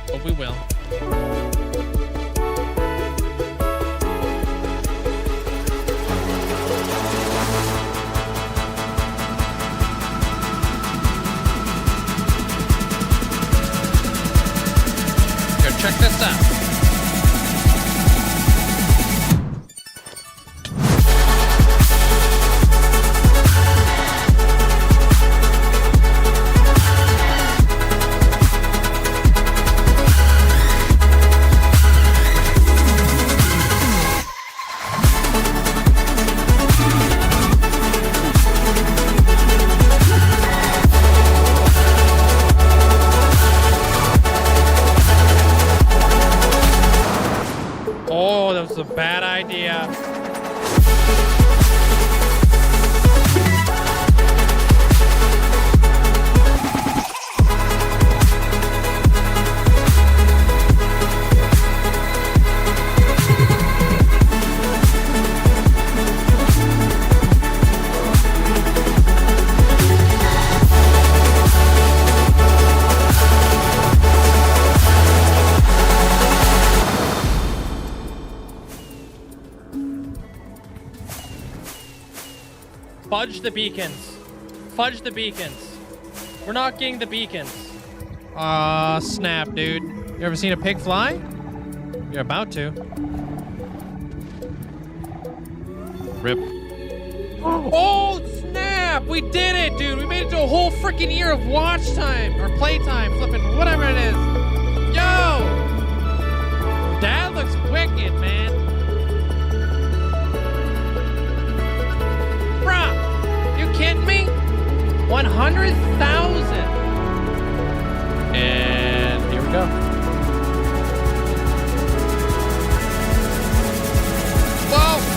But we will. Yo, check this out. Oh, that was a bad idea. Fudge the beacons. Fudge the beacons. We're not getting the beacons. Aw, snap, dude. You ever seen a pig fly? You're about to. Rip. Oh, snap! We did it, dude! We made it to a whole freaking year of watch time! Or playtime, flipping, whatever it is. Yo! That looks wicked, man. Bruh! You kidding me? 100,000! And here we go. Whoa!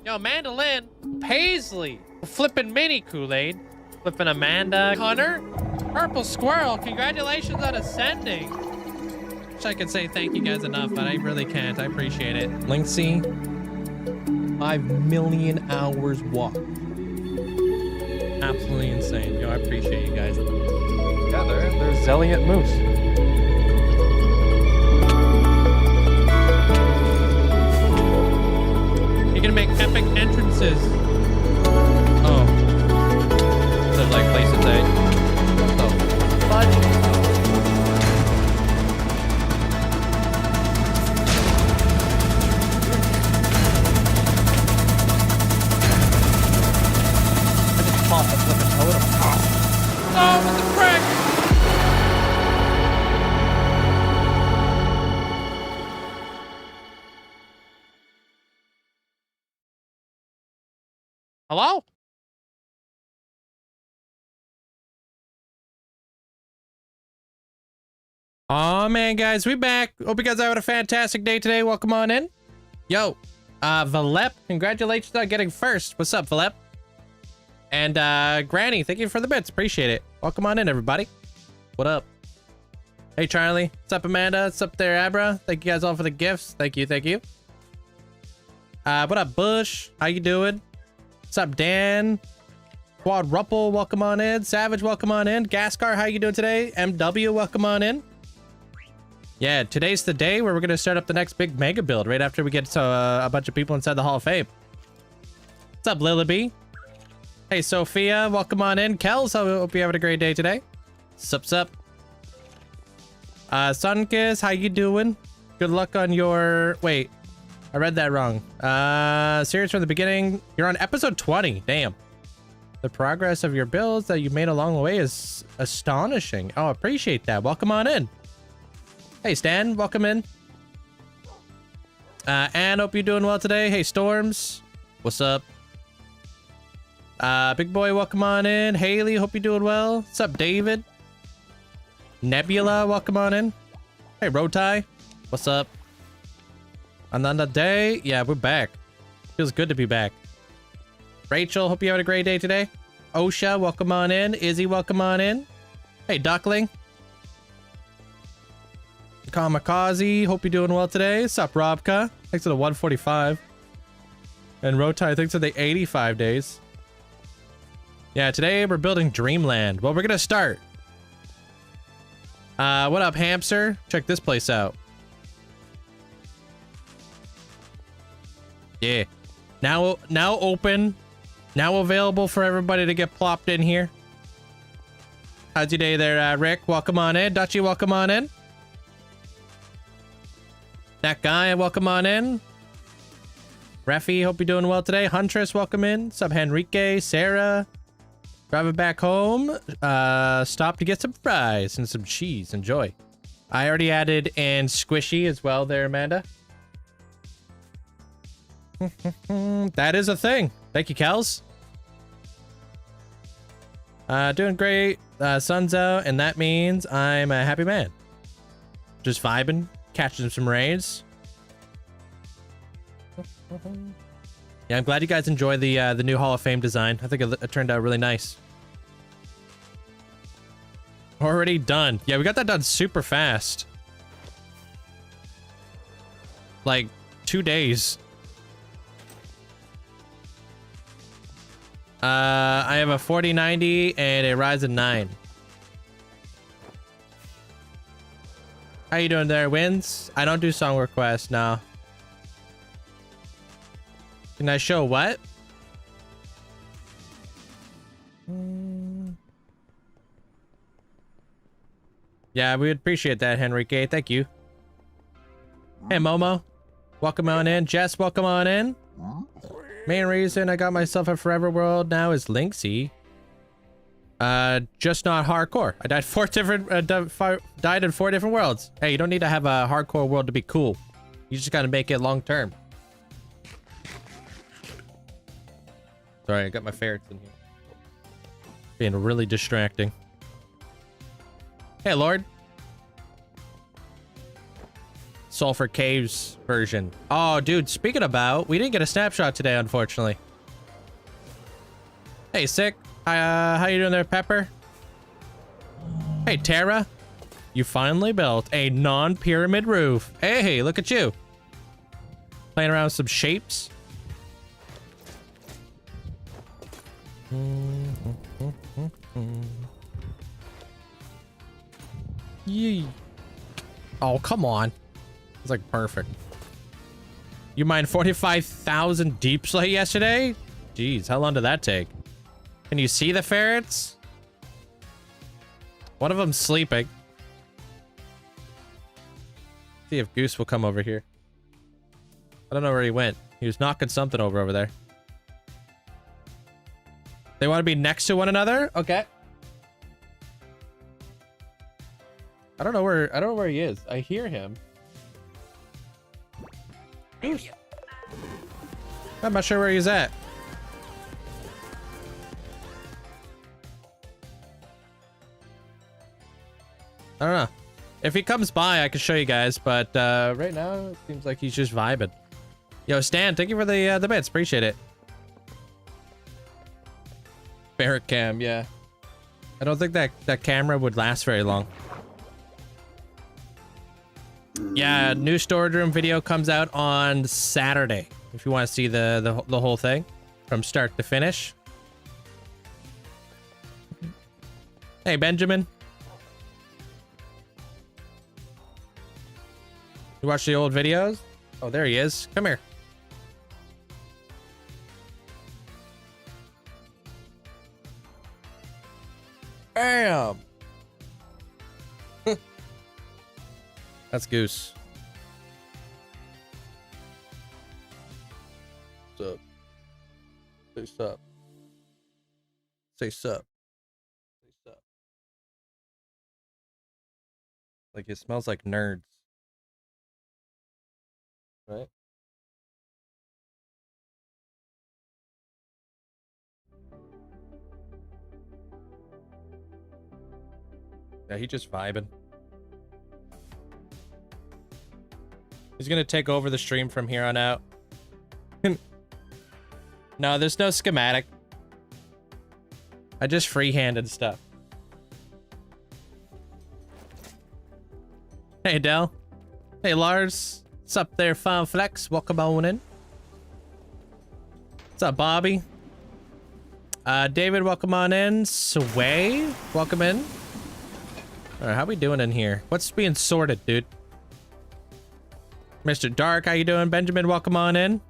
Yo, Mandolin, Paisley, flipping mini Kool-Aid, flipping Amanda, Hunter, Purple Squirrel, congratulations on ascending. Wish I could say thank you guys enough, but I really can't. I appreciate it. Linkzzey, 5 million hours walk. Absolutely insane. Yo, I appreciate you guys. Yeah, there's Zelliot Moose. You're gonna make epic entrances. Oh. So like places A. Oh. Fudge. I just popped a flipping totem. Oh, what the frick? Hello? Oh man, guys, we back. Hope you guys are having a fantastic day today. Welcome on in. Yo, Valep, congratulations on getting first. What's up, Valep? And Granny, thank you for the bits. Appreciate it. Welcome on in, everybody. What up? Hey, Charlie. What's up, Amanda? What's up there, Abra? Thank you guys all for the gifts. Thank you, thank you. What up, Bush? How you doing? What's up, Dan? Quadruple, welcome on in. Savage, welcome on in. Gascar, how you doing today? MW, welcome on in. Yeah, today's the day where we're going to start up the next big mega build right after we get to, a bunch of people inside the Hall of Fame. What's up, Lilibee? Hey, Sophia, welcome on in. Kels, I hope you're having a great day today. Sup, sup. Sunkiss, how you doing? Good luck on your... Wait. I read that wrong. Serious from the beginning. You're on episode 20. Damn. The progress of your builds that you made along the way is astonishing. Oh, appreciate that. Welcome on in. Hey, Stan. Welcome in. Ann, hope you're doing well today. Hey, Storms. What's up? Big boy, welcome on in. Haley, hope you're doing well. What's up, David? Nebula, welcome on in. Hey, Rotai, what's up? Another day? Yeah, we're back. Feels good to be back. Rachel, hope you had a great day today. Osha, welcome on in. Izzy, welcome on in. Hey, Duckling. Kamikaze, hope you're doing well today. What's up, Robka? Thanks for the 145. And Rotai, thanks for the 85 days. Yeah, today we're building Dreamland. Well, we're gonna start. What up, Hamster? Check this place out. Yeah. Now open. Now available for everybody to get plopped in here. How's your day there, Rick? Welcome on in. Dutchie, welcome on in. That guy, welcome on in. Reffy, hope you're doing well today. Huntress, welcome in. Sub Henrique, Sarah. Driving back home. Stop to get some fries and some cheese. Enjoy. I already added in Squishy as well there, Amanda. That is a thing. Thank you, Kels. Doing great. Sun's out, and that means I'm a happy man. Just vibing, catching some rains. Yeah, I'm glad you guys enjoy the new Hall of Fame design. I think it turned out really nice. Already done. Yeah, we got that done super fast. Like 2 days. I have a 4090 and a Ryzen 9. How you doing there, Wins? I don't do song requests, no. Can I show what? Yeah, we would appreciate that, Henrique. Thank you. Hey, Momo. Welcome on in. Jess, welcome on in. Main reason I got myself a Forever World now is Linkzzey. Just not hardcore. I died died in 4 different worlds. Hey, you don't need to have a hardcore world to be cool. You just gotta make it long term. Sorry, I got my ferrets in here. Being really distracting. Hey, Lord. Sulfur Caves version. Oh, dude, speaking about, we didn't get a snapshot today, unfortunately. Hey, Sick. How you doing there, Pepper? Hey, Tara. You finally built a non-pyramid roof. Hey, look at you. Playing around with some shapes. Yee. Oh, come on. It's like perfect. You mined 45,000 deep slate yesterday? Jeez, how long did that take? Can you see the ferrets? One of them's sleeping. See if Goose will come over here. I don't know where he went. He was knocking something over there. They want to be next to one another? Okay. I don't know where he is. I hear him. Goose. I'm not sure where he's at. I don't know. If he comes by, I can show you guys, but right now it seems like he's just vibing. Yo, Stan, thank you for the bits. Appreciate it. Barrack cam, yeah. I don't think that camera would last very long. Yeah, new storage room video comes out on Saturday. If you want to see the whole thing from start to finish. Hey, Benjamin. You watch the old videos? Oh, there he is. Come here. Bam! That's Goose. What's up? Say sup. Say sup. Say sup. Like, it smells like nerds. Right? Yeah, he just vibing. He's gonna take over the stream from here on out. No, there's no schematic. I just freehanded stuff. Hey, Del. Hey, Lars. What's up there, Fun Flex? Welcome on in. What's up, Bobby? David, welcome on in. Sway, welcome in. All right, how we doing in here? What's being sorted, dude? Mr. Dark, how you doing? Benjamin, welcome on in.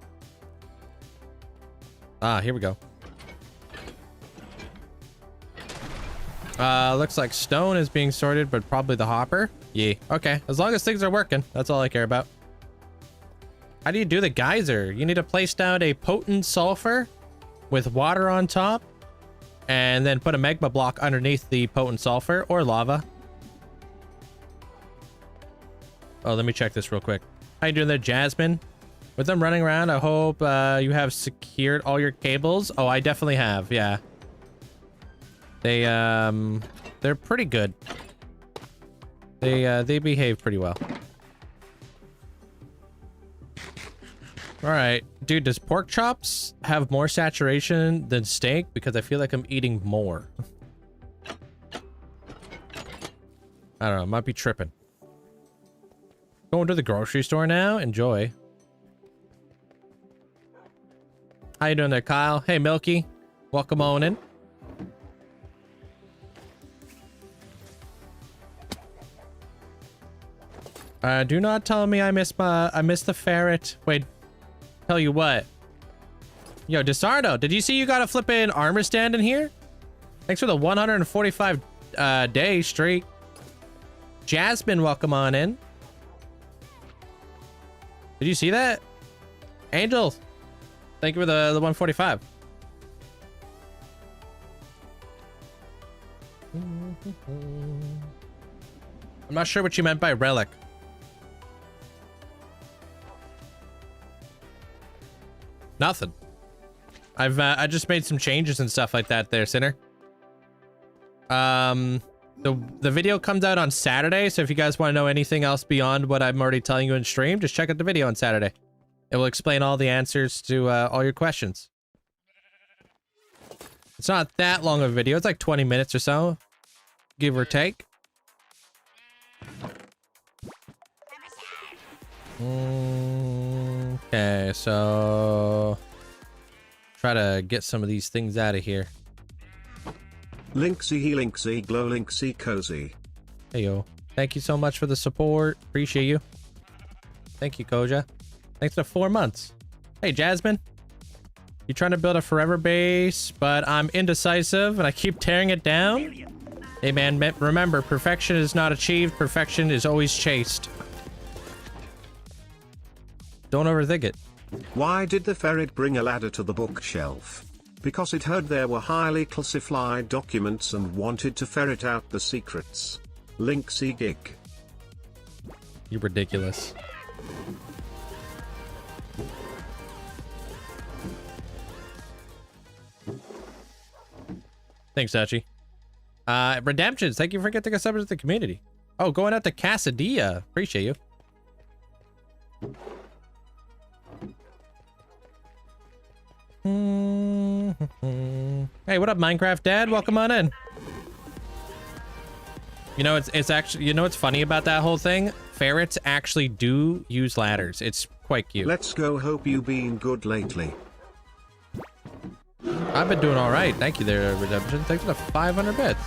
Ah, here we go. Looks like stone is being sorted, but probably the hopper. Yeah, okay. As long as things are working, that's all I care about. How do you do the geyser? You need to place down a potent sulfur with water on top, and then put a magma block underneath the potent sulfur or lava. Oh, let me check this real quick. How you doing there, Jasmine? With them running around, I hope you have secured all your cables. Oh, I definitely have, yeah. They're pretty good. They behave pretty well. All right, dude, does pork chops have more saturation than steak? Because I feel like I'm eating more. I don't know, might be tripping. Going to the grocery store now? Enjoy. How you doing there, Kyle? Hey, Milky. Welcome on in. Do not tell me I missed the ferret. Wait, tell you what. Yo, Desardo, did you see you got a flipping armor stand in here? Thanks for the 145 day streak. Jasmine, welcome on in. Did you see that? Angel, thank you for the 145. I'm not sure what you meant by relic. Nothing. I just made some changes and stuff like that there, Sinner. The video comes out on Saturday, so if you guys want to know anything else beyond what I'm already telling you in stream, just check out the video on Saturday. It will explain all the answers to all your questions. It's not that long of a video. It's like 20 minutes or so, give or take. Okay, so try to get some of these things out of here. Linkzzey, Linkzzey, glow, Linkzzey, cozy. Hey yo, thank you so much for the support. Appreciate you. Thank you, Koja. Thanks for 4 months. Hey, Jasmine. You're trying to build a forever base, but I'm indecisive and I keep tearing it down. Hey man, remember, perfection is not achieved. Perfection is always chased. Don't overthink it. Why did the ferret bring a ladder to the bookshelf? Because it heard there were highly classified documents and wanted to ferret out the secrets. Linkzzey gig. You're ridiculous. Thanks, Sachi. Redemptions, thank you for getting us up to the community. Oh, going out to Casadilla. Appreciate you. Hey, what up, Minecraft Dad? Welcome on in. You know, it's actually, you know what's funny about that whole thing? Ferrets actually do use ladders. It's quite cute. Let's go. Hope you been good lately. I've been doing all right. Thank you there, Redemption. Thanks for the 500 bits.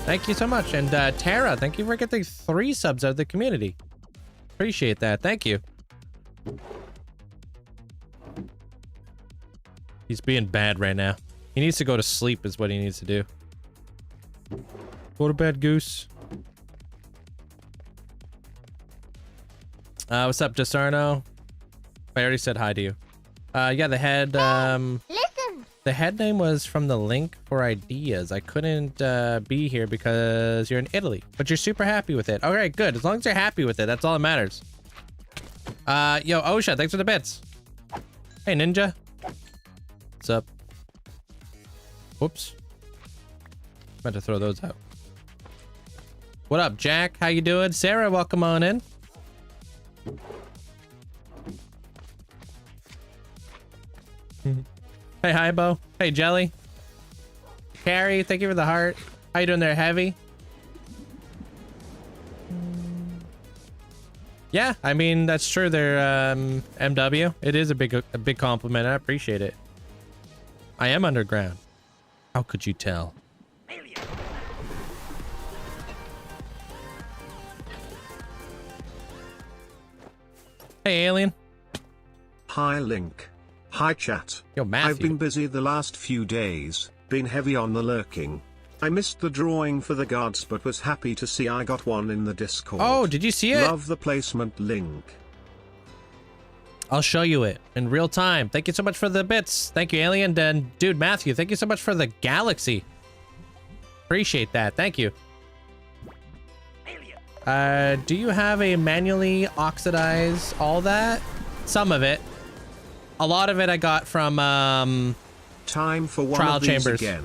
Thank you so much. And Tara, thank you for getting 3 subs out of the community. Appreciate that. Thank you. He's being bad right now. He needs to go to sleep is what he needs to do. Go to bed, Goose. What's up, Desarno? I already said hi to you. Yeah, the head, Listen. the head name was from the link for ideas. I couldn't be here because you're in Italy, but you're super happy with it. All right, good. As long as you're happy with it, that's all that matters. Yo, Osha, thanks for the bits. Hey, Ninja. What's up? Whoops. Meant to throw those out. What up, Jack? How you doing? Sarah, welcome on in. Hey, Hybo. Hey, Jelly. Carrie, thank you for the heart. How you doing there, Heavy? Yeah, I mean, that's true. They're MW. It is a big compliment. I appreciate it. I am underground. How could you tell? Hey, alien. Hi Link. Hi chat. Yo, Matthew. I've been busy the last few days, been heavy on the lurking. I missed the drawing for the guards but was happy to see I got one in the Discord. Oh, did you see it? Love the placement, Link. I'll show you it in real time. Thank you so much for the bits. Thank you, alien. And dude, Matthew, thank you so much for the galaxy. Appreciate that. Thank you. Do you have a manually oxidize all that? Some of it. A lot of it I got from Time for one trial of these chambers. again.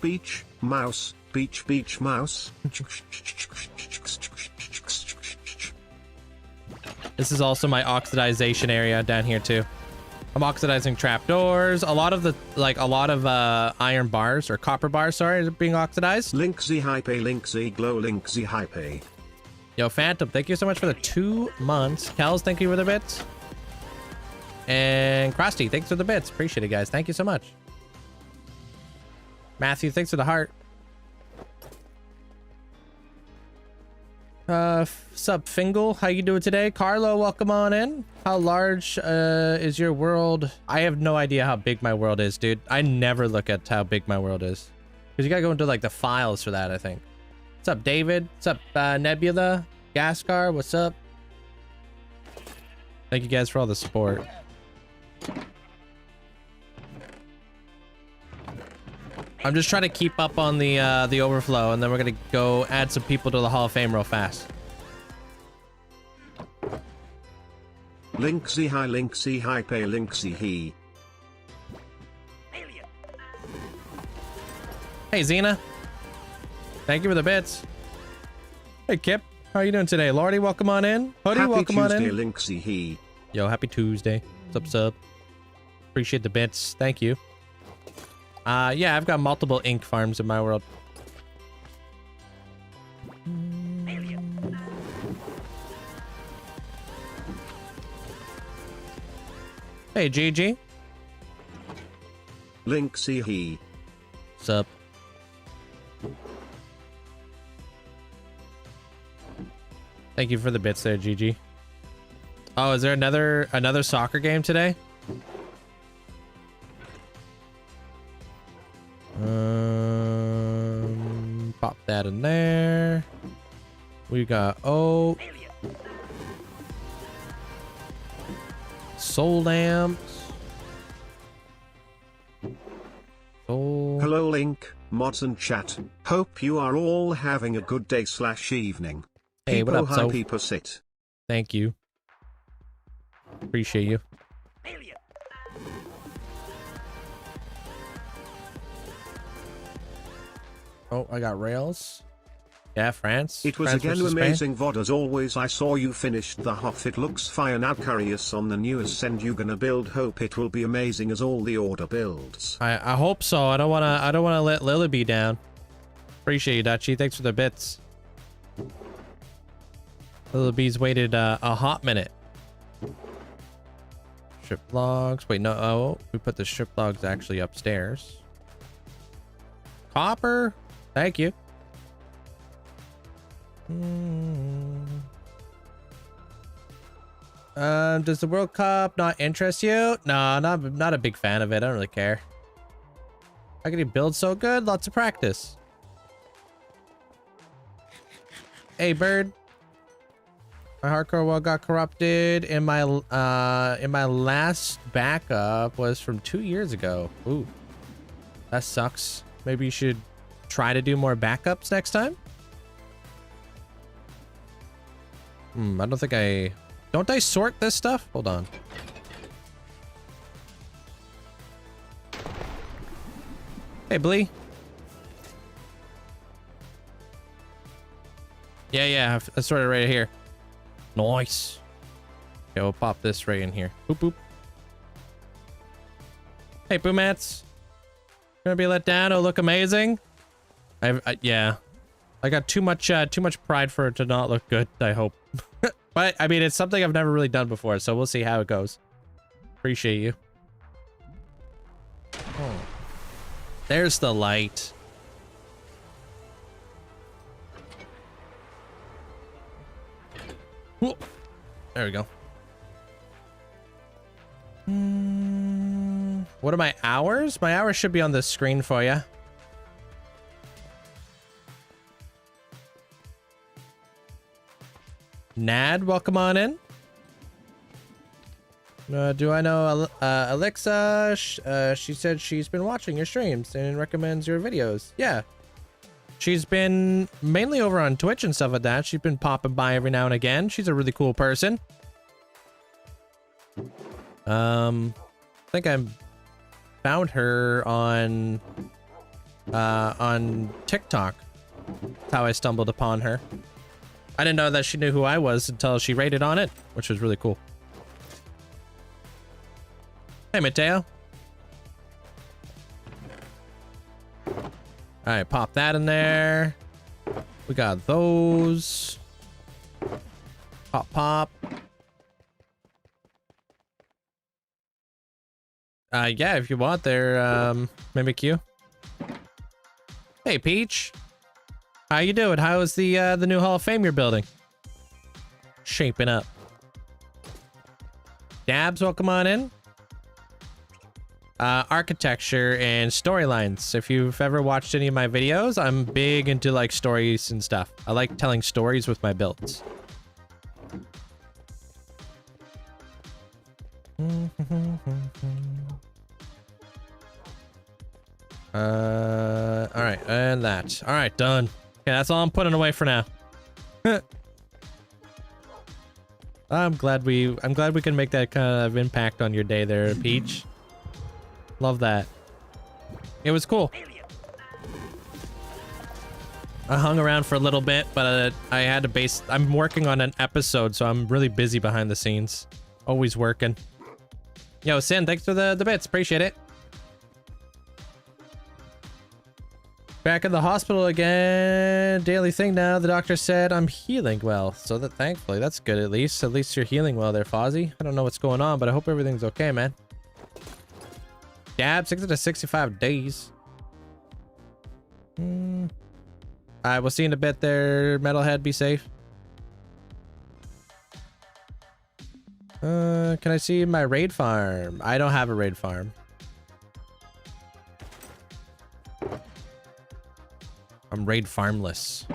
Beach, mouse, beach, mouse. This is also my oxidization area down here too. I'm oxidizing trapdoors. A lot of iron bars or copper bars, sorry, are being oxidized. Linkzzey hype, Linkzzey glow, Linkzzey hype. Yo, Phantom, thank you so much for the 2 months. Kels, thank you for the bits. And Krusty, thanks for the bits. Appreciate it, guys. Thank you so much. Matthew, thanks for the heart. Sup, Fingal? How you doing today? Carlo, welcome on in. How large is your world? I have no idea how big my world is, dude. I never look at how big my world is. Because you gotta go into, like, the files for that, I think. What's up, David? What's up, Nebula? Gascar, what's up? Thank you guys for all the support. I'm just trying to keep up on the overflow, and then we're gonna go add some people to the Hall of Fame real fast. Linkzzey hi, Linkzzey hype, Linkzzey he. Hey, Xena. Thank you for the bits. Hey, Kip. How you doing today? Lordy, welcome on in. Hoodie, Happy welcome Tuesday, on in. Linkzzey he. Yo, happy Tuesday. What's up, sub? Appreciate the bits. Thank you. Yeah, I've got multiple ink farms in my world. Hey, GG. Linkzzey he. Sup? Thank you for the bits there, GG. Oh, is there another soccer game today? Pop that in there. We got soul lamps. Hello Link, mods and chat. Hope you are all having a good day / evening. Hey, what up, so? People sit. Thank you. Appreciate you. Oh, I got rails. Yeah, France. It was France again versus Spain. amazing VOD as always. I saw you finished the Hoff. It looks fire now. Curious on the new Ascend you gonna build. Hope it will be amazing as all the order builds. I hope so. I don't wanna let Lily be down. Appreciate you, Dutchy. Thanks for the bits. Lily B's waited a hot minute. Strip logs. Wait, no. Oh, we put the strip logs actually upstairs. Copper. Thank you. Does the World Cup not interest you? No, not a big fan of it. I don't really care. How can you build so good? Lots of practice. Hey, bird. My hardcore world got corrupted, and my last backup was from 2 years ago. Ooh, that sucks. Maybe you should try to do more backups next time. I don't think don't I sort this stuff? Hold on. Hey, Blee. Yeah, I sorted right here. Nice. Okay, we'll pop this right in here. Boop, boop. Hey, Boomats. Gonna be let down. It'll look amazing. Yeah. I got too much pride for it to not look good, I hope. But, I mean, it's something I've never really done before, so we'll see how it goes. Appreciate you. Oh. There's the light. Whoa. There we go. What are my hours? My hours should be on the screen for you. Nad, welcome on in. Do I know Alexa? She said she's been watching your streams and recommends your videos. Yeah. She's been mainly over on Twitch and stuff like that. She's been popping by every now and again. She's a really cool person. I think I found her on TikTok. That's how I stumbled upon her. I didn't know that she knew who I was until she rated on it, which was really cool. Hey, Mateo. All right, pop that in there. We got those. Pop, pop. Yeah, if you want, they're Mimic you. Hey, Peach. How you doing? How is the new Hall of Fame you're building? Shaping up. Dabs, welcome on in. Architecture and storylines. If you've ever watched any of my videos, I'm big into like stories and stuff. I like telling stories with my builds. All right, and that. All right, done. Okay, that's all I'm putting away for now. I'm glad we can make that kind of impact on your day there, Peach. Love that. It was cool. I hung around for a little bit, but I had to base. I'm working on an episode, so I'm really busy behind the scenes. Always working. Yo, Sin, thanks for the bits. Appreciate it. Back in the hospital again. Daily thing now. The doctor said I'm healing well. So that thankfully, that's good at least. At least you're healing well there, Fozzie. I don't know what's going on, but I hope everything's okay, man. Dab, 60 to 65 days. Alright, we'll see you in a bit there, Metalhead. Be safe. Can I see my raid farm? I don't have a raid farm. I'm raid farmless.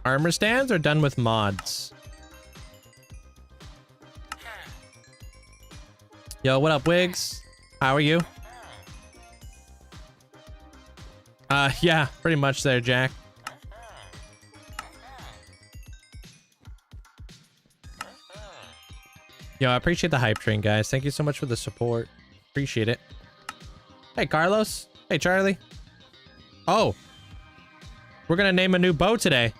Armor stands are done with mods. Yo, what up, Wigs? How are you? Yeah, pretty much there, Jack. Yo, I appreciate the hype train, guys. Thank you so much for the support. Appreciate it. Hey, Carlos. Hey, Charlie. Oh. We're gonna name a new bow today.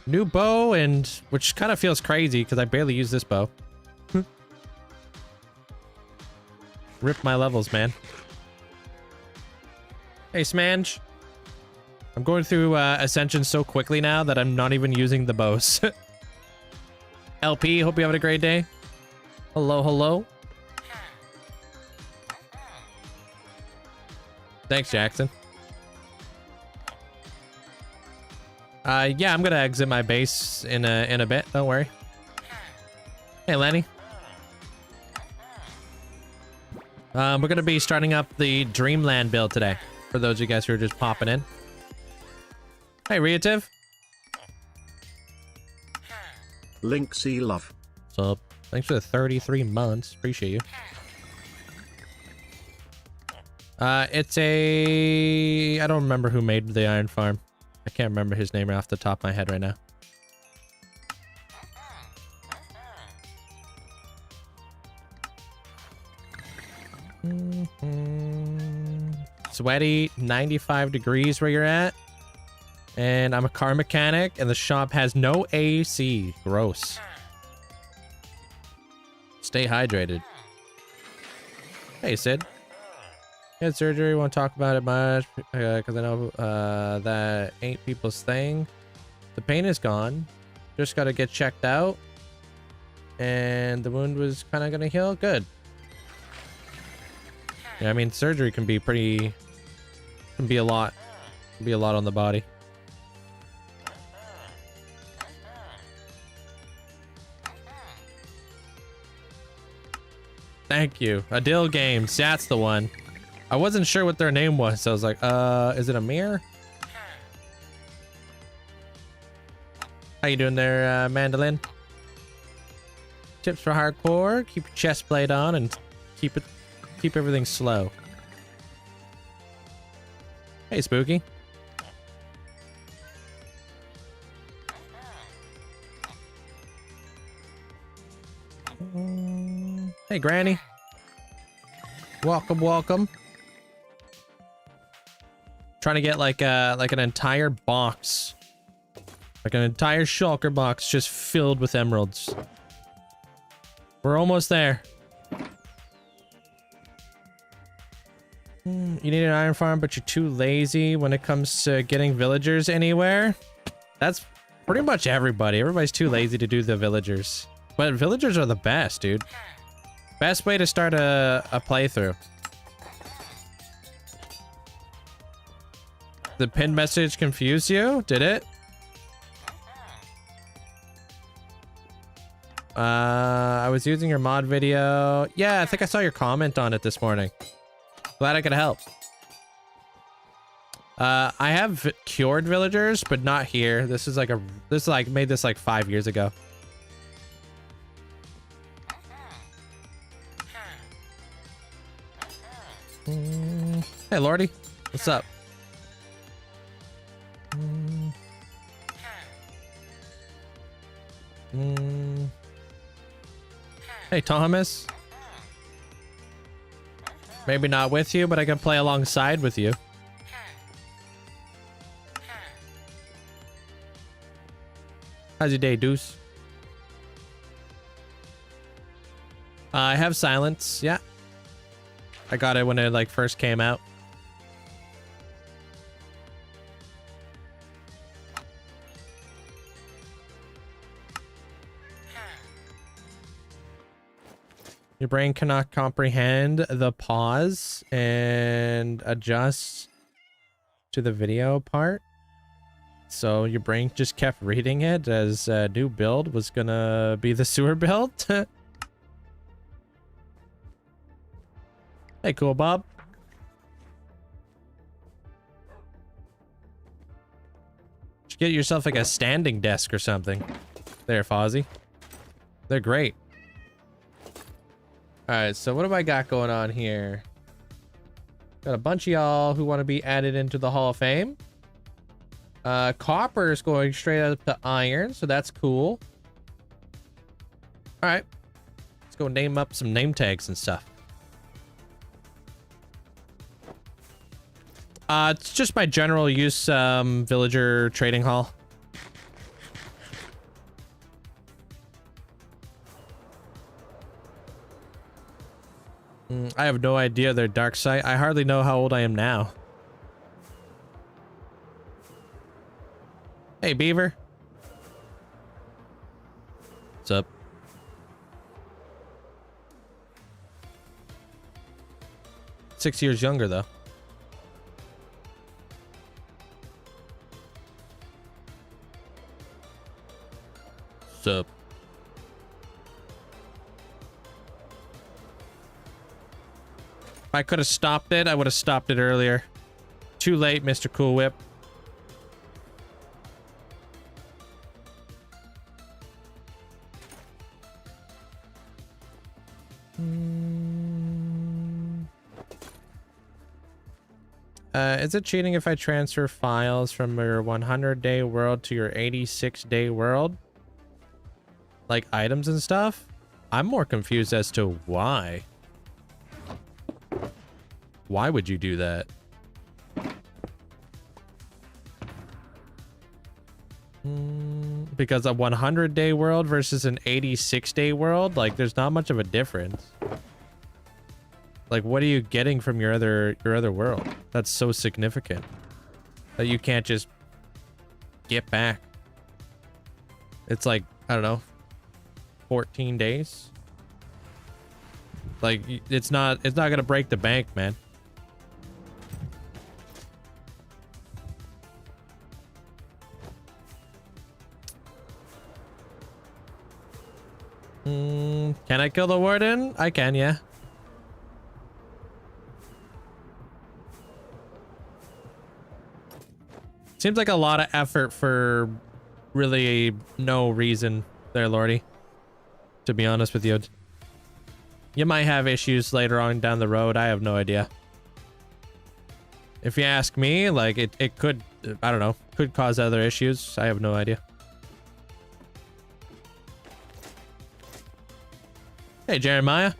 New bow, and which kind of feels crazy because I barely use this bow. Rip my levels, man. Hey, Smange. I'm going through Ascension so quickly now that I'm not even using the bows. LP, hope you're having a great day. Hello, hello. Thanks, Jackson. Yeah, I'm gonna exit my base in a bit. Don't worry. Hey, Lenny. We're gonna be starting up the Dreamland build today. For those of you guys who are just popping in. Hey, Reative. Linkzzey love. What's up? Thanks for the 33 months. Appreciate you. It's a... I don't remember who made the iron farm. I can't remember his name off the top of my head right now. Sweaty, 95 degrees where you're at. And I'm a car mechanic, and the shop has no AC. Gross. Stay hydrated. Hey, Sid. You had surgery, won't talk about it much, because I know that ain't people's thing. The pain is gone. Just gotta get checked out. And the wound was kind of gonna heal. Good. Yeah, I mean, surgery can be pretty... can be a lot. Can be a lot on the body. Thank you. Adil Games. That's the one. I wasn't sure what their name was, so I was like, is it Amir? How you doing there, Mandolin? Tips for hardcore. Keep your chest plate on and keep everything slow. Hey, Spooky. Hey, Granny. Welcome, welcome. Trying to get like an entire box. Like an entire shulker box just filled with emeralds. We're almost there. You need an iron farm, but you're too lazy when it comes to getting villagers anywhere. That's pretty much everybody. Everybody's too lazy to do the villagers. But villagers are the best, dude. Best way to start a playthrough. The pinned message confused you? Did it? I was using your mod video. Yeah, I think I saw your comment on it this morning. Glad I could help. I have cured villagers, but not here. This is like made this like 5 years ago. Hey, Lordy. What's up? Hey, Thomas. Maybe not with you, but I can play alongside with you. How's your day, Deuce? I have silence. Yeah. I got it when it like first came out. Your brain cannot comprehend the pause and adjust to the video part. So your brain just kept reading it as a new build was gonna be the sewer build. Hey, cool Bob. Should get yourself like a standing desk or something. There, Fozzie. They're great. Alright, so what have I got going on here? Got a bunch of y'all who want to be added into the Hall of Fame. Copper is going straight up to iron, so that's cool. Alright. Let's go name up some name tags and stuff. It's just my general use villager trading hall. I have no idea their dark side. I hardly know how old I am now. Hey, Beaver. What's up? Six years younger, though. What's up? If I could have stopped it, I would have stopped it earlier. Too late, Mr. Cool Whip. Is it cheating if I transfer files from your 100-day world to your 86-day world? Like items and stuff? I'm more confused as to why. Why would you do that? Because a 100-day world versus an 86-day world, like there's not much of a difference. Like, what are you getting from your other world that's so significant that you can't just get back? It's like, I don't know, 14 days. Like, it's not gonna break the bank, man. Can I kill the warden? I can, yeah. Seems like a lot of effort for really no reason there, Lordy. To be honest with you. You might have issues later on down the road. I have no idea. If you ask me, like, it could, I don't know, could cause other issues. I have no idea. Hey, Jeremiah.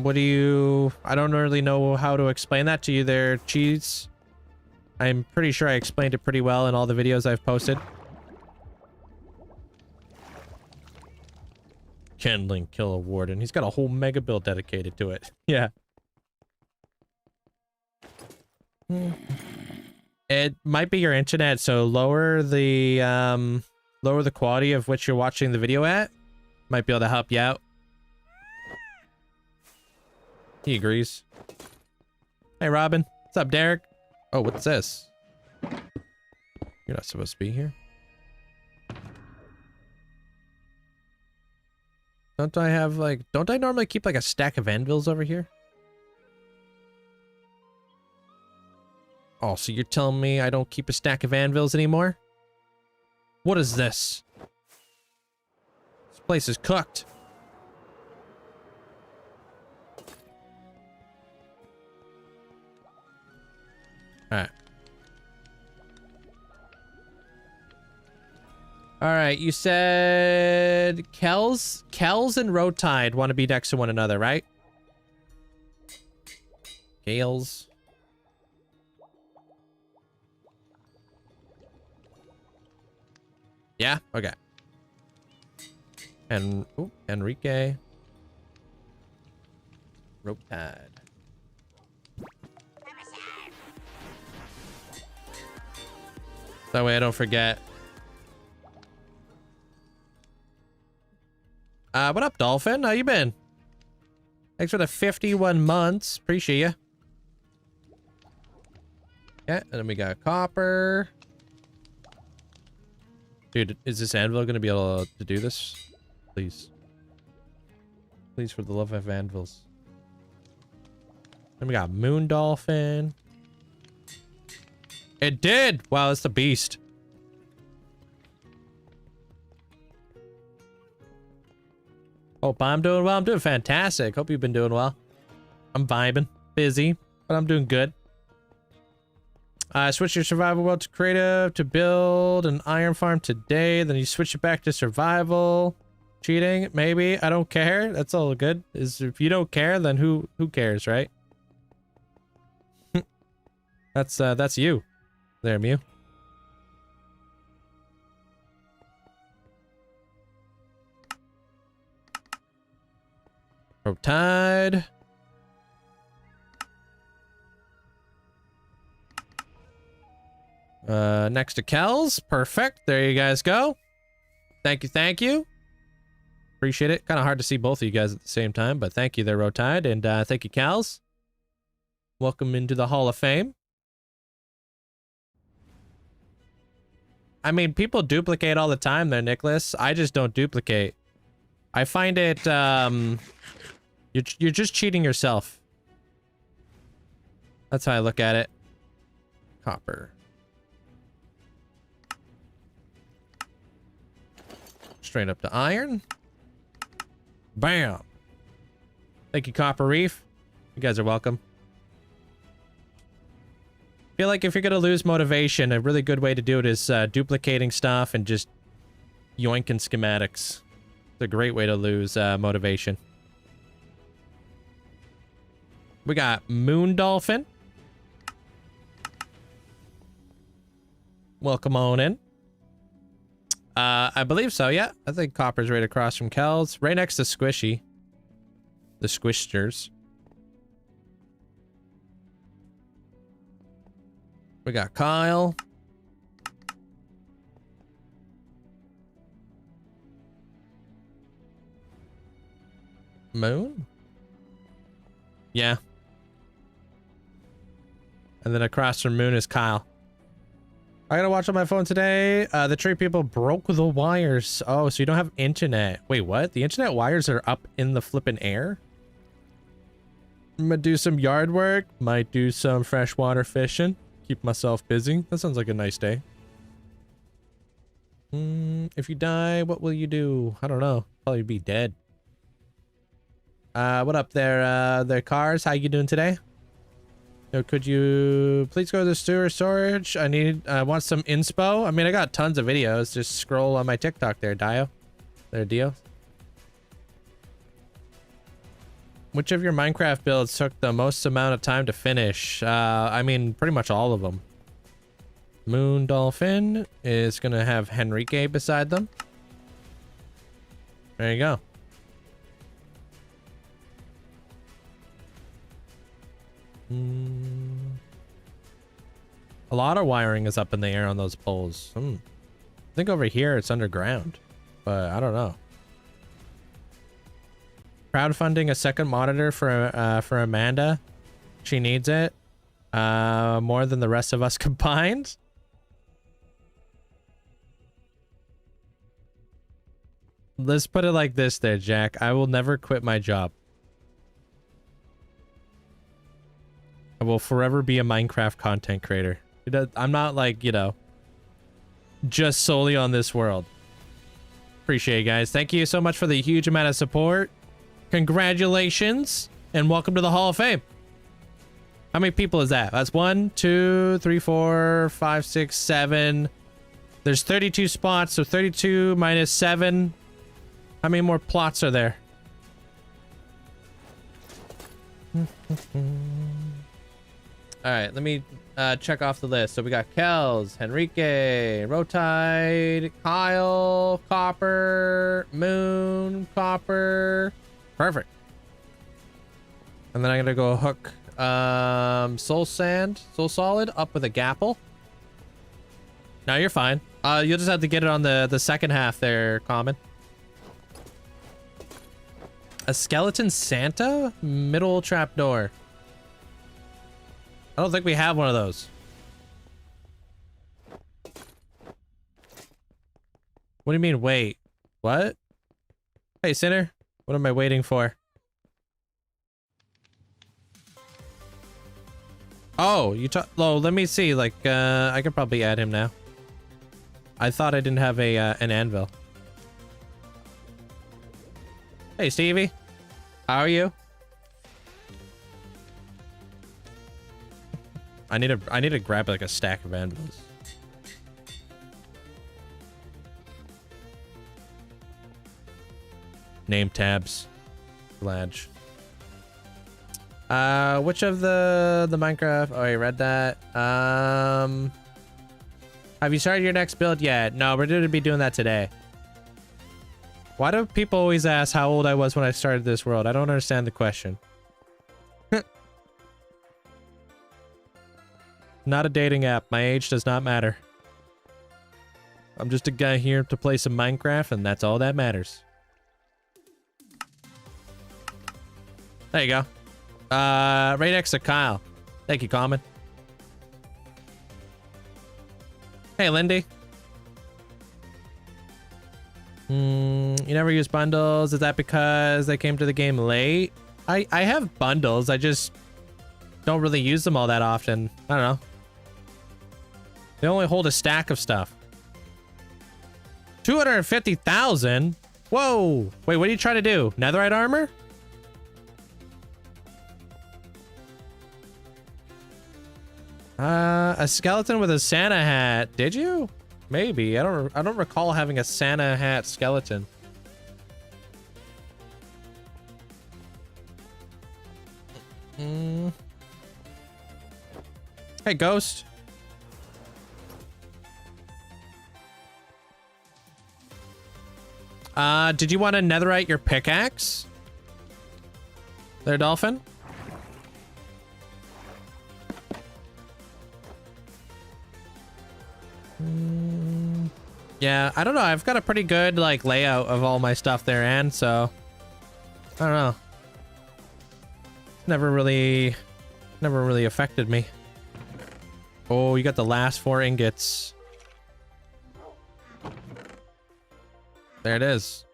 What do you... I don't really know how to explain that to you there, Cheese. I'm pretty sure I explained it pretty well in all the videos I've posted. Can Link kill a warden? He's got a whole mega build dedicated to it. Yeah. It might be your internet, so lower the quality of which you're watching the video at. Might be able to help you out. He agrees. Hey, Robin. What's up, Derek? Oh, what's this? You're not supposed to be here. Don't I have, like... Don't I normally keep, like, a stack of anvils over here? Oh, so you're telling me I don't keep a stack of anvils anymore? What is this? This place is cooked. Alright. Alright, you said Kells and Roadtide want to be next to one another, right? Gales. Yeah? Okay. And ooh, Enrique. Roadtide. That way I don't forget. What up, Dolphin? How you been? Thanks for the 51 months. Appreciate you. Yeah, and then we got copper. Dude, is this anvil gonna be able to do this? Please. Please, for the love of anvils. Then we got Moon Dolphin. It did! Wow, it's the beast. Hope I'm doing well. I'm doing fantastic. Hope you've been doing well. I'm vibing. Busy, but I'm doing good. Switch your survival world to creative to build an iron farm today. Then you switch it back to survival. Cheating? Maybe. I don't care. That's all good. Is if you don't care, then who cares, right? That's you. There, Mew. Tide. Next to Kells. Perfect. There you guys go. Thank you, thank you. Appreciate it. Kind of hard to see both of you guys at the same time, but thank you there, Rotide, and thank you, Kells. Welcome into the Hall of Fame. I mean, people duplicate all the time there, Nicholas. I just don't duplicate. I find it, you're just cheating yourself. That's how I look at it. Copper. Straight up to iron. Bam. Thank you, Copper Reef. You guys are welcome. feel like if you're gonna lose motivation, a really good way to do it is duplicating stuff and just yoinking schematics. It's a great way to lose motivation. We got Moon Dolphin. Welcome on in. I believe so, yeah. I think Copper's right across from Kel's. Right next to Squishy. The Squishters. We got Kyle. Moon? Yeah. And then across from Moon is Kyle. I gotta watch on my phone today. The tree people broke the wires. Oh, so you don't have internet. Wait, what? The internet wires are up in the flippin' air? I'm gonna do some yard work. Might do some freshwater fishing. Keep myself busy. That sounds like a nice day. If you die, what will you do? I don't know. Probably be dead. What up there, cars? How you doing today? So could you please go to the sewer storage? I want some inspo. I mean, I got tons of videos. Just scroll on my TikTok there, Dio. There, Dio. Which of your Minecraft builds took the most amount of time to finish? I mean, pretty much all of them. Moon Dolphin is gonna have Henrique beside them. There you go. A lot of wiring is up in the air on those poles. I think over here it's underground, but I don't know. Crowdfunding a second monitor for Amanda. She needs it. More than the rest of us combined. Let's put it like this there, Jack. I will never quit my job. I will forever be a Minecraft content creator. I'm not like, you know, just solely on this world. Appreciate it, guys. Thank you so much for the huge amount of support. Congratulations and welcome to the Hall of Fame. How many people is that? That's 1, 2, 3, 4, 5, 6, 7. There's 32 spots, so 32 minus 7. How many more plots are there? All right, let me check off the list. So we got Kells, Henrique, Rotide, Kyle, Copper, Moon, Copper. Perfect. And then I'm gonna go hook Soul Solid up with a Gapple. No, you're fine. You'll just have to get it on the second half there, Common. A skeleton Santa? Middle trapdoor. I don't think we have one of those. What do you mean, wait? What? Hey, Sinner. What am I waiting for? Oh, oh, let me see. Like, I could probably add him now. I thought I didn't have an anvil. Hey, Stevie. How are you? I need to grab like a stack of anvils. Name tabs. Ladge. Which of the Minecraft? Oh, you read that. Have you started your next build yet? No, we're going to be doing that today. Why do people always ask how old I was when I started this world? I don't understand the question. Not a dating app. My age does not matter. I'm just a guy here to play some Minecraft, and that's all that matters. There you go. Right next to Kyle. Thank you, Common. Hey, Lindy. You never use bundles. Is that because they came to the game late? I have bundles. I just don't really use them all that often. I don't know. They only hold a stack of stuff. 250,000? Whoa. Wait, what are you trying to do? Netherite armor? A skeleton with a Santa hat. Did you? Maybe. I don't recall having a Santa hat skeleton. Hey, Ghost. Did you want to netherite your pickaxe? There, Dolphin? Yeah, I don't know. I've got a pretty good, like, layout of all my stuff there, and so... I don't know. Never really affected me. Oh, you got the last 4 ingots. There it is.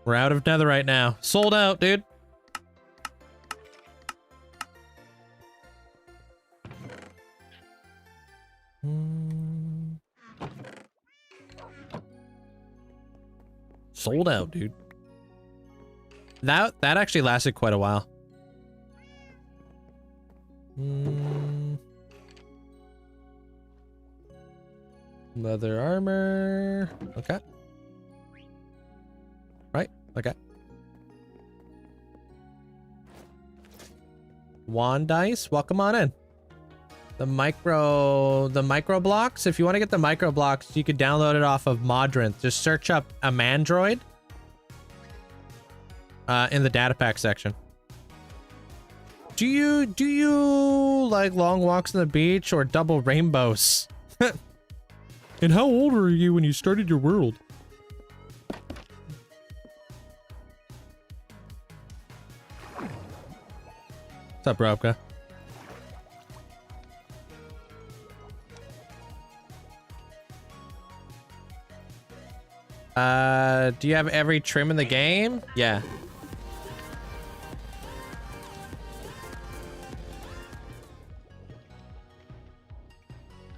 We're out of netherite now. Sold out, dude. Sold out, dude. That actually lasted quite a while. Leather armor. Okay. Right. Okay. Wand dice. Welcome on in. The micro blocks. If you want to get the micro blocks, you could download it off of Modrinth. Just search up a Mandroid in the data pack section. Do you like long walks on the beach or double rainbows? And how old were you when you started your world? What's up, Robka? Do you have every trim in the game? Yeah.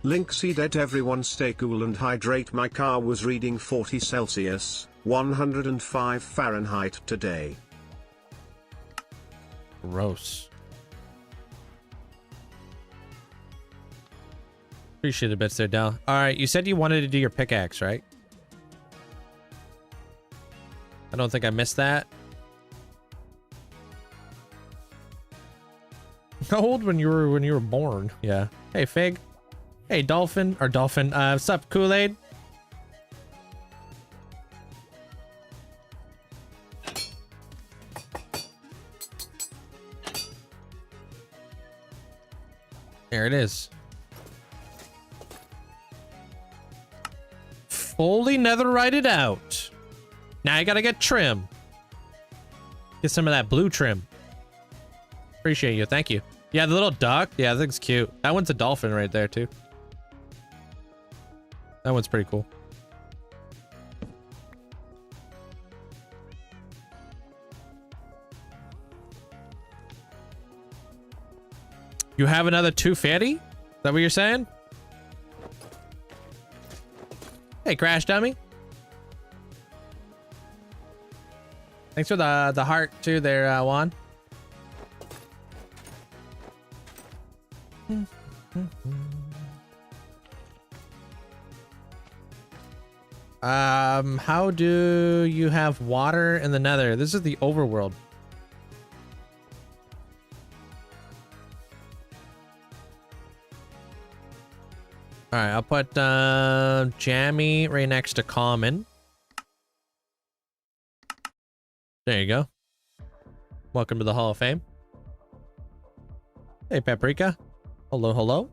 Linkzzey dead. Everyone stay cool and hydrate. My car was reading 40 Celsius, 105 Fahrenheit today. Gross. Appreciate the bits there, Del. Alright, you said you wanted to do your pickaxe, right? I don't think I missed that. How old when you were born? Yeah. Hey, Fig. Hey, Dolphin. Or Dolphin. What's up, Kool-Aid? There it is. Fully netherrited out. Now you gotta get trim. Get some of that blue trim. Appreciate you. Thank you. Yeah, the little duck. Yeah, that thing's cute. That one's a dolphin right there, too. That one's pretty cool. You have another 250? Is that what you're saying? Hey, Crash Dummy. Thanks for the heart too there, Juan. How do you have water in the nether? This is the overworld. All right, I'll put Jammy right next to common. There you go. Welcome to the Hall of Fame. Hey, Paprika. Hello, hello.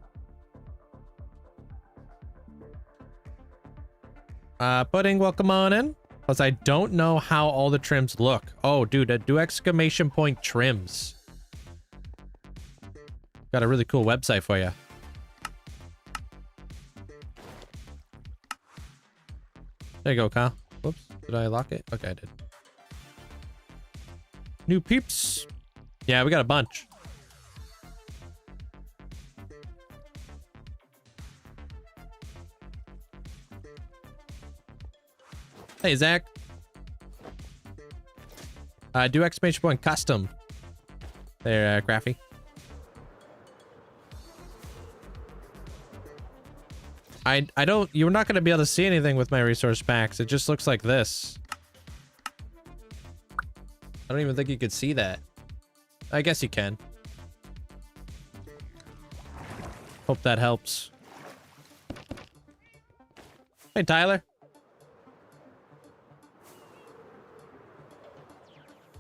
Pudding, welcome on in. Plus, I don't know how all the trims look. Oh, dude, do exclamation point trims. Got a really cool website for you. There you go, Kyle. Whoops, did I lock it? Okay, I did. New peeps. Yeah, we got a bunch. Hey, Zach. Do exclamation point custom. There, Graphy. I don't, you're not going to be able to see anything with my resource packs. It just looks like this. I don't even think you could see that. I guess you can. Hope that helps. Hey, Tyler.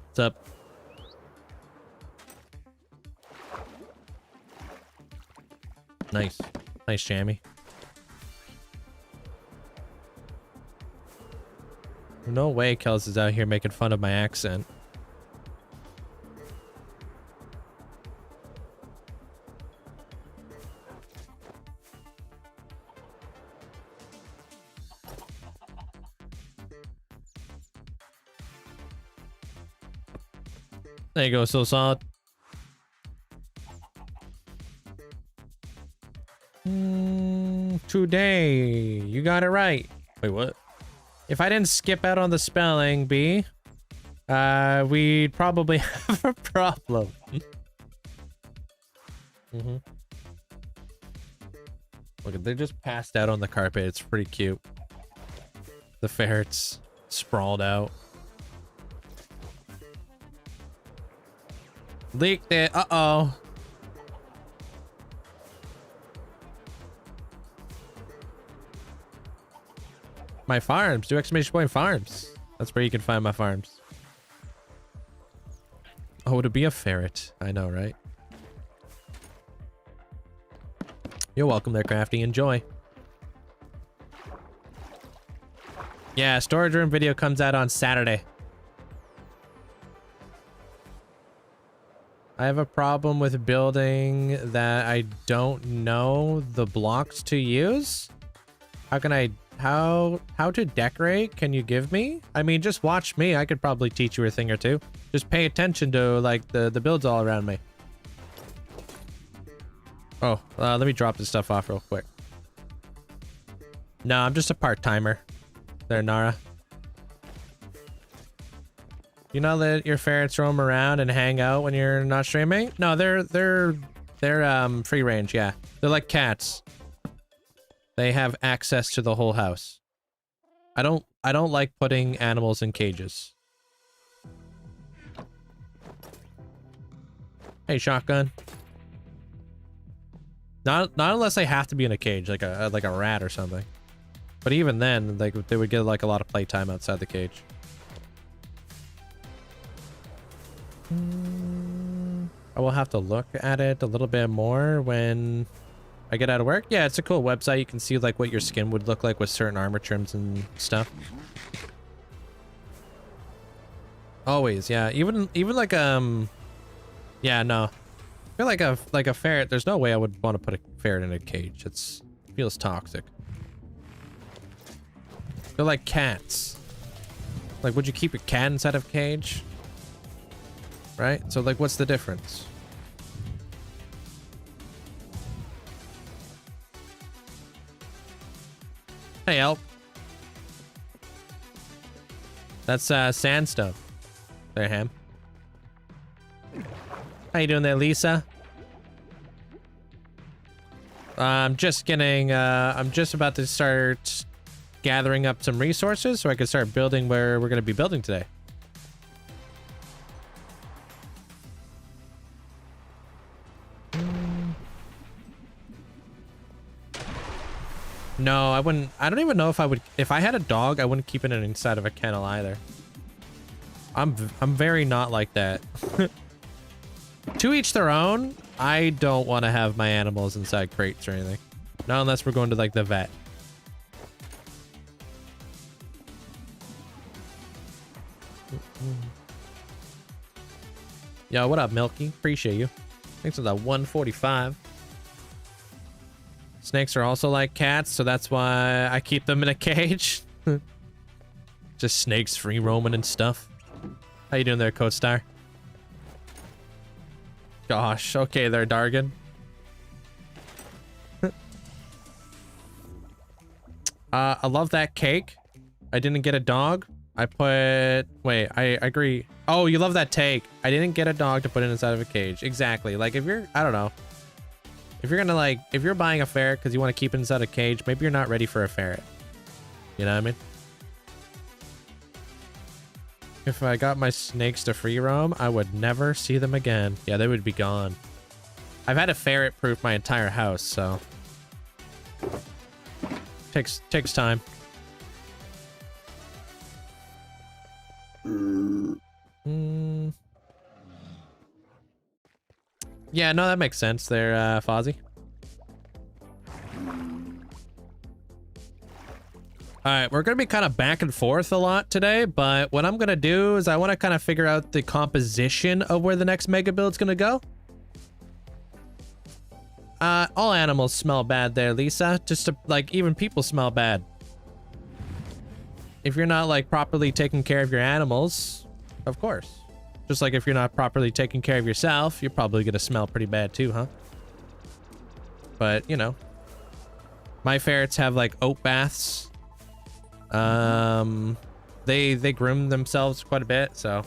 What's up? Nice. Nice, Jammy. No way Kels is out here making fun of my accent. There you go, so solid. Today, you got it right. Wait, what? If I didn't skip out on the spelling bee, we'd probably have a problem. Look, they're just passed out on the carpet. It's pretty cute. The ferrets sprawled out. Leaked it. Uh-oh. My farms. Do exclamation point farms. That's where you can find my farms. Oh, to be a ferret. I know, right? You're welcome there, Crafty. Enjoy. Yeah, storage room video comes out on Saturday. I have a problem with building that I don't know the blocks to use. How can I... How to decorate can you give me? I mean, just watch me. I could probably teach you a thing or two. Just pay attention to, like, the builds all around me. Oh, let me drop this stuff off real quick. No, I'm just a part-timer. There, Nara. You know that your ferrets roam around and hang out when you're not streaming? No, they're free range, yeah. They're like cats. They have access to the whole house. I don't like putting animals in cages. Hey, shotgun. Not unless they have to be in a cage, like a rat or something. But even then, like they would get like a lot of playtime outside the cage. I will have to look at it a little bit more when I get out of work. Yeah, it's a cool website. You can see like what your skin would look like with certain armor trims and stuff. Always, yeah. Even like yeah, no. I feel like a ferret. There's no way I would want to put a ferret in a cage. It feels toxic. They're like cats. Like, would you keep a cat inside of a cage? Right? So like, what's the difference? Hey, Elk. That's sandstone. There, Ham. How you doing there, Lisa? I'm just getting, I'm just about to start gathering up some resources so I can start building where we're going to be building today. No, I wouldn't. I don't even know if I would. If I had a dog, I wouldn't keep it inside of a kennel either. I'm very not like that. To each their own. I don't want to have my animals inside crates or anything. Not unless we're going to like the vet. Yo, what up, Milky? Appreciate you. Thanks for that 145. Snakes are also like cats, so that's why I keep them in a cage. Just snakes free roaming and stuff. How you doing there, CodeStar? Gosh, okay there, Dargan. I love that cake. I didn't get a dog. I put... Wait, I agree. Oh, you love that take. I didn't get a dog to put inside of a cage. Exactly. Like, if you're... I don't know. If you're gonna like, if you're buying a ferret because you want to keep it inside a cage, maybe you're not ready for a ferret. You know what I mean? If I got my snakes to free roam, I would never see them again. Yeah, they would be gone. I've had a ferret proof my entire house, so takes time. Yeah, no, that makes sense there, Fozzie. All right, we're going to be kind of back and forth a lot today, but what I'm going to do is I want to kind of figure out the composition of where the next mega build's going to go. All animals smell bad there, Lisa. Just to, like, even people smell bad. If you're not, like, properly taking care of your animals, of course. Just like if you're not properly taking care of yourself, you're probably going to smell pretty bad too, huh? But, you know. My ferrets have, like, oat baths. They groom themselves quite a bit, so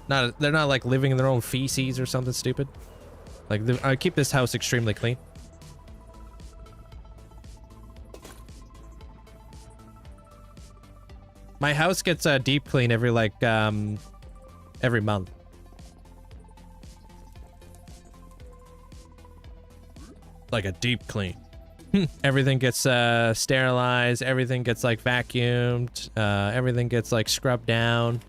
they're not like living in their own feces or something stupid. Like I keep this house extremely clean. My house gets a deep clean every like every month. Like a deep clean. Everything gets sterilized, everything gets like vacuumed, everything gets like scrubbed down.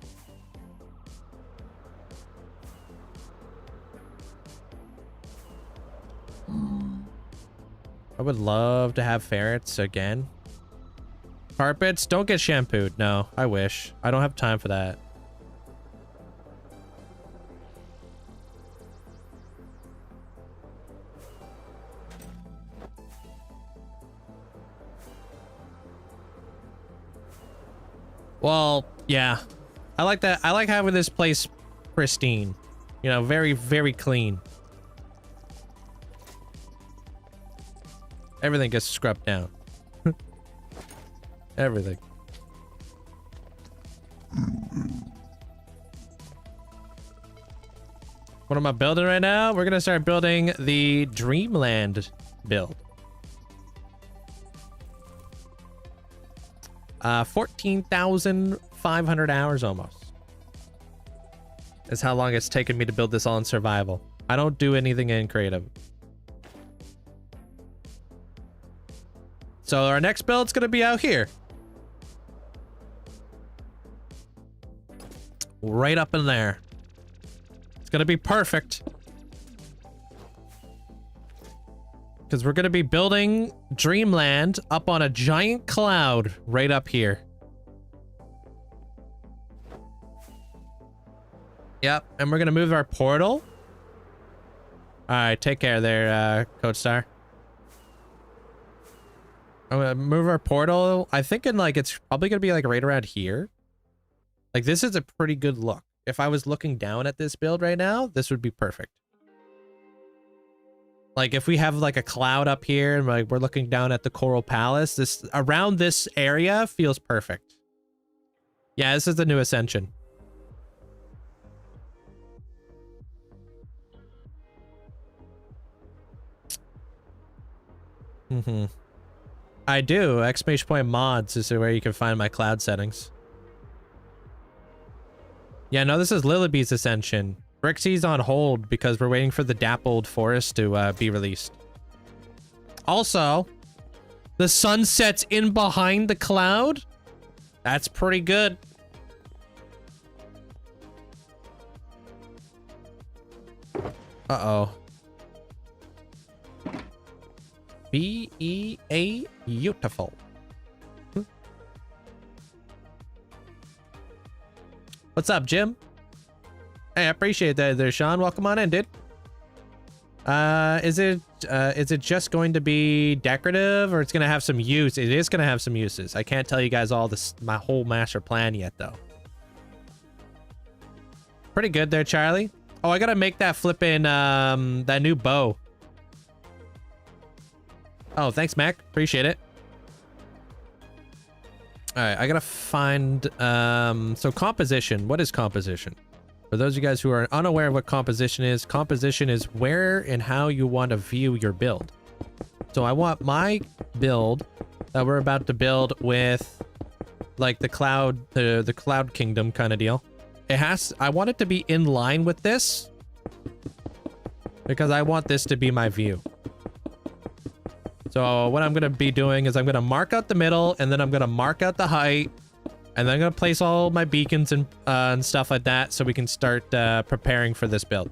I would love to have ferrets again. Carpets, don't get shampooed. No, I wish. I don't have time for that. Well, yeah. I like that. I like having this place pristine. You know, very, very clean. Everything gets scrubbed down. Everything. What am I building right now? We're gonna start building the Dreamland build. 14,500 hours almost is how long it's taken me to build this all in survival. I don't do anything in creative. So our next build's gonna be out here. Right up in there. It's gonna be perfect. Because we're gonna be building Dreamland up on a giant cloud right up here. Yep, and we're gonna move our portal. Alright, take care there, Coach Star. I'm gonna move our portal. I think it's probably gonna be like right around here. Like this is a pretty good look. If I was looking down at this build right now, this would be perfect. Like if we have like a cloud up here and like we're looking down at the Coral Palace, this around this area feels perfect. Yeah, this is the new Ascension. I do. !mods is where you can find my cloud settings. Yeah, no, this is Lilybee's Ascension. Brixie's on hold because we're waiting for the Dappled Forest to be released. Also, the sun sets in behind the cloud. That's pretty good. Uh-oh. B-E-A beautiful. What's up, Jim? Hey, I appreciate that there, Sean. Welcome on in, dude. Is it just going to be decorative or it's gonna have some use? It is gonna have some uses. I can't tell you guys all this, my whole master plan yet, though. Pretty good there, Charlie. Oh, I gotta make that flippin', that new bow. Oh, thanks, Mac. Appreciate it. All right, I gotta find, so composition. What is composition? For those of you guys who are unaware of what composition is where and how you want to view your build. So I want my build that we're about to build with like the cloud kingdom kind of deal. I want it to be in line with this because I want this to be my view. So what I'm going to be doing is I'm going to mark out the middle, and then I'm going to mark out the height, and then I'm going to place all my beacons and stuff like that so we can start preparing for this build.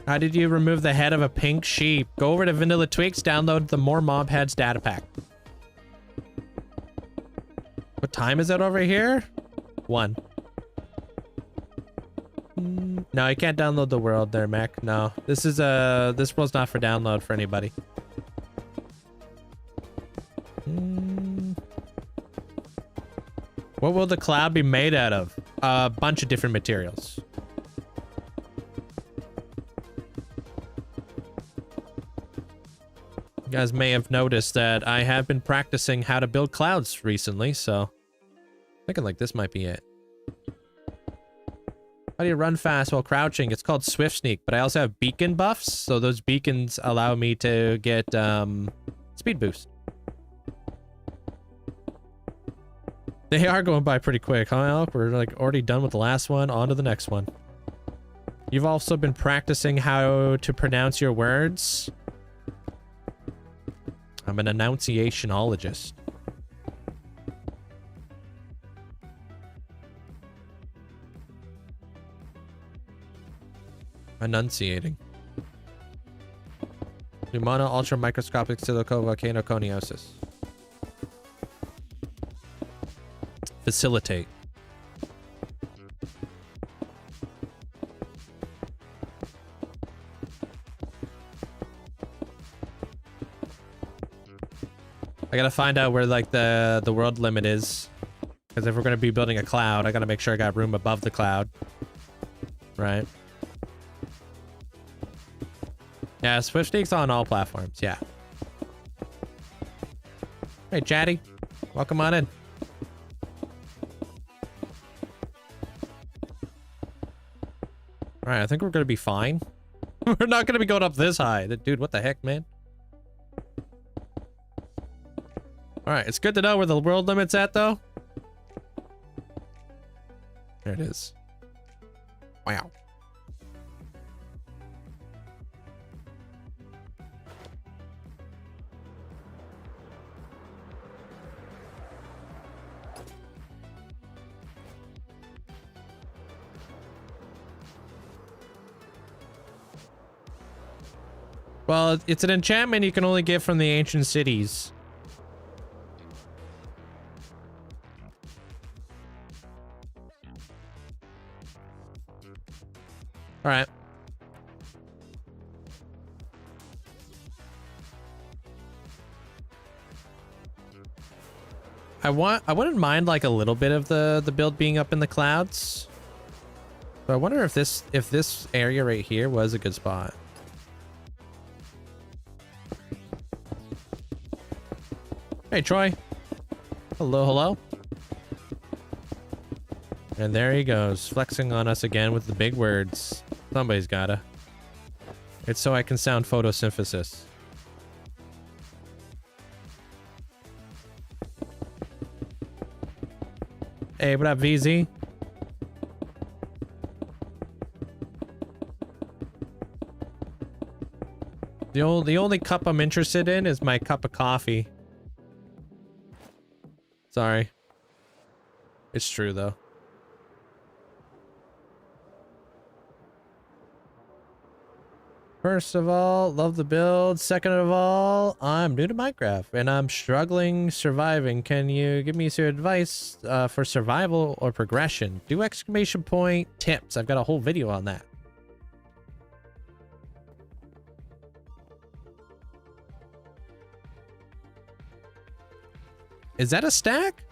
How did you remove the head of a pink sheep? Go over to Vanilla Tweaks, download the More Mob Heads data pack. What time is it over here? 1. No, you can't download the world there, Mac. No, this world's not for download for anybody. What will the cloud be made out of? A bunch of different materials. You guys may have noticed that I have been practicing how to build clouds recently, so thinking like this might be it. How do you run fast while crouching? It's called Swift Sneak, but I also have beacon buffs, so those beacons allow me to get speed boost. They are going by pretty quick, huh, Alec? We're like already done with the last one, on to the next one. You've also been practicing how to pronounce your words. I'm an enunciationologist. Enunciating. Pneumona ultra microscopic silico volcanoconiosis. Facilitate. I gotta find out where like the world limit is, because if we're gonna be building a cloud, I gotta make sure I got room above the cloud. Right. Yeah, Swift Sneak's on all platforms, yeah. Hey, Chatty. Welcome on in. Alright, I think we're gonna be fine. We're not gonna be going up this high. Dude, what the heck, man? Alright, it's good to know where the world limit's at, though. There it is. Wow. Well, it's an enchantment you can only get from the ancient cities. All right. I wouldn't mind like a little bit of the build being up in the clouds. But I wonder if this area right here was a good spot. Hey, Troy. Hello, hello. And there he goes, flexing on us again with the big words. Somebody's gotta. It's so I can sound photosynthesis. Hey, what up, VZ? The only cup I'm interested in is my cup of coffee. Sorry. It's true, though. First of all, love the build. Second of all, I'm new to Minecraft and I'm struggling surviving. Can you give me some advice for survival or progression? Do exclamation point tips. I've got a whole video on that. Is that a stack?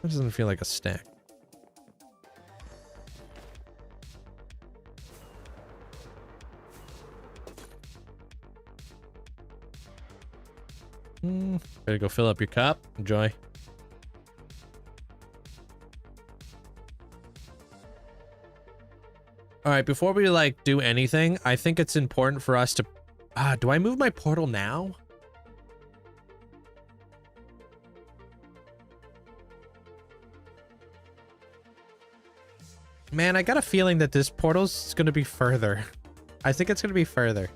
That doesn't feel like a stack. Better go fill up your cup. Enjoy. All right, before we like do anything, I think it's important for us to... do I move my portal now? Man, I got a feeling that this portal's going to be further. I think it's going to be further.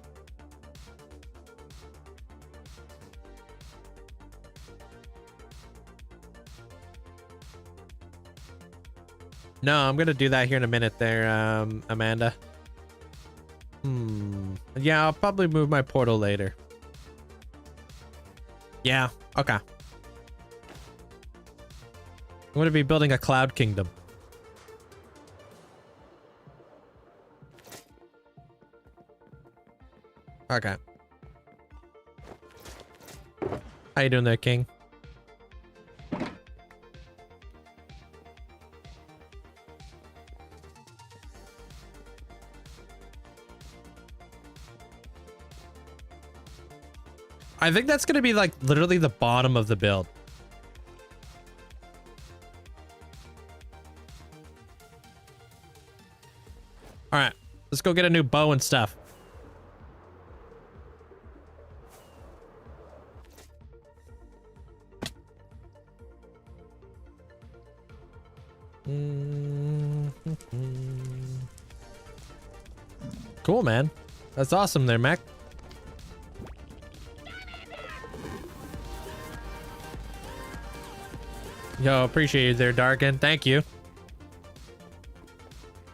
No, I'm going to do that here in a minute there, Amanda. Yeah, I'll probably move my portal later. Yeah, okay. I'm going to be building a cloud kingdom. Okay. How you doing there, King? I think that's gonna be like literally the bottom of the build. All right, let's go get a new bow and stuff. Cool, man. That's awesome there, Mac. Yo, appreciate you there, Darkin. Thank you.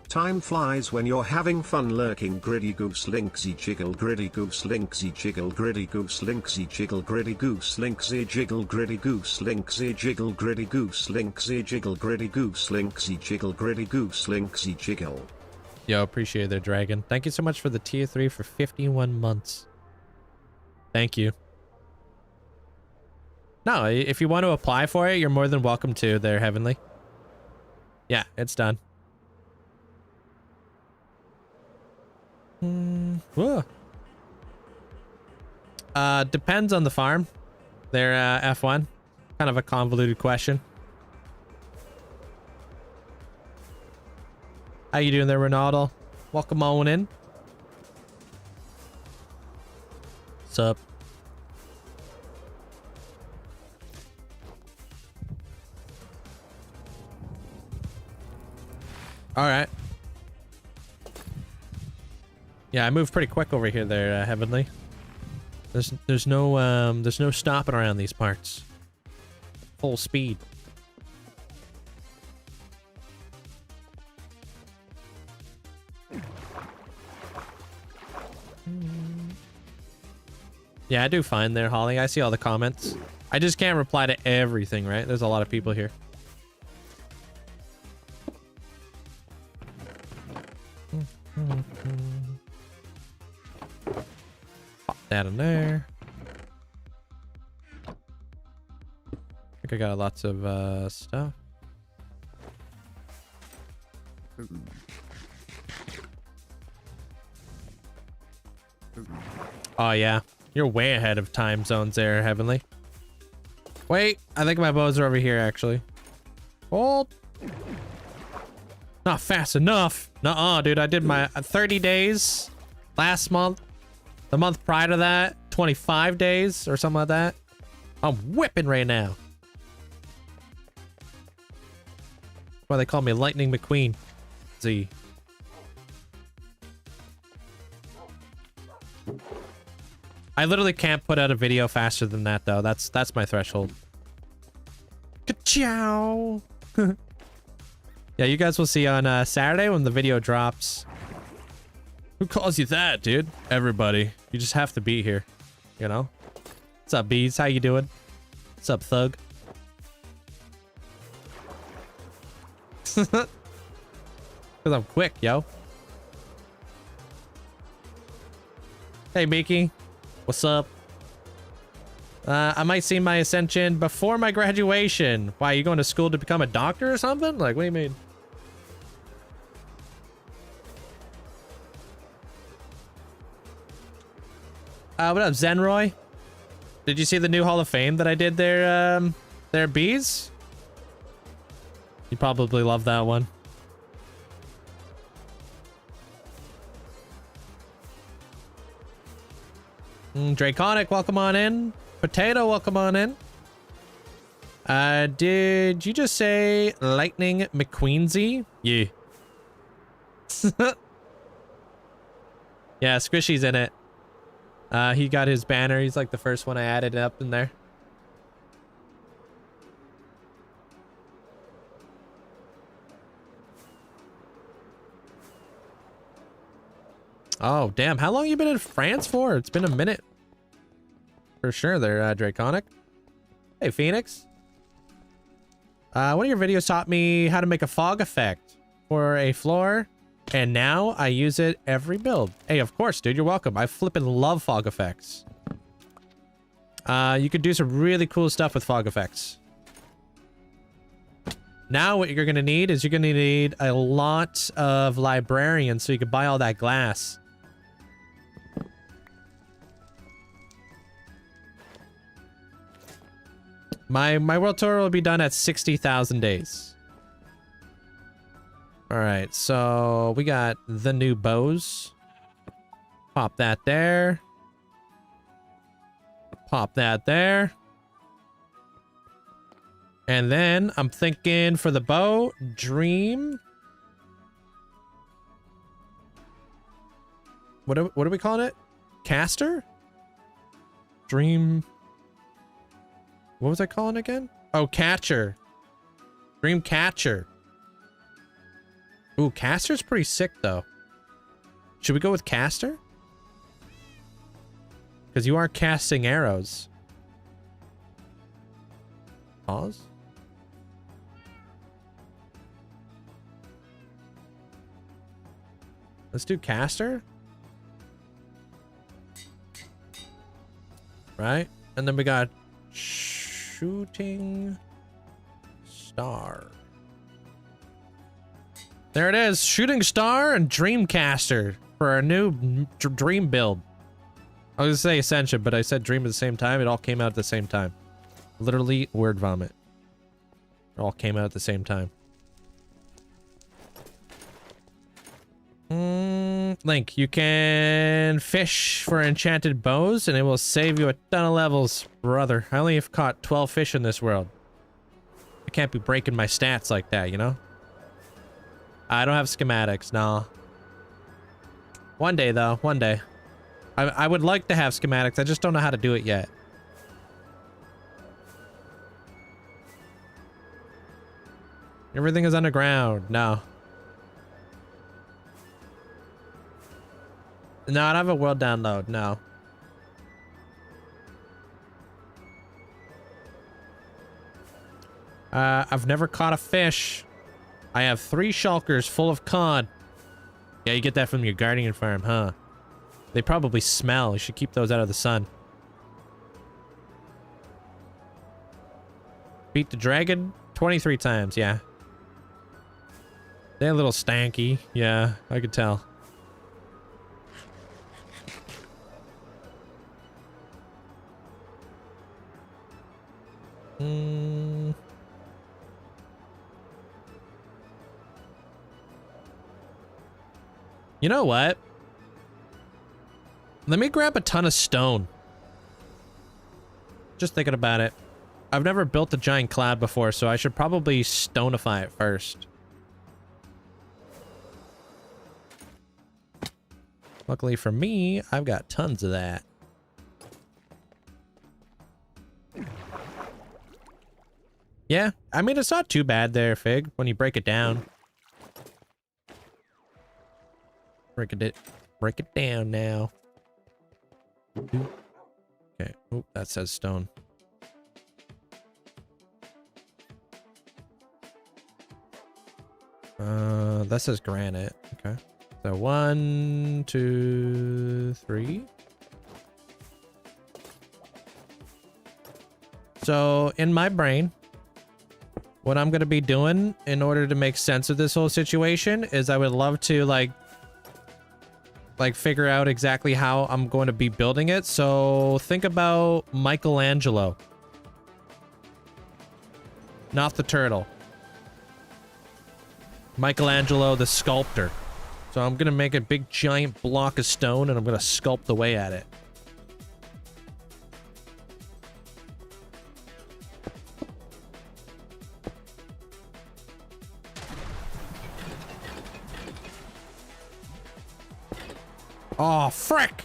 Time flies when you're having fun lurking. Gritty goose Linkzzey jiggle, gritty goose Linkzzey jiggle, gritty goose Linkzzey jiggle, gritty goose Linkzzey jiggle, gritty goose Linkzzey jiggle, gritty goose Linkzzey jiggle, gritty goose Linkzzey jiggle, gritty goose Linkzzey jiggle. Yo, appreciate it there, Dragon. Thank you so much for the tier 3 for 51 months. Thank you. No, if you want to apply for it, you're more than welcome to there, Heavenly. Yeah, it's done. Whoa. Depends on the farm. They're F1. Kind of a convoluted question. How you doing there, Ronaldo? Welcome on in. What's up? All right. Yeah, I moved pretty quick over here there, Heavenly. There's no stopping around these parts. Full speed. Yeah, I do fine there, Holly. I see all the comments. I just can't reply to everything, right? There's a lot of people here. Pop that in there. I think I got lots of stuff. Oh yeah, you're way ahead of time zones there, Heavenly. Wait, I think my bows are over here actually. Hold. Not fast enough. Nuh-uh, dude. I did my 30 days last month. The month prior to that, 25 days or something like that. I'm whipping right now. That's why they call me Lightning McQueen. Z. I literally can't put out a video faster than that, though. That's my threshold. Ka-chow! Yeah, you guys will see on Saturday when the video drops. Who calls you that, dude? Everybody. You just have to be here. You know? What's up, Bees? How you doing? What's up, Thug? Because I'm quick, yo. Hey, Mickey. What's up? I might see my ascension before my graduation. Why, you going to school to become a doctor or something? Like, what do you mean? What up, Zenroy? Did you see the new Hall of Fame that I did there, there, Bees? You probably love that one. Draconic, welcome on in. Potato, welcome on in. Did you just say Lightning McQueensy? Yeah. Yeah, Squishy's in it. He got his banner. He's like the first one I added up in there. Oh, damn. How long you been in France for? It's been a minute. For sure there, Draconic. Hey, Phoenix. One of your videos taught me how to make a fog effect for a floor, and now I use it every build. Hey, of course, dude. You're welcome. I flippin' love fog effects. You could do some really cool stuff with fog effects. Now what you're going to need is you're going to need a lot of librarians so you can buy all that glass. My world tour will be done at 60,000 days. All right, so we got the new bows. Pop that there. Pop that there. And then I'm thinking for the bow, Dream. What are we calling it? Caster? Dream. What was I calling again? Oh, Catcher. Dream Catcher. Ooh, Caster's pretty sick, though. Should we go with Caster? Because you are casting arrows. Pause. Let's do Caster. Right? And then we got Shooting Star. There it is. Shooting Star and Dreamcaster for our new Dream build. I was going to say Ascension, but I said Dream at the same time. It all came out at the same time. Literally, word vomit. It all came out at the same time. Link, you can fish for enchanted bows, and it will save you a ton of levels, brother. I only have caught 12 fish in this world. I can't be breaking my stats like that, you know? I don't have schematics, no. One day, though. One day. I would like to have schematics. I just don't know how to do it yet. Everything is underground. No. No, I don't have a world download. No. I've never caught a fish. I have 3 shulkers full of cod. Yeah, you get that from your guardian farm, huh? They probably smell. You should keep those out of the sun. Beat the dragon 23 times, yeah. They're a little stanky. Yeah, I could tell. You know what? Let me grab a ton of stone. Just thinking about it. I've never built a giant cloud before, so I should probably stonify it first. Luckily for me, I've got tons of that. Yeah, I mean, it's not too bad there, Fig, when you break it down. Break it down now. Okay. Oh, that says stone. That says granite. Okay. So 1, 2, 3. So in my brain, what I'm going to be doing in order to make sense of this whole situation is I would love to like figure out exactly how I'm going to be building it. So think about Michelangelo. Not the turtle. Michelangelo, the sculptor. So I'm going to make a big giant block of stone and I'm going to sculpt away at it. Oh, frick!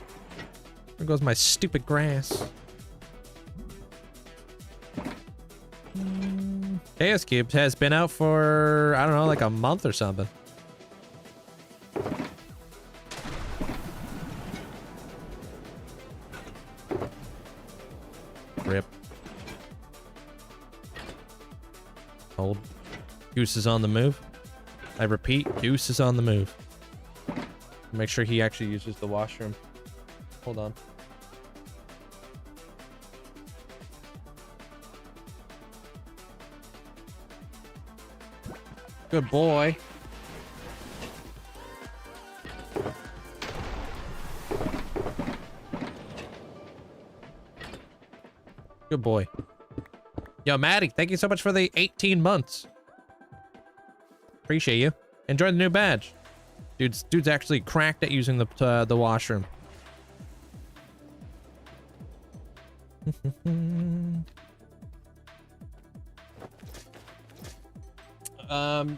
There goes my stupid grass. Chaos Cube has been out for, I don't know, like a month or something. Rip. Hold. Goose is on the move. I repeat, Goose is on the move. Make sure he actually uses the washroom. Hold on. Good boy. Good boy. Yo, Maddie, thank you so much for the 18 months. Appreciate you. Enjoy the new badge. Dude's actually cracked at using the washroom.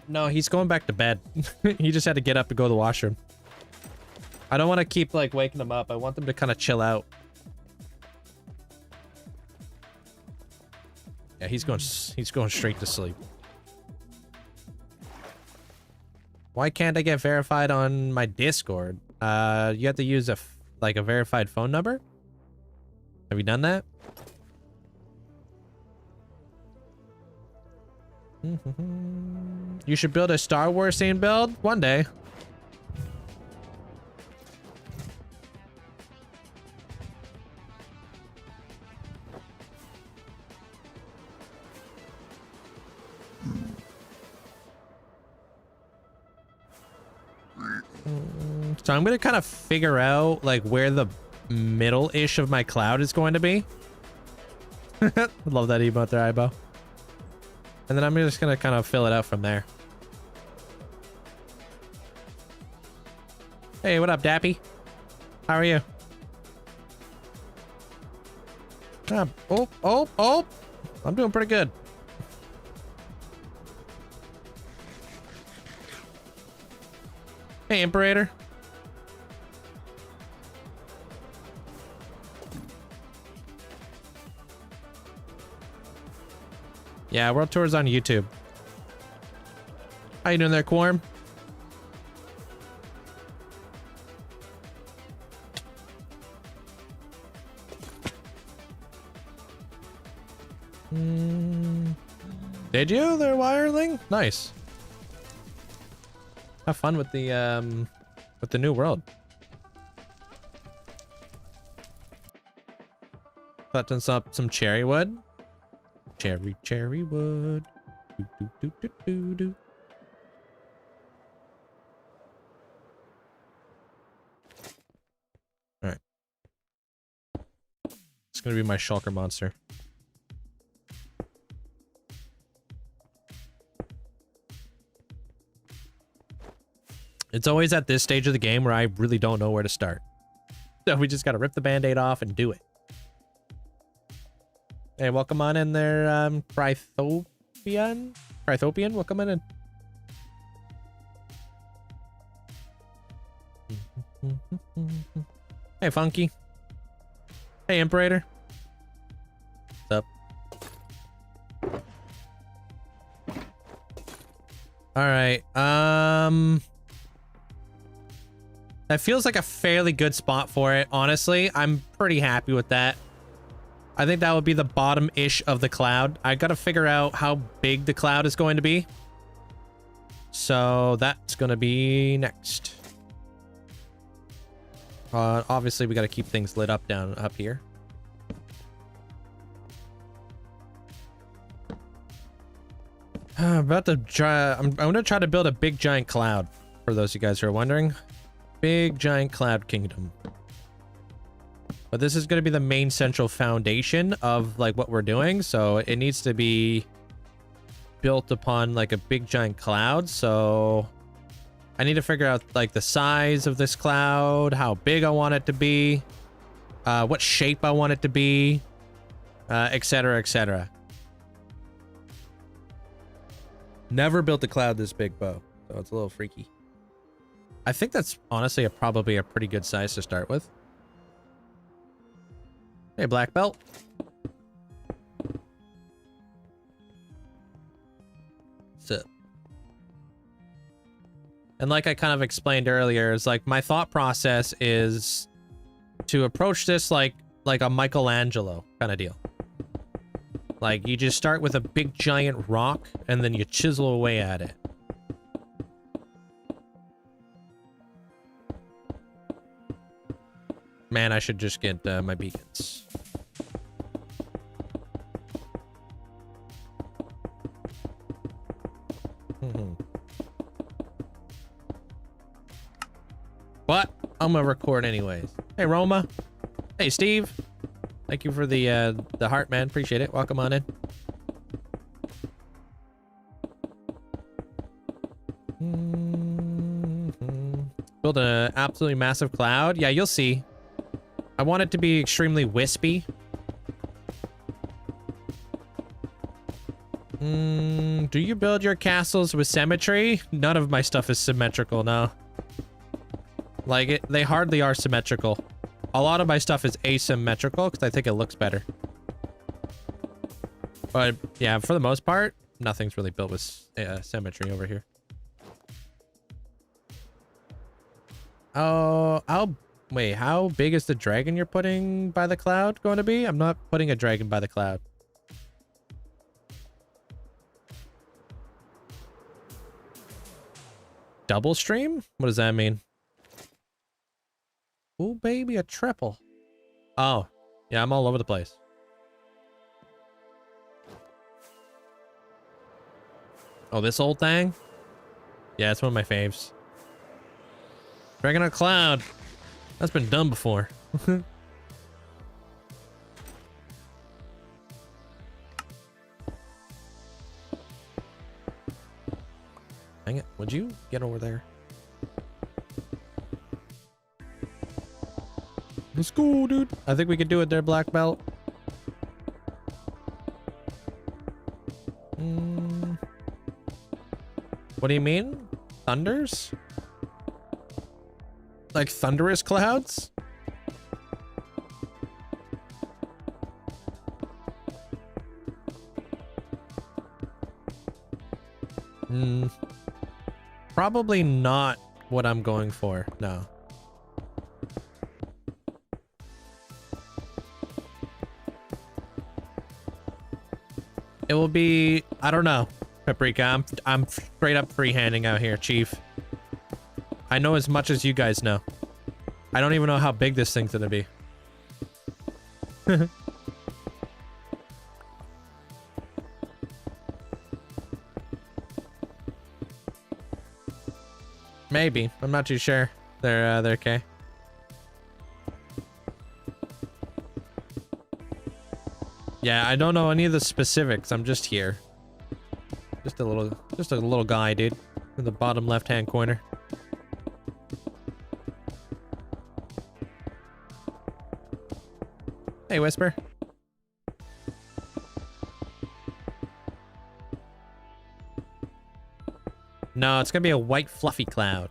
No, he's going back to bed. He just had to get up and go to the washroom. I don't want to keep like waking him up. I want them to kind of chill out. Yeah, he's going straight to sleep. Why can't I get verified on my Discord? You have to use a verified phone number? Have you done that? You should build a Star Wars scene build one day. So I'm gonna kind of figure out like where the middle-ish of my cloud is going to be. Love that emote there, Ibo. And then I'm just gonna kind of fill it out from there. Hey, what up, Dappy? How are you? Oh! I'm doing pretty good. Hey, Imperator. Yeah, World Tour's on YouTube. How you doing there, Quorum? Did you? They're wireling? Nice. Have fun with the new world. Collecting some cherry wood. Cherry wood. Do. All right. It's gonna be my shulker monster. It's always at this stage of the game where I really don't know where to start. So we just gotta rip the band-aid off and do it. Hey, welcome on in there, Crythopian, welcome on in. Hey, Funky. Hey, Imperator. What's up? All right, that feels like a fairly good spot for it, honestly. I'm pretty happy with that. I think that would be the bottom-ish of the cloud. I gotta figure out how big the cloud is going to be. So that's gonna be next. Obviously, we gotta keep things lit up down up here. I'm gonna try to build a big giant cloud, for those of you guys who are wondering. Big giant cloud kingdom. But this is going to be the main central foundation of like what we're doing, so it needs to be built upon like a big giant cloud. So I need to figure out like the size of this cloud, how big I want it to be, what shape I want it to be, etc, etc. Never built a cloud this big, Bo, so it's a little freaky. I think that's honestly probably a pretty good size to start with. Hey, black belt. What's up? And like I kind of explained earlier, is like my thought process is to approach this like a Michelangelo kind of deal. Like you just start with a big giant rock and then you chisel away at it. Man, I should just get my beacons. But I'm gonna record anyways. Hey, Roma. Hey, Steve. Thank you for the heart, man. Appreciate it. Welcome on in. Build an absolutely massive cloud. Yeah, you'll see. I want it to be extremely wispy. Do you build your castles with symmetry? None of my stuff is symmetrical, no. Like, they hardly are symmetrical. A lot of my stuff is asymmetrical because I think it looks better. But, yeah, for the most part, nothing's really built with symmetry over here. Oh, wait, how big is the dragon you're putting by the cloud going to be? I'm not putting a dragon by the cloud. Double stream? What does that mean? Oh, baby, a triple. Oh, yeah, I'm all over the place. Oh, this old thing? Yeah, it's one of my faves. Dragon on a cloud. That's been done before. Dang it, would you get over there? Let's go, dude. I think we could do it there, black belt. What do you mean? Thunders? Like thunderous clouds? Probably not what I'm going for, no. It will be, I don't know, Paprika. I'm straight up freehanding out here, Chief. I know as much as you guys know. I don't even know how big this thing's gonna be. Maybe. I'm not too sure. They're okay. Yeah, I don't know any of the specifics. I'm just here. Just a little guy, dude. In the bottom left-hand corner. Hey, Whisper. No, it's gonna be a white fluffy cloud.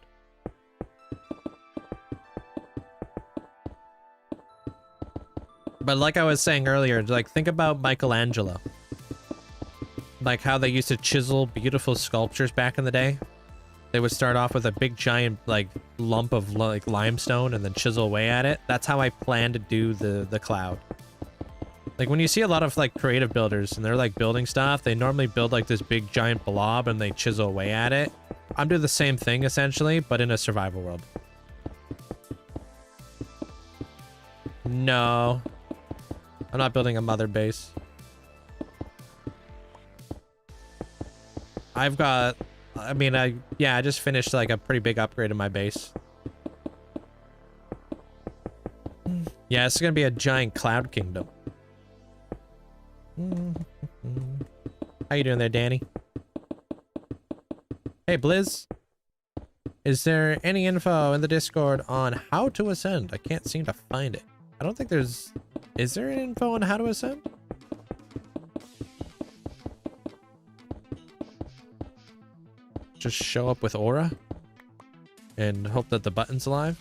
But like I was saying earlier, like think about Michelangelo. Like how they used to chisel beautiful sculptures back in the day. They would start off with a big giant like lump of like limestone and then chisel away at it. That's how I plan to do the cloud. Like when you see a lot of like creative builders and they're like building stuff, they normally build like this big giant blob and they chisel away at it. I'm doing the same thing essentially, but in a survival world. No. I'm not building a mother base. I just finished like a pretty big upgrade in my base. Yeah, it's gonna be a giant cloud kingdom. How you doing there, Danny? Hey, Blizz. Is there any info in the Discord on how to ascend? I can't seem to find it. I don't think there's... Is there any info on how to ascend? Just show up with aura? and hope that the button's alive.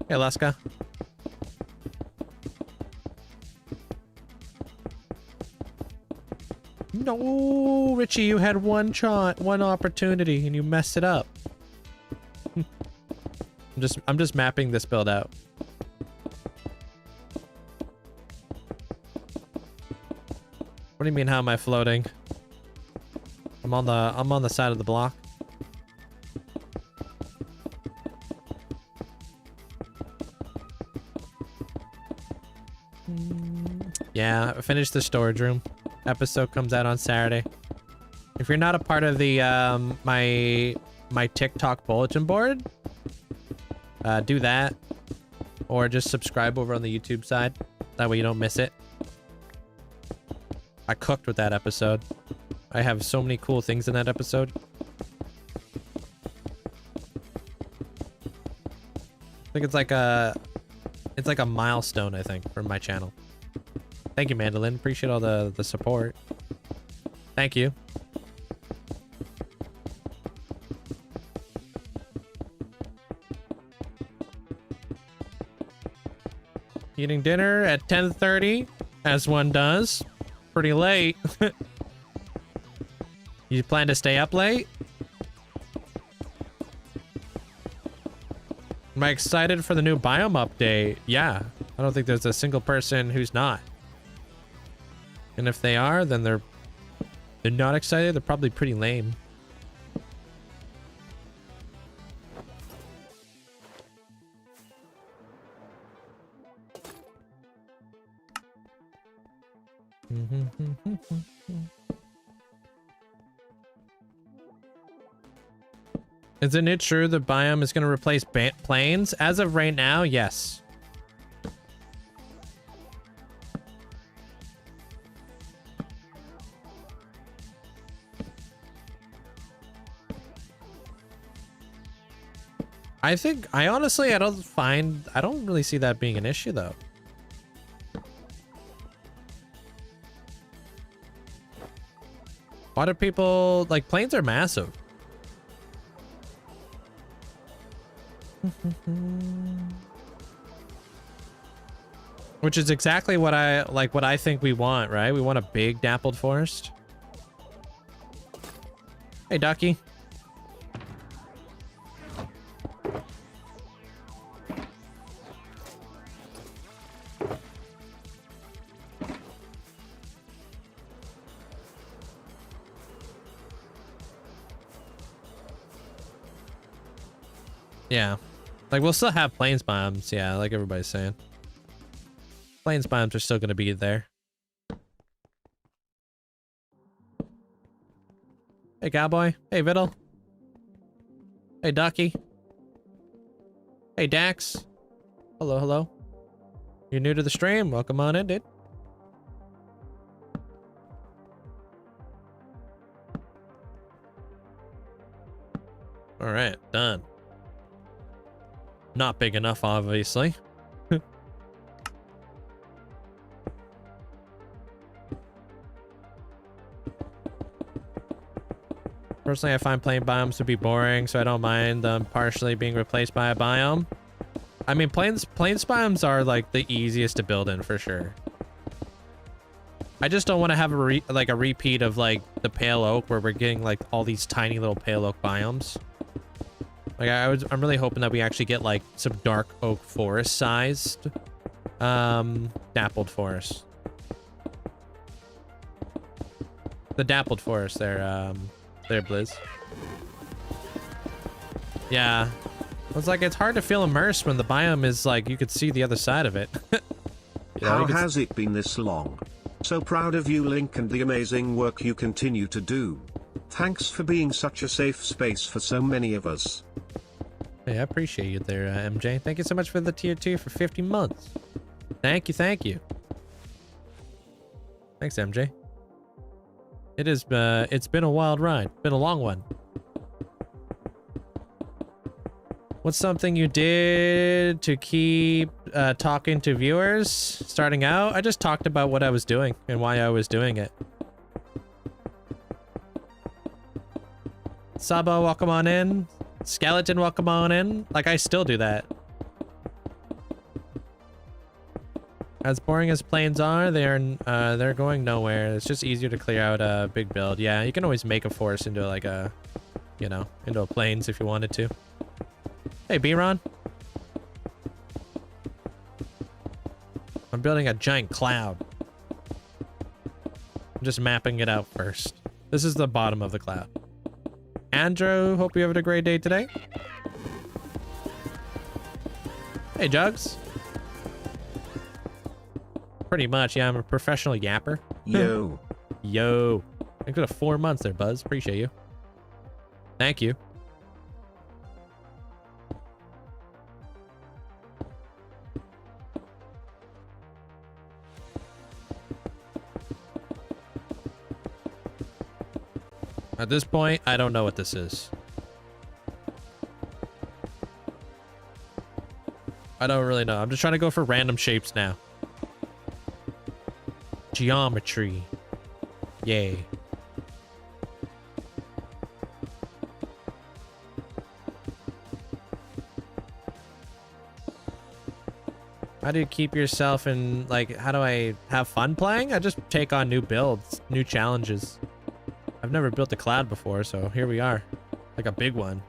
Hey, Alaska. No, Richie, you had one shot, one opportunity, and you messed it up. I'm just mapping this build out. What do you mean, how am I floating? I'm on the side of the block. Yeah, I finished the storage room. Episode comes out on Saturday. If you're not a part of the my TikTok bulletin board, do that, or just subscribe over on the YouTube side. That way you don't miss it. I cooked with that episode. I have so many cool things in that episode. I think it's like a milestone, I think, for my channel. Thank you, Mandolin. Appreciate all the support. Thank you. Eating dinner at 10:30, as one does. Pretty late. You plan to stay up late? Am I excited for the new biome update? Yeah. I don't think there's a single person who's not. And if they are, then they're not excited. They're probably pretty lame. Isn't it true the biome is going to replace plains? As of right now, yes. I honestly, I don't really see that being an issue though. Why do people, like, planes are massive. Which is exactly what I think we want, right? We want a big dappled forest. Hey, Ducky. Yeah. Like, we'll still have plains biomes, yeah, like everybody's saying. Plains biomes are still gonna be there. Hey, Cowboy. Hey, Viddle. Hey, Ducky. Hey, Dax. Hello, hello. You're new to the stream? Welcome on in, dude. Alright, done. Not big enough, obviously. Personally, I find plain biomes to be boring, so I don't mind them partially being replaced by a biome. I mean, plains biomes are like the easiest to build in for sure. I just don't want to have a repeat of like the pale oak where we're getting like all these tiny little pale oak biomes. Like I'm really hoping that we actually get like some dark oak forest sized dappled forest. The dappled forest there, Blizz. Yeah. It's like it's hard to feel immersed when the biome is like you could see the other side of it. You know, how has it been this long? So proud of you, Link, and the amazing work you continue to do. Thanks for being such a safe space for so many of us. Hey, I appreciate you there, MJ. Thank you so much for the tier 2 for 50 months. Thank you, thank you. Thanks, MJ. It is, it's been a wild ride. Been a long one. What's something you did to keep talking to viewers starting out? I just talked about what I was doing and why I was doing it. Sabo, welcome on in. Skeleton, welcome on in. Like, I still do that. As boring as planes are, they're going nowhere. It's just easier to clear out a big build. Yeah, you can always make a forest into like a, you know, into a plains if you wanted to. Hey, B-Ron. I'm building a giant cloud. I'm just mapping it out first. This is the bottom of the cloud. Andrew, hope you're having a great day today. Hey, Jugs. Pretty much, yeah, I'm a professional yapper. Yo. Yo. Thanks for the 4 months there, Buzz. Appreciate you. Thank you. At this point, I don't know what this is. I don't really know. I'm just trying to go for random shapes now. Geometry. Yay. How do you keep yourself in, like, how do I have fun playing? I just take on new builds, new challenges. I've never built a cloud before, so here we are. Like a big one.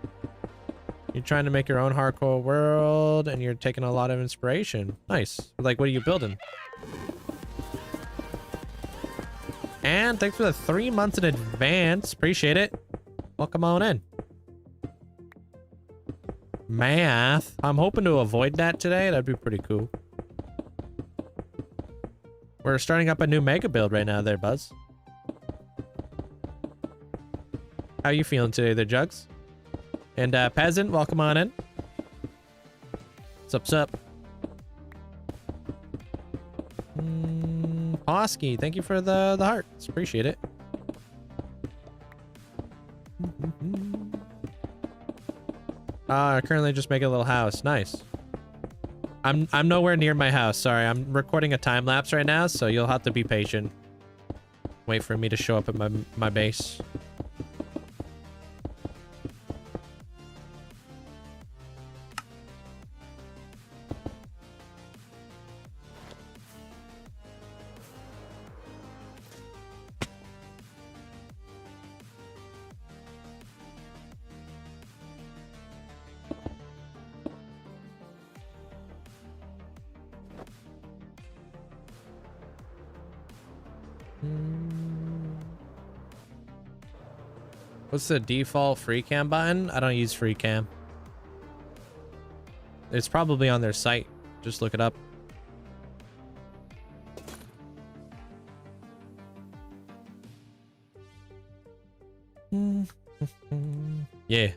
You're trying to make your own hardcore world, and you're taking a lot of inspiration. Nice. Like, what are you building? And thanks for the 3 months in advance. Appreciate it. Welcome on in. Math. I'm hoping to avoid that today. That'd be pretty cool. We're starting up a new mega build right now there, Buzz. How you feeling today there, Jugs? And Peasant, welcome on in. Sup, sup. Posky, thank you for the hearts. Appreciate it. Currently just making a little house. Nice. I'm nowhere near my house. Sorry, I'm recording a time lapse right now, so you'll have to be patient. Wait for me to show up at my base. What's the default free cam button? I don't use free cam. It's probably on their site. Just look it up. Yeah.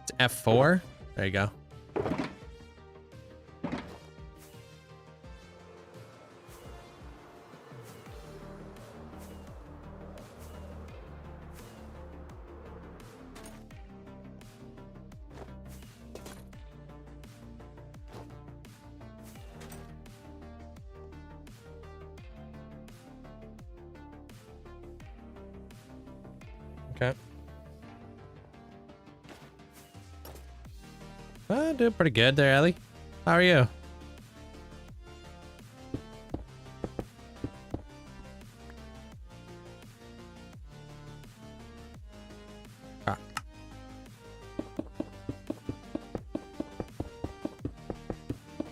It's F4. There you go. Okay. Doing pretty good there, Ellie. How are you? Ah.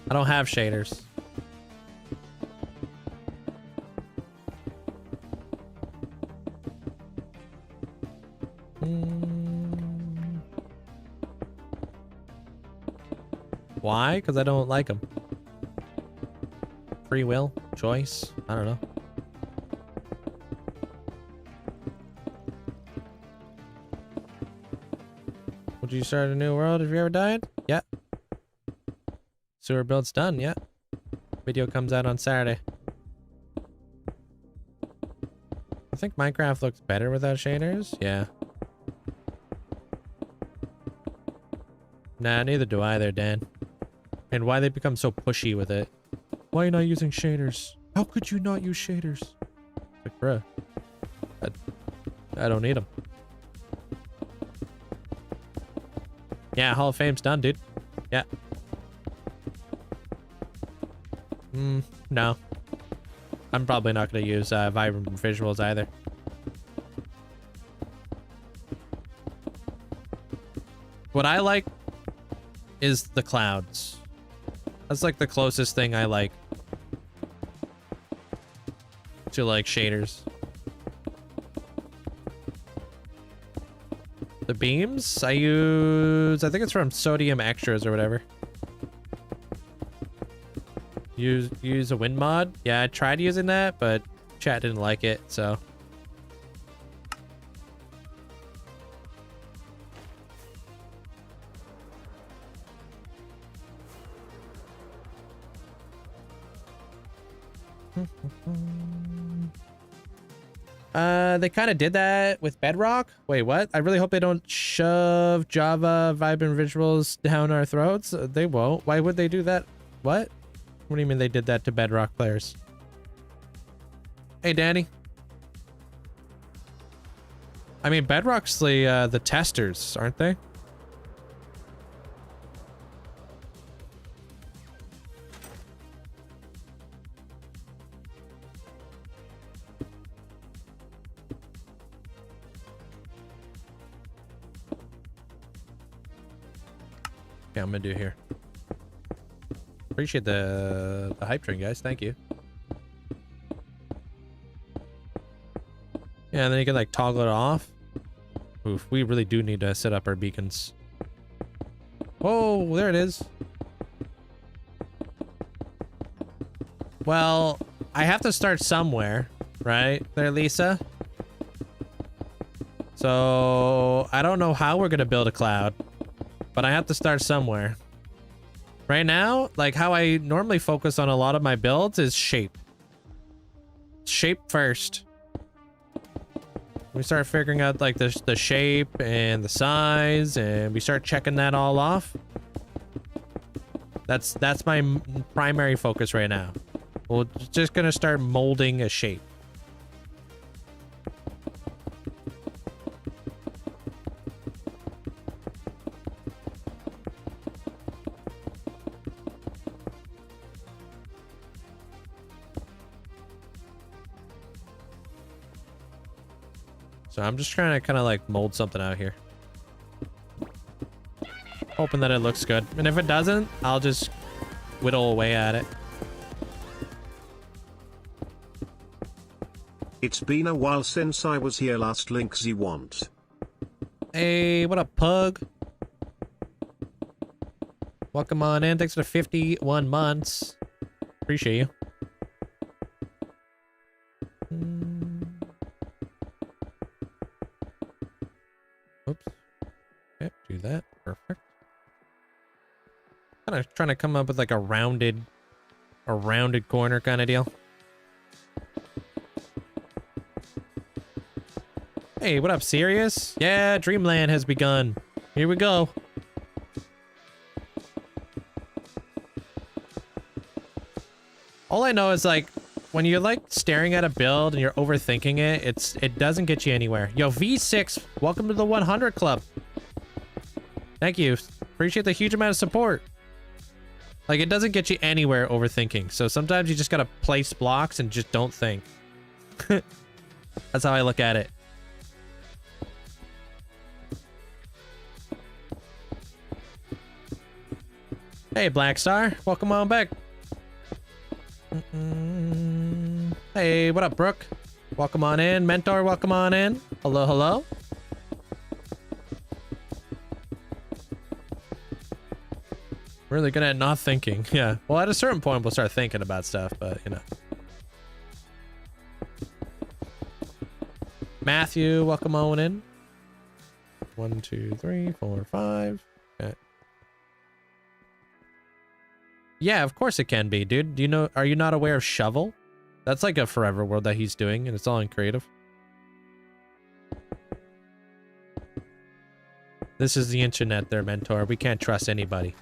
I don't have shaders. Why? Because I don't like them. Free will? Choice? I don't know. Would you start a new world if you ever died? Yeah. Sewer build's done, yeah. Video comes out on Saturday. I think Minecraft looks better without shaders. Yeah. Nah, neither do I there, Dan. and why they become so pushy with it. Why are you not using shaders? How could you not use shaders? Like, bruh. I don't need them. Yeah, Hall of Fame's done, dude. Yeah. No. I'm probably not going to use vibrant visuals either. What I like is the clouds. That's like the closest thing I like to like shaders. The beams I use, I think it's from Sodium Extras or whatever. Use a wind mod. Yeah, I tried using that, but chat didn't like it, so. They kind of did that with Bedrock. Wait, what? I really hope they don't shove Java vibrant visuals down our throats. They won't. Why would they do that? What? What do you mean they did that to Bedrock players? Hey, Danny. I mean, Bedrock's the testers, aren't they? Okay, I'm gonna do here. Appreciate the hype train, guys. Thank you. Yeah, and then you can like toggle it off. Oof, we really do need to set up our beacons. Oh, there it is. Well, I have to start somewhere, right? There, Lisa. So I don't know how we're gonna build a cloud, but I have to start somewhere. Right now, like how I normally focus on a lot of my builds is shape. Shape first. We start figuring out like the shape and the size, and we start checking that all off. That's my primary focus right now. We're just gonna start molding a shape. So I'm just trying to kind of like mold something out here. Hoping that it looks good. And if it doesn't, I'll just whittle away at it. It's been a while since I was here last. Linkzzey want. Hey, what up, Pug? Welcome on in. Thanks for the 51 months. Appreciate you. Oops. Okay, do that. Perfect. Kind of trying to come up with like a rounded corner kind of deal. Hey, what up, Sirius? Yeah, Dreamland has begun. Here we go. All I know is like when you're like staring at a build and you're overthinking it, it doesn't get you anywhere. Yo, V6, welcome to the 100 Club. Thank you. Appreciate the huge amount of support. Like, it doesn't get you anywhere overthinking. So sometimes you just gotta place blocks and just don't think. That's how I look at it. Hey, Black Star. Welcome on back. Hey, what up, Brooke? Welcome on in. Mentor, welcome on in. Hello, hello. Really good at not thinking. Yeah. Well, at a certain point, we'll start thinking about stuff, but, you know. Matthew, welcome on in. 1, 2, 3, 4, 5. Okay. Yeah, of course it can be, dude. Do you know? Are you not aware of Shovel? That's like a forever world that he's doing, and it's all in creative. This is the internet there, Mentor. We can't trust anybody.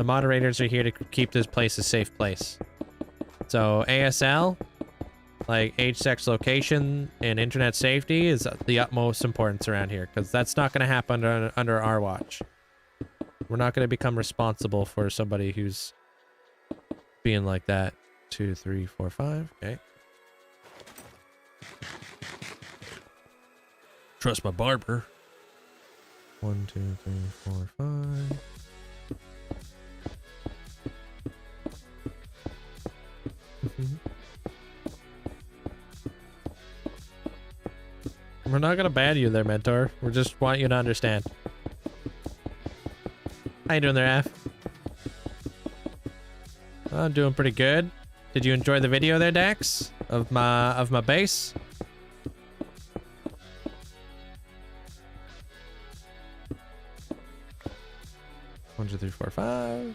moderators are here to keep this place a safe place. So ASL, like age, sex, location, and internet safety is the utmost importance around here, because that's not going to happen under our watch. We're not going to become responsible for somebody who's being like that. 2, 3, 4, 5. Okay. Trust my barber. 1, 2, 3, 4, 5. We're not gonna ban you there, mentor. We just want you to understand. How you doing there, Af? I'm doing pretty good. Did you enjoy the video there, Dax? Of my base? One, 2, 3, 4, 5.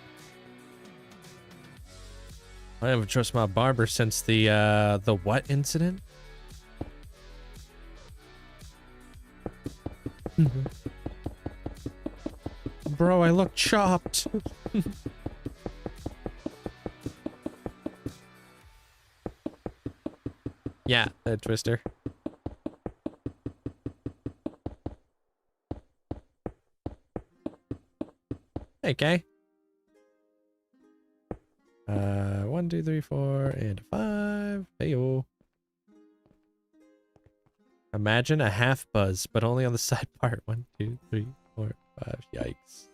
I haven't trusted my barber since the what incident? Bro, I look chopped. Yeah, Twister. Hey, Kay. 1, 2, 3, 4, and a 5. Heyo. Imagine a half buzz, but only on the side part. 1, 2, 3, 4, 5. Yikes.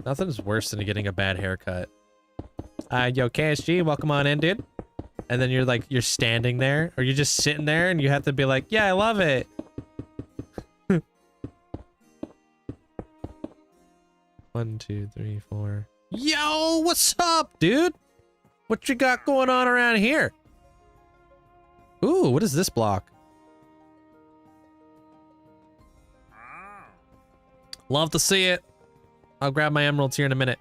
Nothing's worse than getting a bad haircut. Yo, KSG, welcome on in, dude. And then you're standing there, or you're just sitting there, and you have to be like, yeah, I love it. 1, 2, 3, 4. Yo, what's up, dude? What you got going on around here? Ooh, what is this block? Love to see it. I'll grab my emeralds here in a minute.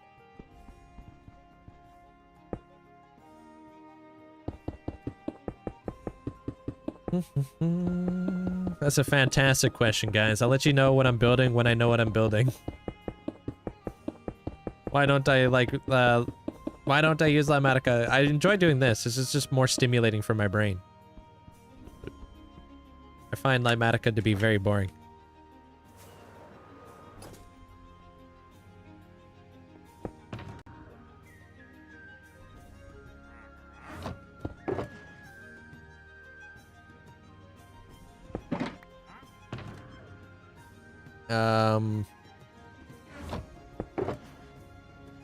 That's a fantastic question, guys. I'll let you know what I'm building when I know what I'm building. Why don't I why don't I use Limatica? I enjoy doing this. This is just more stimulating for my brain. I find Limatica to be very boring.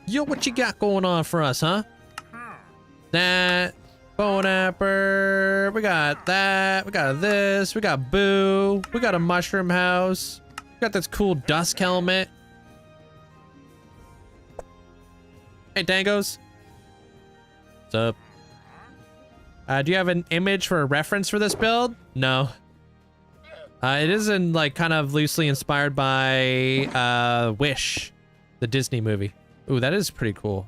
Yo, what you got going on for us, huh? That bone apper. We got that. We got this. We got Boo. We got a mushroom house. We got this cool dusk helmet. Hey, Dangos. What's up? Do you have an image for a reference for this build? No. It is like kind of loosely inspired by Wish, the Disney movie. Ooh, that is pretty cool.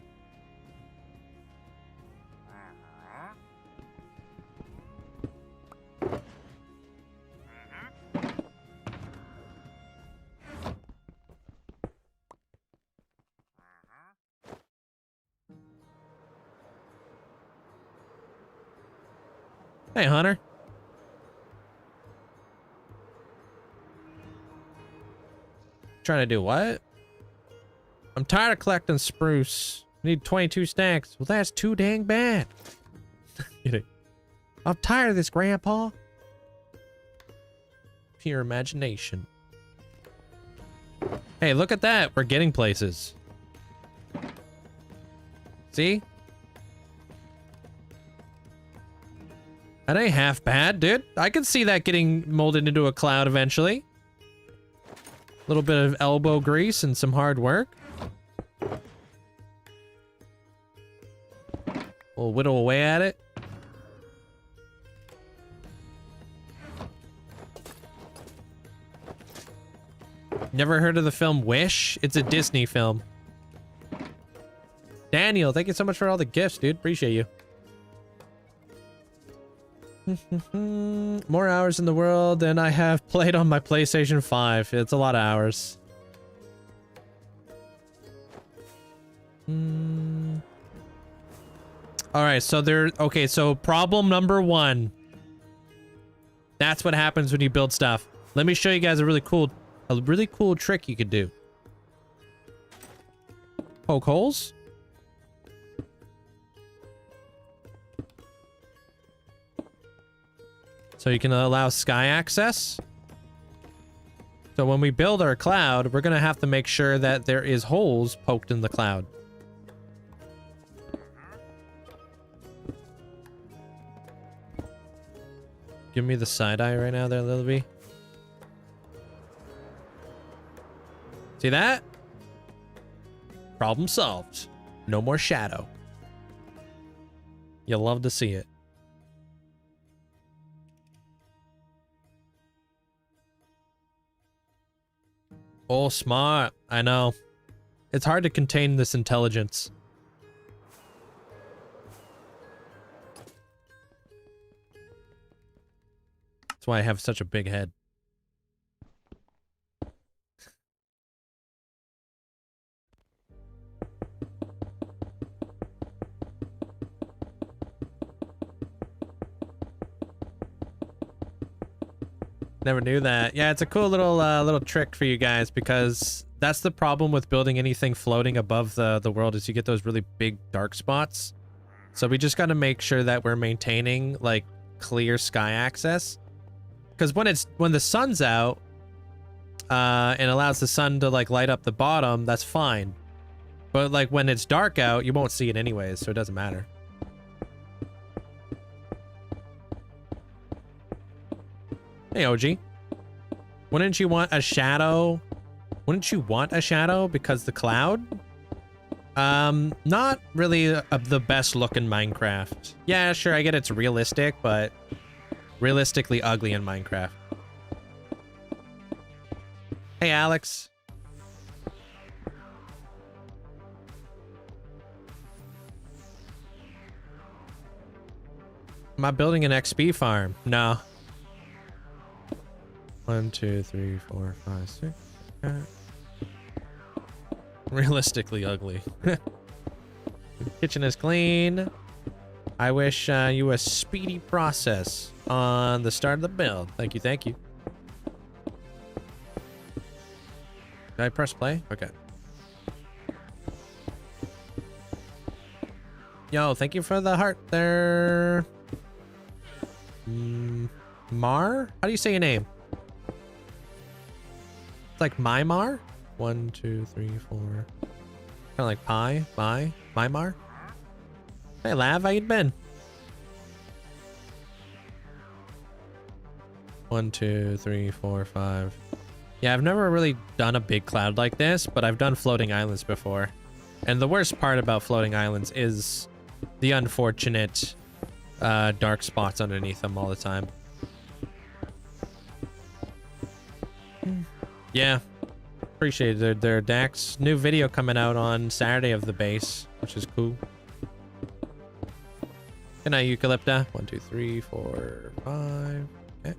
Hey, Hunter. Trying to do what? I'm tired of collecting spruce. I need 22 stacks. Well, that's too dang bad. I'm tired of this, Grandpa. Pure imagination. Hey, look at that. We're getting places. See? That ain't half bad, dude. I can see that getting molded into a cloud eventually. A little bit of elbow grease and some hard work. We'll whittle away at it. Never heard of the film Wish? It's a Disney film. Daniel, thank you so much for all the gifts, dude. Appreciate you. More hours in the world than I have played on my PlayStation 5. It's a lot of hours. All right, so okay, so problem number 1. That's what happens when you build stuff. Let me show you guys a really cool trick you could do. Poke holes. So you can allow sky access. So when we build our cloud, we're going to have to make sure that there is holes poked in the cloud. Give me the side eye right now there, Lilby. See that? Problem solved. No more shadow. You'll love to see it. Oh, smart. I know. It's hard to contain this intelligence. That's why I have such a big head. Never knew that. Yeah, it's a cool little trick for you guys, because that's the problem with building anything floating above the world, is you get those really big dark spots. So we just got to make sure that we're maintaining like clear sky access. Because when the sun's out, and allows the sun to like light up the bottom, that's fine. But like when it's dark out, you won't see it anyways, so it doesn't matter. Hey, OG. Wouldn't you want a shadow? Wouldn't you want a shadow because the cloud? Not really the best look in Minecraft. Yeah, sure, I get it's realistic, but realistically ugly in Minecraft. Hey, Alex. Am I building an XP farm? No. 1, 2, 3, 4, 5, 6. Realistically ugly. Kitchen is clean. I wish you a speedy process on the start of the build. Thank you, thank you. Did I press play? Okay. Yo, thank you for the heart there. Mar? How do you say your name? It's like Mymar? 1, 2, 3, 4. Kind of like pie. Mymar? Hey, Lav, how you been? 1, 2, 3, 4, 5. Yeah, I've never really done a big cloud like this, but I've done floating islands before. And the worst part about floating islands is the unfortunate dark spots underneath them all the time. Yeah, appreciate it there, Dax. New video coming out on Saturday of the base, which is cool. Good night, Eucalypta. 1, 2, 3, 4, 5. Okay.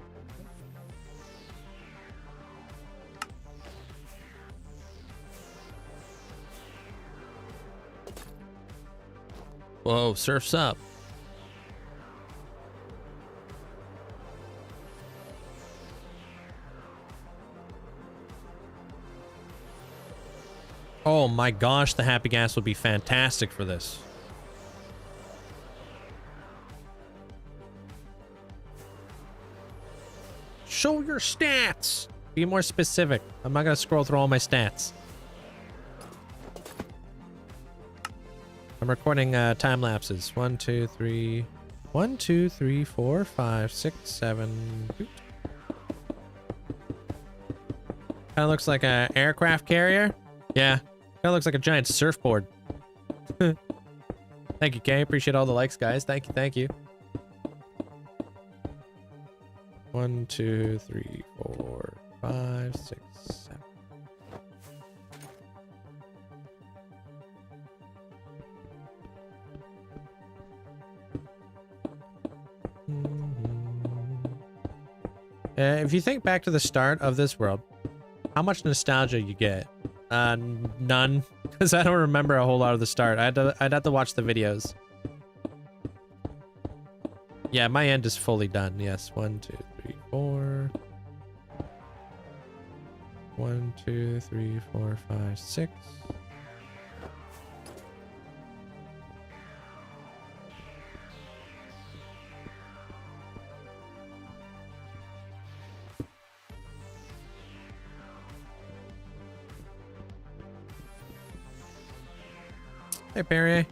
Whoa, surf's up. Oh my gosh, the happy gas would be fantastic for this. Show your stats. Be more specific. I'm not gonna scroll through all my stats. I'm recording time lapses. 1, 2, 3. 1, 2, 3, 4, 5, 6, 7. Kind of looks like an aircraft carrier. Yeah. Kind of looks like a giant surfboard. Thank you, Kay. Appreciate all the likes, guys. Thank you, thank you. 1, 2, 3, 4, 5, 6, 7. If you think back to the start of this world, how much nostalgia you get? None, because I don't remember a whole lot of the start. I'd have to watch the videos. Yeah, my end is fully done. Yes, 1, 2, 3, 4. 1, 2, 3, 4, 5, 6. Hey, Perrier.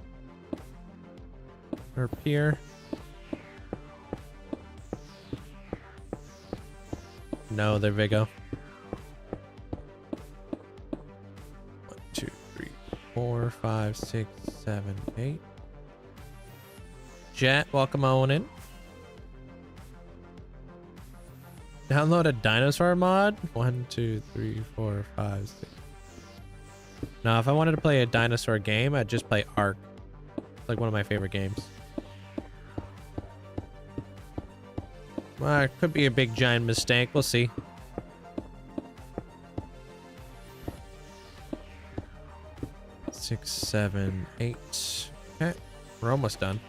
Or Pierre. No, they're Vigo. 1, 2, 3, 4, 5, 6, 7, 8. Jet, welcome on in. Download a dinosaur mod. 1, 2, 3, 4, 5, 6. Now, if I wanted to play a dinosaur game, I'd just play Ark. It's like one of my favorite games. Well, it could be a big giant mistake. We'll see. Six, 7, 8. Okay, we're almost done.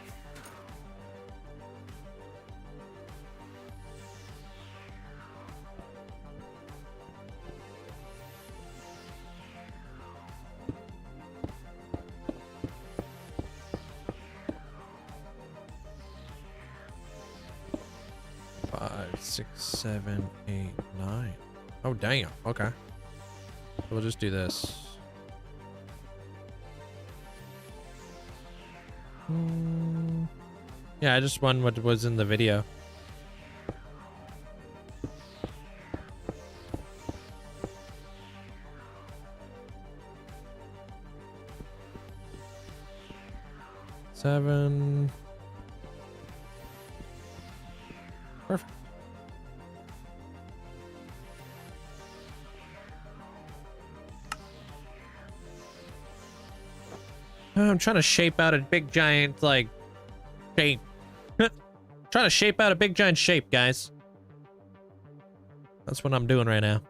Five, 6, 7, 8, 9. Oh, damn. Okay. We'll just do this. Yeah, I just won what was in the video. Seven. Perfect. I'm trying to shape out a big giant, like, shape. Trying to shape out a big giant shape, guys. That's what I'm doing right now.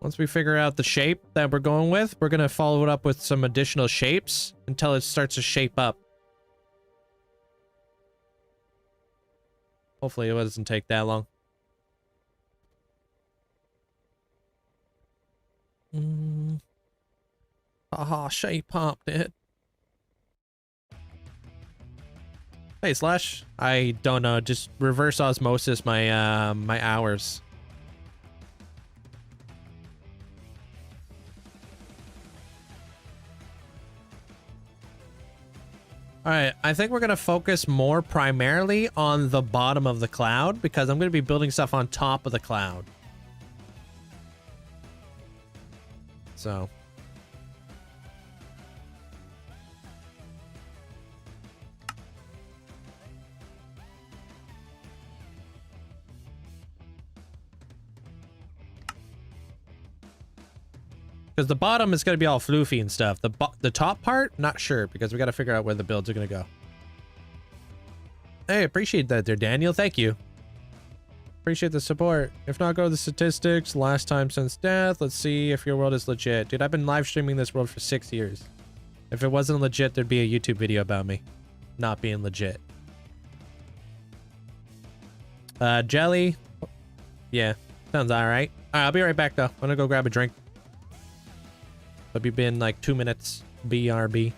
Once we figure out the shape that we're going with, we're going to follow it up with some additional shapes until it starts to shape up. Hopefully it doesn't take that long. Haha, shape popped it. Hey, Slash. I don't know, just reverse osmosis my my hours. All right, I think we're gonna focus more primarily on the bottom of the cloud because I'm gonna be building stuff on top of the cloud. So. Because the bottom is going to be all floofy and stuff. The top part, not sure, because we got to figure out where the builds are going to go. Hey, appreciate that there, Daniel. Thank you. Appreciate the support. If not, go to the statistics. Last time since death. Let's see if your world is legit. Dude, I've been live streaming this world for 6 years. If it wasn't legit, there'd be a YouTube video about me not being legit. Jelly. Yeah, sounds all right. All right, I'll be right back, though. I'm going to go grab a drink. It'll be been like 2 minutes. BRB.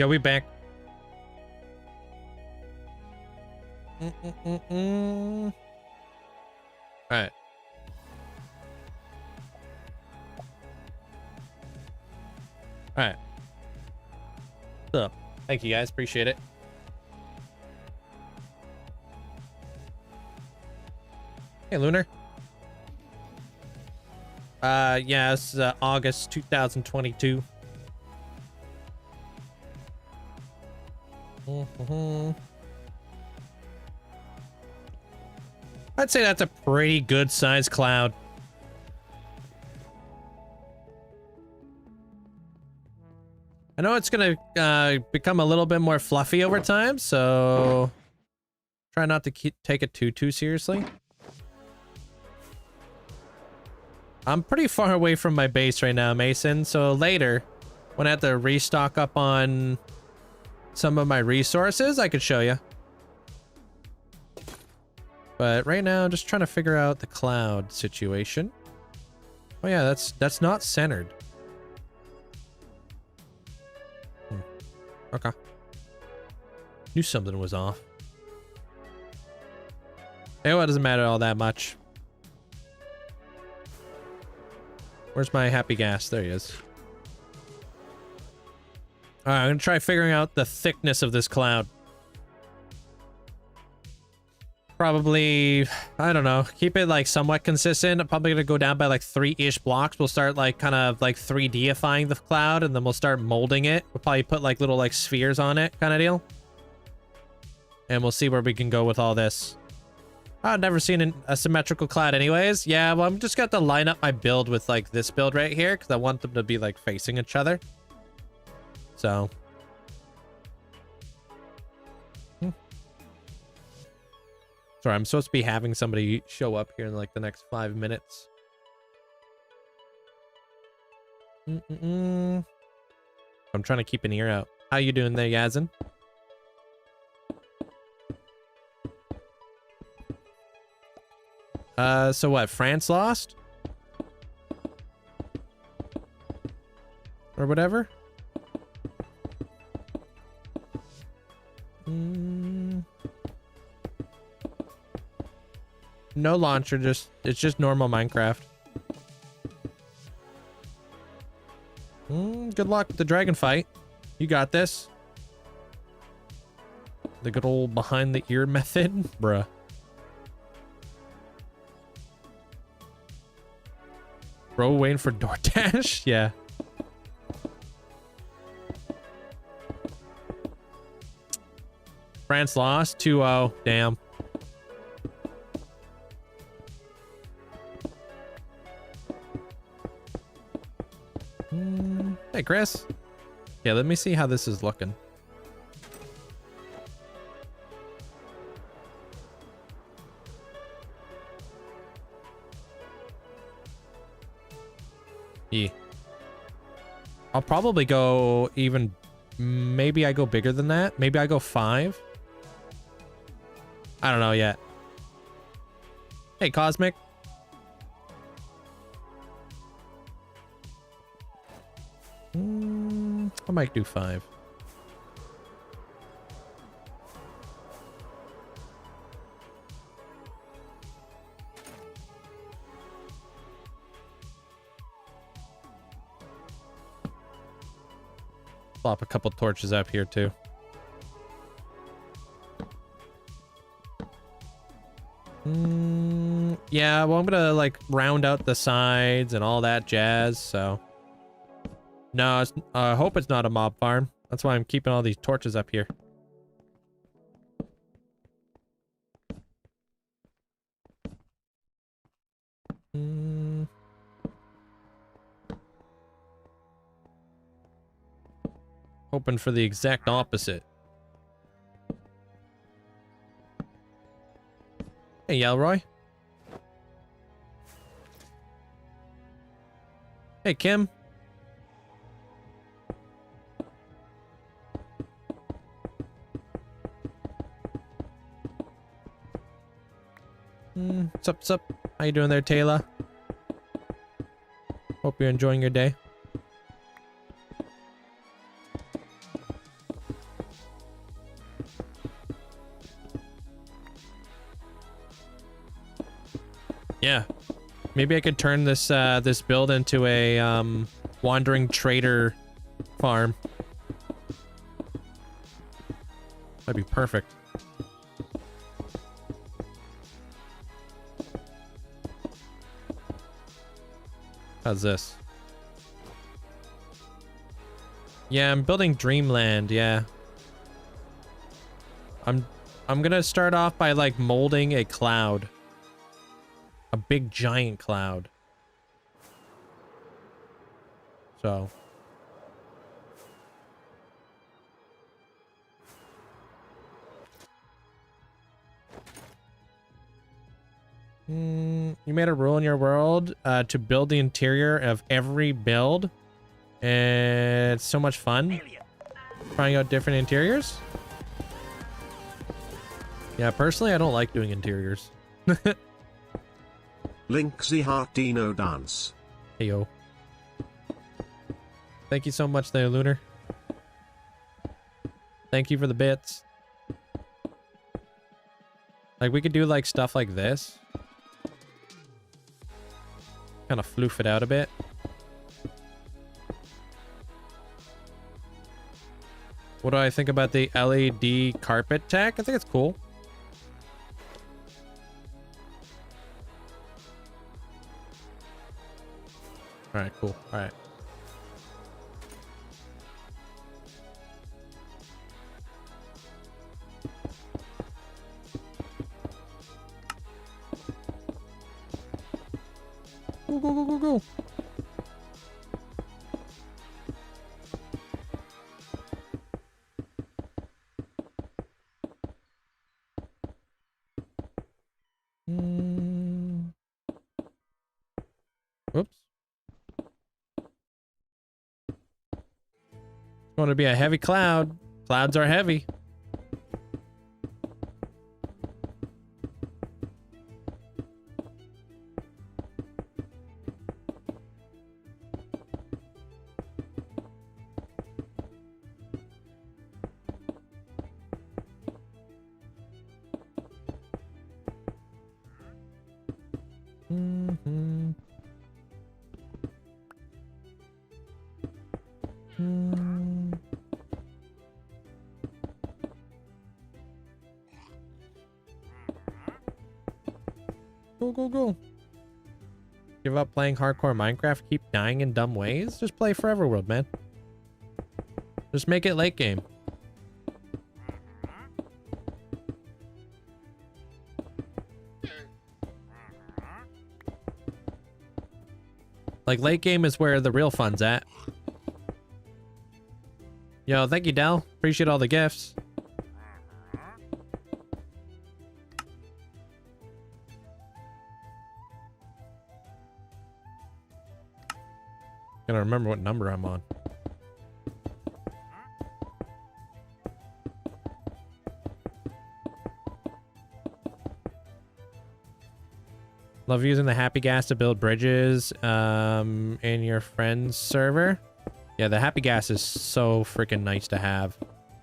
Yeah, we back. Alright. Alright. What's up? Thank you guys, appreciate it. Hey, Lunar. Yeah, it's August 2022. I'd say that's a pretty good sized cloud. I know it's gonna become a little bit more fluffy over time, so try not to take it too seriously. I'm pretty far away from my base right now, Mason, so later, when I have to restock up on some of my resources, I could show you. But right now, I'm just trying to figure out the cloud situation. Oh yeah, that's not centered. Okay. Knew something was off. Anyway, it doesn't matter all that much. Where's my happy gas? There he is. Alright, I'm gonna try figuring out the thickness of this cloud. Probably, I don't know, keep it like somewhat consistent. I'm probably gonna go down by like 3-ish blocks. We'll start like kind of like 3Difying the cloud, and then we'll start molding it. We'll probably put like little like spheres on it kind of deal. And we'll see where we can go with all this. I've never seen a symmetrical cloud anyways. Yeah, well, I'm just got to line up my build with like this build right here because I want them to be like facing each other. So. Sorry, I'm supposed to be having somebody show up here in like the next 5 minutes. I'm trying to keep an ear out. How you doing there, Yazin? So what? France lost? Or whatever? No launcher, it's just normal Minecraft. Good luck with the dragon fight. You got this. The good old behind the ear method, bruh. Bro, waiting for DoorDash? Yeah. France lost 2-0. Damn. Hey, Chris. Yeah, let me see how this is looking. Yeah. I'll probably go even... Maybe I go bigger than that. Maybe I go 5. I don't know yet. Hey, Cosmic. I might do 5. Plop a couple torches up here too. Yeah, well, I'm gonna like round out the sides and all that jazz, so. No, I hope it's not a mob farm. That's why I'm keeping all these torches up here. Hoping for the exact opposite. Hey, Yelroy. Hey, Kim. What's up? How you doing there, Taylor? Hope you're enjoying your day. Yeah. Maybe I could turn this this build into a wandering trader farm. That'd be perfect. How's this? Yeah, I'm building Dreamland, yeah. I'm gonna start off by like molding a cloud. A big giant cloud. So. You made a rule in your world to build the interior of every build. And it's so much fun. Trying out different interiors. Yeah, personally, I don't like doing interiors. Linkzzey Heart Dino Dance. Hey, yo. Thank you so much there, Lunar. Thank you for the bits. Like, we could do, like, stuff like this. Kind of floof it out a bit. What do I think about the LED carpet tech? I think it's cool. All right, cool. All right. Want to be a heavy cloud. Clouds are heavy. Go, go, go. Give up playing hardcore Minecraft, keep dying in dumb ways? Just play Forever World, man. Just make it late game. Like, late game is where the real fun's at. Yo, thank you, Del. Appreciate all the gifts. Gotta remember what number I'm on. Love using the happy gas to build bridges in your friend's server. Yeah, the happy gas is so freaking nice to have.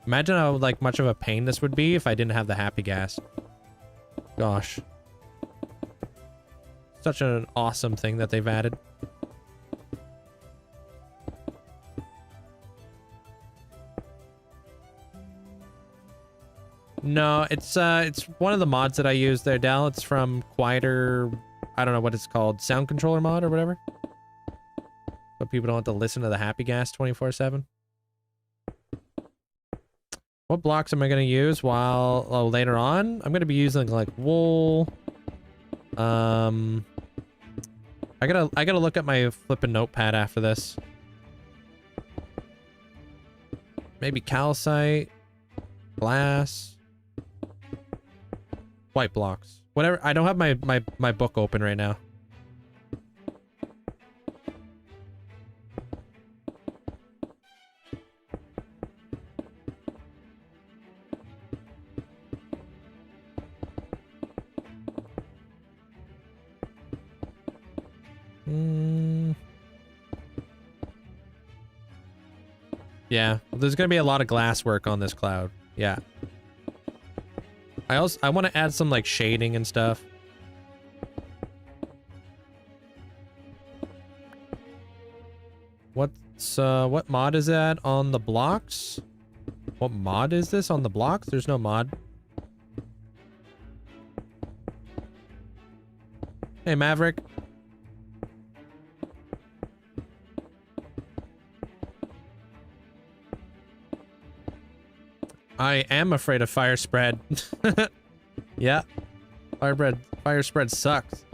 Imagine how like much of a pain this would be if I didn't have the happy gas. Gosh. Such an awesome thing that they've added. No, it's one of the mods that I use there, Dal. It's from Quieter, I don't know what it's called, sound controller mod or whatever. So people don't have to listen to the happy gas 24/7. What blocks am I going to use while later on? I'm going to be using like wool. I gotta look at my flipping notepad after this. Maybe calcite, glass, white blocks, whatever. I don't have my book open right now. Yeah, well, there's gonna be a lot of glass work on this cloud. Yeah. I want to add some like shading and stuff. What mod is that on the blocks? What mod is this on the blocks? There's no mod. Hey, Maverick. I am afraid of fire spread. Yeah. Fire spread sucks.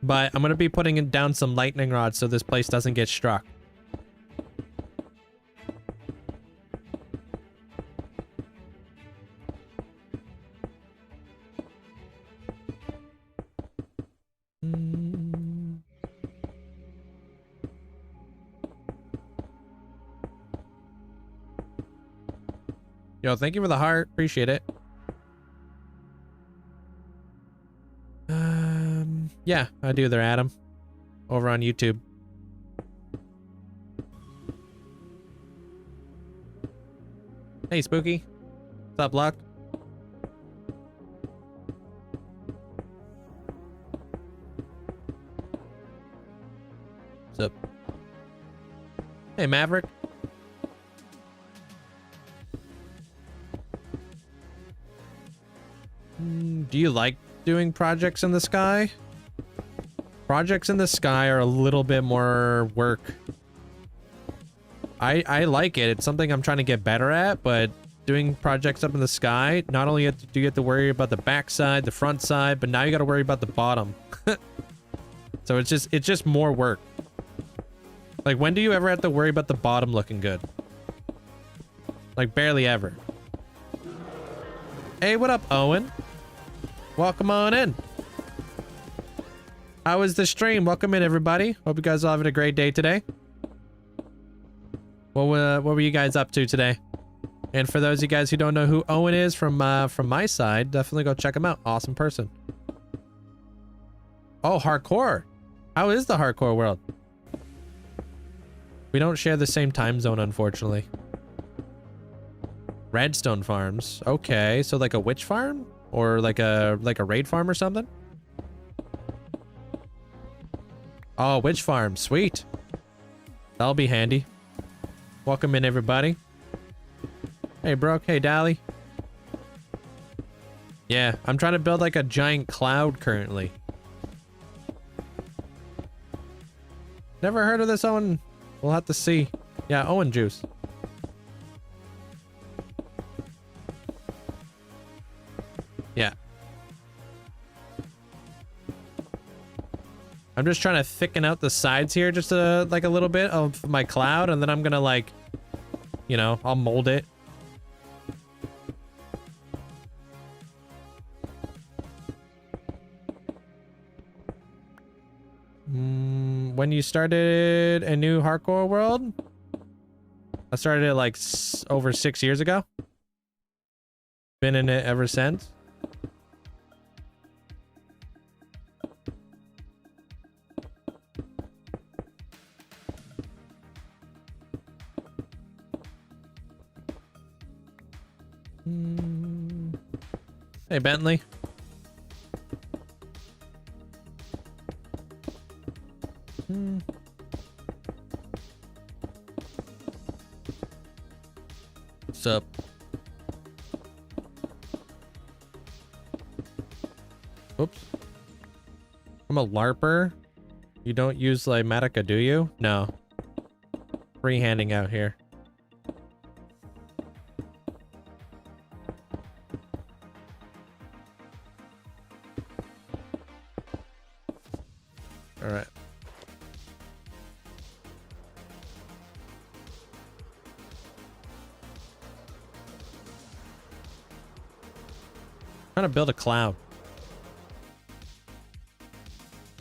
But I'm gonna be putting down some lightning rods so this place doesn't get struck. Yo, thank you for the heart. Appreciate it. Yeah, I do there, Adam. Over on YouTube. Hey, Spooky. What's up, Luck? What's up? Hey, Maverick. Do you like doing projects in the sky? Projects in the sky are a little bit more work. I like it. It's something I'm trying to get better at, but doing projects up in the sky, not only do you have to worry about the back side, the front side, but now you got to worry about the bottom. So it's just more work. Like, when do you ever have to worry about the bottom looking good? Like, barely ever. Hey, what up, Owen? Welcome on in. How was the stream? Welcome in, everybody. Hope you guys are having a great day today. What were you guys up to today? And for those of you guys who don't know who Owen is from my side, definitely go check him out. Awesome person. Oh, hardcore. How is the hardcore world? We don't share the same time zone, unfortunately. Redstone farms. Okay, so like a witch farm? Or like a raid farm or something? Oh, witch farm. Sweet. That'll be handy. Welcome in, everybody. Hey, Brooke. Hey, Dally. Yeah, I'm trying to build like a giant cloud currently. Never heard of this, Owen? We'll have to see. Yeah, Owen juice. Yeah. I'm just trying to thicken out the sides here just like a little bit of my cloud, and then I'm gonna like, you know, I'll mold it. When you started a new hardcore world? I started it like over 6 years ago. Been in it ever since. Hey, Bentley. What's up? Oops. I'm a LARPer. You don't use Lymatica, do you? No. Freehanding out here. All right. Trying to build a cloud.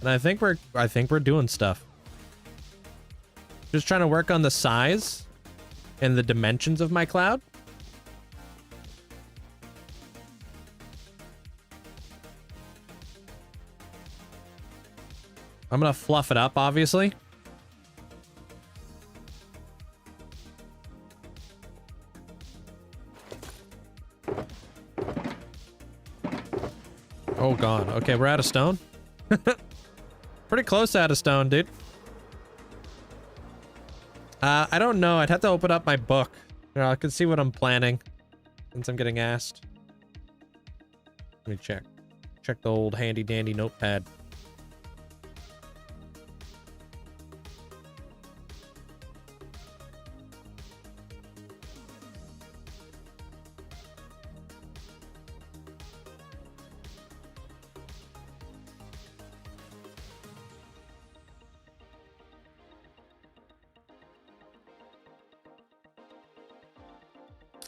And I think we're doing stuff. Just trying to work on the size and the dimensions of my cloud. I'm gonna fluff it up, obviously. Oh god. Okay, we're out of stone. Pretty close out of stone, dude. I don't know. I'd have to open up my book. You know, I can see what I'm planning since I'm getting asked. Let me check. Check the old handy dandy notepad.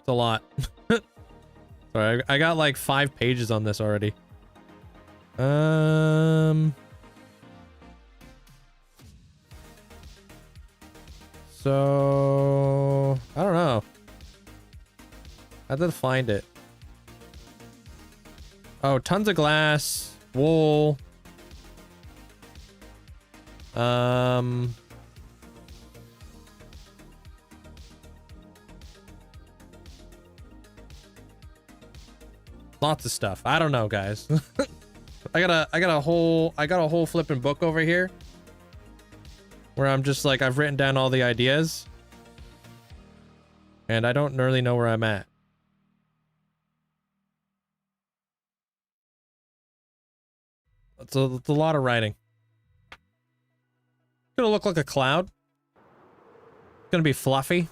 A lot. Sorry, I got like 5 pages on this already. So I don't know. I have to find it. Oh, tons of glass, wool. Lots of stuff. I don't know, guys. I got a whole flipping book over here where I'm just like, I've written down all the ideas and I don't really know where I'm at. It's a lot of writing. It's gonna look like a cloud. It's gonna be fluffy.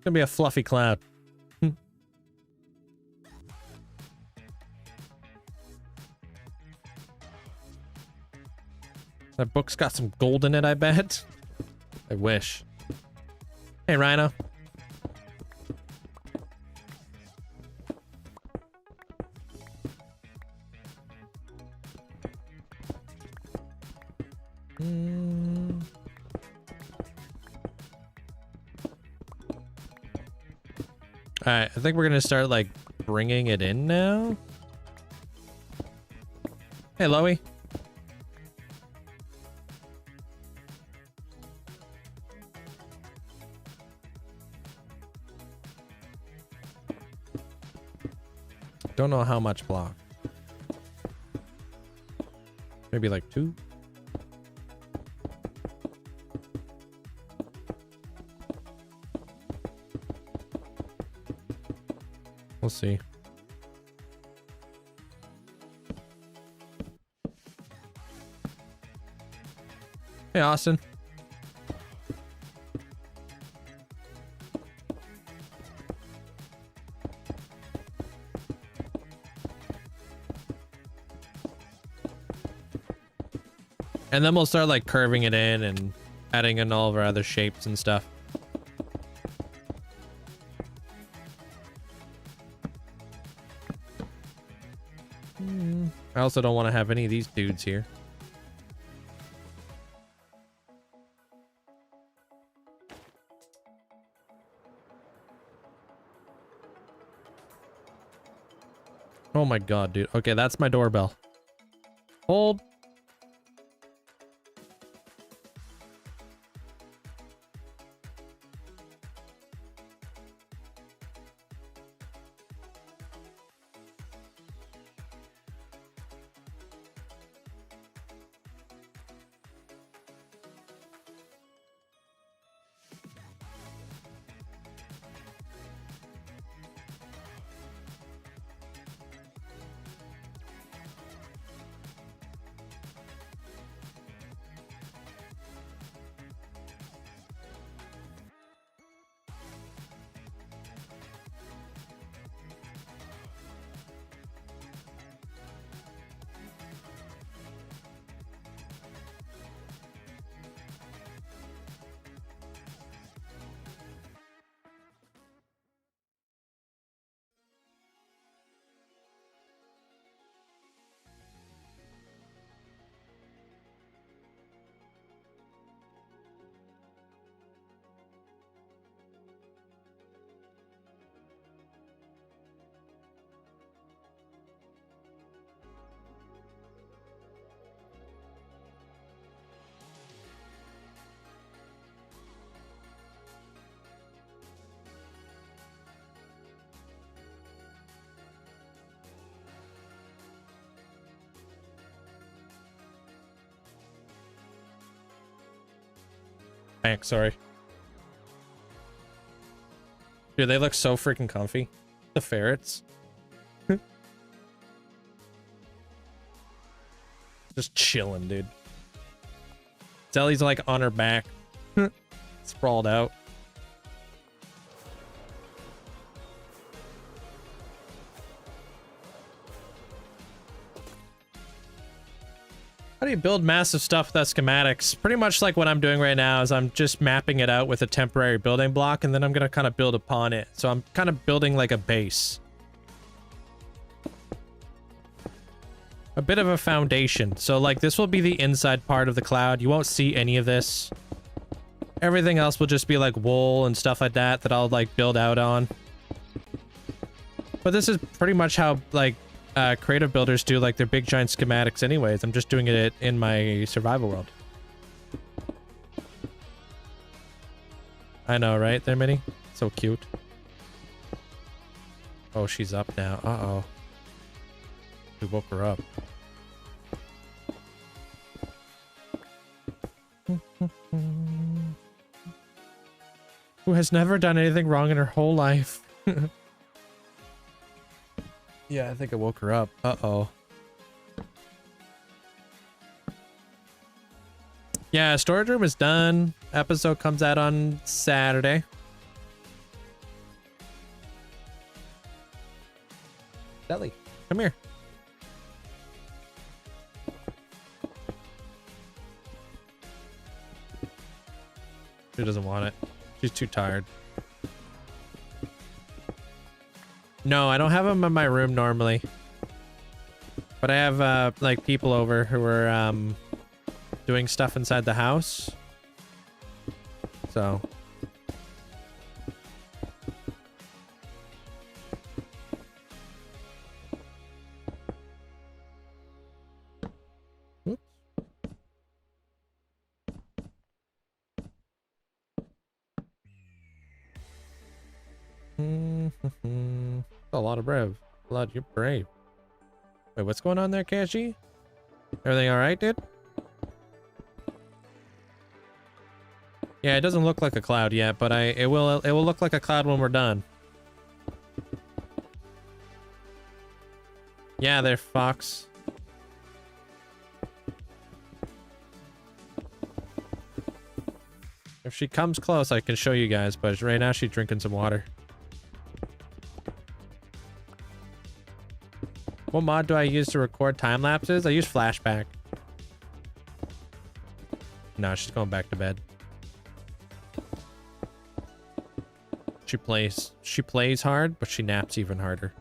Gonna be a fluffy cloud. That book's got some gold in it, I bet. I wish. Hey, Rhino. All right, I think we're gonna start like bringing it in now. Hey, Loey. Don't know how much block. Maybe like 2. We'll see. Hey, Austin. And then we'll start like curving it in and adding in all of our other shapes and stuff. I also don't want to have any of these dudes here. Oh my god, dude. Okay, that's my doorbell. Hold. Thanks, sorry. Dude, they look so freaking comfy. The ferrets. Just chilling, dude. Zelly's like on her back. Sprawled out. How do you build massive stuff without schematics? Pretty much like what I'm doing right now is I'm just mapping it out with a temporary building block, and then I'm going to kind of build upon it. So I'm kind of building like a base. A bit of a foundation. So like this will be the inside part of the cloud. You won't see any of this. Everything else will just be like wool and stuff like that that I'll like build out on. But this is pretty much how like creative builders do like their big giant schematics anyways. I'm just doing it in my survival world. I know, right there, Minnie? So cute. Oh, she's up now. Uh-oh. We woke her up. Who has never done anything wrong in her whole life. Yeah, I think I woke her up. Uh-oh. Yeah, storage room is done. Episode comes out on Saturday. Deli, come here. She doesn't want it. She's too tired. No, I don't have them in my room normally. But I have, like, people over who are, doing stuff inside the house. So. Oops. A lot of brave. Blood, you're brave. Wait, what's going on there, Kashi? Everything all right, dude? Yeah, it doesn't look like a cloud yet, but it will look like a cloud when we're done. Yeah, there, Fox. If she comes close, I can show you guys, but right now she's drinking some water. What mod do I use to record time lapses? I use flashback. No, she's going back to bed. She plays hard, but she naps even harder.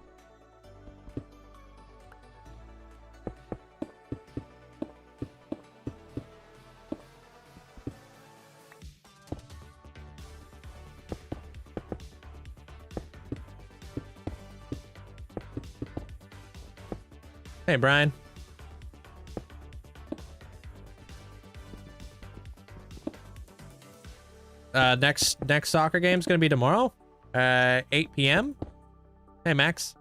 Hey, Brian. Next soccer game is gonna be tomorrow, 8 p.m. Hey, Max.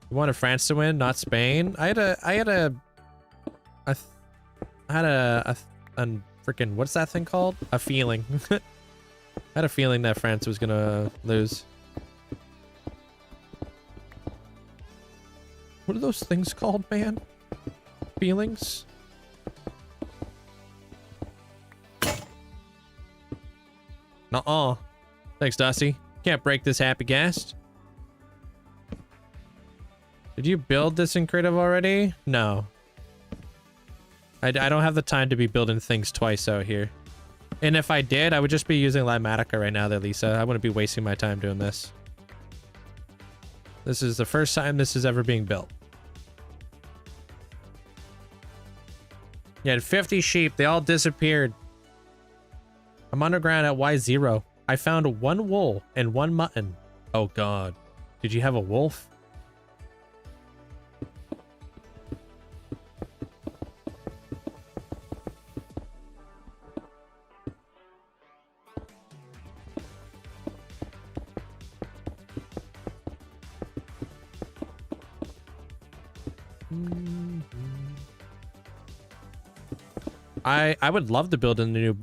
You wanted France to win, not Spain. I had a freaking, what's that thing called? A feeling. I had a feeling that France was gonna lose. What are those things called, man? Feelings? Nuh-uh. Thanks, Dusty. Can't break this happy guest. Did you build this in creative already? No. I don't have the time to be building things twice out here. And if I did, I would just be using Limatica right now there, Lisa. I wouldn't be wasting my time doing this. This is the first time this is ever being built. You had 50 sheep. They all disappeared. I'm underground at Y0. I found 1 wool and 1 mutton. Oh, God. Did you have a wolf? I would love to build in the new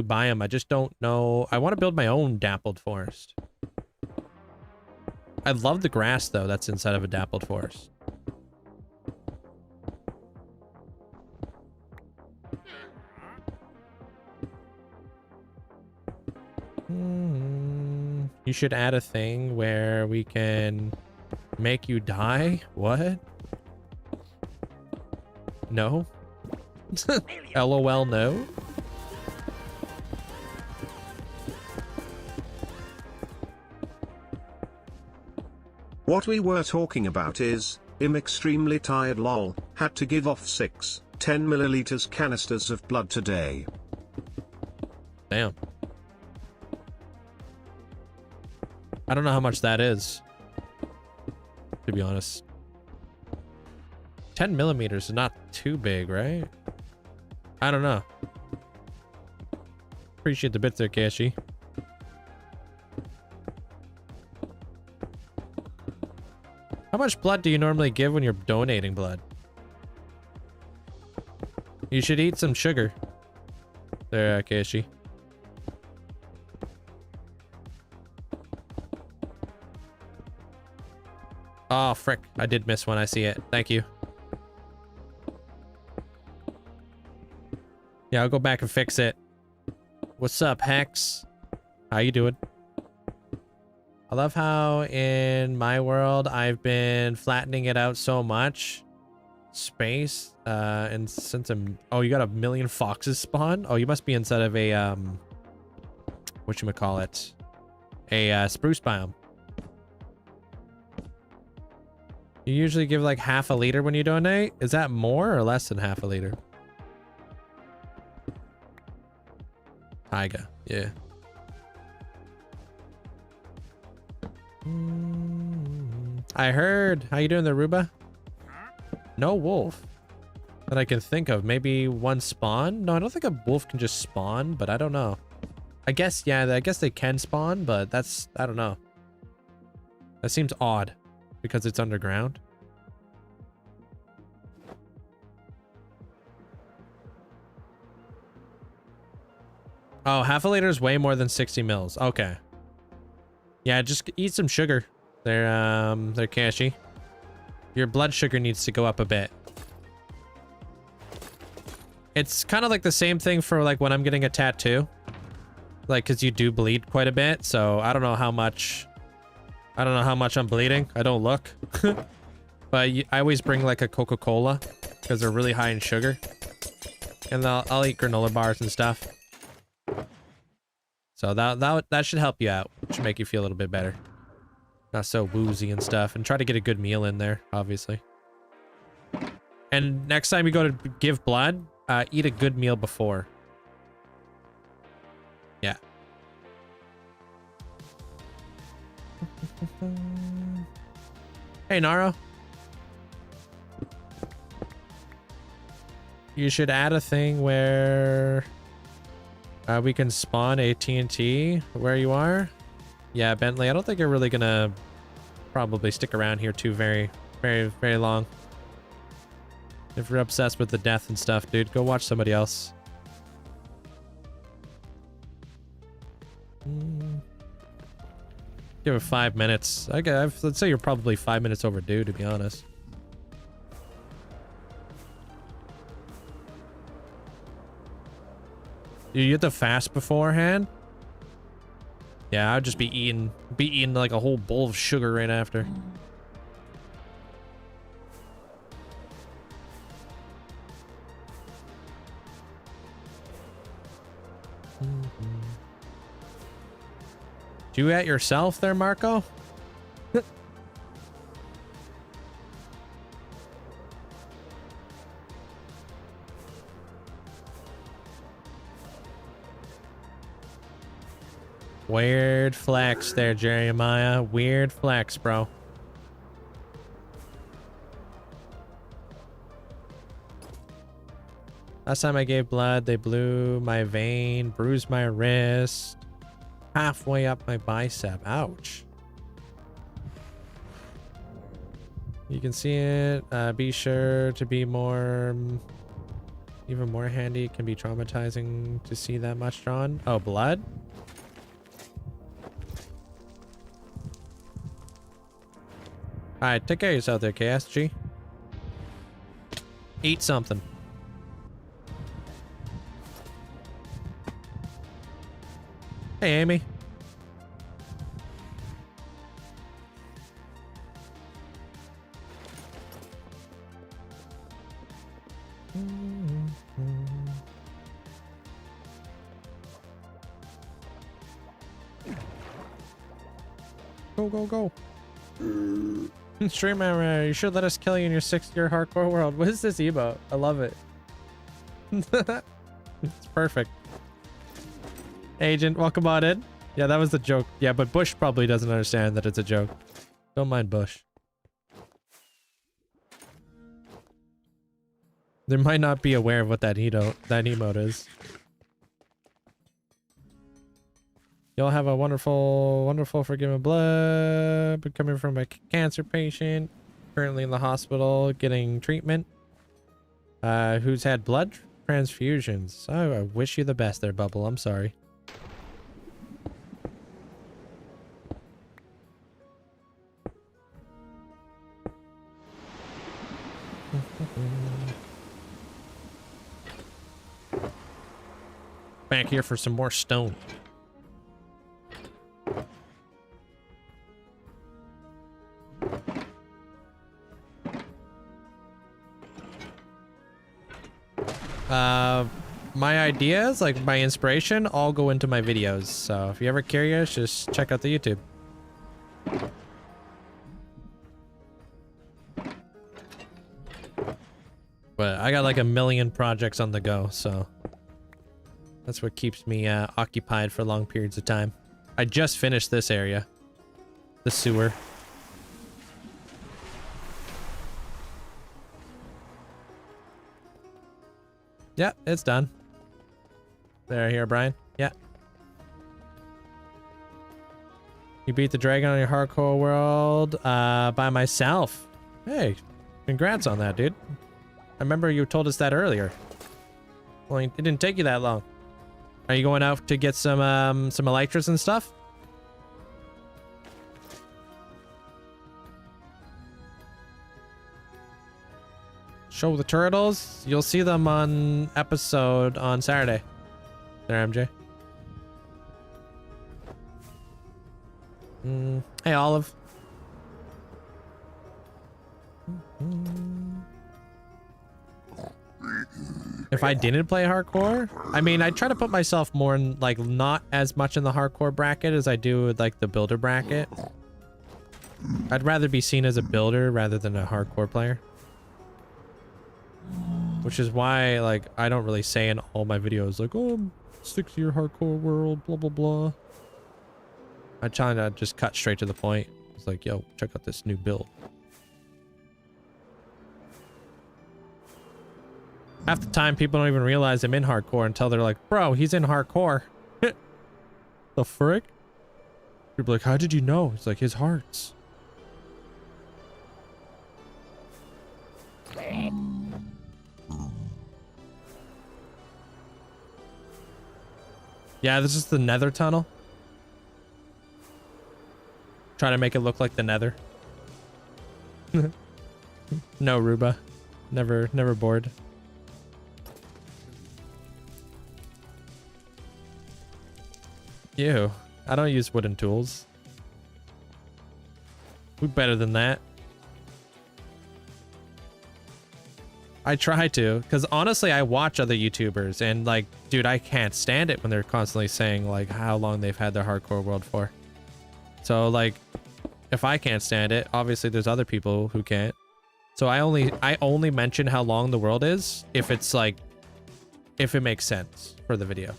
biome. I just don't know. I want to build my own dappled forest. I love the grass though that's inside of a dappled forest. You should add a thing where we can make you die. What? No. LOL, no. What we were talking about is, I'm extremely tired lol, had to give off 6, 10 milliliters canisters of blood today. Damn. I don't know how much that is, to be honest. 10 millimeters is not too big, right? I don't know. Appreciate the bits there, Kashi. How much blood do you normally give when you're donating blood? You should eat some sugar. There, Kashi. Oh, frick. I did miss one. I see it. Thank you. Yeah, I'll go back and fix it. What's up, Hex? How you doing? I love how in my world I've been flattening it out so much. Space. And since I'm... Oh, you got a million foxes spawn? Oh, you must be inside of a, whatchamacallit? A, spruce biome. You usually give like half a liter when you donate? Is that more or less than half a liter? Taiga, yeah. I heard. How you doing there, Ruba? No wolf that I can think of. Maybe one spawn? No, I don't think a wolf can just spawn, but I don't know. I guess, yeah, I guess they can spawn, but that's, I don't know. That seems odd because it's underground. Oh, half a liter is way more than 60 mils. Okay. Yeah, just eat some sugar. They're cashy. Your blood sugar needs to go up a bit. It's kind of like the same thing for like when I'm getting a tattoo. Like, cause you do bleed quite a bit. So I don't know how much I'm bleeding. I don't look. But I always bring like a Coca-Cola because they're really high in sugar. And I'll eat granola bars and stuff. So that should help you out. Should make you feel a little bit better. Not so woozy and stuff. And try to get a good meal in there, obviously. And next time you go to give blood, eat a good meal before. Yeah. Hey, Naro. You should add a thing where we can spawn a TNT where you are. Yeah, Bentley, I don't think you're really gonna probably stick around here too very long. If you're obsessed with the death and stuff, dude, go watch somebody else. Give it 5 minutes. Let's say you're probably 5 minutes overdue, to be honest. You have to fast beforehand? Yeah, I'd just be eating like a whole bowl of sugar right after. Do you at yourself there, Marco? Weird flex there, Jeremiah. Weird flex, bro. Last time I gave blood, they blew my vein, bruised my wrist, halfway up my bicep. Ouch. You can see it. Be sure to be even more handy. It can be traumatizing to see that much drawn. Oh, blood? Alright, take care of yourself there, KSG. Eat something. Hey, Amy. Go, go, go. Streamer, you should let us kill you in your 6-year hardcore world. What is this emote? I love it. It's perfect. Agent, welcome on in. Yeah, that was the joke. Yeah, but Bush probably doesn't understand that it's a joke. Don't mind Bush. They might not be aware of what that emote is. You'll have a wonderful, wonderful forgiven blood. But coming from a cancer patient, currently in the hospital getting treatment. Who's had blood transfusions. Oh, I wish you the best there, Bubble. I'm sorry. Back here for some more stone. My ideas, like my inspiration, all go into my videos. So if you're ever curious, just check out the YouTube. But I got like a million projects on the go, so That's what keeps me occupied for long periods of time. I just finished this area. The sewer. Yeah, it's done. There, here, Brian. Yeah. You beat the dragon on your hardcore world by myself. Hey, congrats on that, dude. I remember you told us that earlier. Well, it didn't take you that long. Are you going out to get some elytras and stuff? Show the turtles. You'll see them on episode on Saturday. There, MJ. Hey, Olive. If I didn't play hardcore, I mean, I try to put myself more in, like, not as much in the hardcore bracket as I do with, like, the builder bracket. I'd rather be seen as a builder rather than a hardcore player. Which is why, like, I don't really say in all my videos, like, oh, I'm 6-year hardcore world, blah, blah, blah. I try to just cut straight to the point. It's like, yo, check out this new build. Half the time, people don't even realize I'm in hardcore until they're like, bro, he's in hardcore. The frick? People are like, how did you know? It's like his hearts. Yeah, this is the nether tunnel. Try to make it look like the nether. No, Ruba. Never bored. Ew. I don't use wooden tools. We're better than that. I try to, because honestly, I watch other YouTubers and like, dude, I can't stand it when they're constantly saying like how long they've had their hardcore world for. So like, if I can't stand it, obviously there's other people who can't. So I only mention how long the world is if it's like, if it makes sense for the video.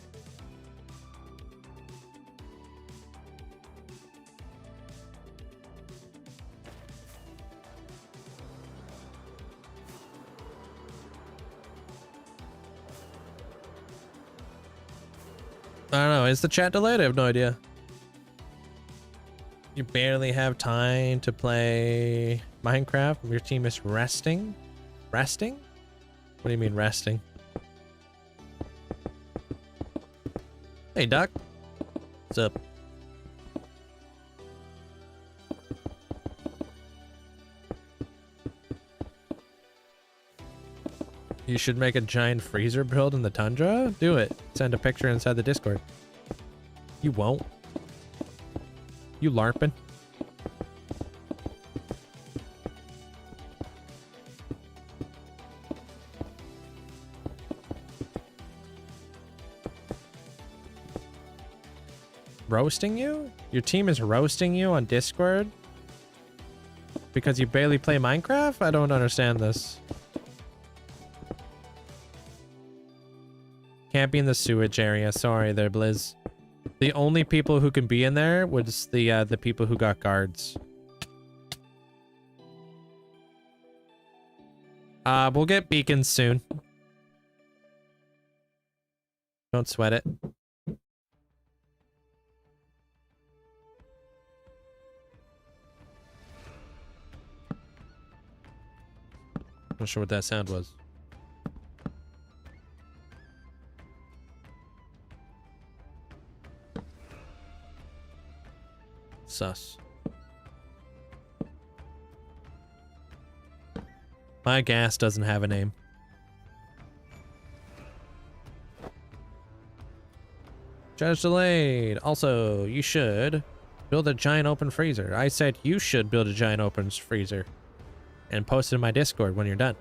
I don't know. Is the chat delayed? I have no idea. You barely have time to play Minecraft. Your team is resting. Resting? What do you mean resting? Hey, Duck. What's up? You should make a giant freezer build in the tundra? Do it. Send a picture inside the Discord. You won't. You LARPing. Roasting you? Your team is roasting you on Discord? Because you barely play Minecraft? I don't understand this. Can't be in the sewage area. Sorry there, Blizz. The only people who can be in there was the people who got guards. We'll get beacons soon. Don't sweat it. Not sure what that sound was. Sus. My gas doesn't have a name. Judge delayed. Also, you should build a giant open freezer. I said you should build a giant open freezer and post it in my Discord when you're done.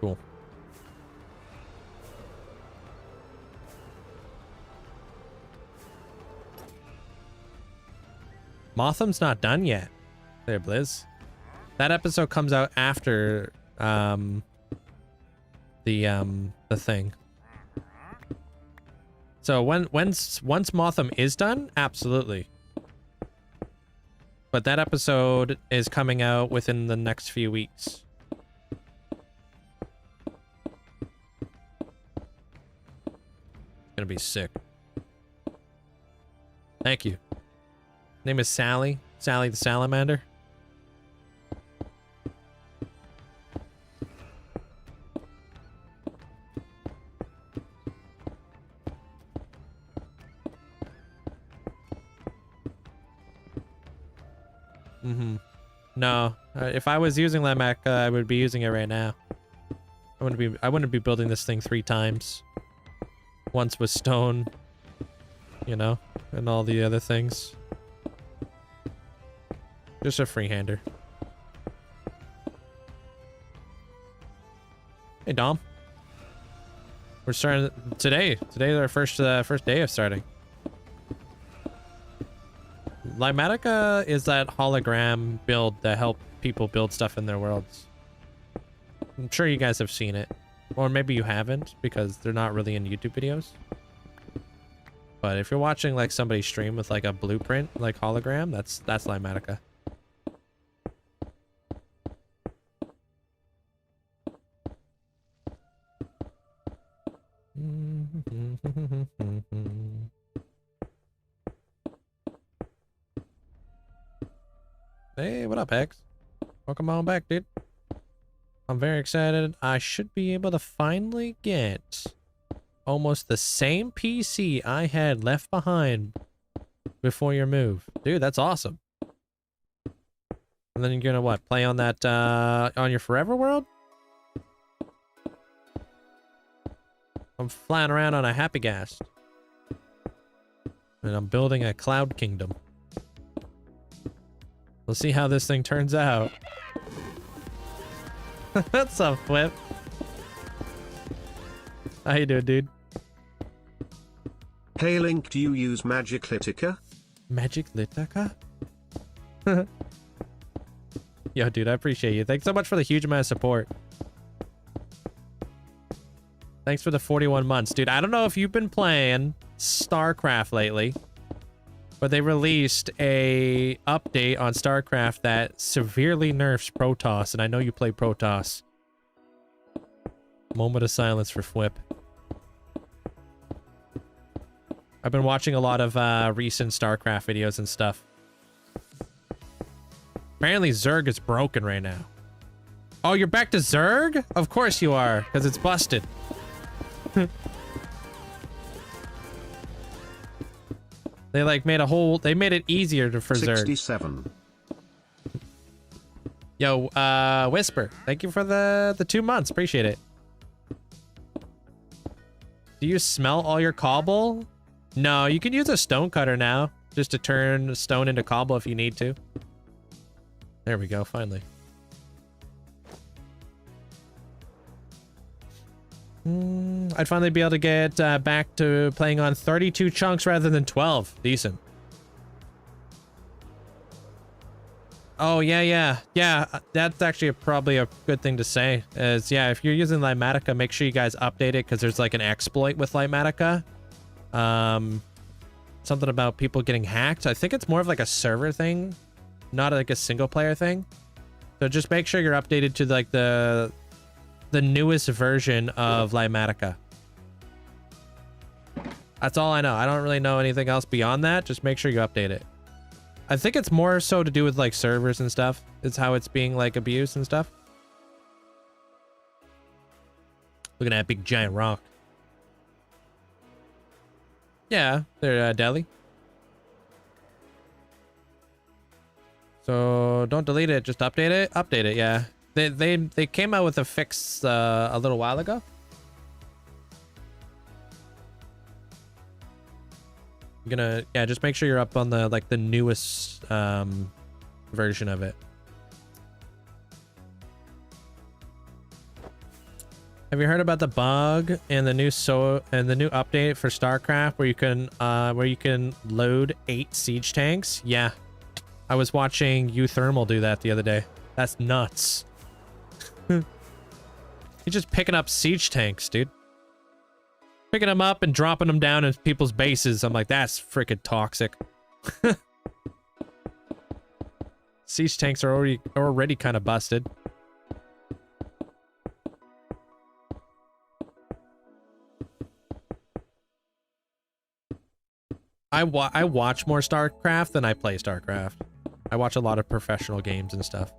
Cool. Motham's not done yet. There, Blizz. That episode comes out after the thing. So once Motham is done, absolutely. But that episode is coming out within the next few weeks. It's gonna be sick. Thank you. Name is Sally. Sally the Salamander. No, if I was using Lamech, I would be using it right now. I wouldn't be building this thing 3 times. Once with stone, you know, and all the other things. Just a freehander. Hey Dom. We're starting today. Today's our first day of starting. Limatica is that hologram build that help people build stuff in their worlds. I'm sure you guys have seen it. Or maybe you haven't, because they're not really in YouTube videos. But if you're watching like somebody stream with like a blueprint, like hologram, that's Limatica. Hey, what up, Hex? Welcome on back, dude. I'm very excited. I should be able to finally get almost the same PC I had left behind before your move. Dude, that's awesome. And then you're gonna what? Play on that, on your forever world? I'm flying around on a happy gas. And I'm building a cloud kingdom. We'll see how this thing turns out. What's up, Flip? How you doing, dude? Hey Link, do you use Magic Litica? Magic Litica? Yo, dude, I appreciate you. Thanks so much for the huge amount of support. Thanks for the 41 months. Dude, I don't know if you've been playing StarCraft lately, but they released a update on StarCraft that severely nerfs Protoss, and I know you play Protoss. Moment of silence for Flip. I've been watching a lot of recent StarCraft videos and stuff. Apparently Zerg is broken right now. Oh, you're back to Zerg? Of course you are, because it's busted. They like made a whole, they made it easier for Zerg. 67. Yo, Whisper, thank you for the 2 months. Appreciate it. Do you smelt all your cobble? No, you can use a stone cutter now just to turn stone into cobble if you need to. There we go, finally. I'd finally be able to get back to playing on 32 chunks rather than 12. Decent. Oh, yeah. That's actually probably a good thing to say. Is, yeah, if you're using Limatica, make sure you guys update it, because there's like an exploit with Limatica. Something about people getting hacked. I think it's more of like a server thing, not like a single player thing. So just make sure you're updated to like the newest version of Limatica. That's all I know. I don't really know anything else beyond that. Just make sure you update it. I think it's more so to do with like servers and stuff. It's how it's being like abused and stuff. Look at that big giant rock. Yeah, they're Delhi. So don't delete it, just update it. Update it, yeah. They came out with a fix a little while ago. I'm gonna, yeah, just make sure you're up on the like the newest version of it. Have you heard about the bug and the new update for StarCraft where you can load 8 siege tanks? Yeah, I was watching Uthermal do that the other day. That's nuts. He's just picking up siege tanks, dude. Picking them up and dropping them down in people's bases. I'm like, that's freaking toxic. Siege tanks are already kind of busted. I watch more StarCraft than I play StarCraft. I watch a lot of professional games and stuff.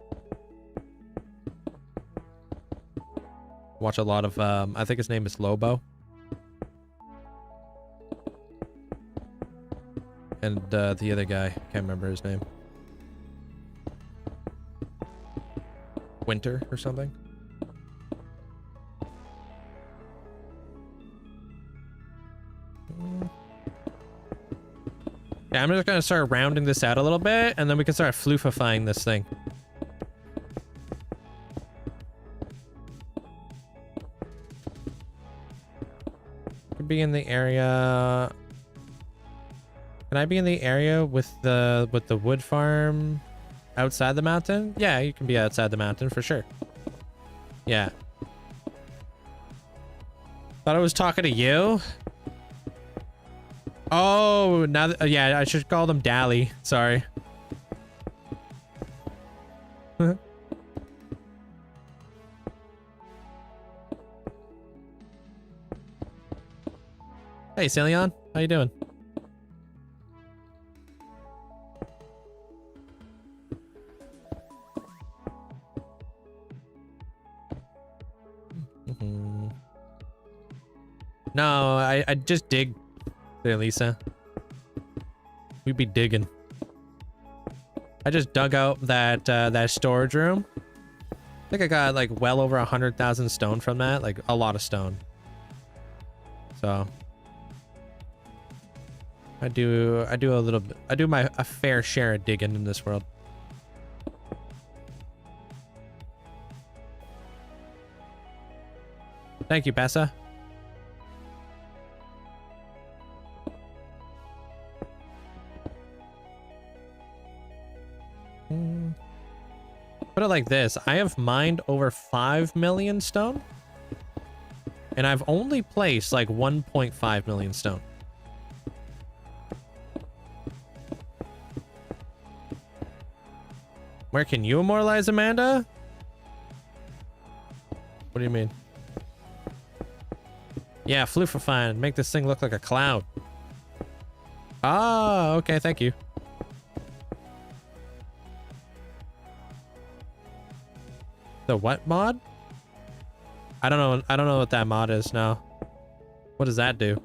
Watch a lot of, I think his name is Lobo. And the other guy, can't remember his name. Winter or something. Yeah, I'm just gonna start rounding this out a little bit, and then we can start floofifying this thing. Could be in the area. Can I be in the area with the wood farm outside the mountain? Yeah, you can be outside the mountain for sure. Yeah. Thought I was talking to you. Oh, now that, yeah, I should call them Dally. Sorry. Hey, Celion, how you doing? No, I just dig there, Lisa. We'd be digging. I just dug out that that storage room. I think I got like well over 100,000 stone from that, like a lot of stone. So I do a little bit. I do a fair share of digging in this world. Thank you, Pessa. Put it like this. I have mined over 5 million stone. And I've only placed like 1.5 million stone. Where can you immortalize Amanda? What do you mean? Yeah, floofifying. Make this thing look like a cloud. Ah, okay, thank you. The what mod? I don't know what that mod is now. What does that do?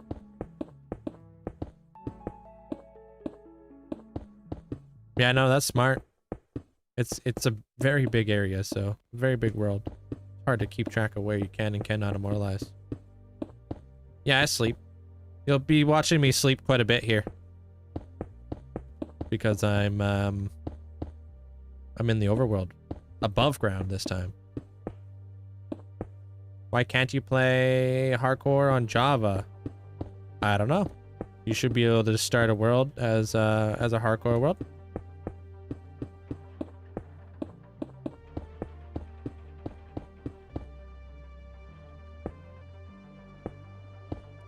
Yeah, no, that's smart. It's a very big area, so very big world. Hard to keep track of where you can and cannot immortalize. Yeah, I sleep. You'll be watching me sleep quite a bit here. Because I'm in the overworld. Above ground this time. Why can't you play hardcore on Java? I don't know. You should be able to start a world as a hardcore world.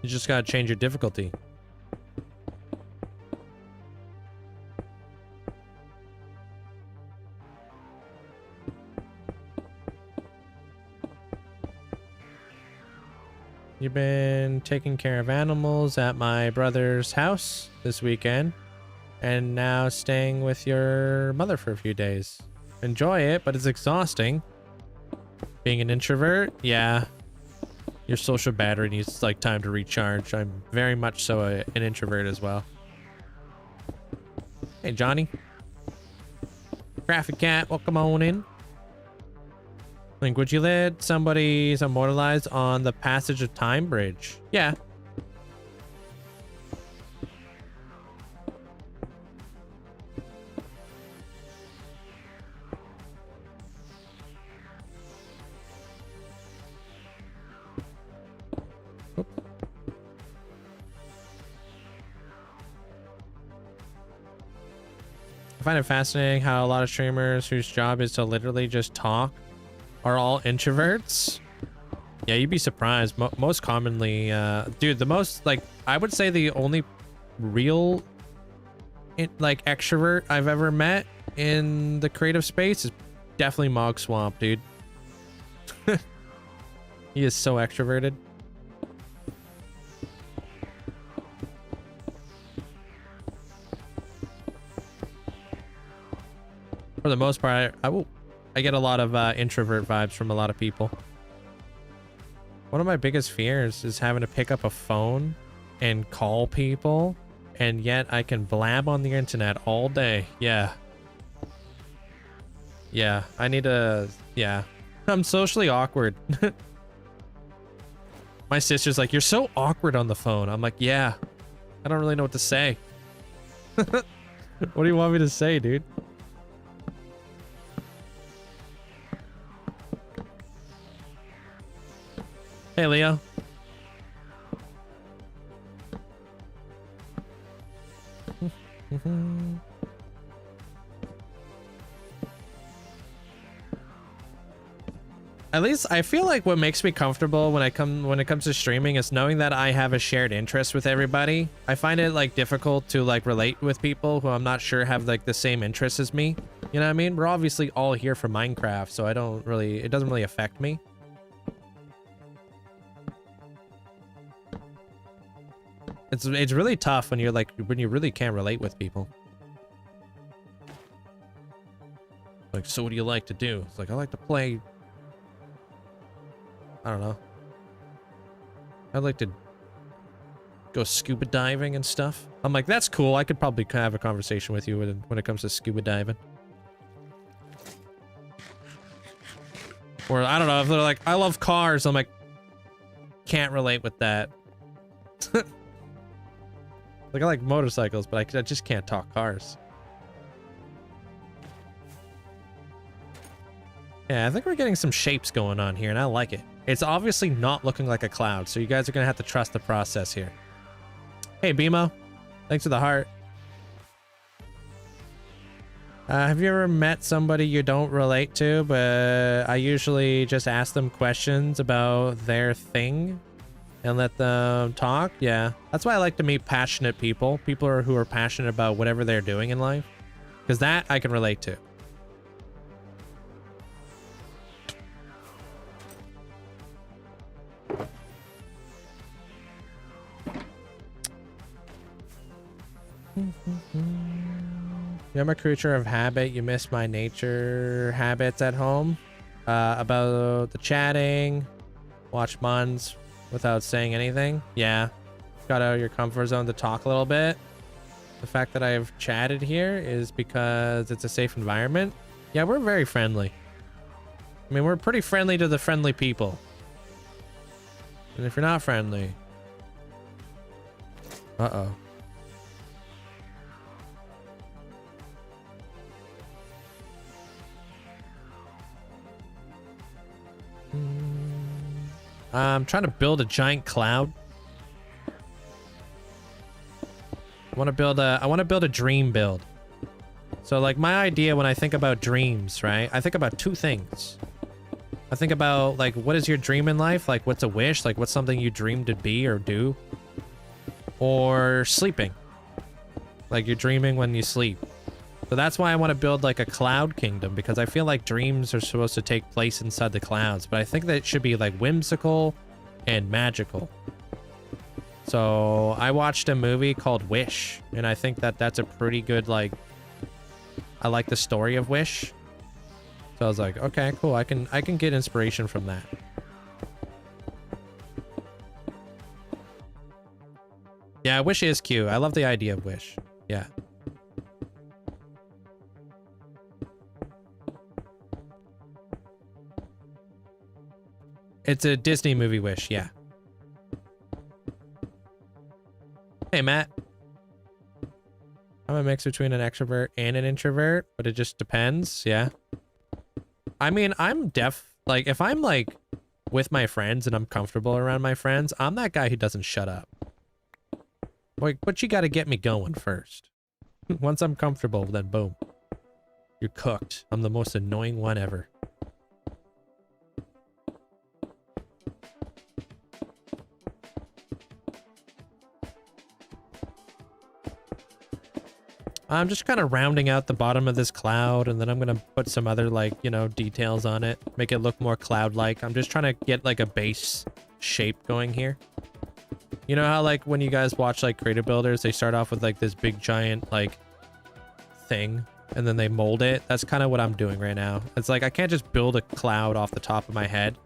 You just gotta change your difficulty. You've been taking care of animals at my brother's house this weekend, and now staying with your mother for a few days. Enjoy it, but it's exhausting. Being an introvert, yeah. Your social battery needs like time to recharge. I'm very much so an introvert as well. Hey, Johnny. Graphic Cat, welcome on in. Link, would you let somebody immortalized on the Passage of Time bridge? Yeah. I find it fascinating how a lot of streamers whose job is to literally just talk are all introverts. Yeah, you'd be surprised. Most commonly, dude, the most, like, I would say the only real, like, extrovert I've ever met in the creative space is definitely Mog Swamp, dude. He is so extroverted. For the most part, I get a lot of introvert vibes from a lot of people. One of my biggest fears is having to pick up a phone and call people, and yet I can blab on the internet all day. Yeah. Yeah, I need to... Yeah. I'm socially awkward. My sister's like, you're so awkward on the phone. I'm like, yeah. I don't really know what to say. What do you want me to say, dude? Hey, Leo. At least I feel like what makes me comfortable when it comes to streaming is knowing that I have a shared interest with everybody. I find it like difficult to like relate with people who I'm not sure have like the same interests as me. You know what I mean? We're obviously all here for Minecraft, so it doesn't really affect me. It's really tough when you really can't relate with people. Like, so what do you like to do? It's like, I like to play. I don't know. I'd like to go scuba diving and stuff. I'm like, that's cool. I could probably have a conversation with you when it comes to scuba diving. Or I don't know, if they're like, I love cars. I'm like, can't relate with that. Like, I like motorcycles, but I just can't talk cars. Yeah, I think we're getting some shapes going on here, and I like it. It's obviously not looking like a cloud, so you guys are going to have to trust the process here. Hey, Bimo. Thanks for the heart. Have you ever met somebody you don't relate to, but I usually just ask them questions about their thing and let them talk? Yeah, that's why I like to meet passionate people. People who are passionate about whatever they're doing in life. Because that I can relate to. I'm a creature of habit. You miss my nature habits at home. About the chatting. Watch Muns without saying anything. Yeah. Got out of your comfort zone to talk a little bit. The fact that I've chatted here is because it's a safe environment. Yeah, we're very friendly. I mean, we're pretty friendly to the friendly people. And if you're not friendly... Uh-oh. I'm trying to build a giant cloud. I want to build a dream build. So like my idea when I think about dreams, right? I think about two things. I think about like, what is your dream in life? Like, what's a wish? Like, what's something you dream to be or do? Or sleeping. Like you're dreaming when you sleep. So that's why I want to build like a cloud kingdom, because I feel like dreams are supposed to take place inside the clouds, but I think that it should be like whimsical and magical. So I watched a movie called Wish, and I think that that's a pretty good, like, I like the story of Wish. So I was like, okay, cool. I can get inspiration from that. Yeah, Wish is cute. I love the idea of Wish. Yeah. It's a Disney movie, Wish, yeah. Hey, Matt. I'm a mix between an extrovert and an introvert, but it just depends, yeah. I mean, I'm like, if I'm, like, with my friends and I'm comfortable around my friends, I'm that guy who doesn't shut up. Like, but you gotta get me going first. Once I'm comfortable, then boom. You're cooked. I'm the most annoying one ever. I'm just kind of rounding out the bottom of this cloud, and then I'm going to put some other, like, you know, details on it. Make it look more cloud-like. I'm just trying to get, like, a base shape going here. You know how, like, when you guys watch, like, creative builders, they start off with, like, this big, giant, like, thing, and then they mold it? That's kind of what I'm doing right now. It's like, I can't just build a cloud off the top of my head.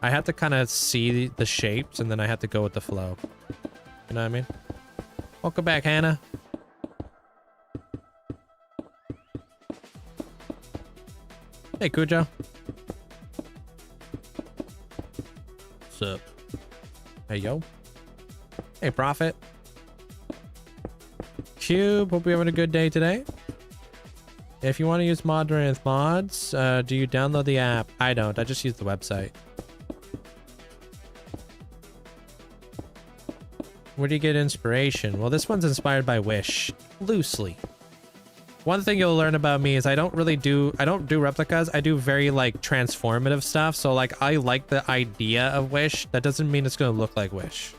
I have to kind of see the shapes, and then I have to go with the flow. You know what I mean? Welcome back, Hannah. Hey, Cujo. What's up? Hey, yo. Hey, Prophet. Cube, hope you're having a good day today. If you want to use Modernth mods, do you download the app? I don't. I just use the website. Where do you get inspiration? Well, this one's inspired by Wish. Loosely. One thing you'll learn about me is I don't do replicas. I do very, like, transformative stuff. So, like, I like the idea of Wish. That doesn't mean it's going to look like Wish.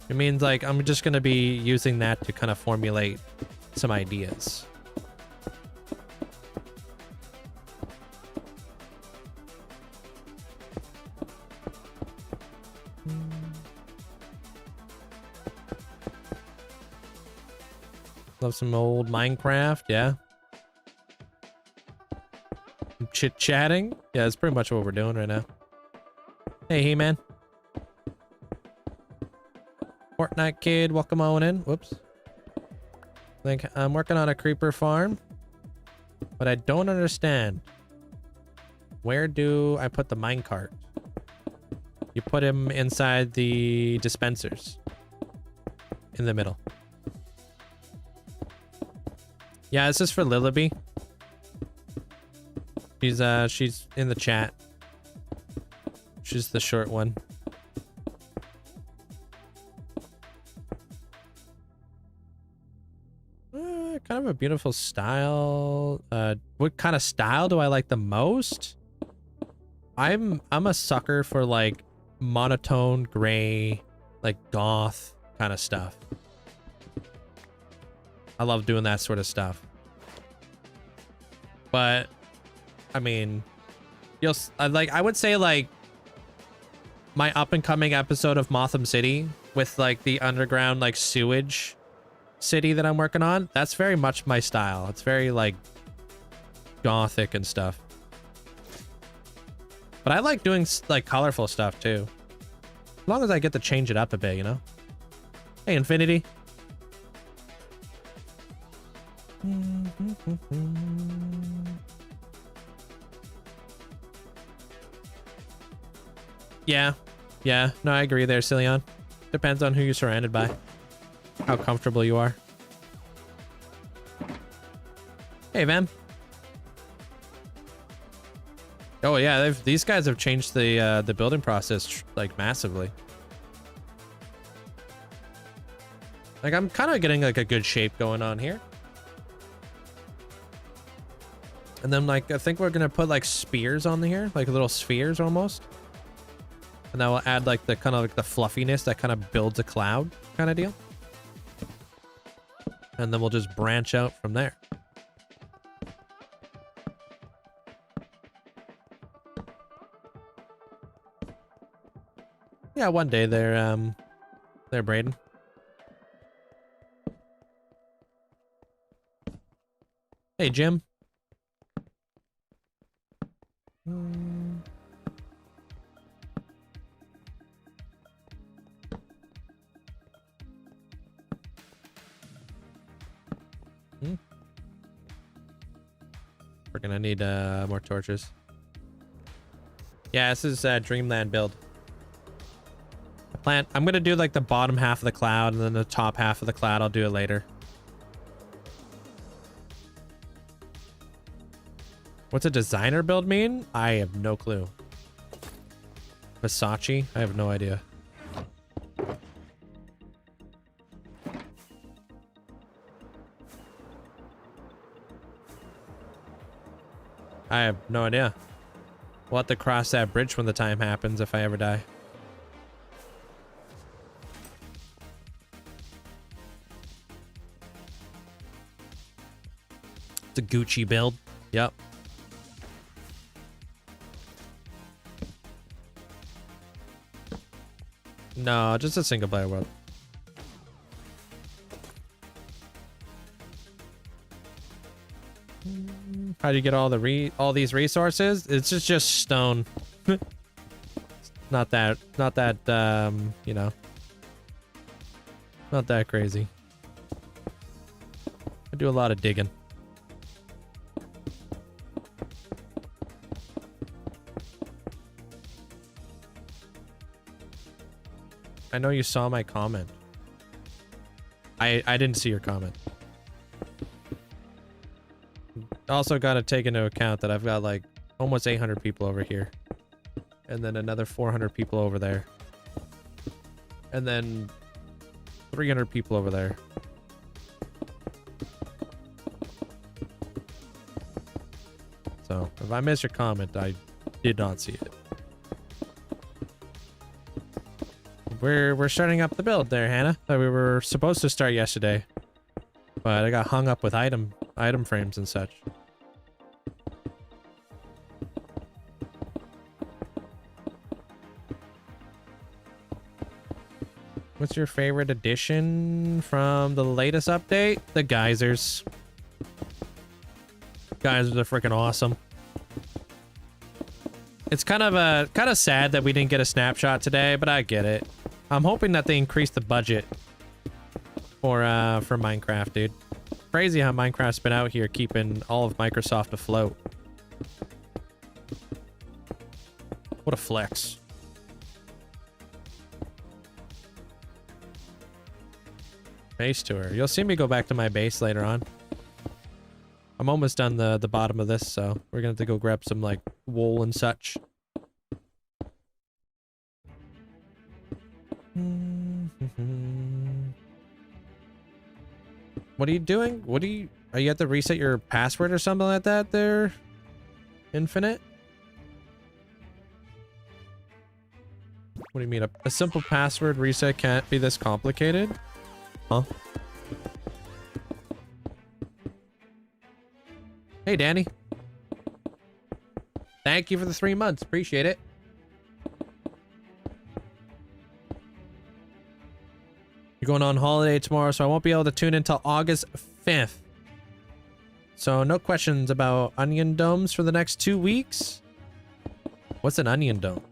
It means, like, I'm just going to be using that to kind of formulate some ideas. Love some old Minecraft, yeah. Chit-chatting? Yeah, that's pretty much what we're doing right now. Hey, He-Man. Fortnite Kid, welcome on in. Whoops. Think I'm working on a creeper farm, but I don't understand. Where do I put the minecart? You put him inside the dispensers. In the middle. Yeah, this is for Lillaby. She's in the chat. She's the short one. Kind of a beautiful style. What kind of style do I like the most? I'm a sucker for, like, monotone gray, like goth kind of stuff. I love doing that sort of stuff. But I mean, I would say, like, my up and coming episode of Motham City with, like, the underground, like, sewage city that I'm working on, that's very much my style. It's very, like, gothic and stuff. But I like doing, like, colorful stuff too. As long as I get to change it up a bit, you know? Hey, Infinity. Yeah, no, I agree there, Cillion. Depends on who you're surrounded by, how comfortable you are. Hey, man. Oh yeah, these guys have changed the building process, like, massively. Like, I'm kind of getting, like, a good shape going on here. And then, like, I think we're gonna put, like, spears on here, like little spheres almost. And that will add, like, the kind of, like, the fluffiness that kind of builds a cloud kind of deal. And then we'll just branch out from there. Yeah, one day there, Brayden. Hey, Jim. We're gonna need more torches. Yeah, this is Dreamland build. I'm gonna do, like, the bottom half of the cloud, and then the top half of the cloud I'll do it later. What's a designer build mean? I have no clue. Versace? I have no idea. I have no idea. We'll have to cross that bridge when the time happens if I ever die. It's a Gucci build. Yep. No, just a single player world. How do you get all these resources? It's just stone. not that you know, not that crazy. I do a lot of digging. I know you saw my comment. I didn't see your comment. Also got to take into account that I've got like almost 800 people over here. And then another 400 people over there. And then 300 people over there. So if I missed your comment, I did not see it. We're starting up the build there, Hannah. That we were supposed to start yesterday. But I got hung up with item frames and such. What's your favorite addition from the latest update? The geysers. Geysers are freaking awesome. It's kind of sad that we didn't get a snapshot today, but I get it. I'm hoping that they increase the budget for Minecraft, dude. Crazy how Minecraft's been out here keeping all of Microsoft afloat. What a flex. Base tour. You'll see me go back to my base later on. I'm almost done the bottom of this, so we're gonna have to go grab some like wool and such. What are you doing? Are you have to reset your password or something like that there? Infinite? What do you mean? A simple password reset can't be this complicated? Huh? Hey, Danny. Thank you for the 3 months. Appreciate it. You're going on holiday tomorrow, so I won't be able to tune in until August 5th. So no questions about onion domes for the next 2 weeks? What's an onion dome?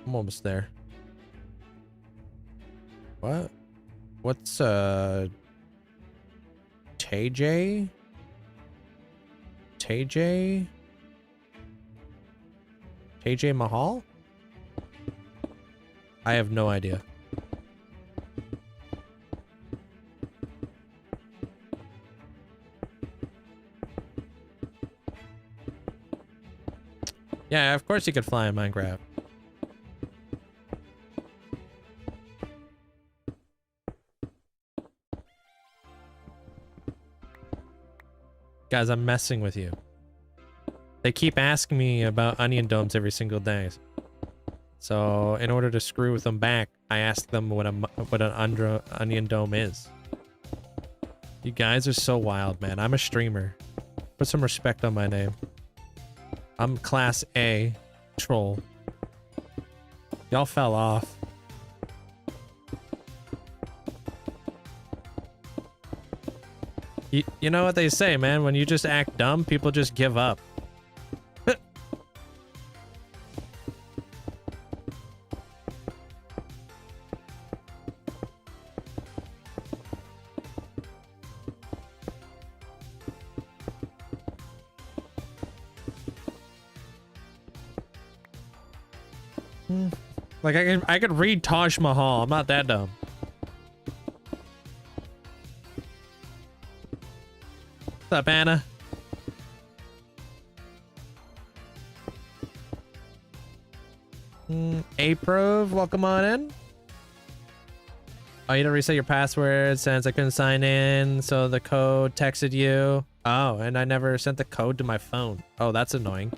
I'm almost there. What? What's TJ? TJ Mahal? I have no idea. Yeah, of course you could fly in Minecraft. Guys, I'm messing with you. They keep asking me about onion domes every single day. So in order to screw with them back, I ask them what an onion dome is. You guys are so wild, man. I'm a streamer. Put some respect on my name. I'm class A troll. Y'all fell off. You know what they say, man? When you just act dumb, people just give up. Like I could read Taj Mahal. I'm not that dumb. up, Anna? Aprove, welcome on in. Oh, you don't reset your password since I couldn't sign in, so the code texted you. Oh, and I never sent the code to my phone. Oh, that's annoying.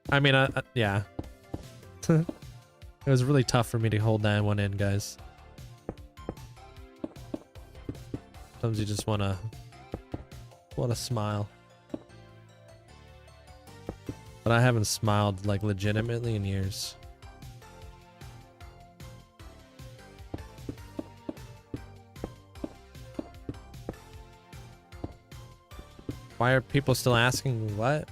I mean, yeah. It was really tough for me to hold that one in, guys. Sometimes you just wanna smile. But I haven't smiled like legitimately in years. Why are people still asking what?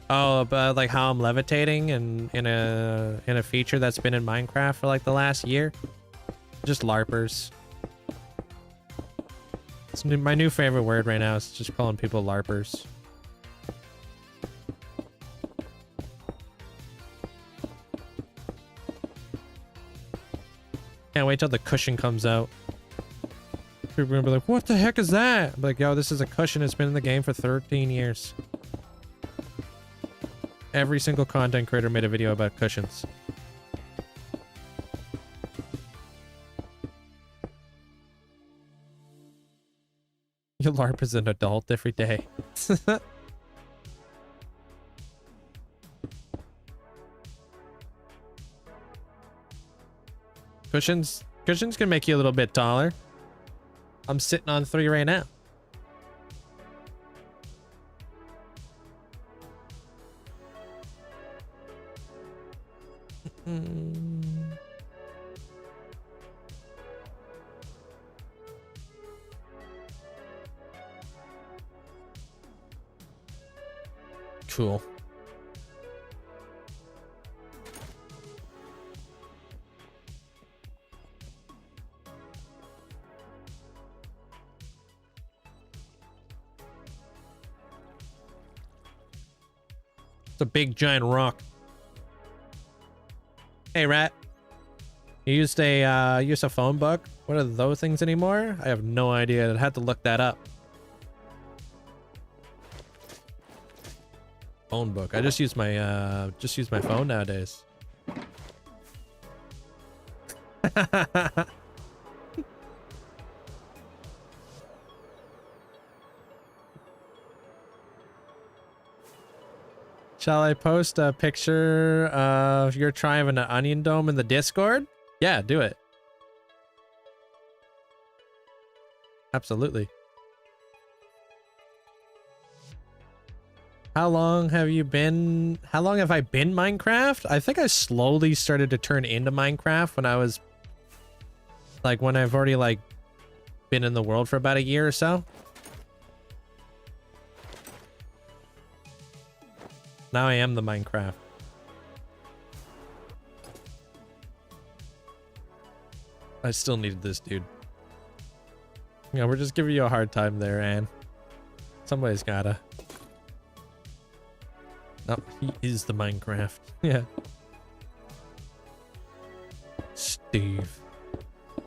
Oh, about like how I'm levitating and in a feature that's been in Minecraft for like the last year. Just LARPers. It's my new favorite word right now is just calling people LARPers. Can't wait till the cushion comes out. People are gonna be like, what the heck is that? I'm like, yo, this is a cushion. It's been in the game for 13 years. Every single content creator made a video about cushions. You LARP as an adult every day. Cushions can make you a little bit taller. I'm sitting on 3 right now. Cool. It's a big giant rock. Hey, Rat. You used a phone book? What are those things anymore? I have no idea. I'd have to look that up. Phone book. I just use my phone nowadays. Shall I post a picture of your try of an onion dome in the Discord? Yeah, do it. Absolutely. How long have I been Minecraft? I think I slowly started to turn into Minecraft when I was like when I've already like been in the world for about a year or so. Now I am the Minecraft. I still needed this dude. Yeah, we're just giving you a hard time there, Ann. Somebody's gotta. Oh, he is the Minecraft. Yeah. Steve.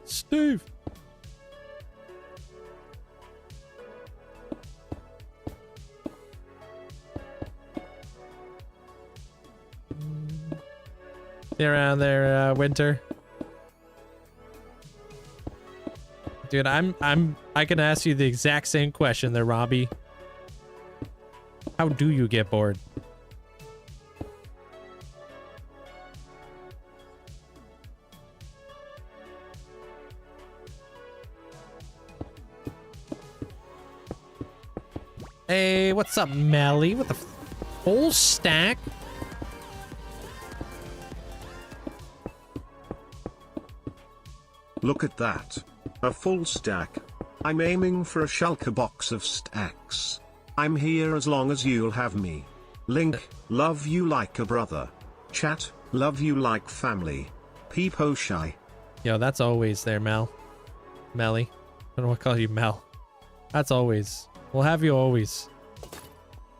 Steve! See around there, Winter. Dude, I can ask you the exact same question there, Robbie. How do you get bored? Hey, what's up, Melly? What the full stack? Look at that. A full stack. I'm aiming for a shulker box of stacks. I'm here as long as you'll have me. Link, love you like a brother. Chat, love you like family. Peepo shy. Yo, that's always there, Mel. Melly. I don't know what to call you, Mel. That's always. We'll have you always.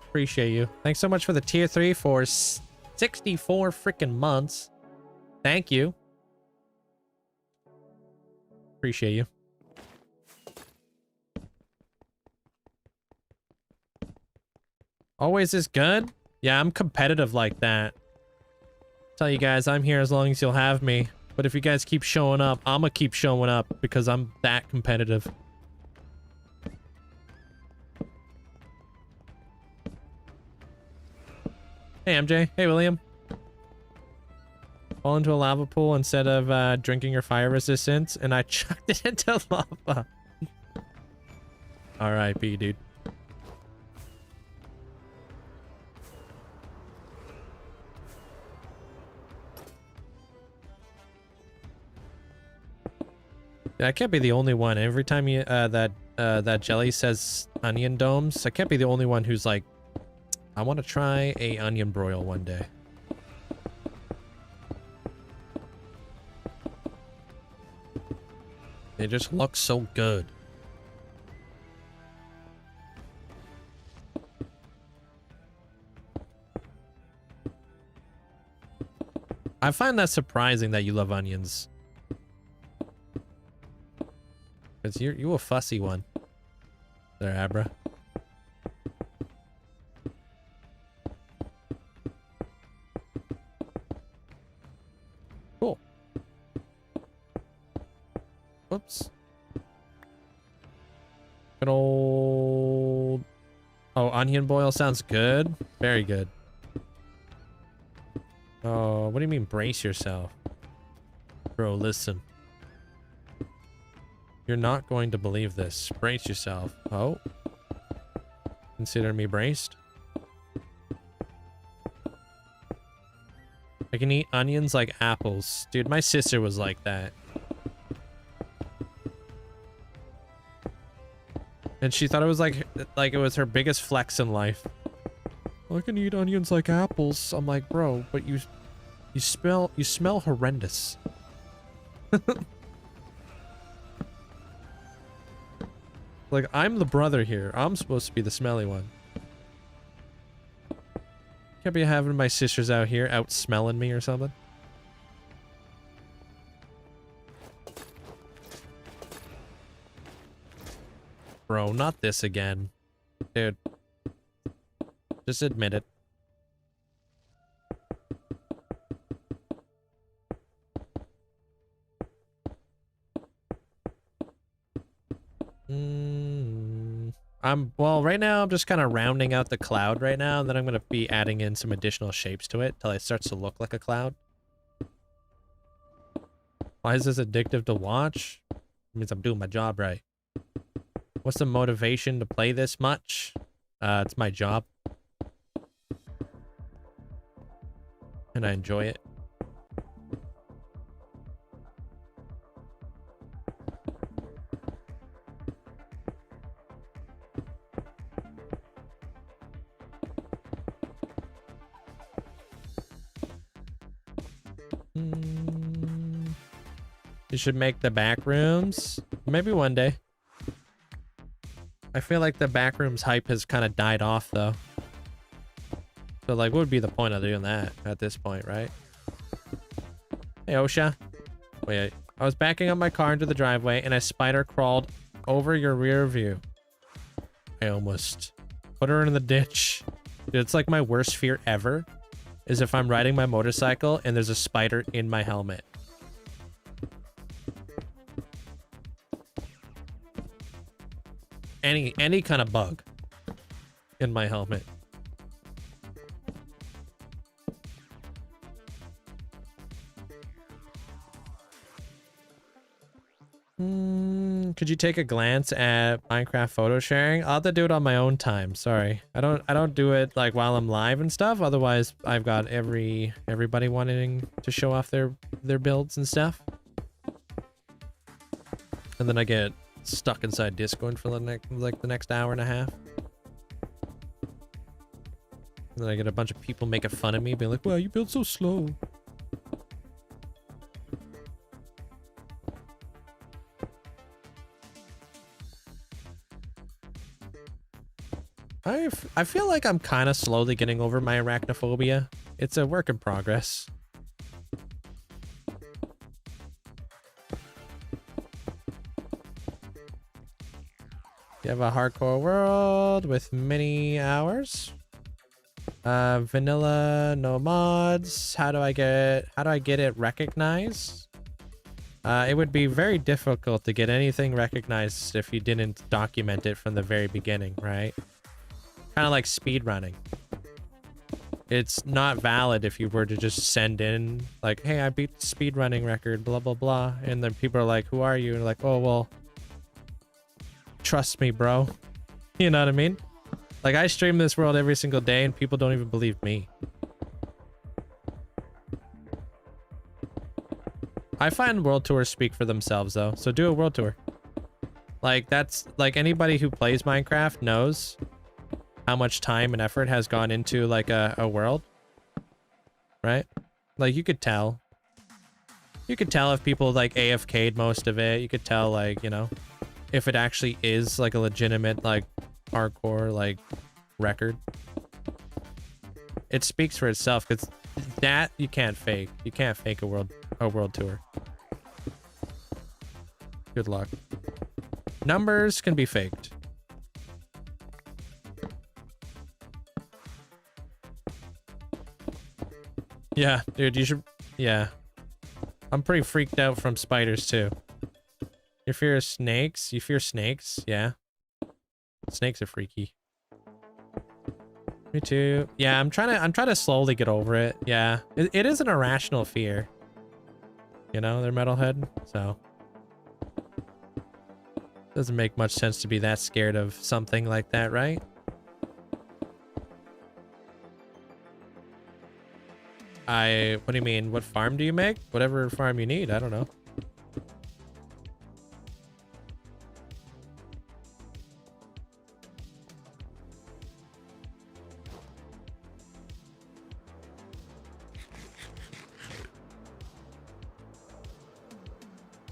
Appreciate you. Thanks so much for the tier 3 for 64 freaking months. Thank you. Appreciate you. Always is good? Yeah, I'm competitive like that. Tell you guys, I'm here as long as you'll have me. But if you guys keep showing up, I'm gonna keep showing up because I'm that competitive. Hey, MJ. Hey, William. Fall into a lava pool instead of drinking your fire resistance, and I chucked it into lava. R.I.P., dude. I can't be the only one. Every time you that jelly says onion domes, I can't be the only one who's like, I want to try a onion broil one day. They just look so good. I find that surprising that you love onions. Cause you a fussy one. There, Abra. Cool. Whoops. Good old... Oh, onion boil sounds good. Very good. Oh, what do you mean brace yourself? Bro, listen. You're not going to believe this. Brace yourself. Oh. Consider me braced. I can eat onions like apples. Dude, my sister was like that. And she thought it was like it was her biggest flex in life. I can eat onions like apples. I'm like, bro, but you smell horrendous. Like, I'm the brother here. I'm supposed to be the smelly one. Can't be having my sisters out here out smelling me or something. Bro, not this again. Dude. Just admit it. Well, right now I'm just kind of rounding out the cloud right now, and then I'm going to be adding in some additional shapes to it till it starts to look like a cloud. Why is this addictive to watch? It means I'm doing my job right. What's the motivation to play this much? It's my job. And I enjoy it. You should make the back rooms. Maybe one day. I feel like the back rooms hype has kind of died off though. So like, what would be the point of doing that at this point, right? Hey, Osha. Wait, I was backing up my car into the driveway and a spider crawled over your rear view. I almost put her in the ditch. Dude, it's like my worst fear ever is if I'm riding my motorcycle and there's a spider in my helmet. Any kind of bug in my helmet. Could you take a glance at Minecraft photo sharing? I'll have to do it on my own time. Sorry. I don't do it like while I'm live and stuff. Otherwise, I've got everybody wanting to show off their builds and stuff. And then I get stuck inside Discord for the next hour and a half. And then I get a bunch of people making fun of me, being like, "Wow, you build so slow." I feel like I'm kind of slowly getting over my arachnophobia. It's a work in progress. You have a hardcore world with many hours. Vanilla, no mods. How do I get it recognized? It would be very difficult to get anything recognized if you didn't document it from the very beginning, right? Kind of like speedrunning. It's not valid if you were to just send in like, hey, I beat the speedrunning record, blah, blah, blah. And then people are like, who are you? And like, oh, well, trust me, bro. You know what I mean? Like, I stream this world every single day and people don't even believe me. I find world tours speak for themselves though. So do a world tour. Like, that's like anybody who plays Minecraft knows how much time and effort has gone into like a world, right? Like, you could tell if people like AFK'd most of it. You could tell, like, you know, if it actually is like a legitimate like hardcore like record. It speaks for itself, because that you can't fake. You can't fake a world tour. Good luck. Numbers can be faked. Yeah, dude, you should. Yeah, I'm pretty freaked out from spiders too. You fear snakes? You fear snakes? Yeah. Snakes are freaky. Me too. Yeah, I'm trying to slowly get over it. Yeah, it is an irrational fear. You know, they're metalhead, so doesn't make much sense to be that scared of something like that, right? What do you mean? What farm do you make? Whatever farm you need. I don't know.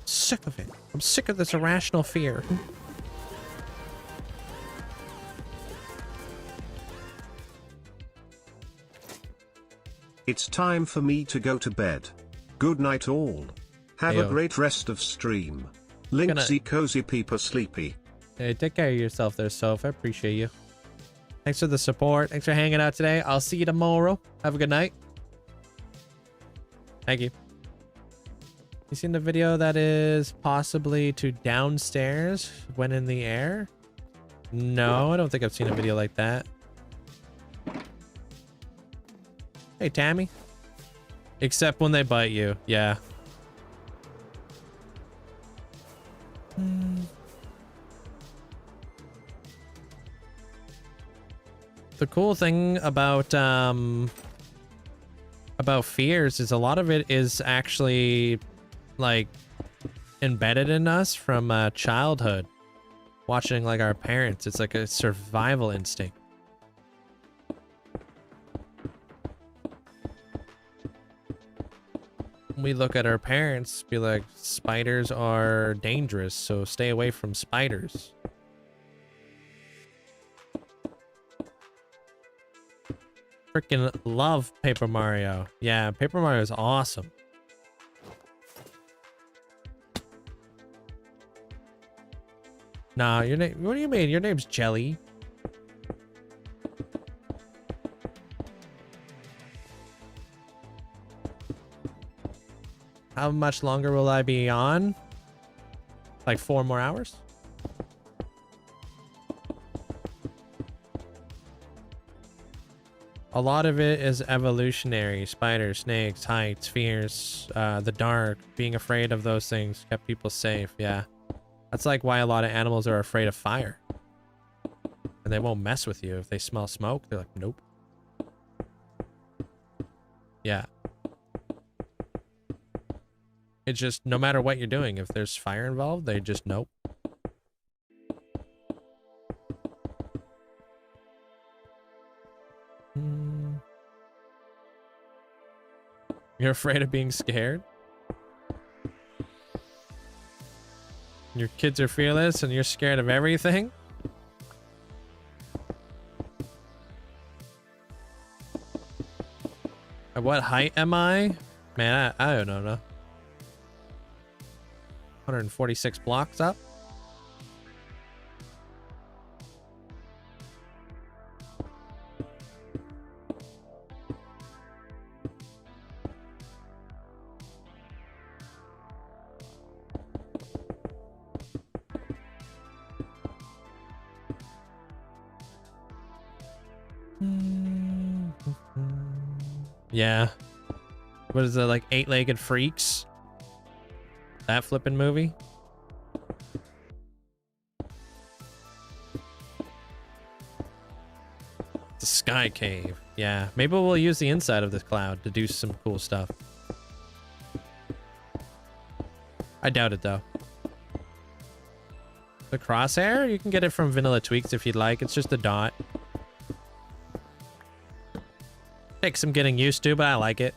Sick of it. I'm sick of this irrational fear. It's time for me to go to bed. Good night all. Have a great rest of stream. Linkzzey cozy peeper sleepy. Hey, take care of yourself there, Soph. I appreciate you. Thanks for the support. Thanks for hanging out today. I'll see you tomorrow. Have a good night. Thank you. You seen the video that is possibly to downstairs when in the air? No, I don't think I've seen a video like that. Hey, Tammy. Except when they bite you. Yeah. The cool thing about fears is a lot of it is actually like embedded in us from childhood, watching like our parents. It's like a survival instinct. We look at our parents, be like, spiders are dangerous, so stay away from spiders. Freaking love Paper Mario. Yeah, Paper Mario is awesome. Nah, your name. What do you mean? Your name's Jelly. How much longer will I be on? Like 4 more hours? A lot of it is evolutionary. Spiders, snakes, heights, fears, the dark, being afraid of those things kept people safe. Yeah. That's like why a lot of animals are afraid of fire. And they won't mess with you. If they smell smoke, they're like, nope. Yeah. It's just, no matter what you're doing, if there's fire involved, they just nope. You're afraid of being scared? Your kids are fearless and you're scared of everything? At what height am I? Man, I don't know. 146 blocks up. Yeah. What is it, like 8-legged freaks? That flipping movie? The sky cave. Yeah, maybe we'll use the inside of this cloud to do some cool stuff. I doubt it though. The crosshair? You can get it from Vanilla Tweaks if you'd like. It's just a dot. Takes some getting used to, but I like it.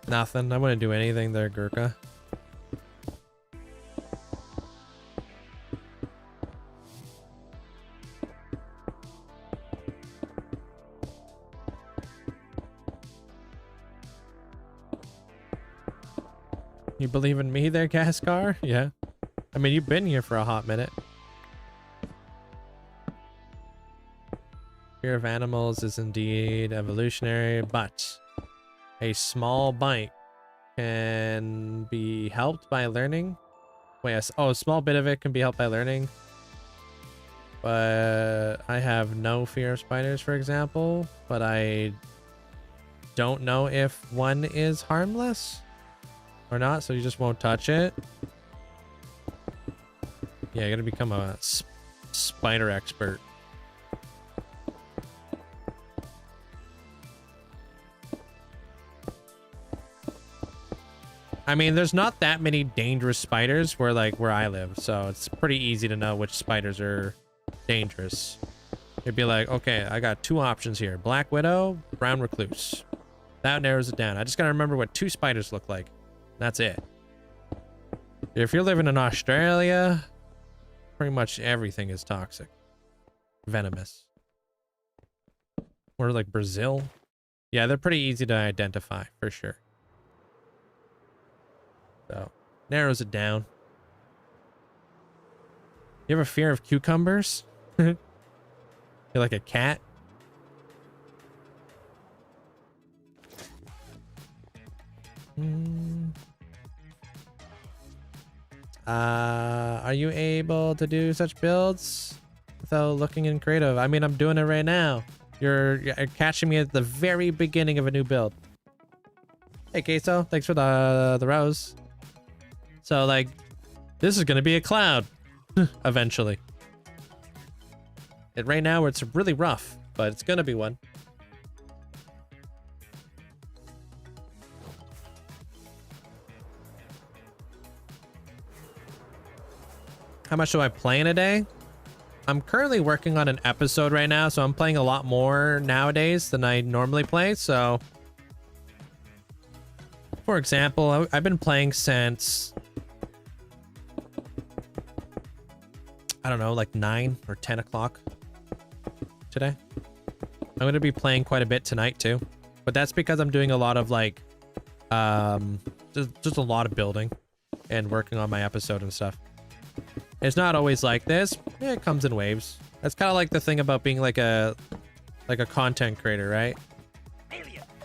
Nothing. I wouldn't do anything there, Gurkha. You believe in me there, Gascar? Yeah. I mean, you've been here for a hot minute. Fear of animals is indeed evolutionary, but a small bite can be helped by learning. Wait, oh, a small bit of it can be helped by learning. But I have no fear of spiders, for example, but I don't know if one is harmless or not, so you just won't touch it. Yeah, you're gonna become a spider expert. I mean, there's not that many dangerous spiders where I live, so it's pretty easy to know which spiders are dangerous. It'd be like, okay, I got two options here: Black Widow, Brown Recluse. That narrows it down. I just gotta remember what two spiders look like. That's it. If you're living in Australia, pretty much everything is toxic, venomous. Or like Brazil. Yeah, they're pretty easy to identify for sure. So, narrows it down. You have a fear of cucumbers? You're like a cat? Are you able to do such builds without looking in creative? I mean, I'm doing it right now. You're catching me at the very beginning of a new build. Hey, Queso, thanks for the rose. So, like, this is going to be a cloud eventually. Right now, it's really rough, but it's going to be one. How much do I play in a day? I'm currently working on an episode right now, so I'm playing a lot more nowadays than I normally play. So, for example, I've been playing since, I don't know, like 9 or 10 o'clock today. I'm going to be playing quite a bit tonight too, but that's because I'm doing a lot of like, just a lot of building and working on my episode and stuff. It's not always like this. It comes in waves. That's kind of like the thing about being like a content creator, right?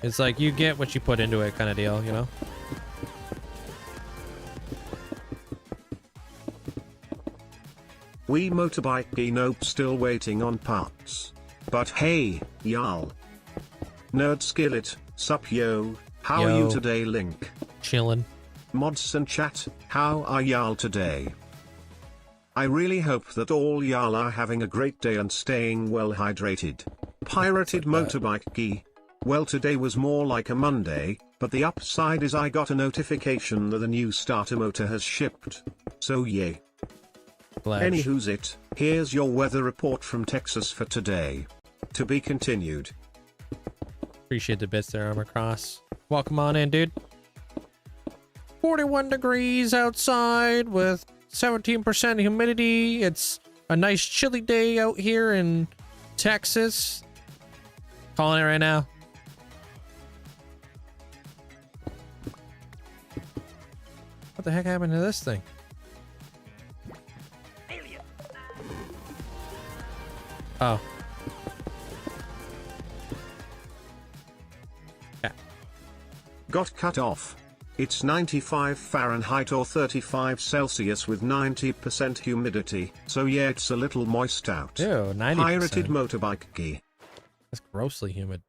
It's like you get what you put into it kind of deal, you know? We motorbike nope still waiting on parts. But hey, y'all. Nerd Skillet, sup yo, how are you today, Link? Chillin'. Mods and chat, how are y'all today? I really hope that all y'all are having a great day and staying well hydrated. Pirated motorbike key. Well, today was more like a Monday, but the upside is I got a notification that a new starter motor has shipped. So yay. Anywho's it, here's your weather report from Texas for today. To be continued. Appreciate the bits there, Armor Cross. Welcome on in, dude. 41 degrees outside with 17% humidity. It's a nice chilly day out here in Texas. Calling it right now. What the heck happened to this thing? Oh. Got cut off. It's 95 Fahrenheit or 35 Celsius with 90% humidity, so yeah, it's a little moist out. Ew, 90%. Pirated motorbike key. That's grossly humid.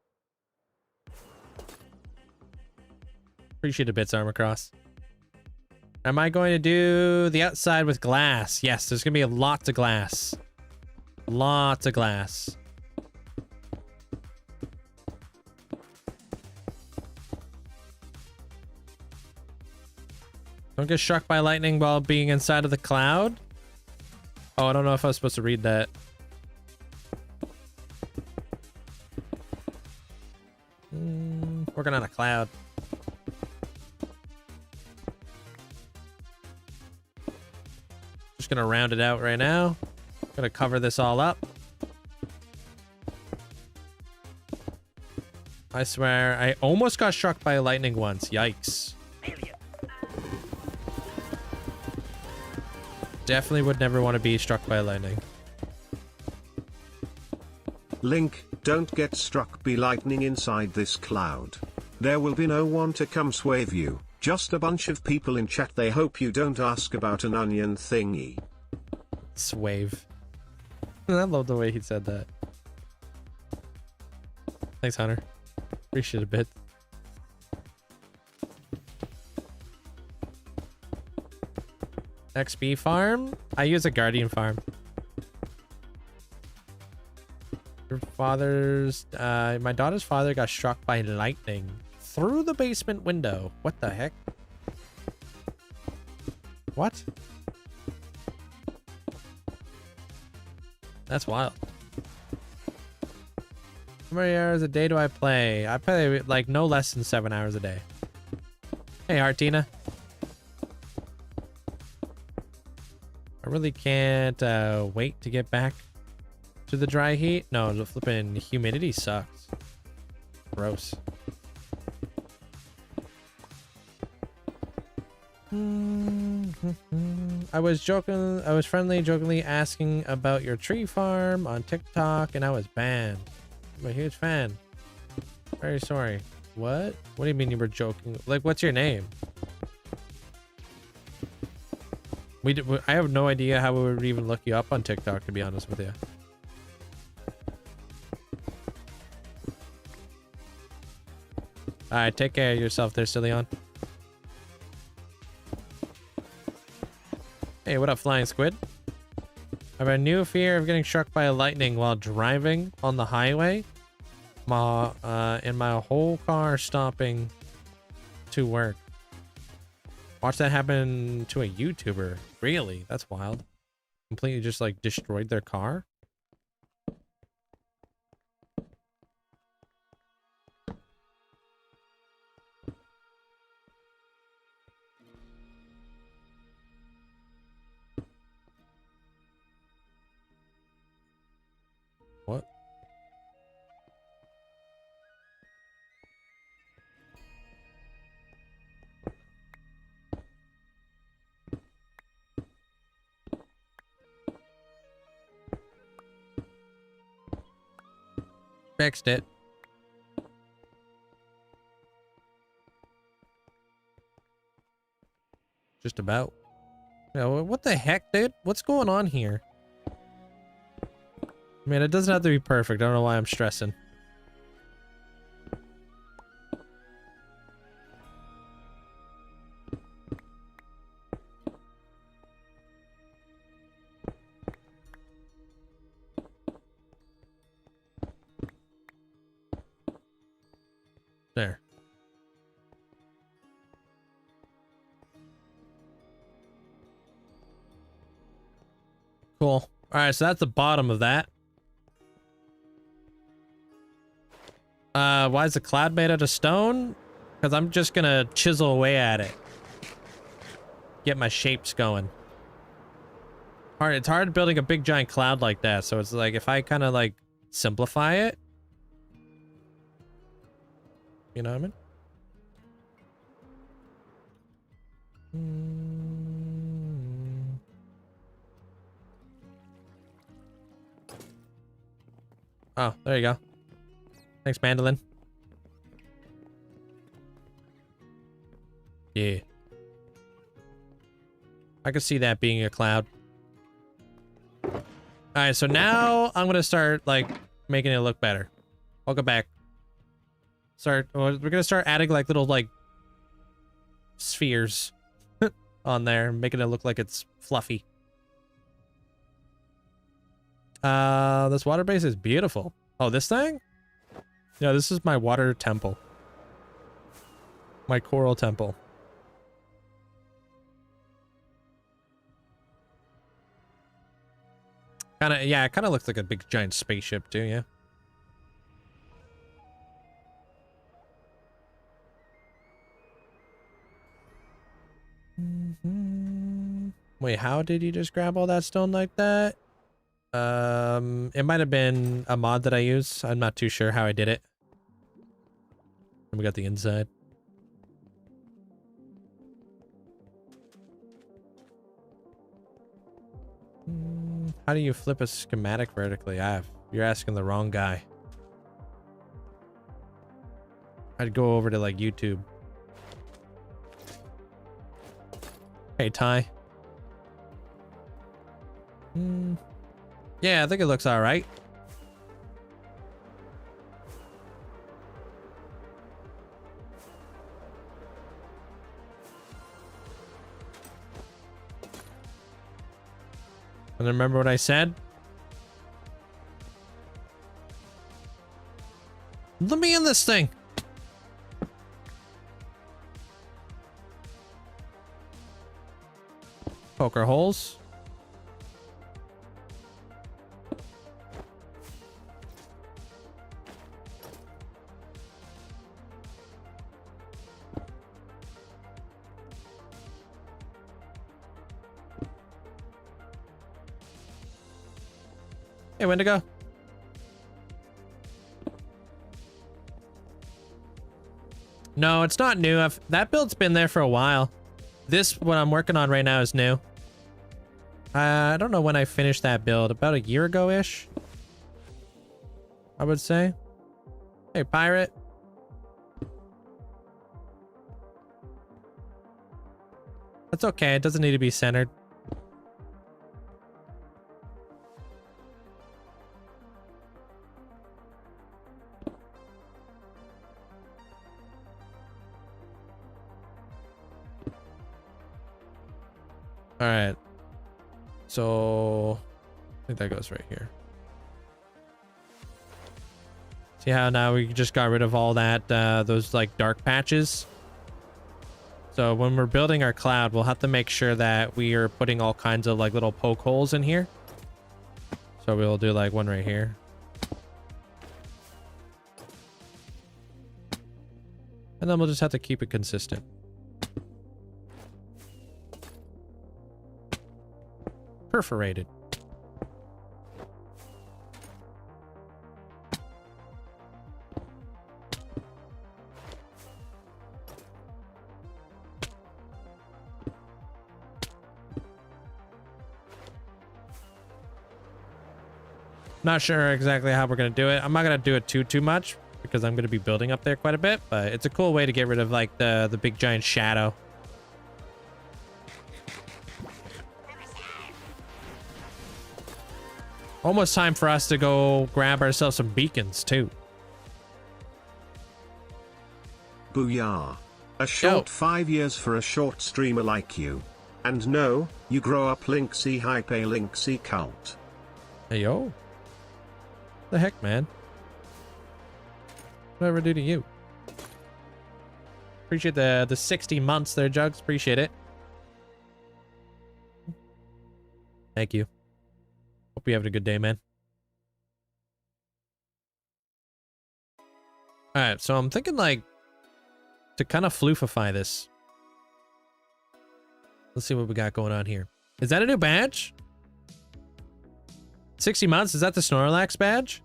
Appreciate a bits, Armor Cross. Am I going to do the outside with glass? Yes, there's going to be lots of glass. Lots of glass. Don't get struck by lightning while being inside of the cloud. Oh, I don't know if I was supposed to read that. Working on a cloud. Just gonna round it out right now. Gonna cover this all up. I swear, I almost got struck by lightning once. Yikes. Definitely would never want to be struck by lightning. Link, don't get struck by lightning inside this cloud. There will be no one to come save you, just a bunch of people in chat. They hope you don't ask about an onion thingy. Swave. I love the way he said that. Thanks, Hunter. Appreciate it a bit. XP farm? I use a guardian farm. Your father's... my daughter's father got struck by lightning through the basement window. What the heck? What? That's wild. How many hours a day do I play? I play like no less than 7 hours a day. Hey, Artina. I really can't wait to get back to the dry heat. No, the flipping humidity sucks. Gross. I was jokingly asking about your tree farm on TikTok and I was banned. I'm a huge fan. Very sorry. What? What do you mean you were joking? Like, what's your name? I have no idea how we would even look you up on TikTok, to be honest with you. Alright, take care of yourself there, Cillion. Hey, what up, Flying Squid? I have a new fear of getting struck by lightning while driving on the highway. In my whole car stopping to work. Watch that happen to a YouTuber. Really? That's wild. Completely just like destroyed their car. What? Fixed it. Just about. Yeah, what the heck, dude? What's going on here? I mean, it doesn't have to be perfect. I don't know why I'm stressing. There. Cool. All right, so that's the bottom of that. Why is the cloud made out of stone? Because I'm just gonna chisel away at it. Get my shapes going. It's hard building a big giant cloud like that, so it's like if I kind of like simplify it. You know what I mean? Oh, there you go. Thanks, Mandolin. Yeah. I could see that being a cloud. All right, so now I'm gonna start like making it look better. Welcome back. We're gonna start adding like little like spheres on there, making it look like it's fluffy. This water base is beautiful. Oh, this thing? Yeah, this is my water temple. My coral temple. Yeah, it kind of looks like a big giant spaceship too, yeah. Wait, how did you just grab all that stone like that? It might have been a mod that I use. I'm not too sure how I did it. And we got the inside. How do you flip a schematic vertically? You're asking the wrong guy. I'd go over to like YouTube. Hey, Ty. Yeah, I think it looks all right. And remember what I said? Let me in this thing. Poker holes. Hey, Wendigo. No, it's not new. That build's been there for a while. This, what I'm working on right now, is new. I don't know when I finished that build. About a year ago-ish, I would say. Hey, pirate. That's okay. It doesn't need to be centered. All right. So I think that goes right here. See how now we just got rid of all that, those like dark patches. So when we're building our cloud, we'll have to make sure that we are putting all kinds of like little poke holes in here. So we'll do like one right here. And then we'll just have to keep it consistent. Perforated. Not sure exactly how we're going to do it. I'm not going to do it too much because I'm going to be building up there quite a bit, but it's a cool way to get rid of like the big giant shadow. Almost time for us to go grab ourselves some beacons too. Booyah. A short 5 years for a short streamer like you. And no, you grow up Linkzzey hype a Linkzzey cult. Hey yo. The heck, man? Whatever I do to you? Appreciate the 60 months there, Jugs. Appreciate it. Thank you. Hope you're having a good day, man. All right, so I'm thinking like to kind of floofify this. Let's see what we got going on here. Is that a new badge? 60 months? Is that the Snorlax badge?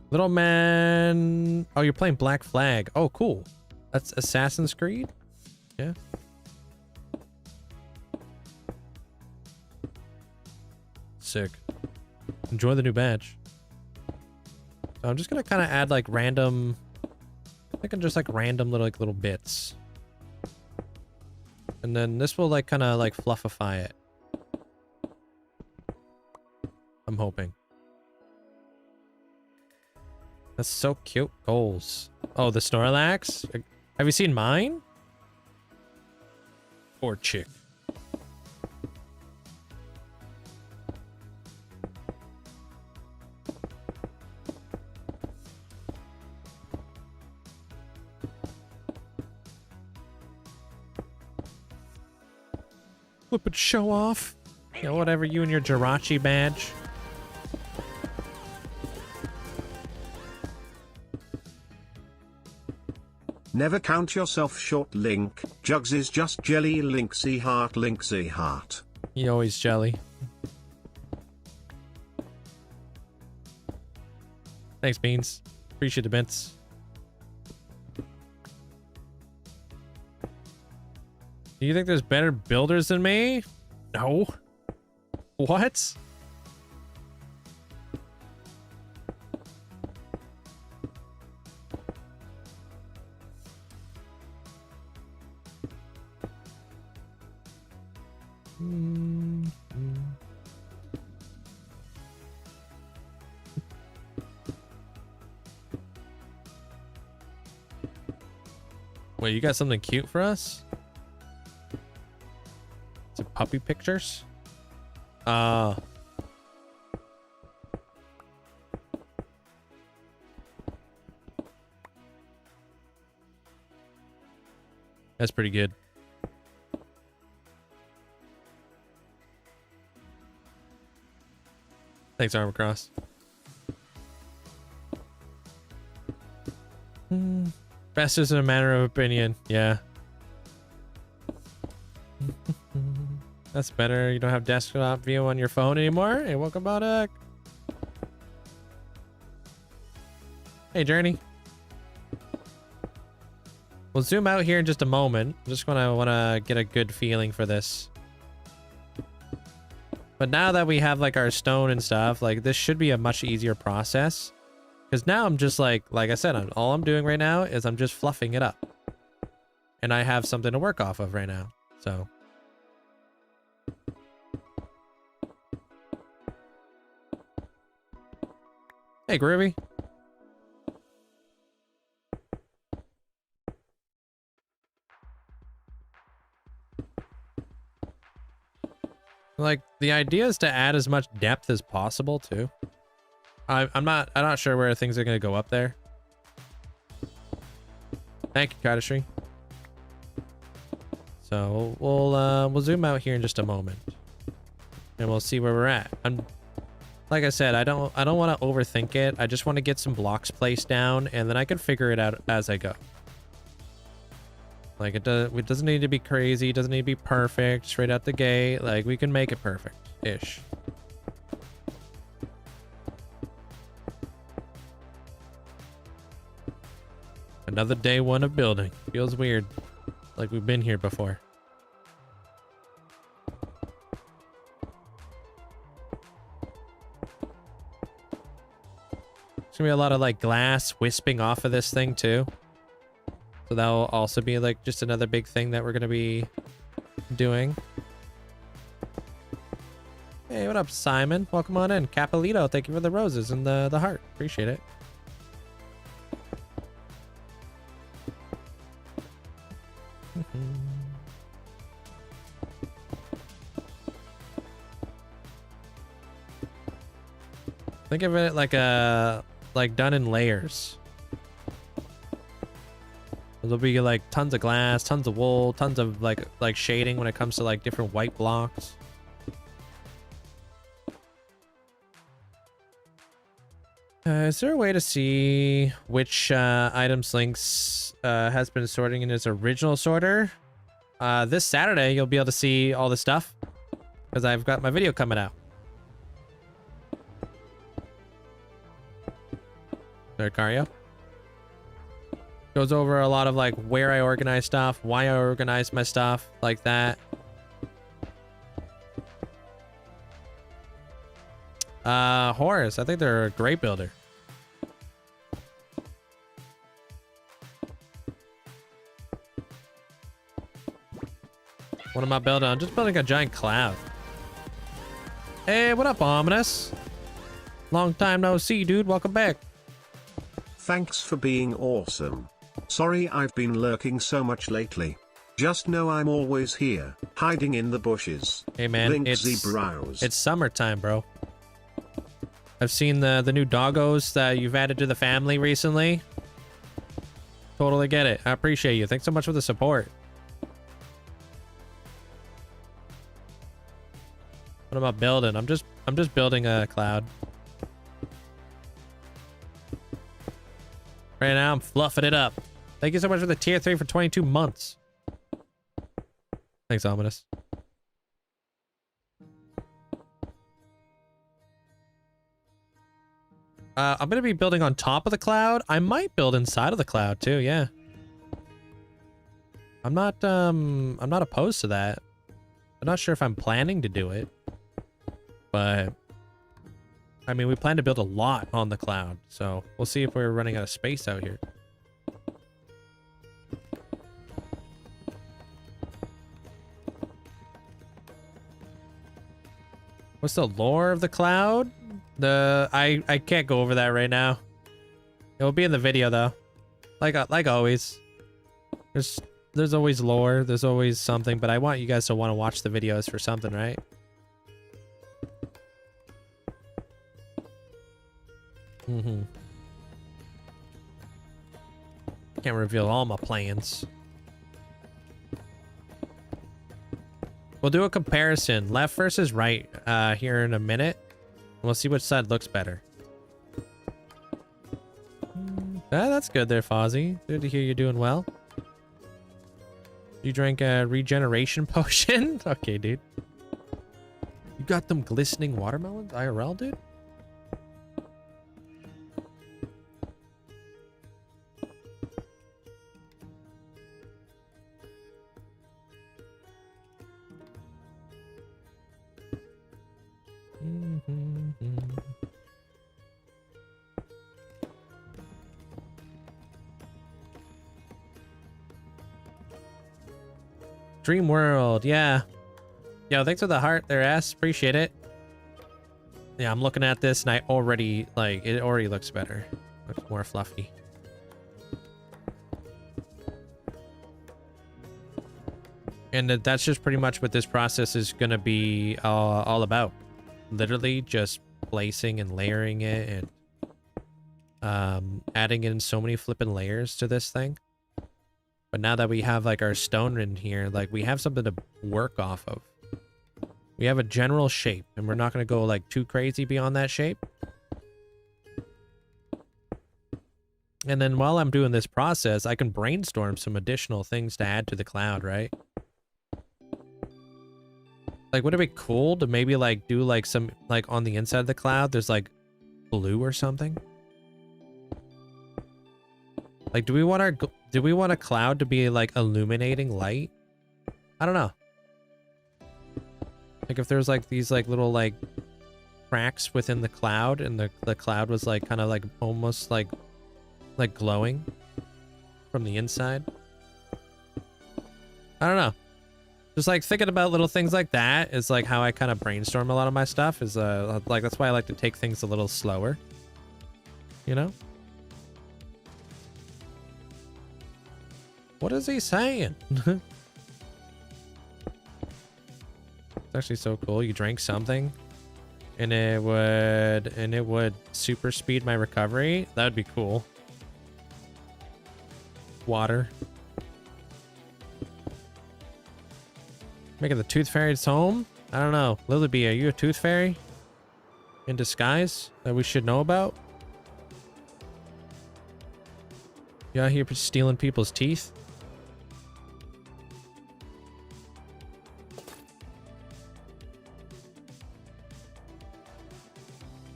Little man. Oh, you're playing Black Flag. Oh, cool. That's Assassin's Creed? Yeah. Sick. Enjoy the new badge. So I'm just gonna kind of add like random, I think just like random little bits. And then this will like kind of like fluffify it. I'm hoping. That's so cute. Goals. Oh, the Snorlax? Have you seen mine? Poor chick. Flip it, show off. Yeah, whatever, you and your Jirachi badge. Never count yourself short, Link. Jugs is just jelly. Linkzzey heart, Linkzzey heart. You always jelly. Thanks, Beans. Appreciate the bits. Do you think there's better builders than me? No. What? Wait, you got something cute for us? Is it puppy pictures? That's pretty good. Thanks, Armorcross. Best is a matter of opinion. Yeah. That's better. You don't have desktop view on your phone anymore. Hey, welcome back. Hey, Journey. We'll zoom out here in just a moment. Just wanna get a good feeling for this. But now that we have like our stone and stuff, like this should be a much easier process. Because now I'm just like I said, all I'm doing right now is I'm just fluffing it up. And I have something to work off of right now. So. Hey, Groovy. Like, the idea is to add as much depth as possible, too. I'm not sure where things are going to go up there. Thank you, Kadashri. So we'll zoom out here in just a moment, and we'll see where we're at. Like I said, I don't want to overthink it. I just want to get some blocks placed down, and then I can figure it out as I go. Like it doesn't need to be crazy. It doesn't need to be perfect straight out the gate. Like we can make it perfect-ish. Another day one of building. Feels weird. Like we've been here before. There's gonna be a lot of like glass wisping off of this thing too. So that will also be like just another big thing that we're gonna be doing. Hey, what up, Simon? Welcome on in. Capelito, thank you for the roses and the heart. Appreciate it. Think of it like done in layers. There'll be like tons of glass, tons of wool, tons of like shading when it comes to like different white blocks. Is there a way to see which items Links has been sorting in its original sorter? This Saturday you'll be able to see all the stuff because I've got my video coming out. There, Cario. Goes over a lot of like where I organize stuff, why I organize my stuff, like that. Horus, I think they're a great builder. What am I building? I'm just building a giant cloud. Hey, what up, Ominous? Long time no see, dude. Welcome back. Thanks for being awesome. Sorry I've been lurking so much lately. Just know I'm always here, hiding in the bushes. Hey man, Linkzzey browse. it's summertime, bro. I've seen the new doggos that you've added to the family recently. Totally get it. I appreciate you. Thanks so much for the support. What am I building? I'm just building a cloud. Right now, I'm fluffing it up. Thank you so much for the tier 3 for 22 months. Thanks, Ominous. I'm gonna be building on top of the cloud. I might build inside of the cloud too, yeah. I'm not opposed to that. I'm not sure if I'm planning to do it. But I mean, we plan to build a lot on the cloud, so we'll see if we're running out of space out here. What's the lore of the cloud? I can't go over that right now. It will be in the video though. Like always. There's always lore, there's always something, but I want you guys to want to watch the videos for something, right? Can't reveal all my plans. We'll do a comparison, left versus right, here in a minute. We'll see which side looks better. That's good there, Fozzie. Good to hear you're doing well. You drank a regeneration potion? Okay, dude. You got them glistening watermelons, IRL, dude? Dream World, yeah. Yo, thanks for the heart there, ass. Appreciate it. Yeah, I'm looking at this and I already, like, it already looks better. Looks more fluffy. And that's just pretty much what this process is going to be all about. Literally just placing and layering it and adding in so many flipping layers to this thing. But now that we have like our stone in here, like we have something to work off of. We have a general shape and we're not going to go like too crazy beyond that shape. And then while I'm doing this process, I can brainstorm some additional things to add to the cloud, right? Like, would it be cool to maybe like do like some, like on the inside of the cloud, there's like blue or something? Like, do we want a cloud to be like illuminating light? I don't know. Like if there's like these like little like cracks within the cloud and the cloud was like kind of like almost like glowing from the inside. I don't know. Just like thinking about little things like that is like how I kind of brainstorm a lot of my stuff is like that's why I like to take things a little slower. You know? What is he saying? It's actually so cool. You drank something and it would super speed my recovery. That would be cool. Water. Making the tooth fairy's home? I don't know. Lilyby, are you a tooth fairy in disguise that we should know about? You out here stealing people's teeth?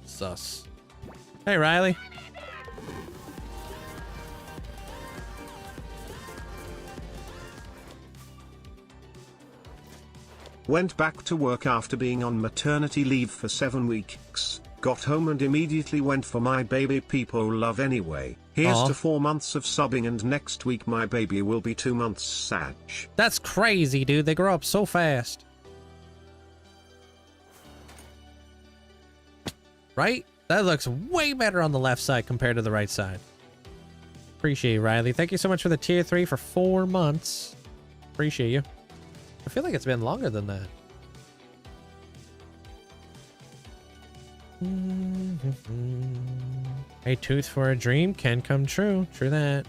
Sus. Hey, Riley. Went back to work after being on maternity leave for 7 weeks. Got home and immediately went for my baby people love anyway. Here's Aw. to 4 months of subbing and next week my baby will be 2 months Sag. That's crazy, dude. They grow up so fast. Right? That looks way better on the left side compared to the right side. Appreciate you, Riley. Thank you so much for the tier 3 for 4 months. Appreciate you. I feel like it's been longer than that. A tooth for a dream can come true. True that.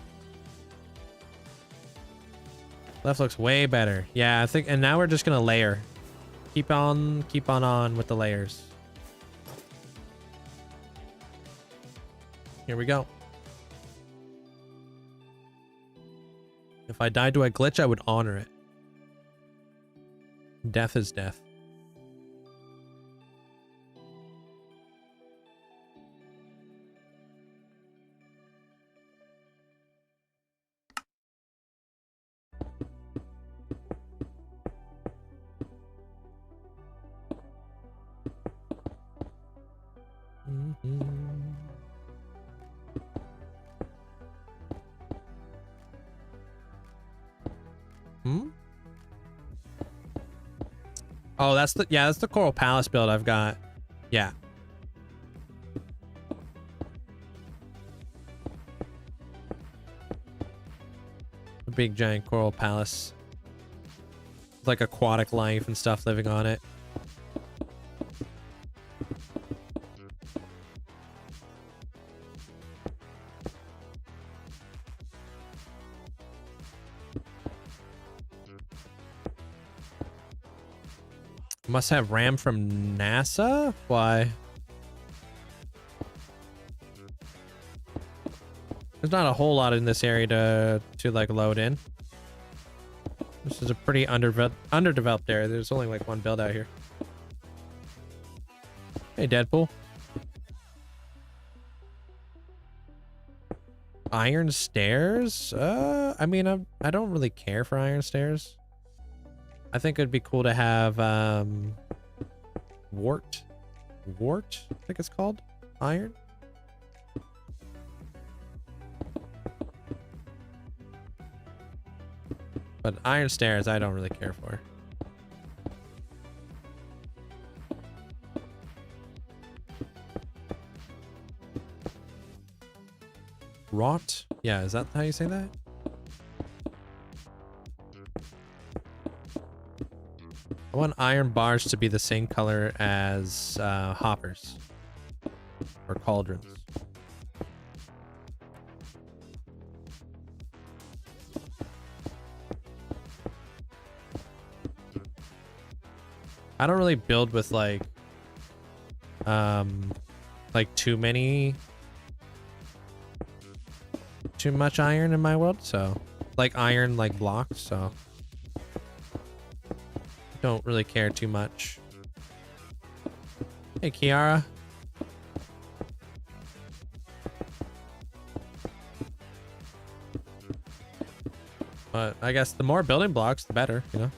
Left looks way better. Yeah, I think, and now we're just gonna layer. Keep on with the layers. Here we go. If I died to a glitch, I would honor it. Death is death. Oh, that's the Coral Palace build I've got. Yeah. A big giant Coral Palace. With like aquatic life and stuff living on it. Must have RAM from NASA? Why? There's not a whole lot in this area to like load in. This is a pretty underdeveloped area. There's only like one build out here. Hey, Deadpool. Iron stairs? I mean, I don't really care for iron stairs. I think it'd be cool to have wart, I think it's called, iron. But iron stairs, I don't really care for. Wrought? Yeah, is that how you say that? I want iron bars to be the same color as hoppers or cauldrons. I don't really build with like too much iron in my world, so like iron like blocks, so don't really care too much. Hey, Kiara. But I guess the more building blocks, the better, you know?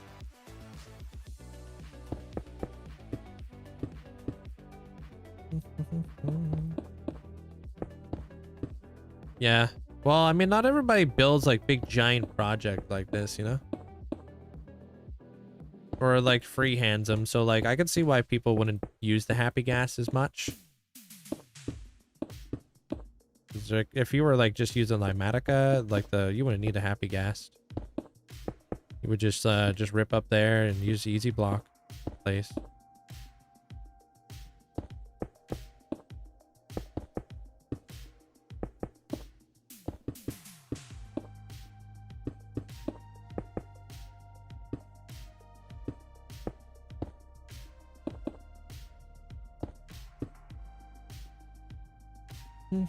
Yeah. Well, I mean, not everybody builds like big giant project like this, you know? Or like freehands them, so like I could see why people wouldn't use the happy gas as much. Like, if you were like just using Limatica, like you wouldn't need a happy gas. You would just rip up there and use easy block place.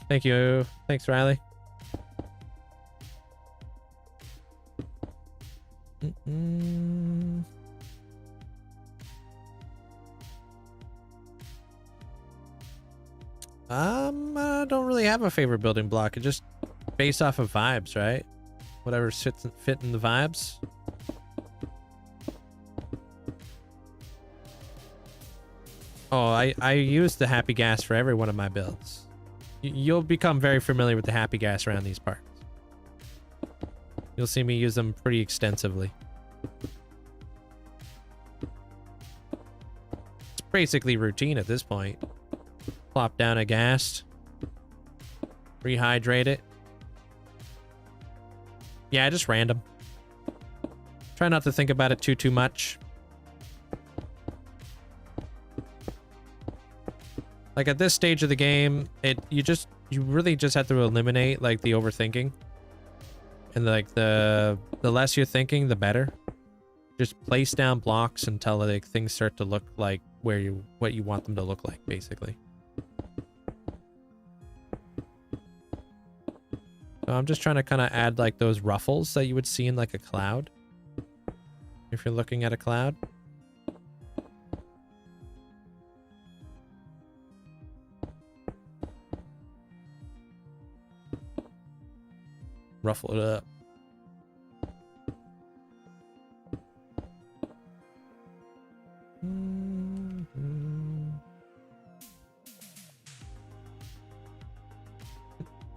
Thank you. Thanks, Riley. I don't really have a favorite building block. It just based off of vibes, right? Whatever fit in the vibes. Oh, I use the happy gas for every one of my builds. You'll become very familiar with the happy gas around these parts. You'll see me use them pretty extensively. It's basically routine at this point. Plop down a gas. Rehydrate it. Yeah, just random. Try not to think about it too much. Like at this stage of the game, you really just have to eliminate like the overthinking. And like the less you're thinking, the better. Just place down blocks until like things start to look like what you want them to look like, basically. So I'm just trying to kind of add like those ruffles that you would see in like a cloud. If you're looking at a cloud. Ruffle it up.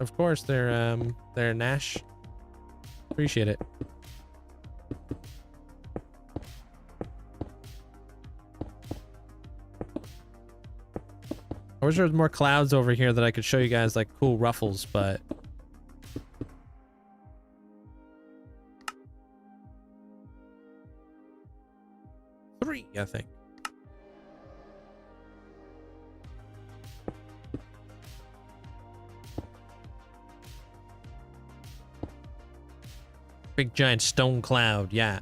Of course, they're Nash. Appreciate it. I wish there was more clouds over here that I could show you guys like cool ruffles, but 3, I think. Big giant stone cloud, yeah.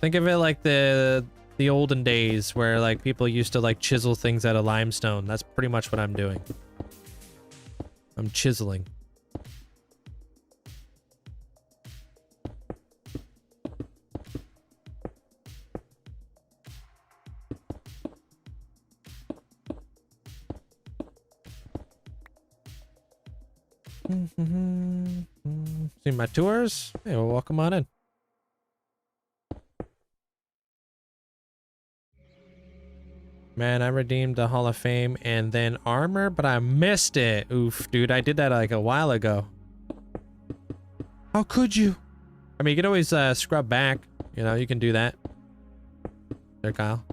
Think of it like the olden days where like people used to like chisel things out of limestone. That's pretty much what I'm doing. I'm chiseling. See my tours? Hey, well, welcome on in. Man, I redeemed the Hall of Fame and then armor, but I missed it. Oof, dude, I did that like a while ago. How could you? I mean, you can always scrub back. You know, you can do that. There, Kyle.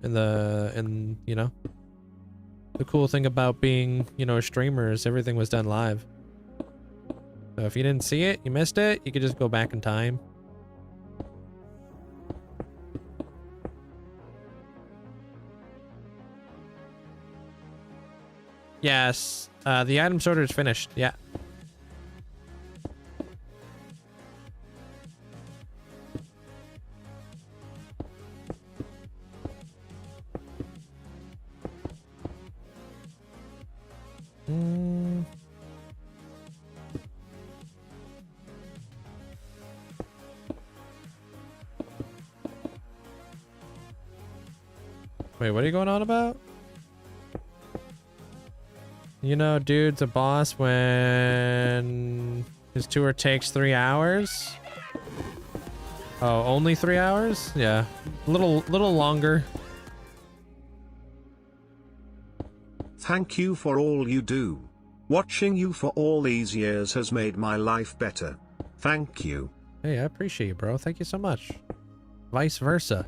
And you know, the cool thing about being, you know, a streamer is everything was done live. So if you didn't see it, you missed it, you could just go back in time. Yes, the item sorter is finished, yeah. Wait, what are you going on about? You know, dude's a boss when his tour takes 3 hours. Oh, only 3 hours? Yeah, a little longer. Thank you for all you do. Watching you for all these years has made my life better. Thank you. Hey, I appreciate you, bro. Thank you so much. Vice versa.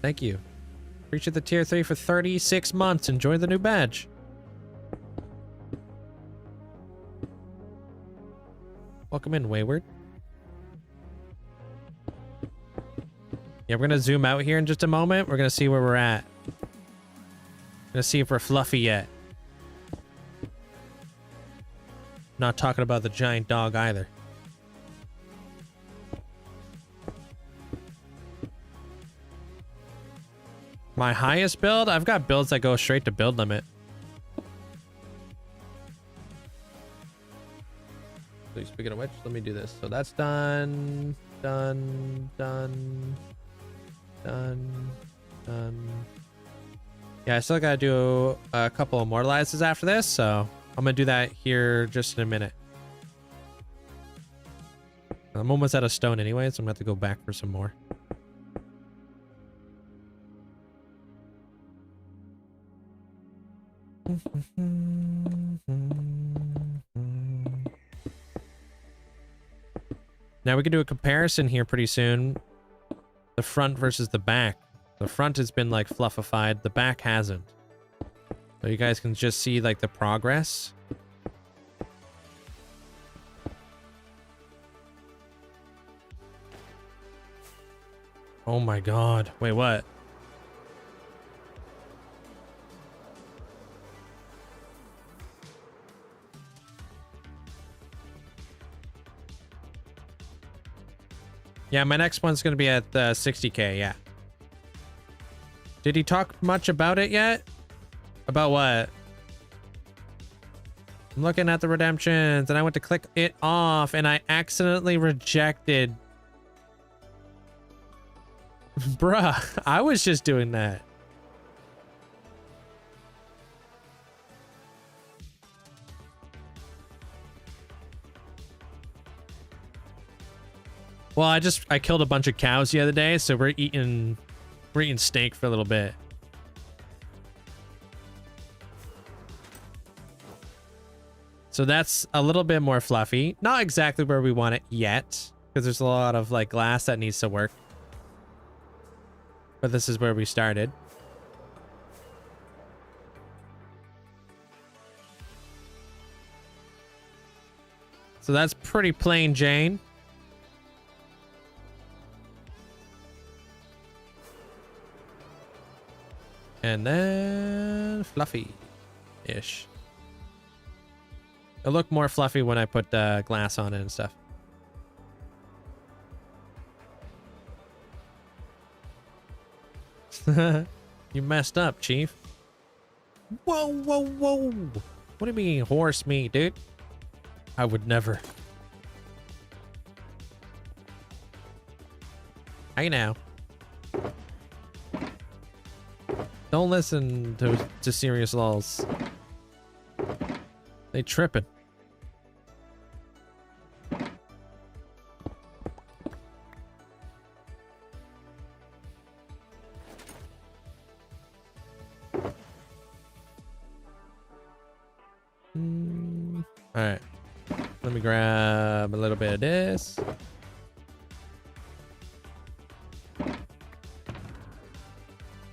Thank you. Appreciate the tier 3 for 36 months. Enjoy the new badge. Welcome in, Wayward. Yeah, we're gonna zoom out here in just a moment. We're gonna see where we're at. Gonna see if we're fluffy yet. Not talking about the giant dog either. My highest build? I've got builds that go straight to build limit. So speaking of which, let me do this. So that's done. Done. Yeah, I still gotta do a couple immortalizes after this, so I'm gonna do that here just in a minute. I'm almost out of stone anyway, so I'm gonna have to go back for some more. Now we can do a comparison here pretty soon. The front versus the back. The front has been like fluffified. The back hasn't. So you guys can just see like the progress. Oh my god. Wait, what? Yeah, my next one's gonna be at 60K, yeah. Did he talk much about it yet? About what? I'm looking at the redemptions and I went to click it off and I accidentally rejected. Bruh, I was just doing that. Well, I killed a bunch of cows the other day, so we're eating steak for a little bit. So that's a little bit more fluffy. Not exactly where we want it yet, because there's a lot of like glass that needs to work. But this is where we started. So that's pretty plain Jane. And then fluffy-ish. It'll look more fluffy when I put glass on it and stuff. You messed up, Chief. Whoa, whoa, whoa. What do you mean horse meat, dude? I would never. Hey now. Don't listen to serious lulls. They tripping. All right. Let me grab a little bit of this.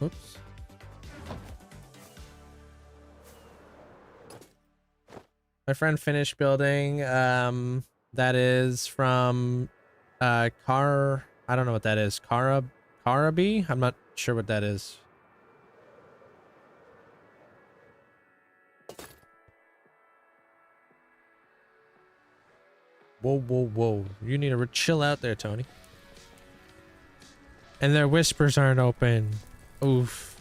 Oops. My friend finished building. That is from I don't know what that is. Karabi? I'm not sure what that is. Whoa, whoa, whoa. You need to chill out there, Tony. And their whispers aren't open. Oof.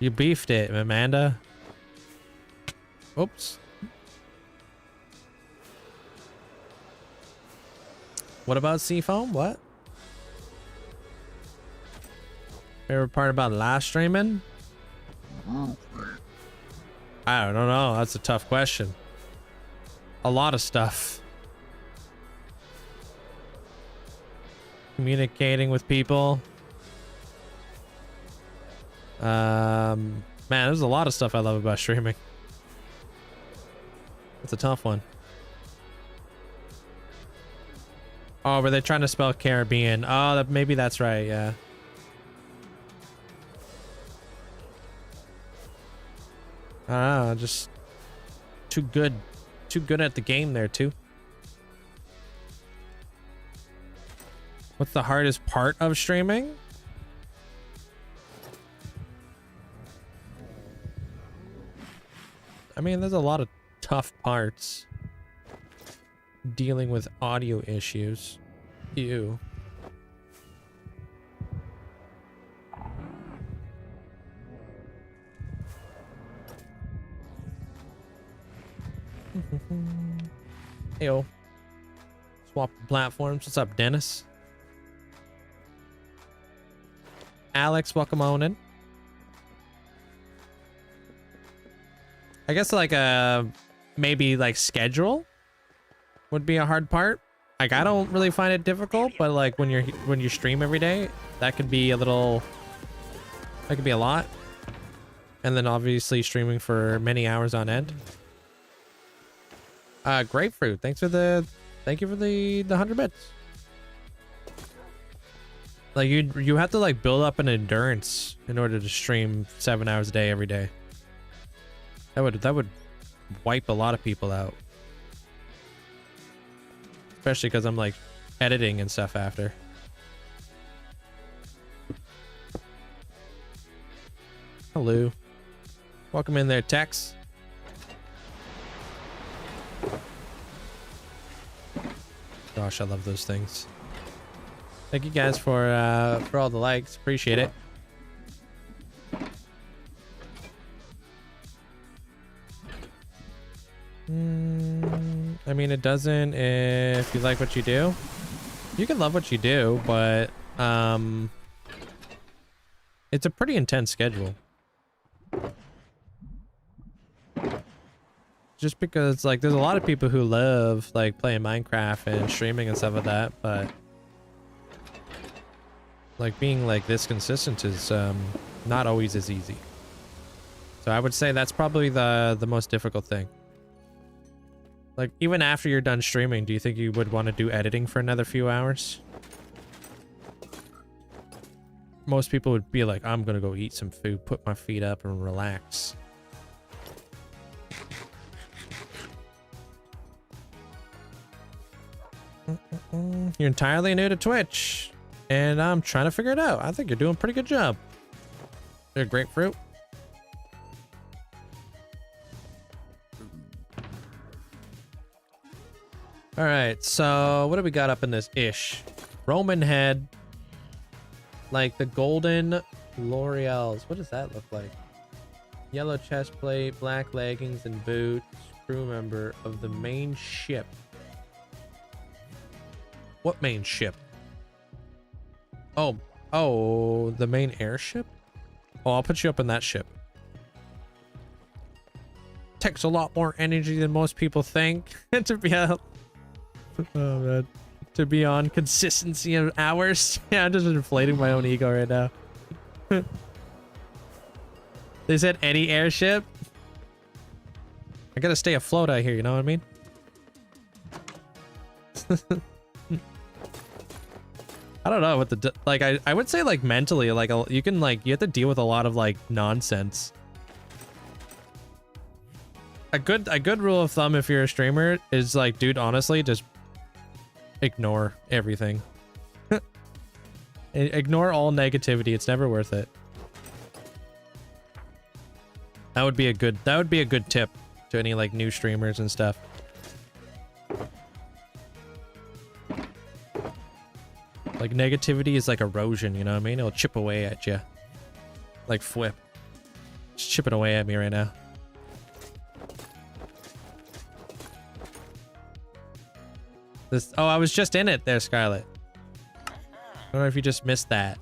You beefed it, Amanda. Oops. What about Seafoam? What? Favorite part about live streaming? I don't know. That's a tough question. A lot of stuff. Communicating with people. Man, there's a lot of stuff I love about streaming. It's a tough one. Oh, were they trying to spell Caribbean? Oh, maybe that's right, yeah. I don't know, just too good at the game there, too. What's the hardest part of streaming? I mean, there's a lot of tough parts. Dealing with audio issues. Ew. Heyo. Swap platforms. What's up, Dennis? Alex, welcome on in. I guess like maybe like schedule would be a hard part. Like I don't really find it difficult, but like when you stream every day, that could be a little, that could be a lot. and then obviously streaming for many hours on end. Grapefruit, thank you for the 100 bits. Like you have to like build up an endurance in order to stream 7 hours a day every day. That would wipe a lot of people out. Especially because I'm like editing and stuff after. Hello. Welcome in there, Tex. Gosh, I love those things. Thank you guys for all the likes. Appreciate it. I mean, it doesn't if you like what you do. You can love what you do, but it's a pretty intense schedule. Just because like there's a lot of people who love like playing Minecraft and streaming and stuff like that, but like being like this consistent is not always as easy. So I would say that's probably the most difficult thing. Like even after you're done streaming, do you think you would want to do editing for another few hours? Most people would be like, I'm gonna go eat some food, put my feet up and relax. You're entirely new to Twitch, and I'm trying to figure it out. I think you're doing a pretty good job. You're a grapefruit. All right, so what do we got up in this ish? Roman head, like the golden L'Oreals. What does that look like? Yellow chest plate, black leggings and boots. Crew member of the main ship. What main ship? Oh, the main airship? Oh, I'll put you up in that ship. Takes a lot more energy than most people think to be out. Oh man, to be on consistency of hours. Yeah, I'm just inflating my own ego right now. They said any airship. I gotta stay afloat out here, you know what I mean? I don't know what the like. I would say like mentally, like you can like you have to deal with a lot of like nonsense. A good rule of thumb if you're a streamer is like, dude, honestly, just ignore everything. Ignore all negativity. It's never worth it. That would be a good tip to any like new streamers and stuff. Like negativity is like erosion, you know what I mean? It'll chip away at you. Like Flip. It's chipping away at me right now. Oh, I was just in it there, Scarlet. I don't know if you just missed that.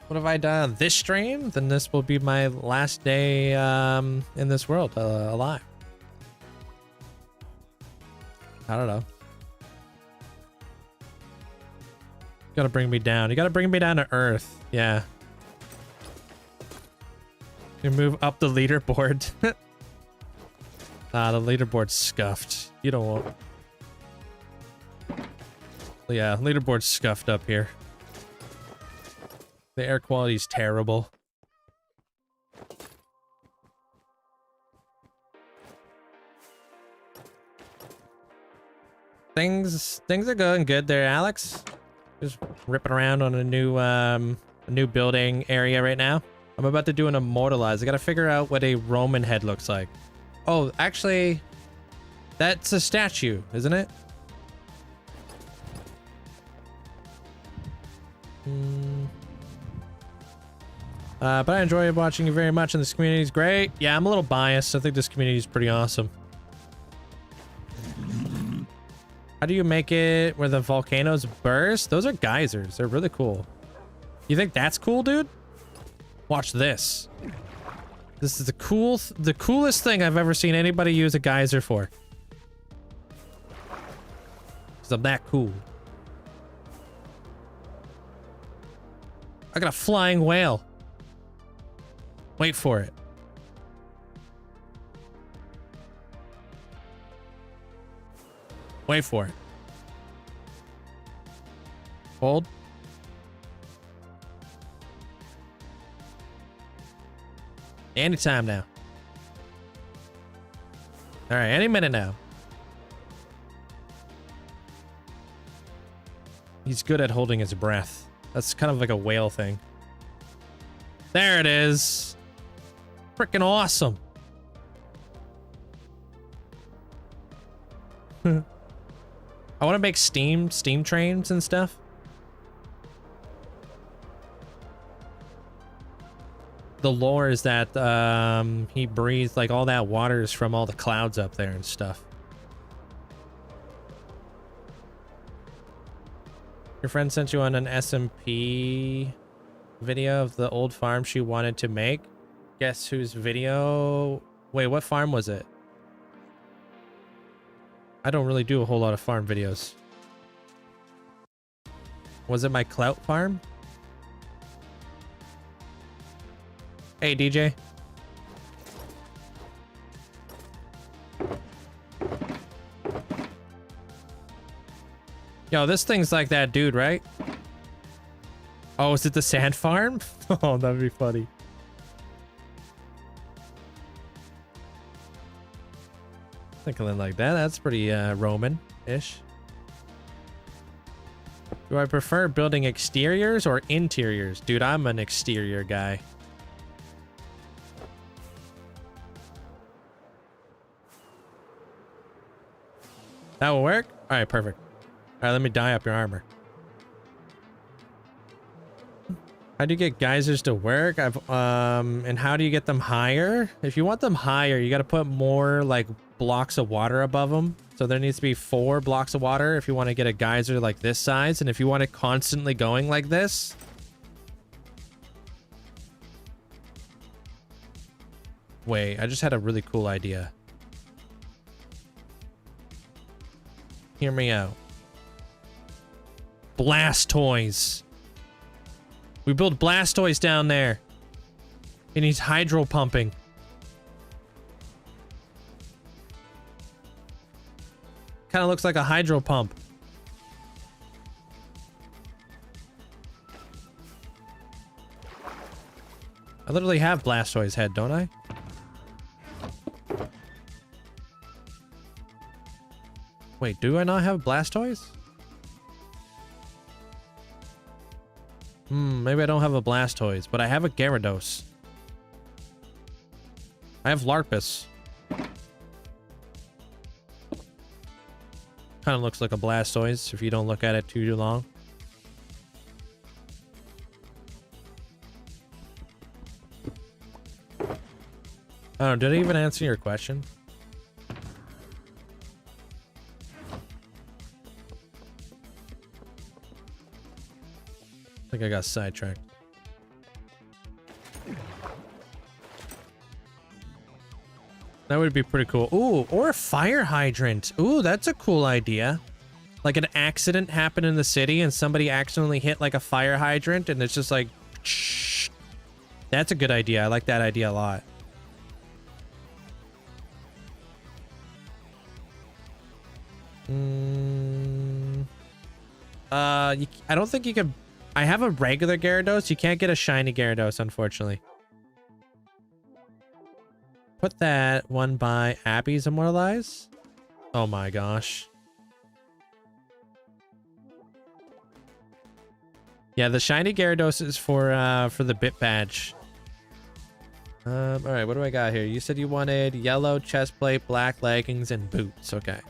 What have I done on this stream? Then this will be my last day in this world alive. I don't know. You gotta bring me down. You gotta bring me down to Earth. Yeah. You move up the leaderboard. The leaderboard's scuffed. You don't want... Yeah, leaderboard's scuffed up here. The air quality's terrible. Things are going good there, Alex. Just ripping around on a new building area right now. I'm about to do an immortalize. I gotta figure out what a Roman head looks like. Oh, actually, that's a statue, isn't it? But I enjoy watching you very much, and this community is great. Yeah, I'm a little biased. I think this community is pretty awesome. How do you make it where the volcanoes burst? Those are geysers. They're really cool. You think that's cool, dude? Watch this. This is the coolest thing I've ever seen anybody use a geyser for. Because I'm that cool. I got a flying whale. Wait for it. Wait for it. Hold. Anytime now. All right, any minute now. He's good at holding his breath. That's kind of like a whale thing. There it is. Freaking awesome. I want to make steam trains and stuff. The lore is that he breathed like all that water is from all the clouds up there and stuff. Your friend sent you on an SMP video of the old farm she wanted to make. Guess whose video? Wait, what farm was it? I don't really do a whole lot of farm videos. Was it my clout farm? Hey, DJ. Yo, this thing's like that dude, right? Oh, is it the sand farm? Oh, that'd be funny. Thinking like that. That's pretty Roman-ish. Do I prefer building exteriors or interiors? Dude, I'm an exterior guy. That will work? All right, perfect. All right, let me dye up your armor. How do you get geysers to work? And how do you get them higher? If you want them higher, you got to put more like blocks of water above them. So there needs to be 4 blocks of water if you want to get a geyser like this size. And if you want it constantly going like this. Wait, I just had a really cool idea. Hear me out. Blastoise. We build Blastoise down there. It needs hydro pumping. Kind of looks like a hydro pump. I literally have Blastoise head, don't I? Wait, do I not have Blastoise? Maybe I don't have a Blastoise, but I have a Gyarados. I have Larpus. Kind of looks like a Blastoise if you don't look at it too long. Oh, did I even answer your question? I think I got sidetracked. That would be pretty cool. Ooh, or a fire hydrant. Ooh, that's a cool idea. Like an accident happened in the city and somebody accidentally hit like a fire hydrant and it's just like... Shh. That's a good idea. I like that idea a lot. I don't think you could... I have a regular Gyarados. You can't get a shiny Gyarados, unfortunately. Put that one by Abby's Immortalize. Oh my gosh. Yeah, the shiny Gyarados is for the bit badge. All right, what do I got here? You said you wanted yellow chest plate, black leggings, and boots. Okay.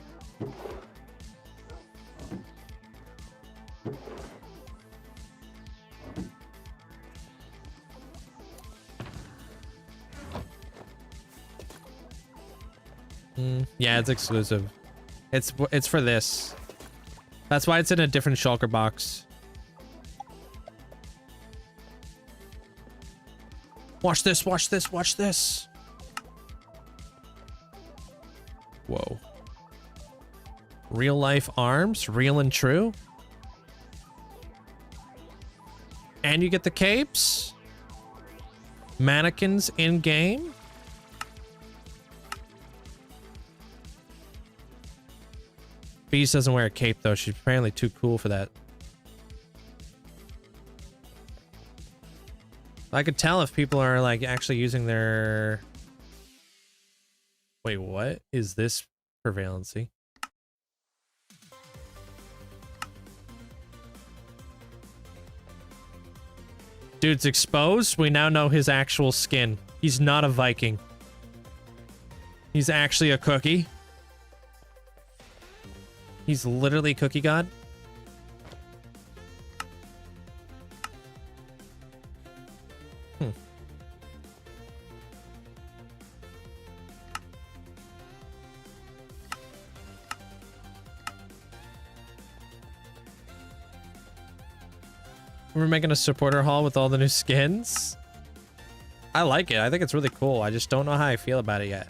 Yeah, it's exclusive. It's for this. That's why it's in a different shulker box. Watch this, watch this, watch this. Whoa. Real life arms, real and true. And you get the capes. Mannequins in game. Beast doesn't wear a cape though. She's apparently too cool for that. I could tell if people are like actually using their... Wait, what is this prevalency? Dude's exposed. We now know his actual skin. He's not a Viking. He's actually a cookie. He's literally Cookie God. We're making a supporter hall with all the new skins. I like it. I think it's really cool. I just don't know how I feel about it yet.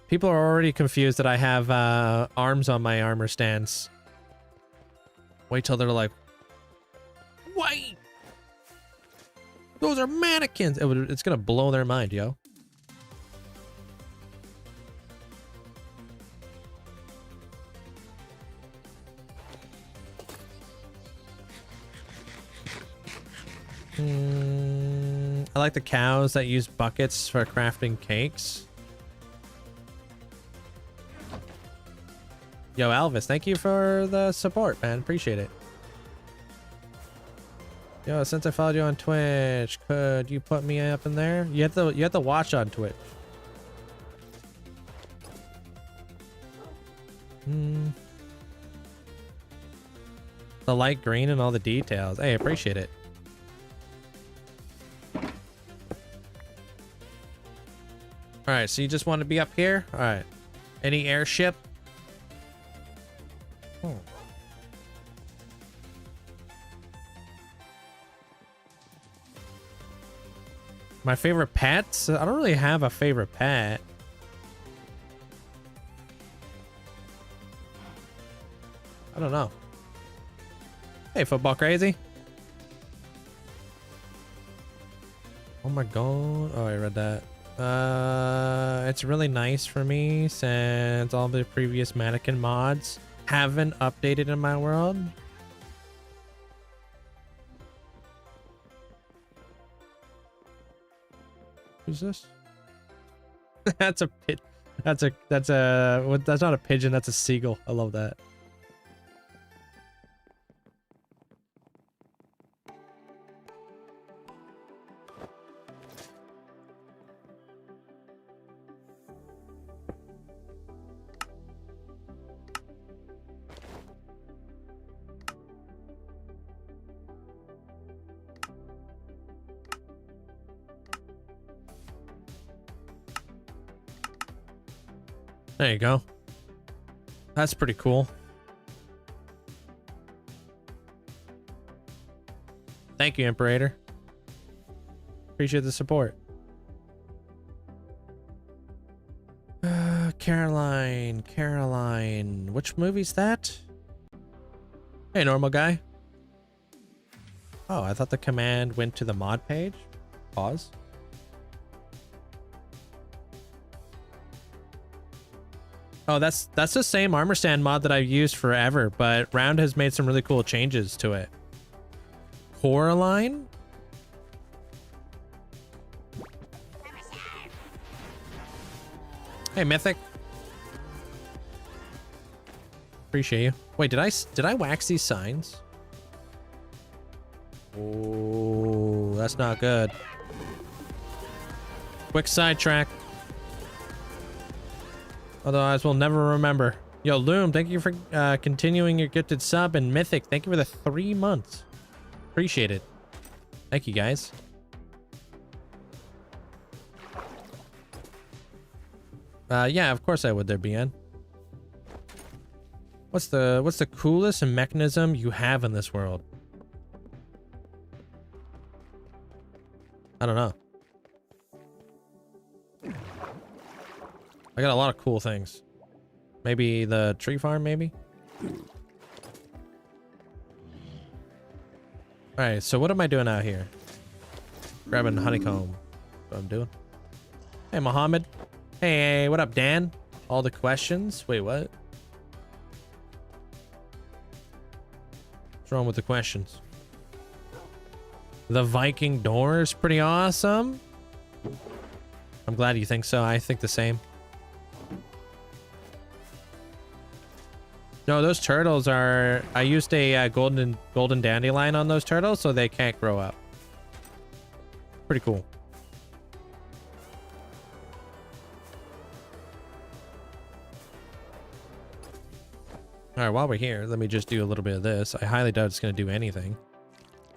People are already confused that I have arms on my armor stands. Wait till they're like, wait! Those are mannequins! It's gonna blow their mind, yo. I like the cows that use buckets for crafting cakes. Yo, Elvis, thank you for the support, man. Appreciate it. Yo, since I followed you on Twitch, could you put me up in there? You have to watch on Twitch. The light green and all the details. Hey, appreciate it. All right, so you just want to be up here? All right. Any airship? Oh. My favorite pets? I don't really have a favorite pet. I don't know. Hey, football crazy. Oh my god. Oh, I read that. It's really nice for me since all the previous mannequin mods haven't updated in my world. Who's this? That's a pit. That's not a pigeon. That's a seagull. I love that. There you go. That's pretty cool. Thank you, Imperator. Appreciate the support. Caroline. Which movie's that? Hey, normal guy. Oh, I thought the command went to the mod page. Pause. Oh, that's the same armor stand mod that I've used forever, but Round has made some really cool changes to it. Coraline? Hey, Mythic. Appreciate you. Wait, did I wax these signs? Oh, that's not good. Quick sidetrack. Otherwise, we'll never remember. Yo, Loom, thank you for continuing your gifted sub, and Mythic, thank you for the 3 months. Appreciate it. Thank you, guys. Yeah, of course I would there, BN. What's the coolest mechanism you have in this world? I don't know. I got a lot of cool things. Maybe the tree farm, maybe? Alright, so what am I doing out here? Grabbing honeycomb. That's what I'm doing. Hey, Mohammed. Hey, what up, Dan? All the questions? Wait, what? What's wrong with the questions? The Viking door is pretty awesome. I'm glad you think so. I think the same. No, those turtles are... I used a golden dandelion on those turtles, so they can't grow up. Pretty cool. All right, while we're here, let me just do a little bit of this. I highly doubt it's going to do anything.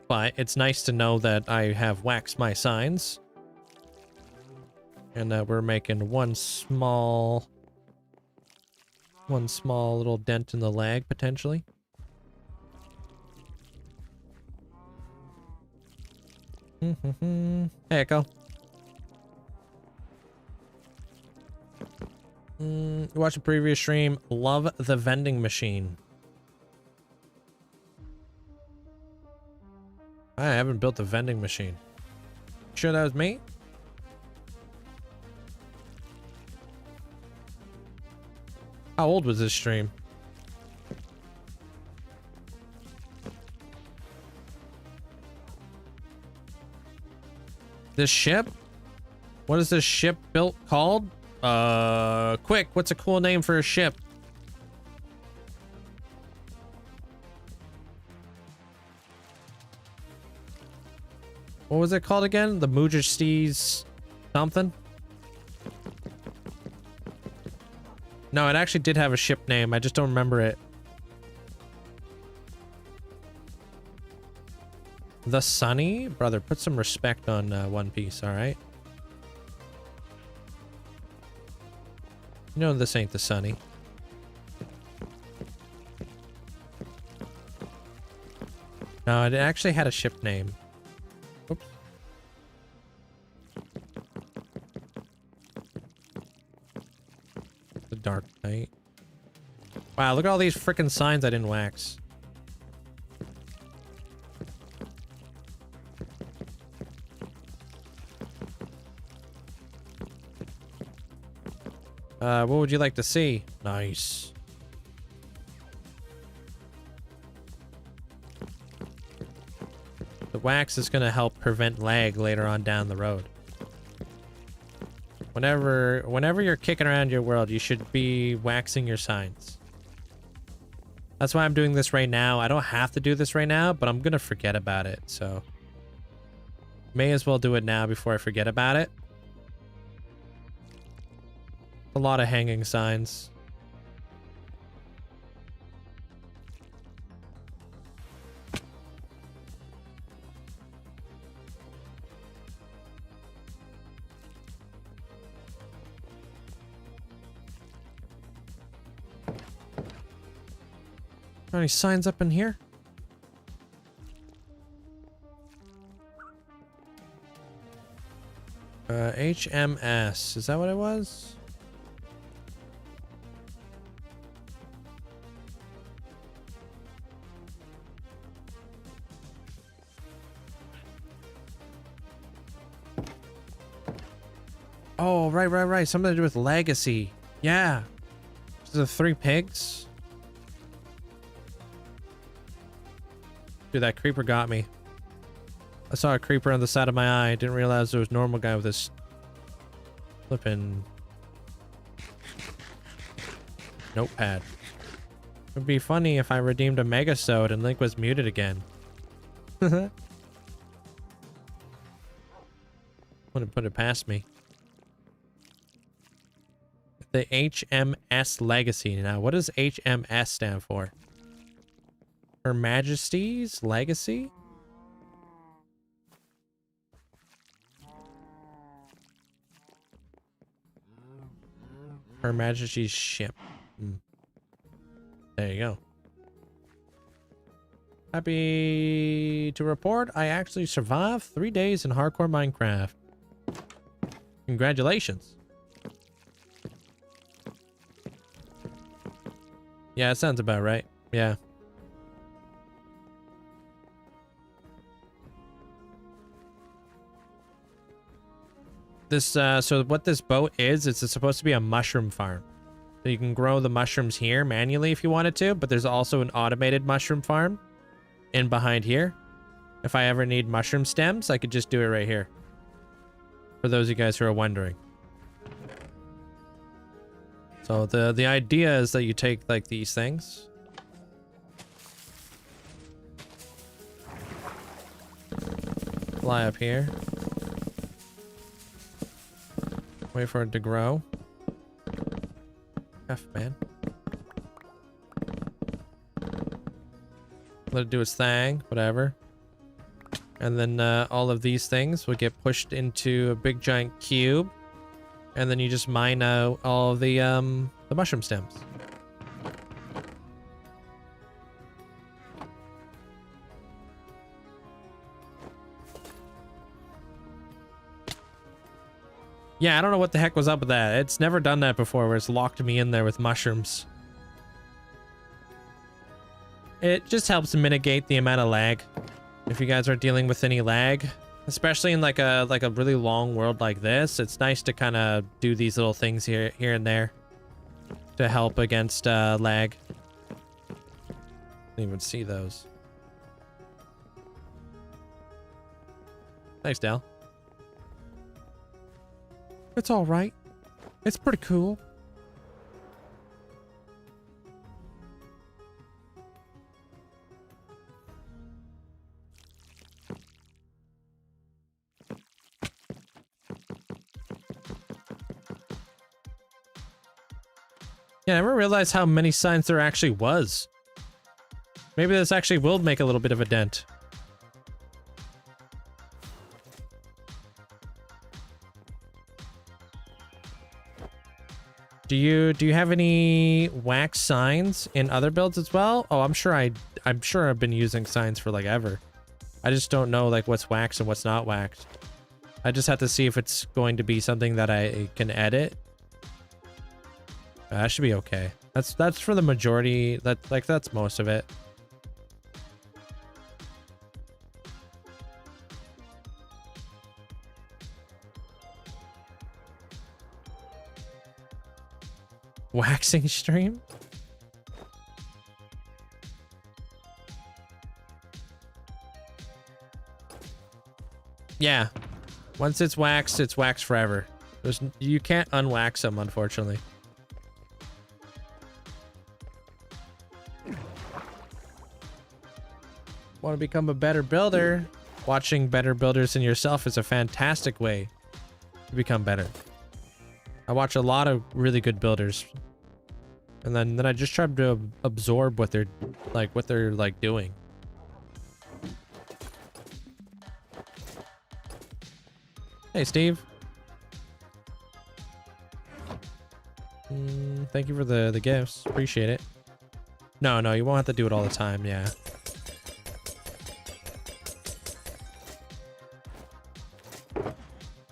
But it's nice to know that I have waxed my signs. And we're making one small little dent in the lag, potentially. Hey, Echo. You watched a previous stream. Love the vending machine. I haven't built the vending machine. Sure that was me? How old was this stream? This ship? What is this ship built called? Quick, what's a cool name for a ship? What was it called again? The Majesty's something? No, it actually did have a ship name. I just don't remember it. The Sunny? Brother, put some respect on One Piece, alright? You know this ain't the Sunny. No, it actually had a ship name. Oops. The Dark Knight. Wow, look at all these freaking signs I didn't wax. What would you like to see? Nice. The wax is going to help prevent lag later on down the road. Whenever you're kicking around your world, you should be waxing your signs. That's why I'm doing this right now. I don't have to do this right now, but I'm going to forget about it. So may as well do it now before I forget about it. A lot of hanging signs. Are any signs up in here? HMS. Is that what it was? Oh, right. Something to do with legacy. Yeah. The 3 pigs. Dude, that creeper got me. I saw a creeper on the side of my eye. Didn't realize there was a normal guy with this flipping notepad. It'd be funny if I redeemed a Megasode and Link was muted again. Wouldn't put it past me. The HMS Legacy. Now, what does HMS stand for? Her Majesty's Legacy? Her Majesty's ship. There you go. Happy to report I actually survived 3 days in hardcore Minecraft. Congratulations. Yeah, it sounds about right. Yeah. This, so what this boat is, it's supposed to be a mushroom farm. So you can grow the mushrooms here manually if you wanted to, but there's also an automated mushroom farm in behind here. If I ever need mushroom stems, I could just do it right here. For those of you guys who are wondering. So the idea is that you take like these things. Fly up here. Wait for it to grow. F, man. Let it do its thing, whatever. And then all of these things will get pushed into a big giant cube. And then you just mine out all of the mushroom stems. Yeah, I don't know what the heck was up with that. It's never done that before where it's locked me in there with mushrooms. It just helps mitigate the amount of lag. If you guys are dealing with any lag, especially in like a really long world like this, it's nice to kind of do these little things here and there to help against lag. Didn't even see those. Thanks, Dal. It's all right. It's pretty cool. Yeah, I never realized how many signs there actually was. Maybe this actually will make a little bit of a dent. Do you have any wax signs in other builds as well? Oh, I'm sure I've been using signs for like ever. I just don't know like what's waxed and what's not waxed. I just have to see if it's going to be something that I can edit. That should be okay. That's for the majority. That's most of it. Waxing stream? Yeah. Once it's waxed forever. You can't unwax them, unfortunately. Want to become a better builder? Watching better builders than yourself is a fantastic way to become better. I watch a lot of really good builders, and then I just try to absorb what they're doing. Hey, Steve. Thank you for the gifts. Appreciate it. No, you won't have to do it all the time. Yeah.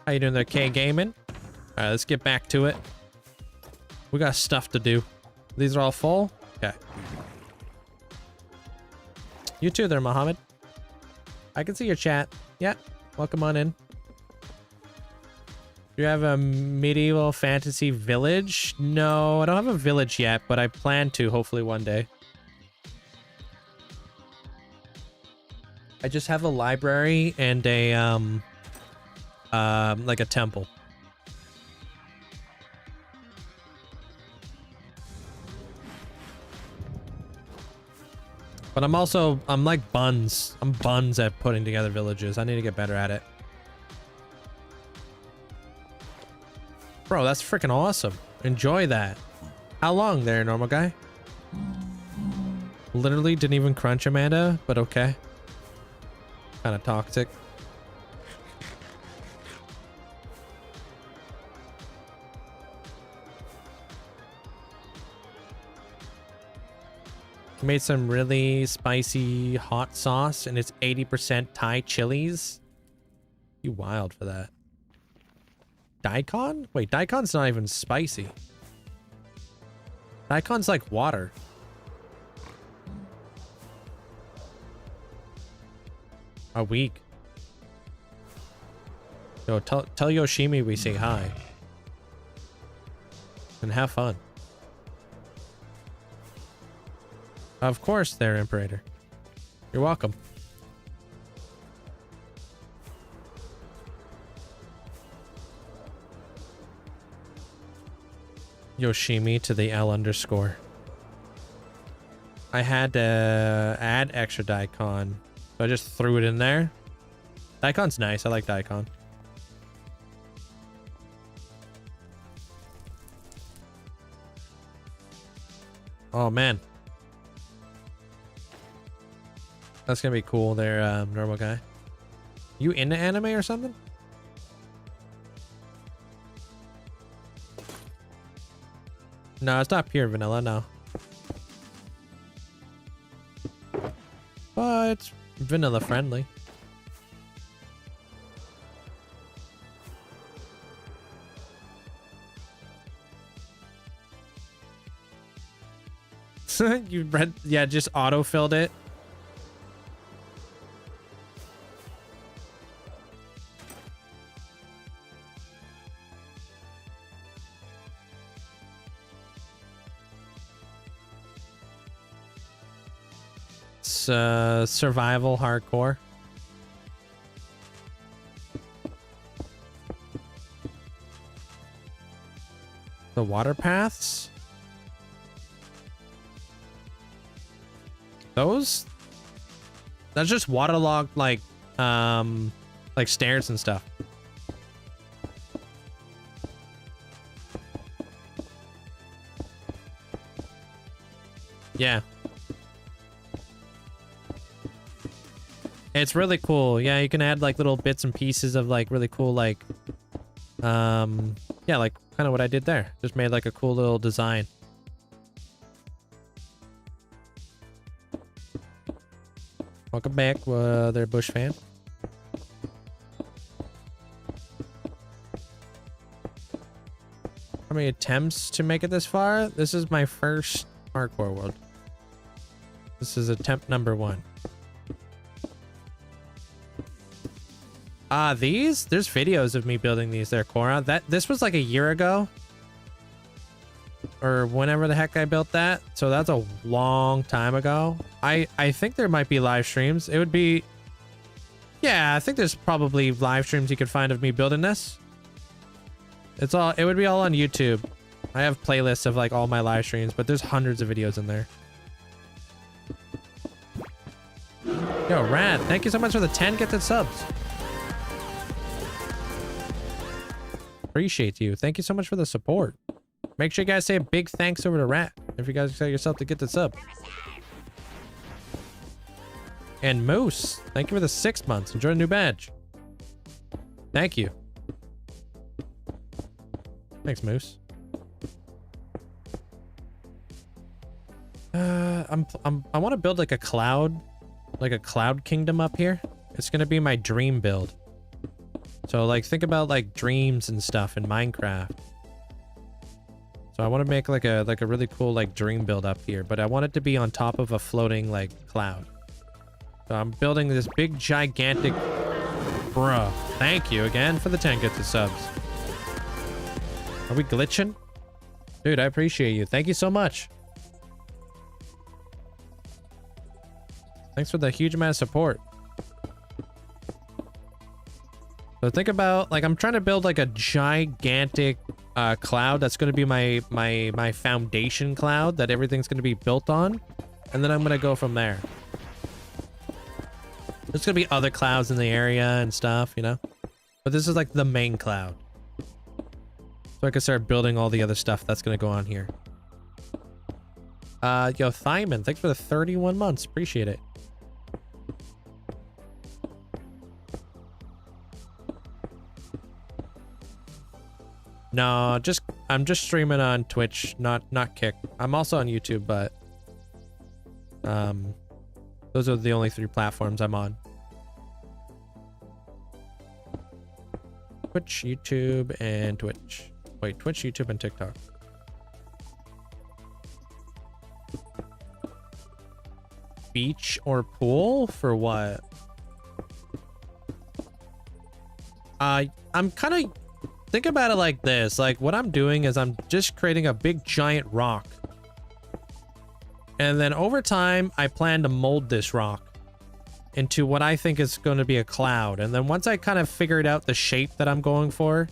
How you doing there, K Gaming? All right, let's get back to it. We got stuff to do. These are all full? Okay. You too there, Mohammed. I can see your chat. Yeah, welcome on in. Do you have a medieval fantasy village? No, I don't have a village yet, but I plan to hopefully one day. I just have a library and a like a temple. But I'm like buns. I'm buns at putting together villages. I need to get better at it. Bro, that's freaking awesome. Enjoy that. How long there, normal guy? Literally didn't even crunch, Amanda, but okay. Kind of toxic. Made some really spicy hot sauce and it's 80% Thai chilies. You wild for that. Daikon? Wait, Daikon's not even spicy. Daikon's like water. A week. Yo, tell Yoshimi we say hi. And have fun. Of course, there, Imperator. You're welcome. Yoshimi to the L underscore. I had to add extra daikon, so I just threw it in there. Daikon's nice. I like daikon. Oh man, that's gonna be cool there, normal guy. You into anime or something? No, it's not pure vanilla, no. But it's vanilla friendly. You read, yeah, just auto-filled it. It's survival hardcore. The water paths? Those? That's just waterlogged like stairs and stuff. Yeah. It's really cool. Yeah, you can add like little bits and pieces of like really cool like yeah, like kind of what I did there. Just made like a cool little design. Welcome back, there, Bush fan. How many attempts to make it this far? This is my first hardcore world. This is attempt number 1. These? There's videos of me building these there, Cora. This was like a year ago. Or whenever the heck I built that. So that's a long time ago. I think there might be live streams. It would be... Yeah, I think there's probably live streams you could find of me building this. It would be all on YouTube. I have playlists of like all my live streams, but there's hundreds of videos in there. Yo, Rad, thank you so much for the 10 gifted subs. Appreciate you. Thank you so much for the support. Make sure you guys say a big thanks over to Rat if you guys say yourself to get the sub. And Moose, thank you for the 6 months. Enjoy the new badge. Thank you. Thanks, Moose. I want to build like a cloud kingdom up here. It's gonna be my dream build. So like think about like dreams and stuff in Minecraft. So I want to make like a really cool like dream build up here, but I want it to be on top of a floating like cloud. So I'm building this big gigantic... Bruh. Thank you again for the 10 gifted subs. Are we glitching? Dude, I appreciate you. Thank you so much. Thanks for the huge amount of support. So think about, like, I'm trying to build like a gigantic cloud that's going to be my foundation cloud that everything's going to be built on. And then I'm going to go from there. There's going to be other clouds in the area and stuff, you know? But this is like the main cloud. So I can start building all the other stuff that's going to go on here. Yo, Thyman, thanks for the 31 months. Appreciate it. No, I'm just streaming on Twitch, not Kick. I'm also on YouTube, but those are the only 3 platforms I'm on. Twitch, YouTube, and Twitch. Wait, Twitch, YouTube, and TikTok. Beach or pool? For what? I'm kind of think about it like this. Like what I'm doing is I'm just creating a big giant rock. And then over time, I plan to mold this rock into what I think is going to be a cloud. And then once I kind of figured out the shape that I'm going for,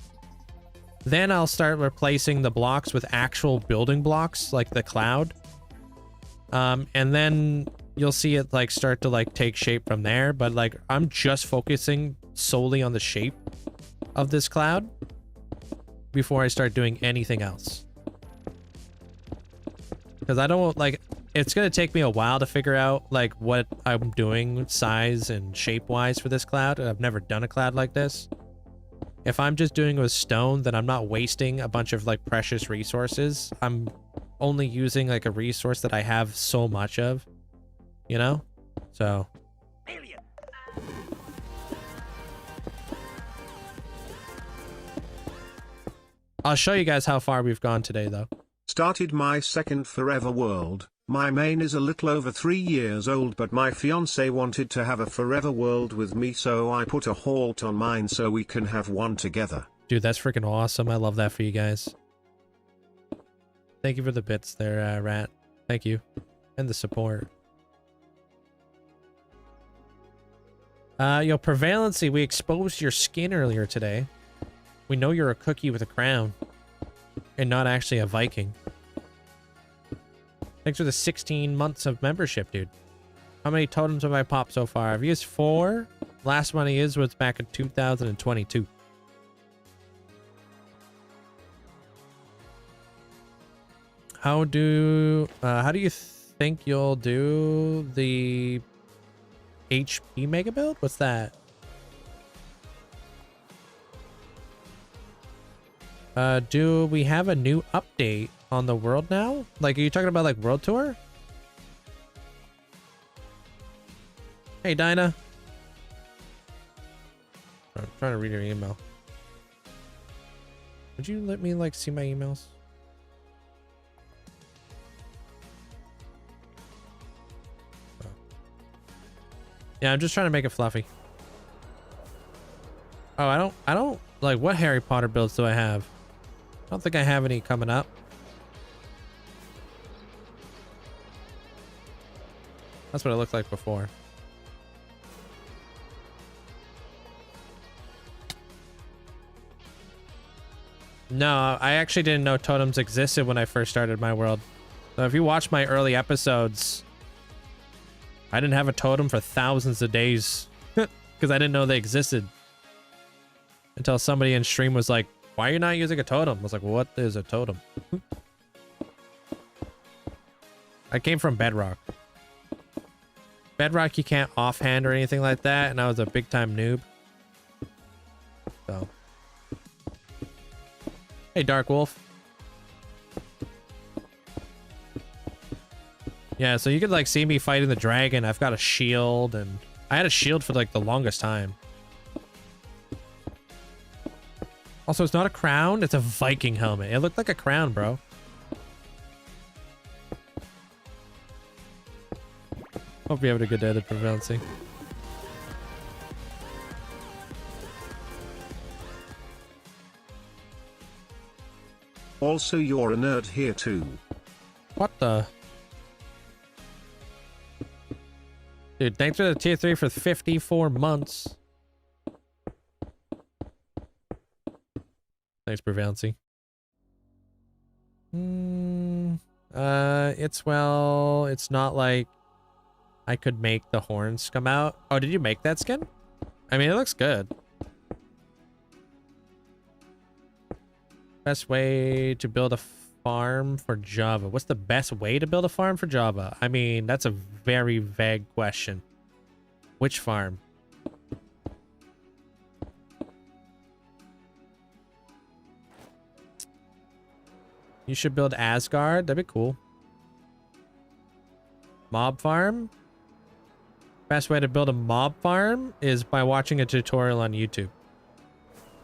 then I'll start replacing the blocks with actual building blocks, like the cloud. And then you'll see it like start to like take shape from there. But like I'm just focusing solely on the shape of this cloud before I start doing anything else. Because I don't like, it's going to take me a while to figure out like what I'm doing size and shape wise for this cloud. I've never done a cloud like this. If I'm just doing it with stone, then I'm not wasting a bunch of like precious resources. I'm only using like a resource that I have so much of, you know? So. I'll show you guys how far we've gone today though. Started my second forever world. My main is a little over 3 years old, but my fiance wanted to have a forever world with me, so I put a halt on mine so we can have one together. Dude, that's freaking awesome. I love that for you guys. Thank you for the bits there, Rat. Thank you. And the support. Yo, Prevalency, we exposed your skin earlier today. We know you're a cookie with a crown. And not actually a Viking. Thanks for the 16 months of membership, dude. How many totems have I popped so far? I've used 4. Last one I used was back in 2022. How do you think you'll do the HP mega build? What's that? Do we have a new update on the world now? Like, are you talking about like world tour? Hey, Dinah. I'm trying to read your email. Would you let me like see my emails? Oh. Yeah, I'm just trying to make it fluffy. Oh, I don't like, what Harry Potter builds do I have? I don't think I have any coming up. That's what it looked like before. No, I actually didn't know totems existed when I first started my world. So if you watch my early episodes, I didn't have a totem for thousands of days because I didn't know they existed. Until somebody in stream was like, why are you not using a totem? I was like, what is a totem? I came from Bedrock. Bedrock, you can't offhand or anything like that, and I was a big time noob. So. Hey, Dark Wolf. Yeah, so you could like see me fighting the dragon. I've got a shield, and I had a shield for like the longest time. Also, it's not a crown, it's a Viking helmet. It looked like a crown, bro. Hope you're having a good day at Prevalency. Also, you're a nerd here too. What the? Dude, thanks for the tier 3 for 54 months. Thanks, Prevalency. It's not like I could make the horns come out. Oh, did you make that skin? I mean, it looks good. Best way to build a farm for Java. What's the best way to build a farm for Java? I mean, that's a very vague question. Which farm? You should build Asgard. That'd be cool. Mob farm? Best way to build a mob farm is by watching a tutorial on YouTube.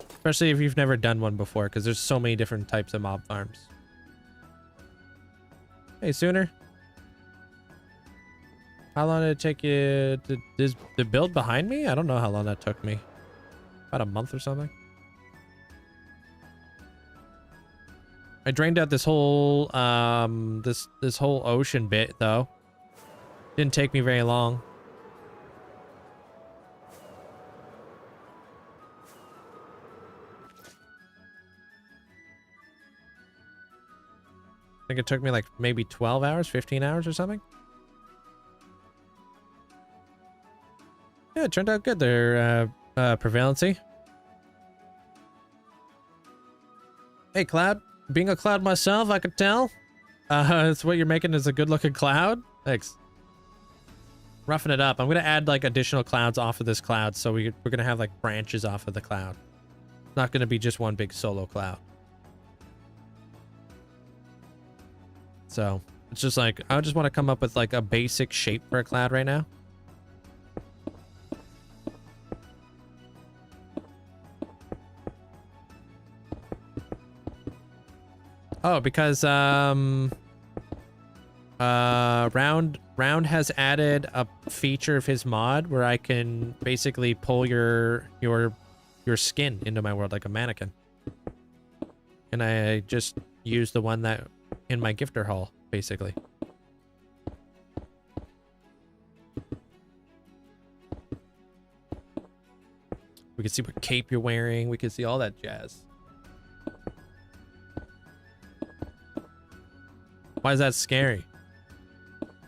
Especially if you've never done one before, because there's so many different types of mob farms. Hey, Sooner. How long did it take you to build behind me? I don't know how long that took me. About a month or something. I drained out this whole this whole ocean bit though. Didn't take me very long. I think it took me like maybe 12 hours, 15 hours or something. Yeah, it turned out good there, Prevalency. Hey, Cloud. Being a cloud myself, I could tell. It's what you're making is a good-looking cloud. Thanks. Roughing it up. I'm gonna add like additional clouds off of this cloud, so we're gonna have like branches off of the cloud. It's not gonna be just one big solo cloud. So it's just like I just want to come up with like a basic shape for a cloud right now. Oh, because Round has added a feature of his mod where I can basically pull your skin into my world like a mannequin. And I just use the one that in my gifter hall, basically. We can see what cape you're wearing. We can see all that jazz. Why is that scary?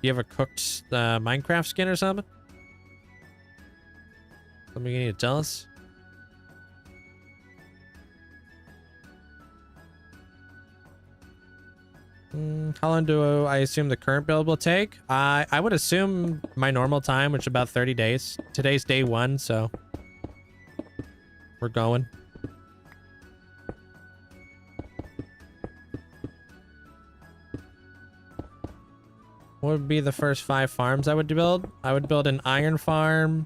You have a cooked Minecraft skin or something? Something you need to tell us? How long do I assume the current build will take? I would assume my normal time, which is about 30 days. Today's day 1, so we're going. What would be the first 5 farms I would build? I would build an iron farm,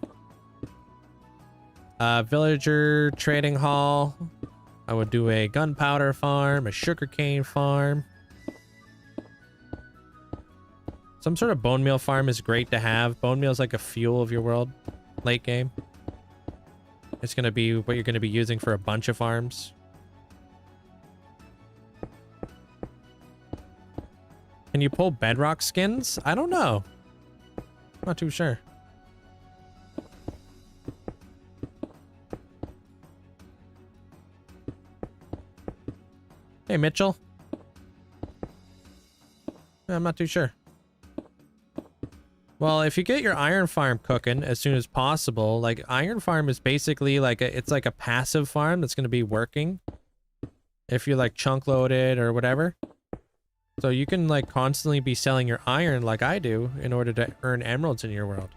a villager trading hall. I would do a gunpowder farm, a sugarcane farm. Some sort of bone meal farm is great to have. Bone meal is like a fuel of your world, late game. It's going to be what you're going to be using for a bunch of farms. Can you pull bedrock skins? I don't know. Not too sure. Hey, Mitchell. I'm not too sure. Well, if you get your iron farm cooking as soon as possible, like iron farm is basically like it's like a passive farm that's going to be working if you like chunk load it or whatever. So you can like constantly be selling your iron like I do in order to earn emeralds in your world.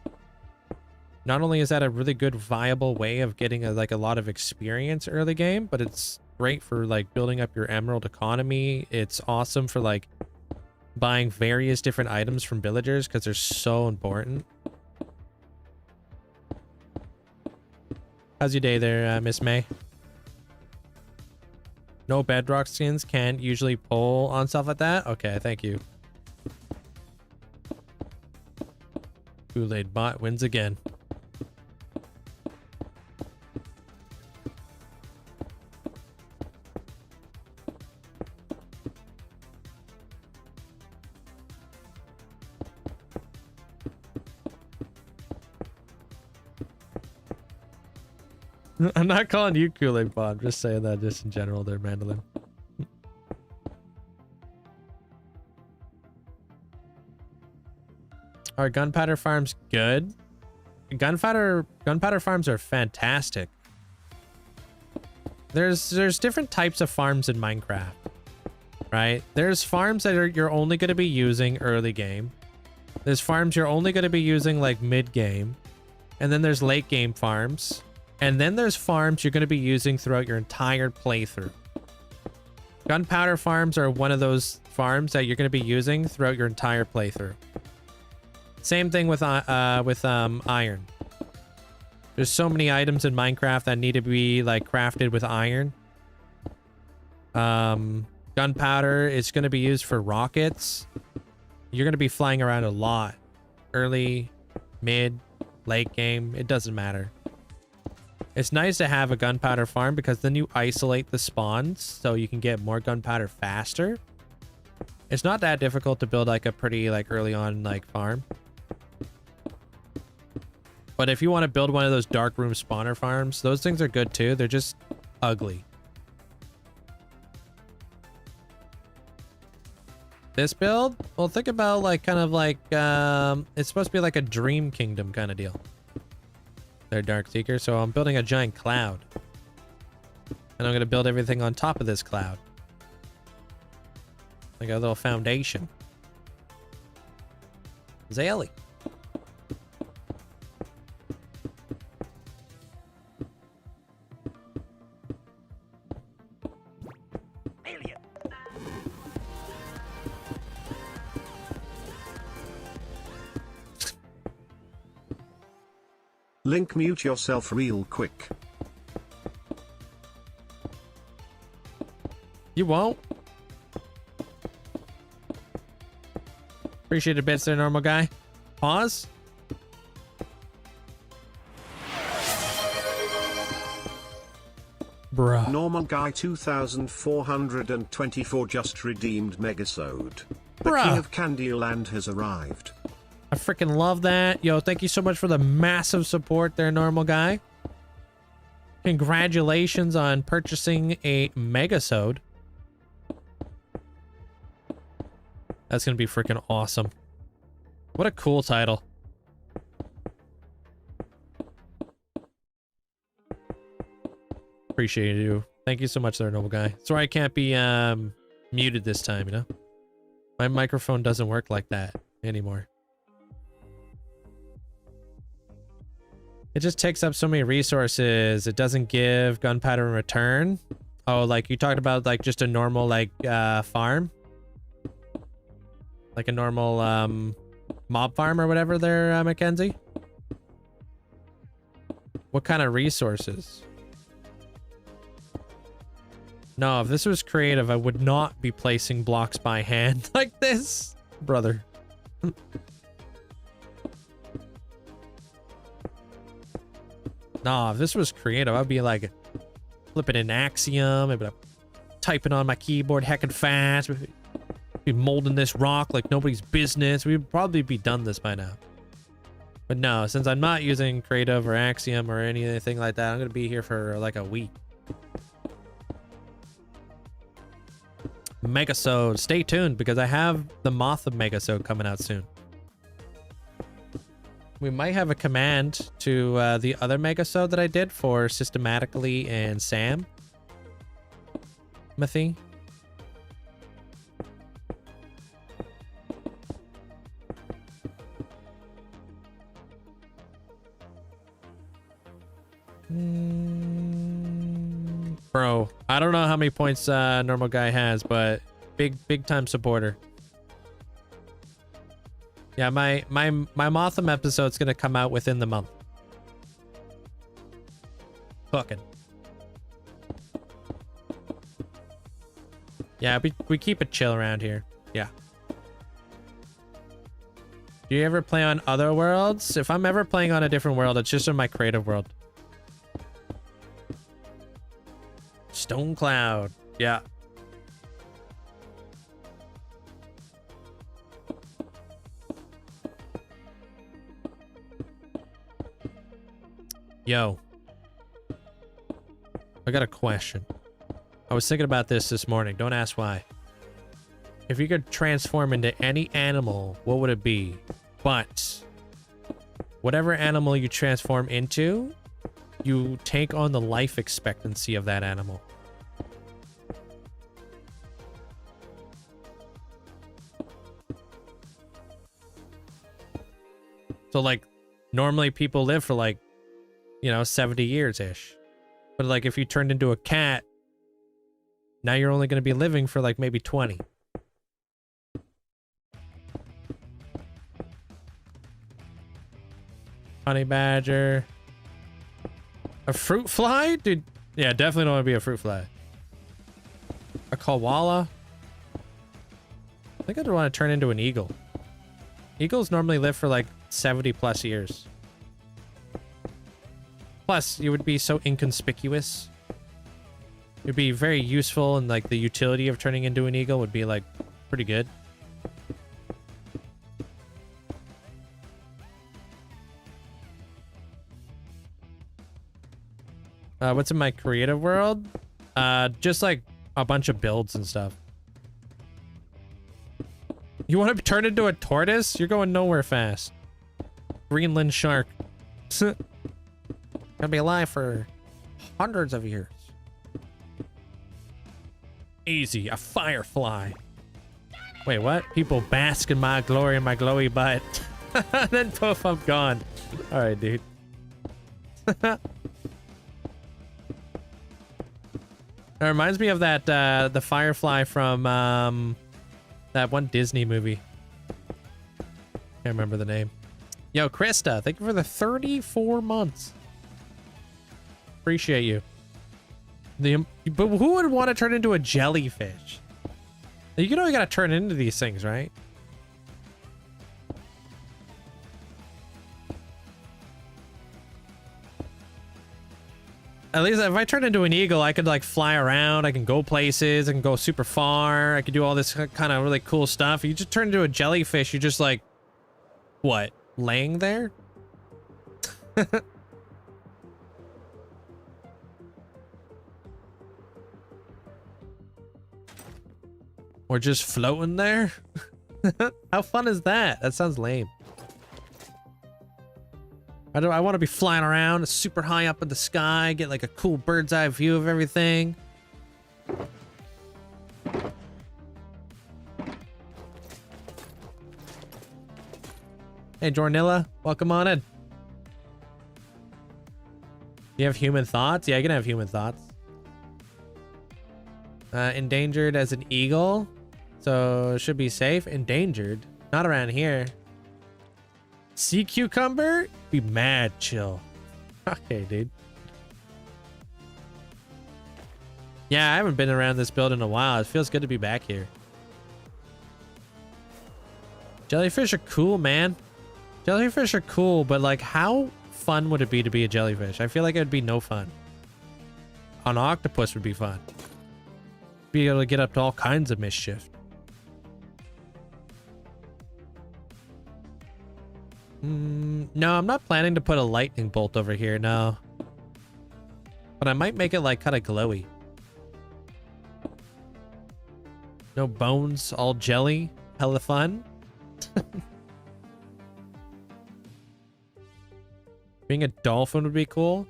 Not only is that a really good viable way of getting a lot of experience early game, but it's great for like building up your emerald economy. It's awesome for like buying various different items from villagers because they're so important. How's your day there, Miss May? No bedrock skins can't usually pull on stuff like that? Okay, thank you. Kool-Aid bot wins again. I'm not calling you Kool-Aid bot. I'm just saying that just in general there, Mandolin. Are gunpowder farms good? Gunpowder farms are fantastic. There's different types of farms in Minecraft, right? There's farms that you're only going to be using early game. There's farms you're only going to be using like mid game, and then there's late game farms. And then there's farms you're going to be using throughout your entire playthrough. Gunpowder farms are one of those farms that you're going to be using throughout your entire playthrough. Same thing with iron. There's so many items in Minecraft that need to be like crafted with iron. Gunpowder is going to be used for rockets. You're going to be flying around a lot. Early, mid, late game, it doesn't matter. It's nice to have a gunpowder farm because then you isolate the spawns so you can get more gunpowder faster. It's not that difficult to build like a pretty like early on like farm. But if you want to build one of those dark room spawner farms, those things are good too. They're just ugly. This build? Well, think about like kind of like it's supposed to be like a dream kingdom kind of deal. They're dark seekers, so I'm building a giant cloud. And I'm gonna build everything on top of this cloud. Like a little foundation. Zaylee. Link, mute yourself real quick. You won't? Appreciate it, bits there, normal guy. Pause. Bruh. Normal guy 2424 just redeemed Megasode. The Bruh. king of Candyland has arrived. I freaking love that. Yo, thank you so much for the massive support there, normal guy. Congratulations on purchasing a Megasode. That's gonna be freaking awesome. What a cool title. Appreciate you. Thank you so much there, noble guy. Sorry I can't be muted this time, you know? My microphone doesn't work like that anymore. It just takes up so many resources. It doesn't give gunpowder in return. Oh, like you talked about like just a normal like farm? Like a normal mob farm or whatever there, Mackenzie? What kind of resources? No, if this was creative, I would not be placing blocks by hand like this, brother. No, if this was creative, I'd be like flipping an Axiom, I'd be like typing on my keyboard heckin' fast, be molding this rock like nobody's business. We'd probably be done this by now. But no, since I'm not using creative or Axiom or anything like that, I'm gonna be here for like a week. Megasode, stay tuned because I have the Moth of Megasode coming out soon. We might have a command to the other Megasode that I did for Systematically and Sam. Mathy. Bro, I don't know how many points normal guy has, but big time supporter. Yeah, my Motham episode's gonna come out within the month. Fucking. Yeah, we keep it chill around here. Yeah. Do you ever play on other worlds? If I'm ever playing on a different world, it's just in my creative world. Stone Cloud. Yeah. Yo. I got a question. I was thinking about this morning. Don't ask why. If you could transform into any animal, what would it be? But whatever animal you transform into, you take on the life expectancy of that animal. So like normally people live for like, you know, 70 years-ish. But like if you turned into a cat, now you're only going to be living for like maybe 20. Honey badger. A fruit fly? Dude, yeah, definitely don't want to be a fruit fly. A koala? I think I'd want to turn into an eagle. Eagles normally live for like 70 plus years. Plus, you would be so inconspicuous. It'd be very useful, and like the utility of turning into an eagle would be like pretty good. What's in my creative world? Just like a bunch of builds and stuff. You want to turn into a tortoise? You're going nowhere fast. Greenland shark. Gonna be alive for hundreds of years. Easy, a firefly. Wait, what? People bask in my glory and my glowy butt. Then poof, I'm gone. All right, dude. It reminds me of that the firefly from that one Disney movie. Can't remember the name. Yo, Krista, thank you for the 34 months. Appreciate you. But who would want to turn into a jellyfish? You know you gotta turn into these things, right? At least if I turn into an eagle, I could like fly around, I can go places, I can go super far, I can do all this kind of really cool stuff. You just turn into a jellyfish, you're just like, what, laying there? Or just floating there? How fun is that? That sounds lame. I want to be flying around super high up in the sky, get like a cool bird's eye view of everything. Hey, Jornilla, welcome on in. You have human thoughts? Yeah, I can have human thoughts. Endangered as an eagle, so should be safe. Endangered, not around here. Sea cucumber? Be mad chill. Okay, dude. Yeah, I haven't been around this build in a while. It feels good to be back here. Jellyfish are cool, man. Jellyfish are cool, but like, how fun would it be to be a jellyfish? I feel like it would be no fun. An octopus would be fun. Be able to get up to all kinds of mischief. No, I'm not planning to put a lightning bolt over here, no. But I might make it like kind of glowy. No bones, all jelly. Hella fun. Being a dolphin would be cool.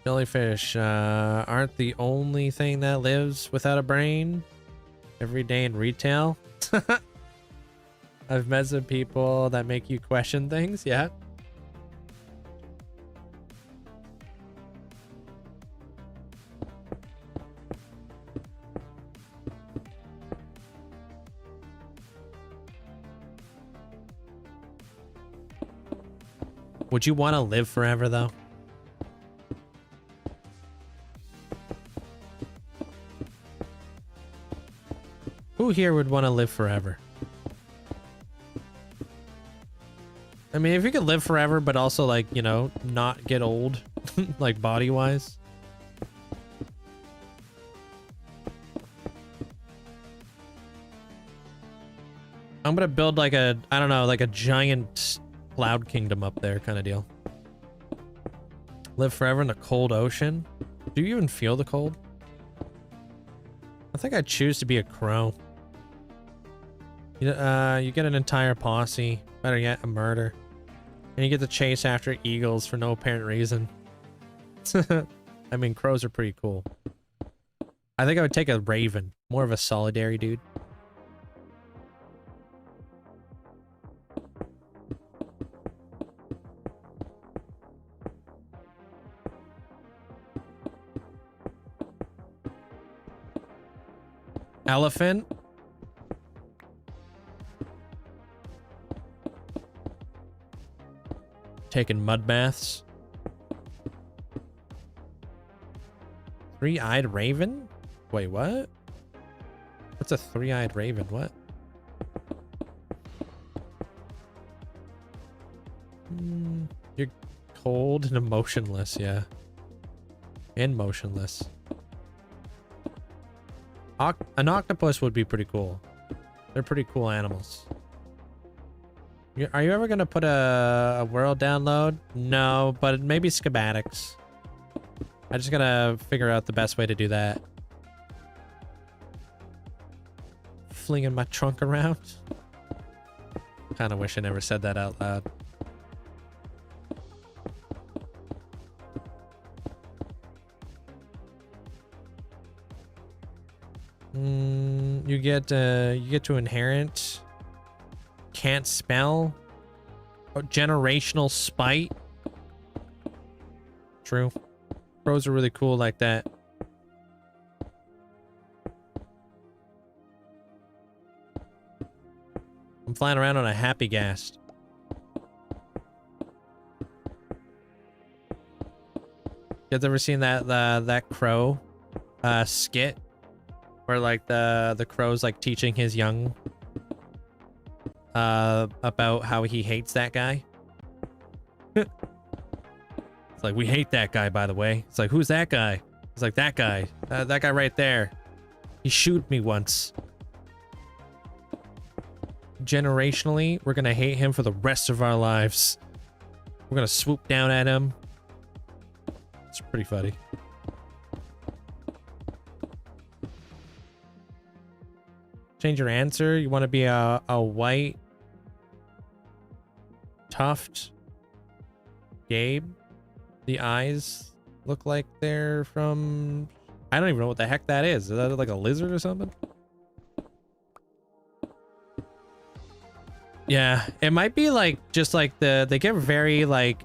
Jellyfish aren't the only thing that lives without a brain every day in retail. I've met some people that make you question things. Yeah. Would you want to live forever though? Who here would want to live forever? I mean, if you could live forever, but also like, you know, not get old, like body wise. I'm gonna build like a, I don't know, like a giant cloud kingdom up there kind of deal. Live forever in the cold ocean. Do you even feel the cold? I think I'd choose to be a crow. You get an entire posse, better yet, a murder. And you get to chase after eagles for no apparent reason. I mean, crows are pretty cool. I think I would take a raven. More of a solitary dude. Elephant. Taking mud baths. Three-eyed raven? Wait, what? What's a three-eyed raven? What? You're cold and emotionless, yeah. And motionless. An octopus would be pretty cool. They're pretty cool animals. Are you ever gonna put a world download? No, but maybe schematics. I just gotta figure out the best way to do that. Flinging my trunk around. Kind of wish I never said that out loud. You get to inherit. Can't spell. Oh, generational spite. True. Pros are really cool like that. I'm flying around on a happy gas. You guys ever seen that crow skit where like the crow's like teaching his young about how he hates that guy? It's like, we hate that guy, by the way. It's like, who's that guy? It's like, that guy. That guy right there. He shooed me once. Generationally, we're gonna hate him for the rest of our lives. We're gonna swoop down at him. It's pretty funny. Change your answer. You want to be a white tuft Gabe? The eyes look like they're from... I don't even know what the heck that is. Is that like a lizard or something? Yeah, it might be like just like they get very like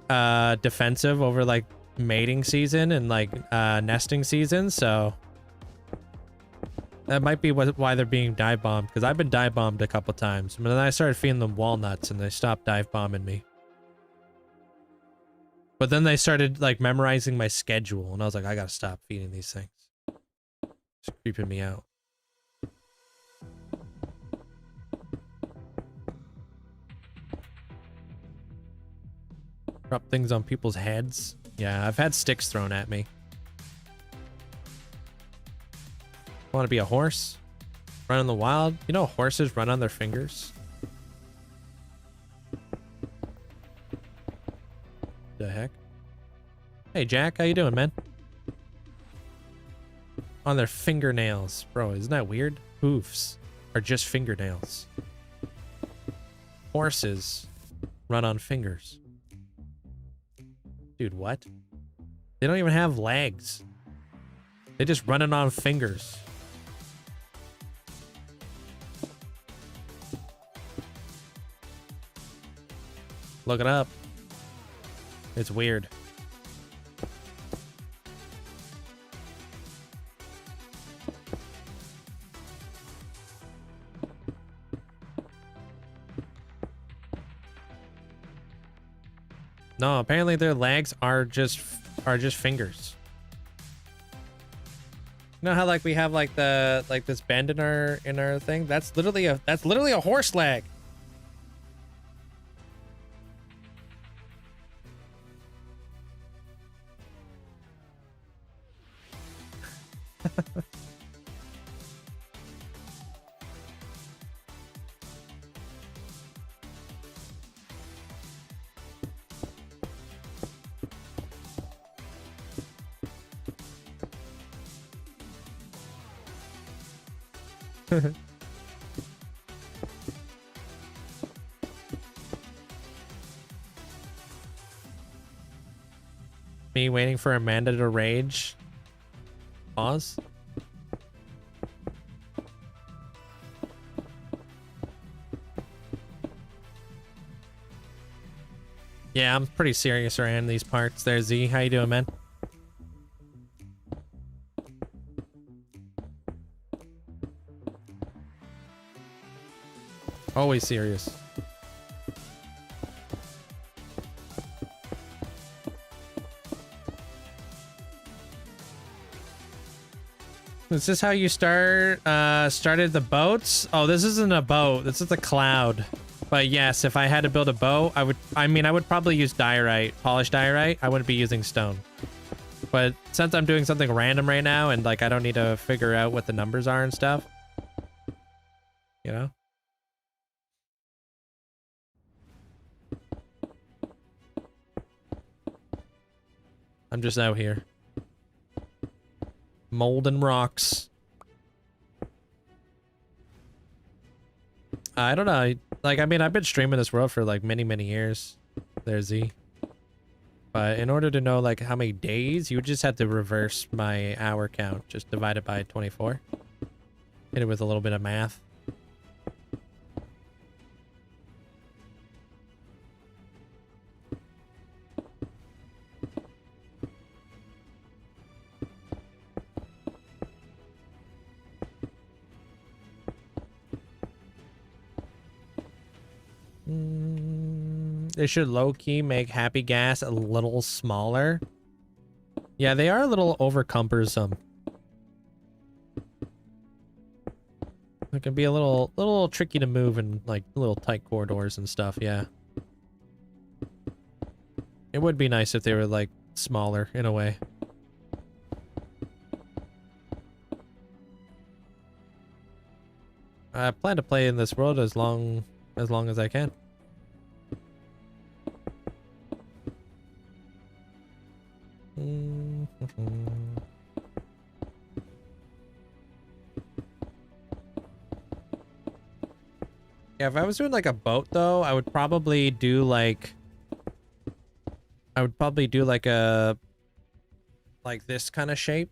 defensive over like mating season and like nesting season, so that might be why they're being dive bombed, because I've been dive bombed a couple times, but then I started feeding them walnuts and they stopped dive bombing me. But then they started like memorizing my schedule and I was like, I gotta stop feeding these things. It's creeping me out. Drop things on people's heads. Yeah, I've had sticks thrown at me. Want to be a horse? Run in the wild? You know horses run on their fingers? The heck? Hey Jack, how you doing, man? On their fingernails. Bro, isn't that weird? Hoofs are just fingernails. Horses run on fingers. Dude, what? They don't even have legs. They just run it on fingers. Look it up. It's weird. No, apparently their legs are just fingers. You know how like we have like this bend in our thing? That's literally a horse leg. Me waiting for Amanda to rage. Pause. Yeah, I'm pretty serious around these parts. There, Z. How you doing, man? Always serious. Is this how you started the boats? Oh, this isn't a boat. This is a cloud. But yes, if I had to build a boat, I would probably use diorite, polished diorite. I wouldn't be using stone. But since I'm doing something random right now and like I don't need to figure out what the numbers are and stuff, you know? I'm just out here. Molding rocks. I don't know. Like, I mean, I've been streaming this world for like many years. There's Z. But in order to know like how many days, you would just have to reverse my hour count. Just divide it by 24. Hit it with a little bit of math. They should low-key make happy gas a little smaller. Yeah, they are a little over-cumbersome. It can be a little tricky to move in like little tight corridors and stuff, yeah. It would be nice if they were like smaller in a way. I plan to play in this world as long as I can. Yeah, if I was doing like a boat though, I would probably do like a this kind of shape,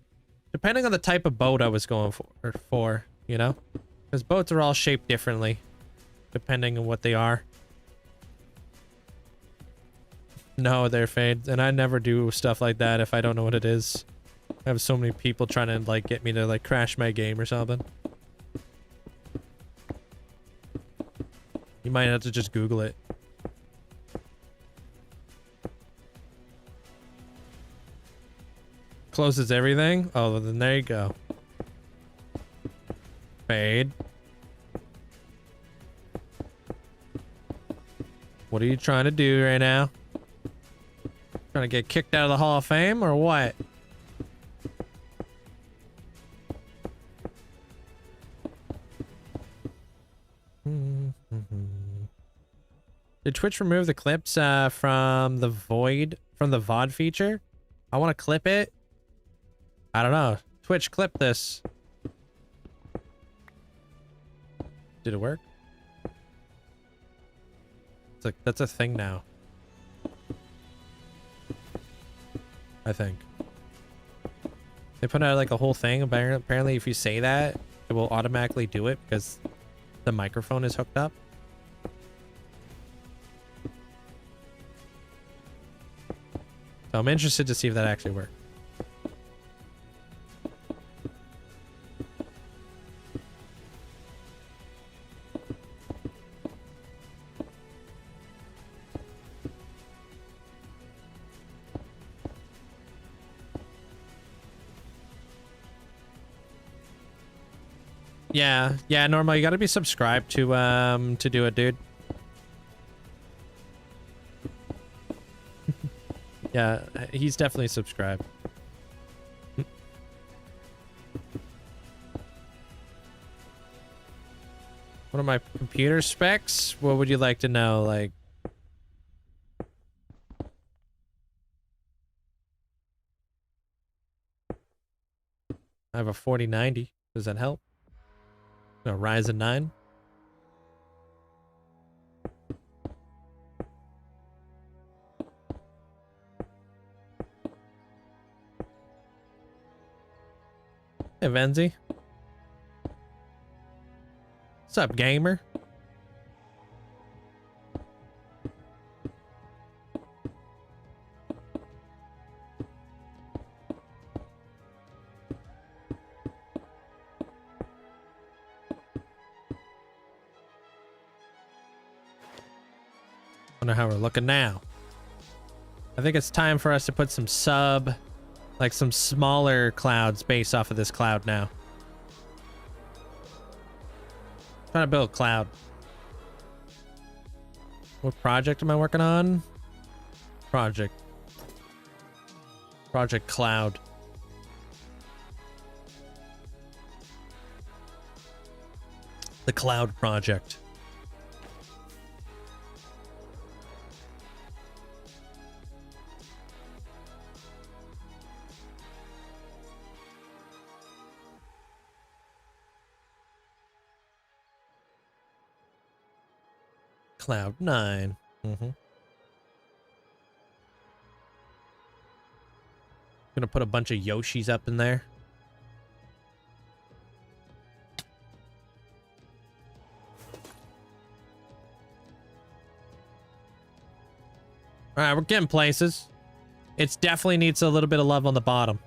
depending on the type of boat I was going for, you know, because boats are all shaped differently depending on what they are. No, they're fade, and I never do stuff like that if I don't know what it is. I have so many people trying to like get me to like crash my game or something. You might have to just Google it. Closes everything? Oh, well, then there you go. Fade. What are you trying to do right now? Trying to get kicked out of the Hall of Fame or what? Did Twitch remove the clips from the VOD feature? I want to clip it. I don't know. Twitch, clip this. Did it work? It's like that's a thing now. I think. They put out like a whole thing. Apparently if you say that, it will automatically do it because the microphone is hooked up. So I'm interested to see if that actually worked. Yeah, Normal, you gotta be subscribed to do it, dude. Yeah, he's definitely subscribed. What are my computer specs? What would you like to know? Like, I have a 4090. Does that help? A Ryzen 9. Hey, Linkzzey. What's up, gamer? Wonder how we're looking now. I think it's time for us to put some some smaller clouds based off of this cloud now. Trying to build a cloud. What project am I working on? Project Cloud. The Cloud Project. Cloud 9. Gonna put a bunch of Yoshis up in there. All right, we're getting places. It definitely needs a little bit of love on the bottom.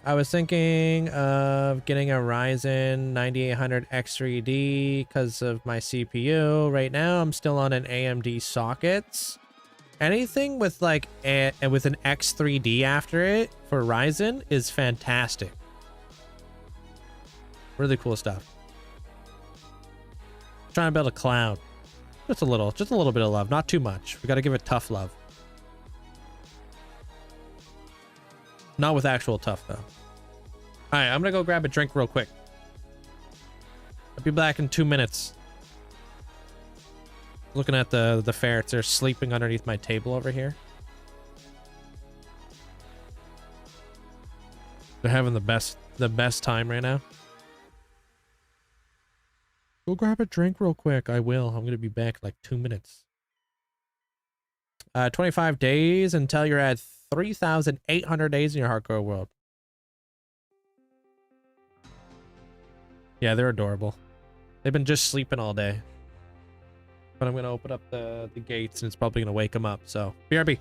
I was thinking of getting a Ryzen 9800 X3D because of my CPU. Right now, I'm still on an AMD sockets. Anything with like with an X3D after it for Ryzen is fantastic. Really cool stuff. Trying to build a cloud. Just a little bit of love, not too much. We got to give it tough love. Not with actual tough though. All right, I'm gonna go grab a drink real quick. I'll be back in 2 minutes. Looking at the ferrets, they're sleeping underneath my table over here. They're having the best time right now. Go grab a drink real quick. I will. I'm gonna be back in like 2 minutes. 25 days until you're at 3,800 days in your hardcore world. Yeah, they're adorable. They've been just sleeping all day. But I'm gonna open up the gates and it's probably gonna wake them up. So BRB.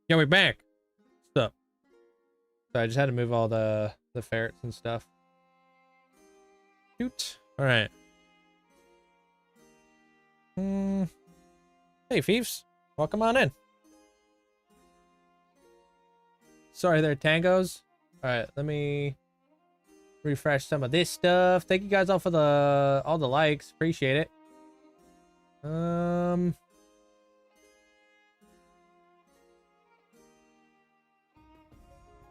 Yeah, we're back. What's up? So I just had to move all the ferrets and stuff. Shoot. All right. Hey, Thieves. Welcome on in. Sorry there, Tangos. All right, let me refresh some of this stuff. Thank you guys all for all the likes. Appreciate it. What's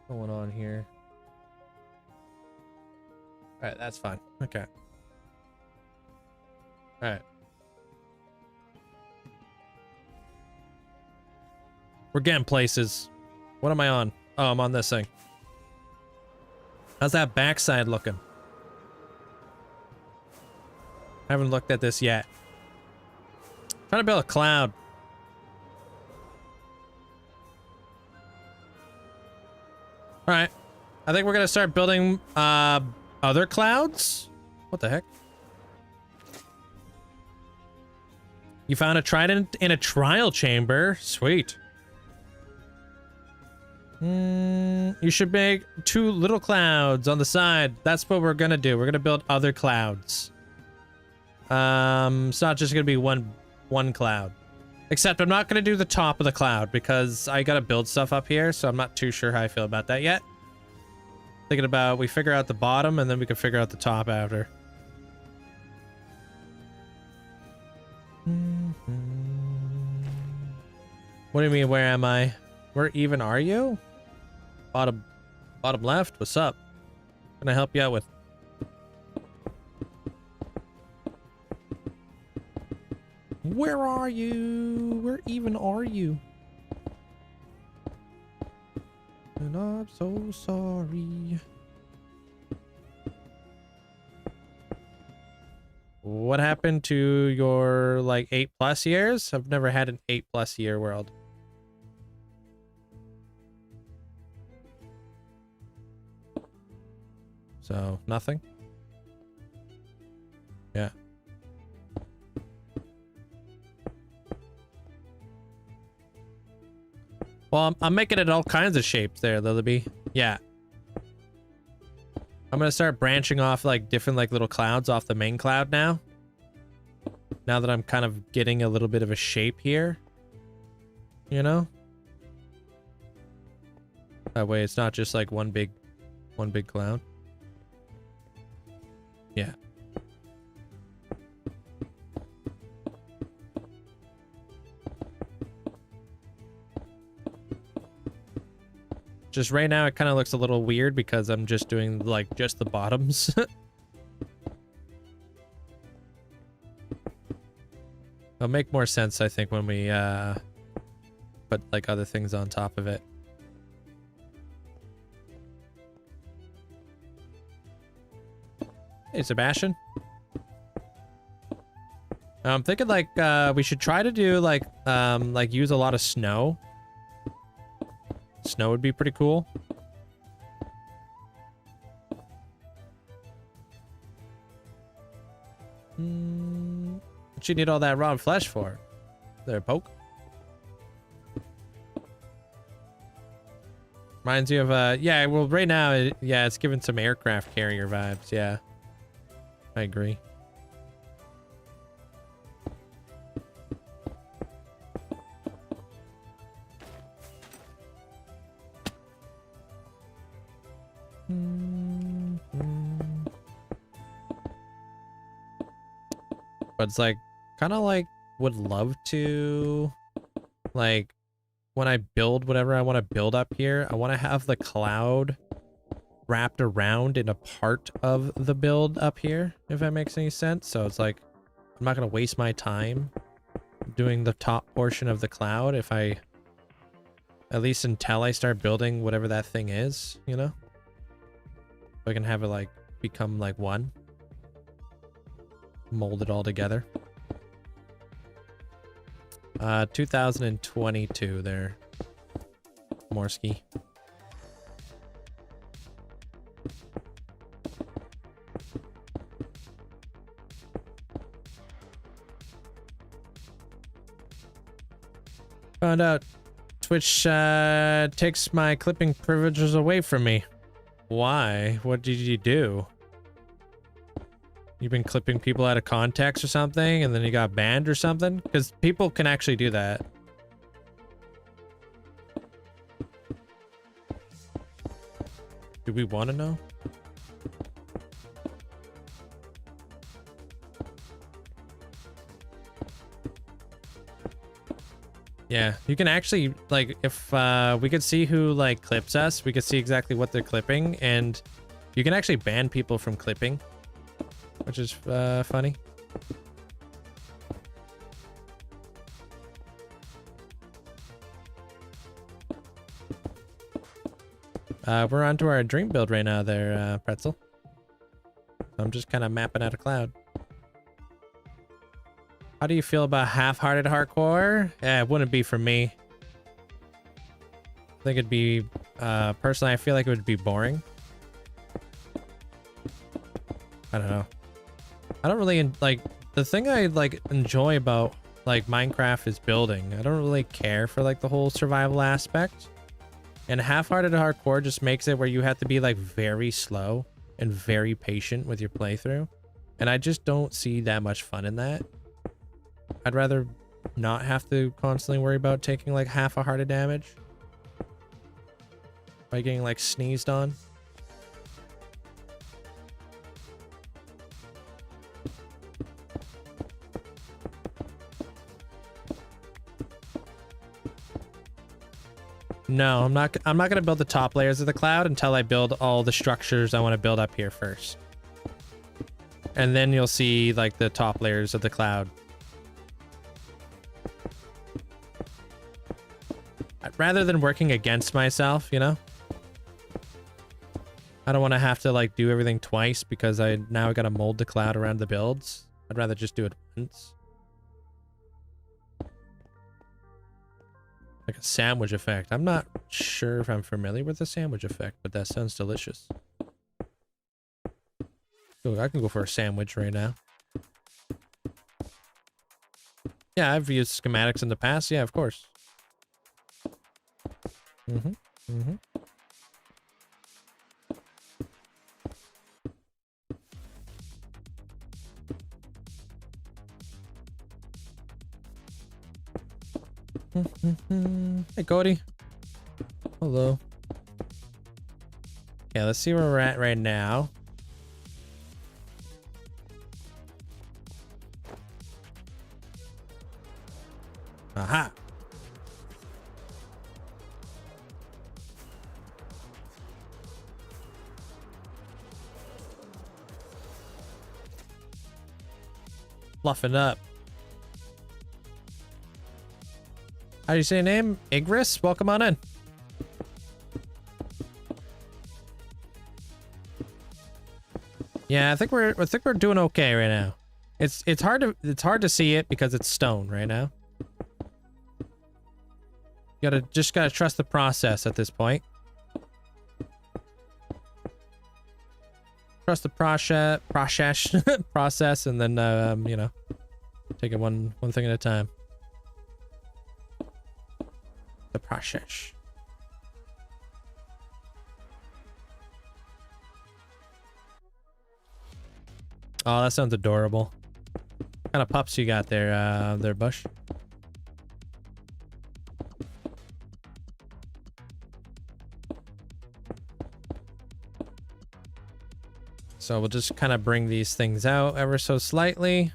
going on here? All right, that's fine. Okay. All right. We're getting places. What am I on? Oh, I'm on this thing. How's that backside looking? I haven't looked at this yet. Trying to build a cloud. All right. I think we're going to start building other clouds. What the heck? You found a trident in a trial chamber. Sweet. You should make 2 little clouds on the side. That's what we're gonna do. We're gonna build other clouds. It's not just gonna be one cloud. Except I'm not gonna do the top of the cloud because I gotta build stuff up here, so I'm not too sure how I feel about that yet. Thinking about we figure out the bottom and then we can figure out the top after. What do you mean, where am I? Where even are you? Bottom left. What's up? What can I help you out with? Where are you? Where even are you? And I'm so sorry. What happened to your like 8+ years? I've never had an 8+ year world. So, nothing? Yeah. Well, I'm making it all kinds of shapes there, Lillaby. Yeah. I'm gonna start branching off like different like little clouds off the main cloud now. Now that I'm kind of getting a little bit of a shape here. You know? That way it's not just like one big cloud. Yeah. Just right now it kind of looks a little weird because I'm just doing like just the bottoms. It'll make more sense, I think, when we put like other things on top of it. Hey, Sebastian. I'm thinking like we should try to do like use a lot of snow. Snow would be pretty cool. What you need all that raw flesh for? There, poke. Reminds you of yeah, well right now yeah, it's giving some aircraft carrier vibes, yeah. I agree. But it's like kind of like would love to like when I build whatever I want to build up here, I want to have the cloud wrapped around in a part of the build up here, if that makes any sense. So it's like I'm not going to waste my time doing the top portion of the cloud if I at least until I start building whatever that thing is, you know? So I can have it like become like one. Mold it all together. 2022 there, Morsky. Found out Twitch takes my clipping privileges away from me. Why? What did you do? You've been clipping people out of context or something, and then you got banned or something? Because people can actually do that. Do we want to know? Yeah, you can actually, like, if we could see who, like, clips us, we could see exactly what they're clipping, and you can actually ban people from clipping, which is funny. We're onto our dream build right now there, Pretzel. I'm just kind of mapping out a cloud. How do you feel about half-hearted hardcore? Yeah, it wouldn't be for me. I think it'd be, personally, I feel like it would be boring. I don't know. I don't really, like, the thing I, like, enjoy about, like, Minecraft is building. I don't really care for, like, the whole survival aspect. And half-hearted hardcore just makes it where you have to be, like, very slow and very patient with your playthrough. And I just don't see that much fun in that. I'd rather not have to constantly worry about taking like half a heart of damage by getting like sneezed on. No, I'm not gonna build the top layers of the cloud until I build all the structures I want to build up here first. And then you'll see like the top layers of the cloud. Rather than working against myself, you know? I don't want to have to like do everything twice because I gotta mold the cloud around the builds. I'd rather just do it once. Like a sandwich effect. I'm not sure if I'm familiar with the sandwich effect, but that sounds delicious. Ooh, I can go for a sandwich right now. Yeah, I've used schematics in the past. Yeah, of course. Mm-hmm. Hey, Cody. Hello. Yeah, let's see where we're at right now. Aha. Fluffing up. How do you say your name? Igris? Welcome on in. Yeah, I think we're doing okay right now. It's hard to see it because it's stone right now. You just gotta trust the process at this point. Trust the process, and then you know, take it one thing at a time. The process. Oh, that sounds adorable. What kind of pups you got there, Bush? So we'll just kind of bring these things out ever so slightly.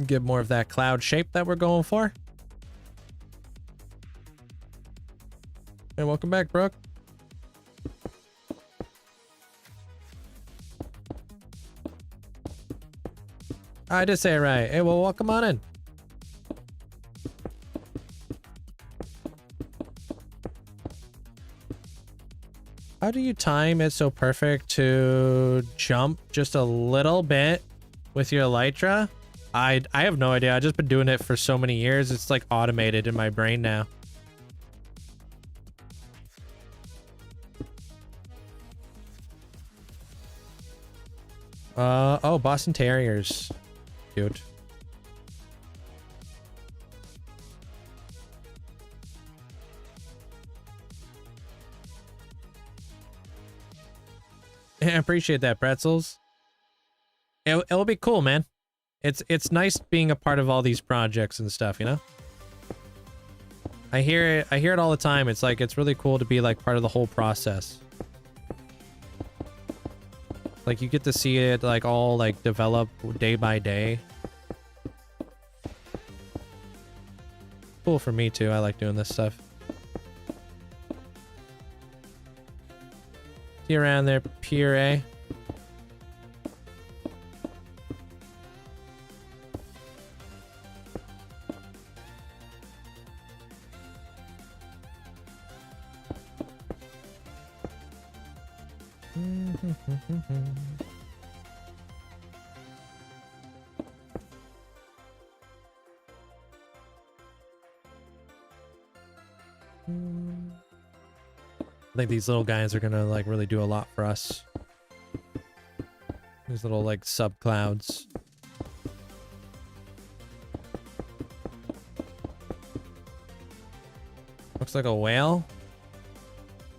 Get more of that cloud shape that we're going for. And welcome back, Brooke. I did say it right. Hey, well, welcome on in. How do you time it so perfect to jump just a little bit with your elytra? I have no idea. I've just been doing it for so many years. It's like automated in my brain now. Oh, Boston Terriers. Cute. I appreciate that, Pretzels. It'll be cool, man. It's nice being a part of all these projects and stuff, you know? I hear it all the time. It's like, it's really cool to be like part of the whole process. Like you get to see it like all like develop day by day. Cool for me too. I like doing this stuff. See you around there, Puree. I think these little guys are gonna like really do a lot for us. These little like sub clouds. Looks like a whale.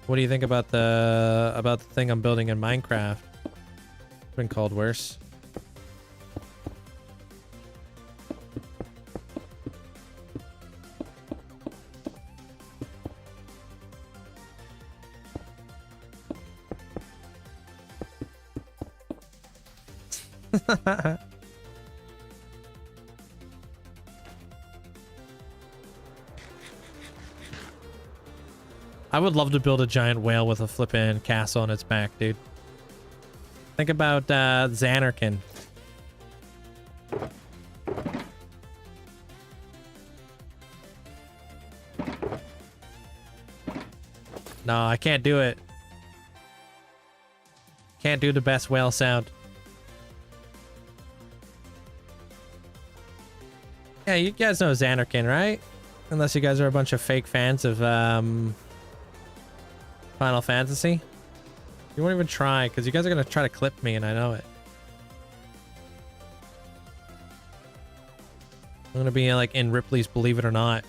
What do you think about the thing I'm building in Minecraft? It's been called worse. I would love to build a giant whale with a flippin' castle on its back, dude. Think about Xanarkin. No, I can't do it. Can't do the best whale sound. Yeah, you guys know Xanarkin, right? Unless you guys are a bunch of fake fans of Final Fantasy. You won't even try, because you guys are going to try to clip me, and I know it. I'm going to be like in Ripley's Believe It or Not.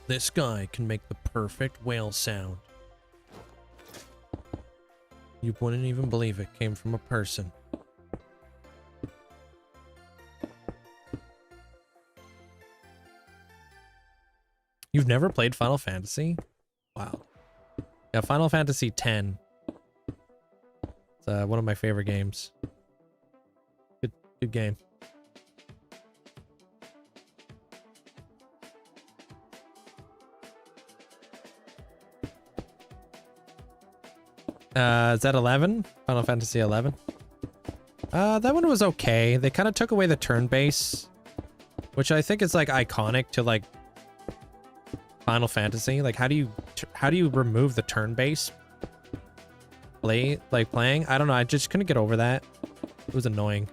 This guy can make the perfect whale sound. You wouldn't even believe it came from a person. You've never played Final Fantasy? Wow. Yeah, Final Fantasy X. It's one of my favorite games. Good game. Is that 11? Final Fantasy 11? That one was okay. They kind of took away the turn base, which I think is like iconic to like Final Fantasy. Like, how do you remove the turn base playing? I don't know. I just couldn't get over that. It was annoying.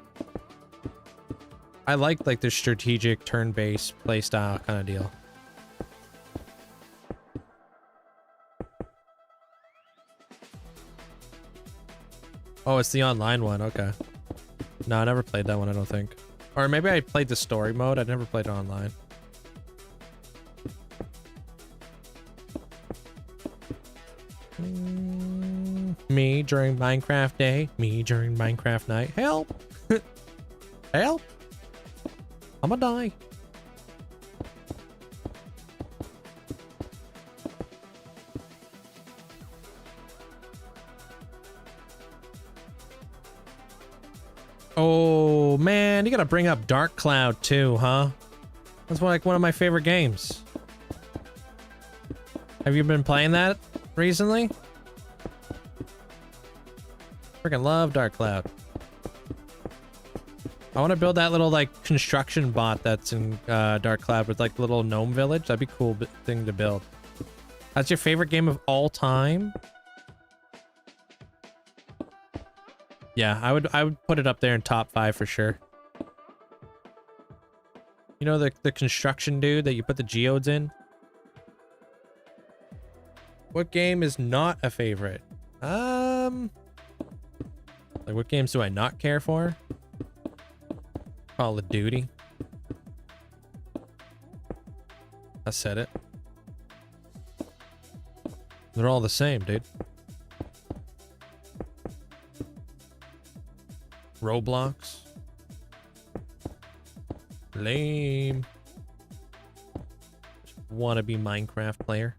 I like the strategic turn base play style kind of deal. Oh, it's the online one. Okay. No, I never played that one, I don't think. Or maybe I played the story mode. I never played it online. Me during Minecraft day. Me during Minecraft night. Help! Help! I'm gonna die. Oh man, you gotta bring up Dark Cloud too, huh? That's one of my favorite games. Have you been playing that recently? Freaking love Dark Cloud. I want to build that little like construction bot that's in Dark Cloud with like the little gnome village. That'd be a cool thing to build. That's your favorite game of all time? Yeah, I would put it up there in top 5 for sure. You know the construction dude that you put the geodes in? What game is not a favorite? Like what games do I not care for? Call of Duty. I said it. They're all the same, dude. Roblox. Lame. Wannabe Minecraft player.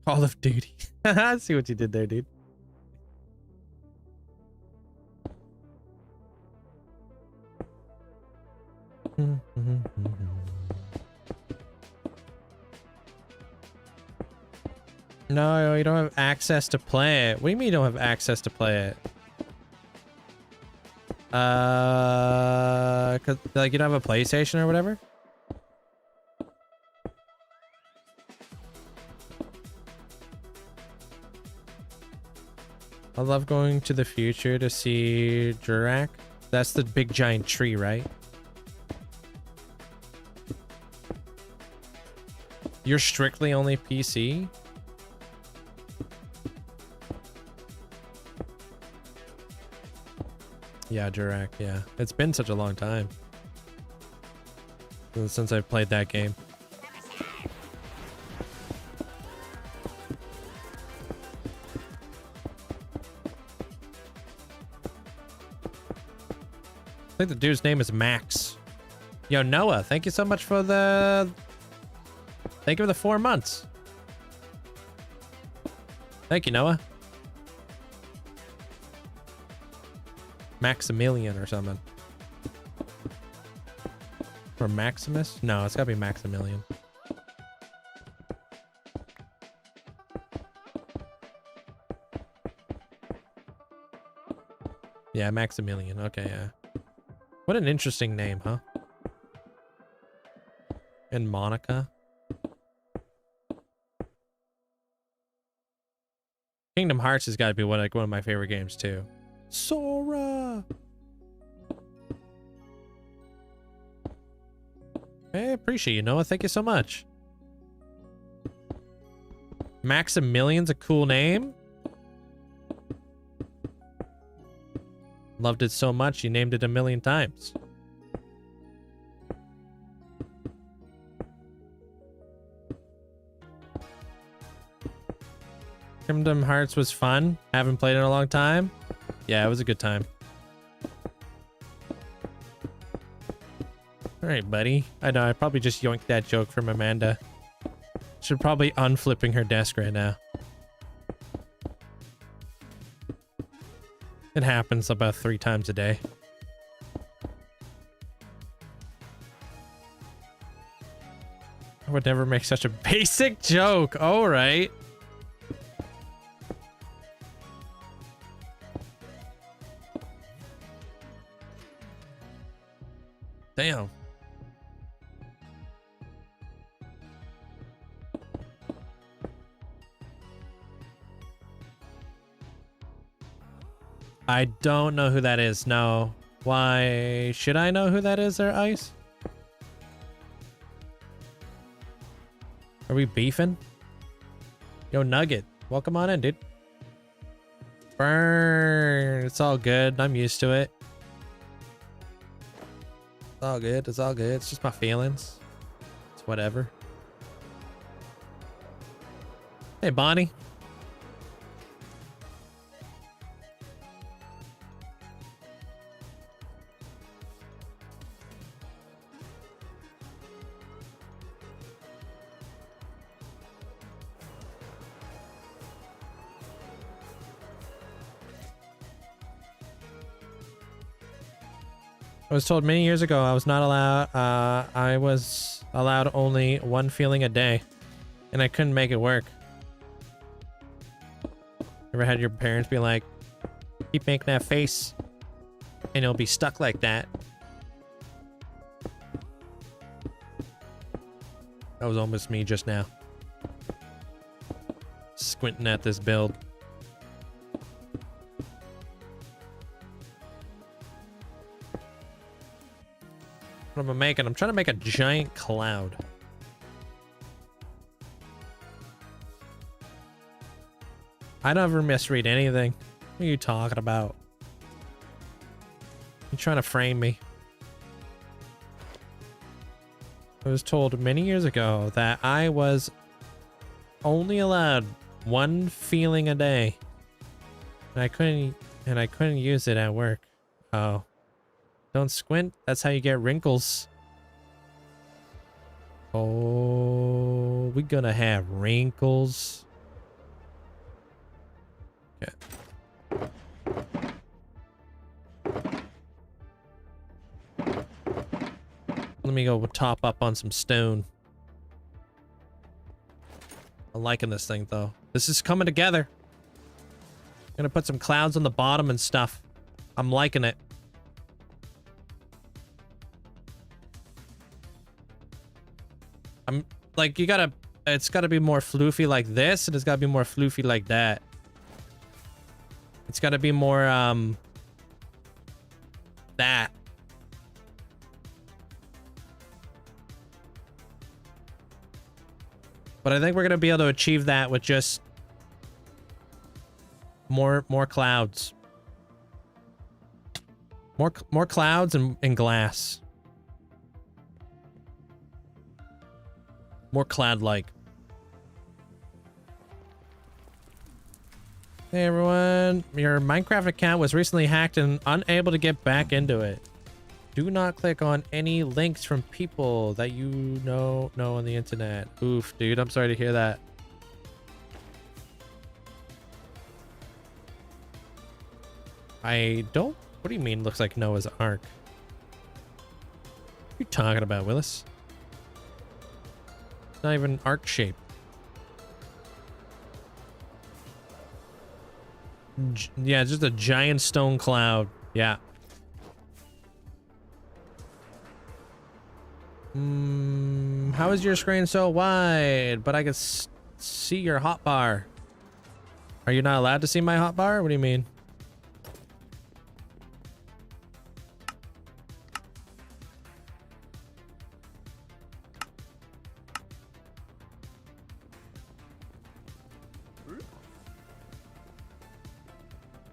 Call of Duty. See what you did there, dude. No, you don't have access to play it. What do you mean you don't have access to play it? 'Cause, like, you don't have a PlayStation or whatever? I love going to the future to see Jurak. That's the big giant tree, right? You're strictly only PC? Yeah, Jurak, yeah. It's been such a long time since I've played that game. I think the dude's name is Max. Yo, Noah, thank you so much for the... Thank you for the 4 months. Thank you, Noah. Maximilian or something. Or Maximus? No, it's gotta be Maximilian. Yeah, Maximilian. Okay, yeah. What an interesting name, huh? And Monica. Kingdom Hearts has got to be one of my favorite games too. Sora. Hey, appreciate you, Noah. Thank you so much. Maximilian's a cool name. Loved it so much, you named it 1,000,000 times. Kingdom Hearts was fun. Haven't played in a long time. Yeah, it was a good time. All right, buddy. I know, I probably just yoinked that joke from Amanda. Should probably unflipping her desk right now. It happens about 3 times a day. I would never make such a basic joke. All right. Damn. I don't know who that is. No. Why should I know who that is there, Ice? Are we beefing? Yo, Nugget. Welcome on in, dude. Burn. It's all good. I'm used to it. It's all good. It's all good. It's just my feelings. It's whatever. Hey, Bonnie. I was told many years ago I was not allowed, I was allowed only one feeling a day, and I couldn't make it work. Ever had your parents be like, keep making that face, and it'll be stuck like that? That was almost me just now. Squinting at this build. What am I making? I'm trying to make a giant cloud. I never misread anything. What are you talking about? You trying to frame me? I was told many years ago that I was only allowed one feeling a day. And I couldn't use it at work. Oh. Don't squint. That's how you get wrinkles. Oh, we're gonna have wrinkles. Okay. Let me go top up on some stone. I'm liking this thing though. This is coming together. I'm gonna put some clouds on the bottom and stuff. I'm liking it. I'm like, it's gotta be more floofy like this, and it's gotta be more floofy like that. It's gotta be more, that. But I think we're gonna be able to achieve that with just more clouds. More clouds and glass. More cloud-like. Hey everyone, your Minecraft account was recently hacked and unable to get back into it. Do not click on any links from people that you know on the internet. Oof, dude, I'm sorry to hear that. I don't... What do you mean looks like Noah's Ark? What are you talking about, Willis? It's not even arc shape. Yeah, just a giant stone cloud. Yeah. How is your screen so wide? But I can see your hotbar. Are you not allowed to see my hotbar? What do you mean?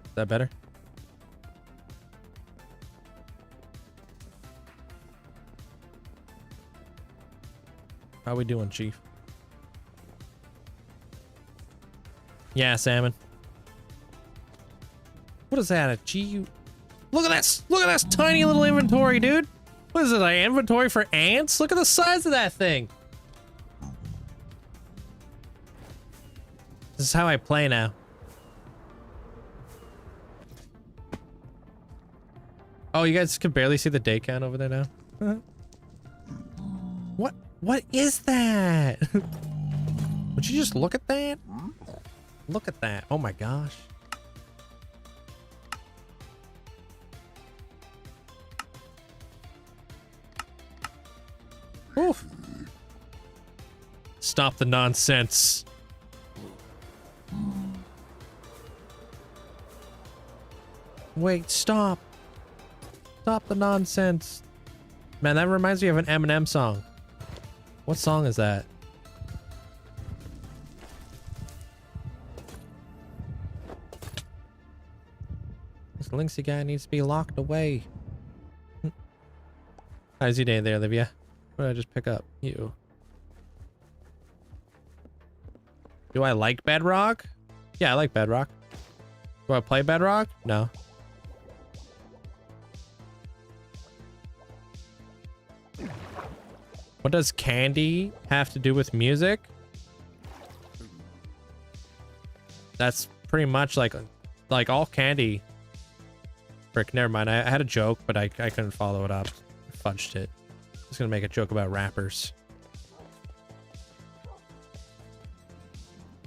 Is that better? How we doing, Chief? Yeah, salmon. What is that? A GU? Look at this! Look at this tiny little inventory, dude! What is it, an inventory for ants? Look at the size of that thing! This is how I play now. Oh, you guys can barely see the day count over there now? What is that? Would you just look at that? Look at that. Oh my gosh. Oof. Stop the nonsense. Wait, stop. Stop the nonsense. Man, that reminds me of an Eminem song. What song is that? This Linkzzey guy needs to be locked away. How's your day there, Olivia? What did I just pick up? You. Do I like Bedrock? Yeah, I like Bedrock. Do I play Bedrock? No. What does candy have to do with music? That's pretty much like all candy. Frick, never mind. I had a joke, but I couldn't follow it up. I fudged it. I was gonna make a joke about rappers.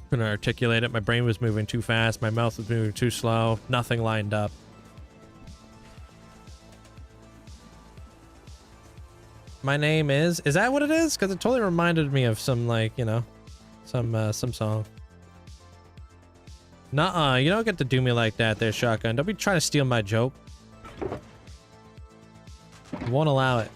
Couldn't articulate it. My brain was moving too fast. My mouth was moving too slow. Nothing lined up. My name is that what it is? Because it totally reminded me of some, like, you know, some song. Nuh-uh, you don't get to do me like that there, Shotgun. Don't be trying to steal my joke. Won't allow it.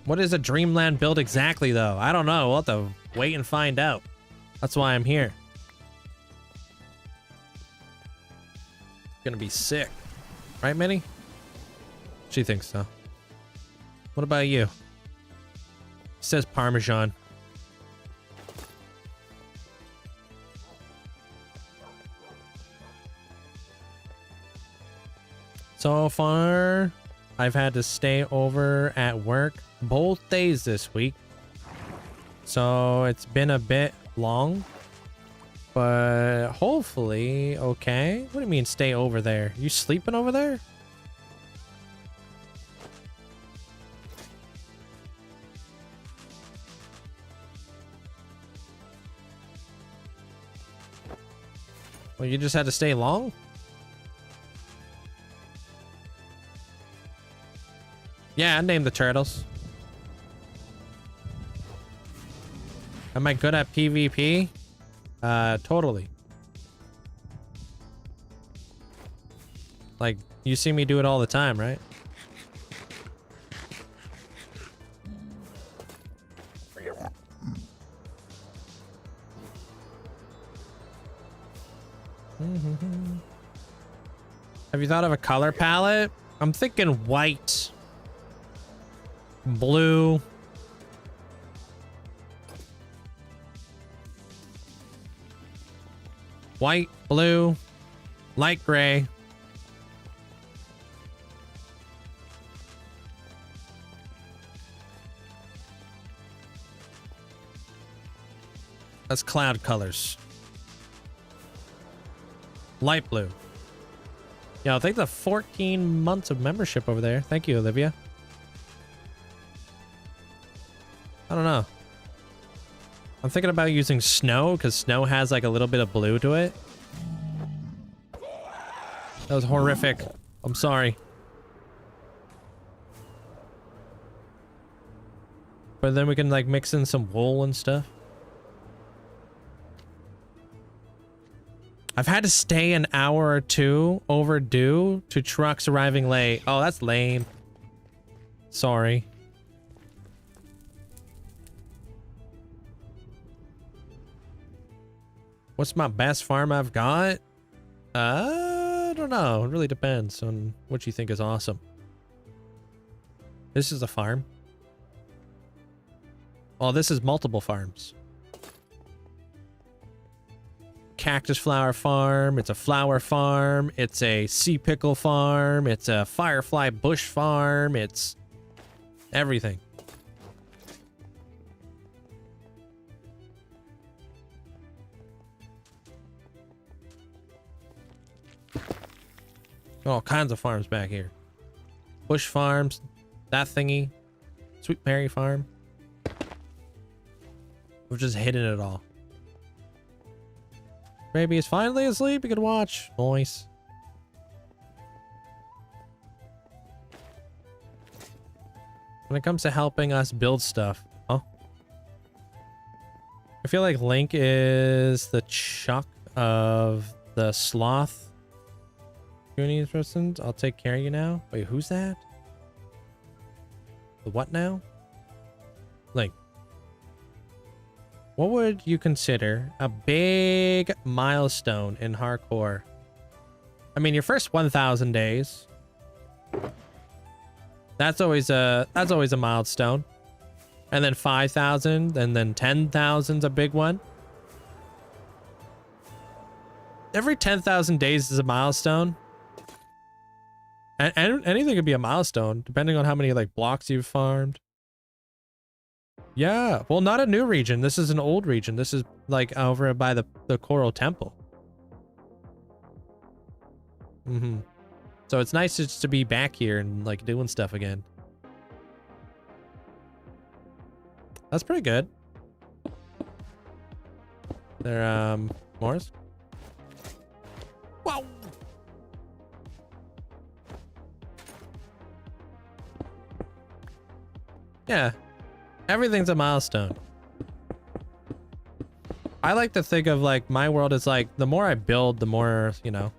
What is a Dreamland build exactly, though? I don't know. We'll have to wait and find out. That's why I'm here. gonna be sick. Right, Minnie? She thinks so. What about you? It says Parmesan. So far, I've had to stay over at work both days this week. So it's been a bit long, but hopefully okay. What do you mean stay over there? You sleeping over there? Well, you just had to stay long? Yeah, I named the turtles. Am I good at PvP? Totally. Like, you see me do it all the time, right? Have you thought of a color palette? I'm thinking white, blue, white, blue, light gray. That's cloud colors. Light blue. Yeah, I'll take the 14 months of membership over there. Thank you, Olivia. I don't know. I'm thinking about using snow because snow has like a little bit of blue to it. That was horrific. I'm sorry. But then we can like mix in some wool and stuff. I've had to stay an hour or two overdue to trucks arriving late. Oh, that's lame. Sorry. What's my best farm I've got? I don't know. It really depends on what you think is awesome. This is a farm. Oh, this is multiple farms. Cactus flower farm, it's a flower farm, it's a sea pickle farm, it's a firefly bush farm, it's everything. All kinds of farms back here. Bush farms, that thingy, Sweet Berry farm. We're just hitting it all. Baby is finally asleep. You can watch. Nice. When it comes to helping us build stuff, oh, I feel like Link is the Chuck of the sloth. Goonies person. I'll take care of you now. Wait, who's that? The what now? Link. What would you consider a big milestone in hardcore? I mean, your first 1,000 days. That's always a milestone. And then 5,000, and then 10,000's a big one. Every 10,000 days is a milestone. And anything could be a milestone, depending on how many like blocks you've farmed. Yeah, well, not a new region. This is an old region. This is like over by the Coral Temple. So it's nice just to be back here and like doing stuff again. That's pretty good. They're Morris. Wow. Yeah. Everything's a milestone. I like to think of like my world as like the more I build, the more, you know,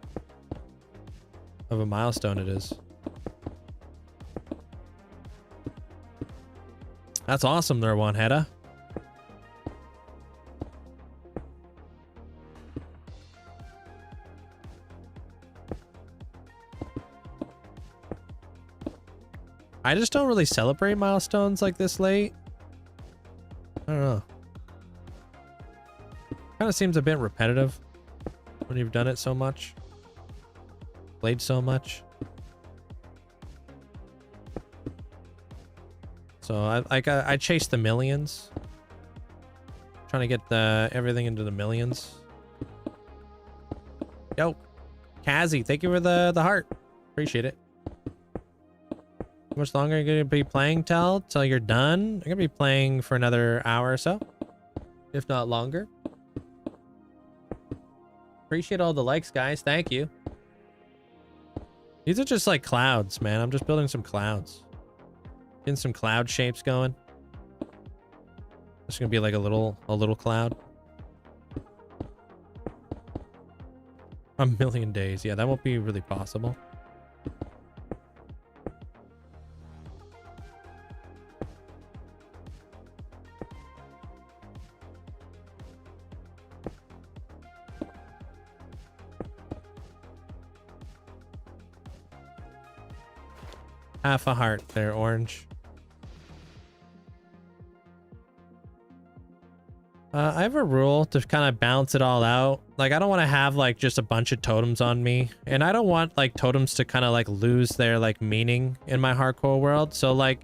of a milestone it is. That's awesome there, Wanhetta. I just don't really celebrate milestones like this late. I don't know. Kind of seems a bit repetitive when you've done it so much. Played so much. So I chase the millions. Trying to get everything into the millions. Yo, Kazzy, thank you for the heart. Appreciate it. How much longer are you gonna be playing till you're done? I'm gonna be playing for another hour or so, if not longer. Appreciate all the likes, guys. Thank you. These are just like clouds, man. I'm just building some clouds. Getting some cloud shapes going. It's gonna be like a little cloud. A million days. Yeah, that won't be really possible. Half a heart there, Orange. I have a rule to kind of balance it all out. Like, I don't want to have like just a bunch of totems on me, and I don't want like totems to kind of like lose their like meaning in my hardcore world. So like,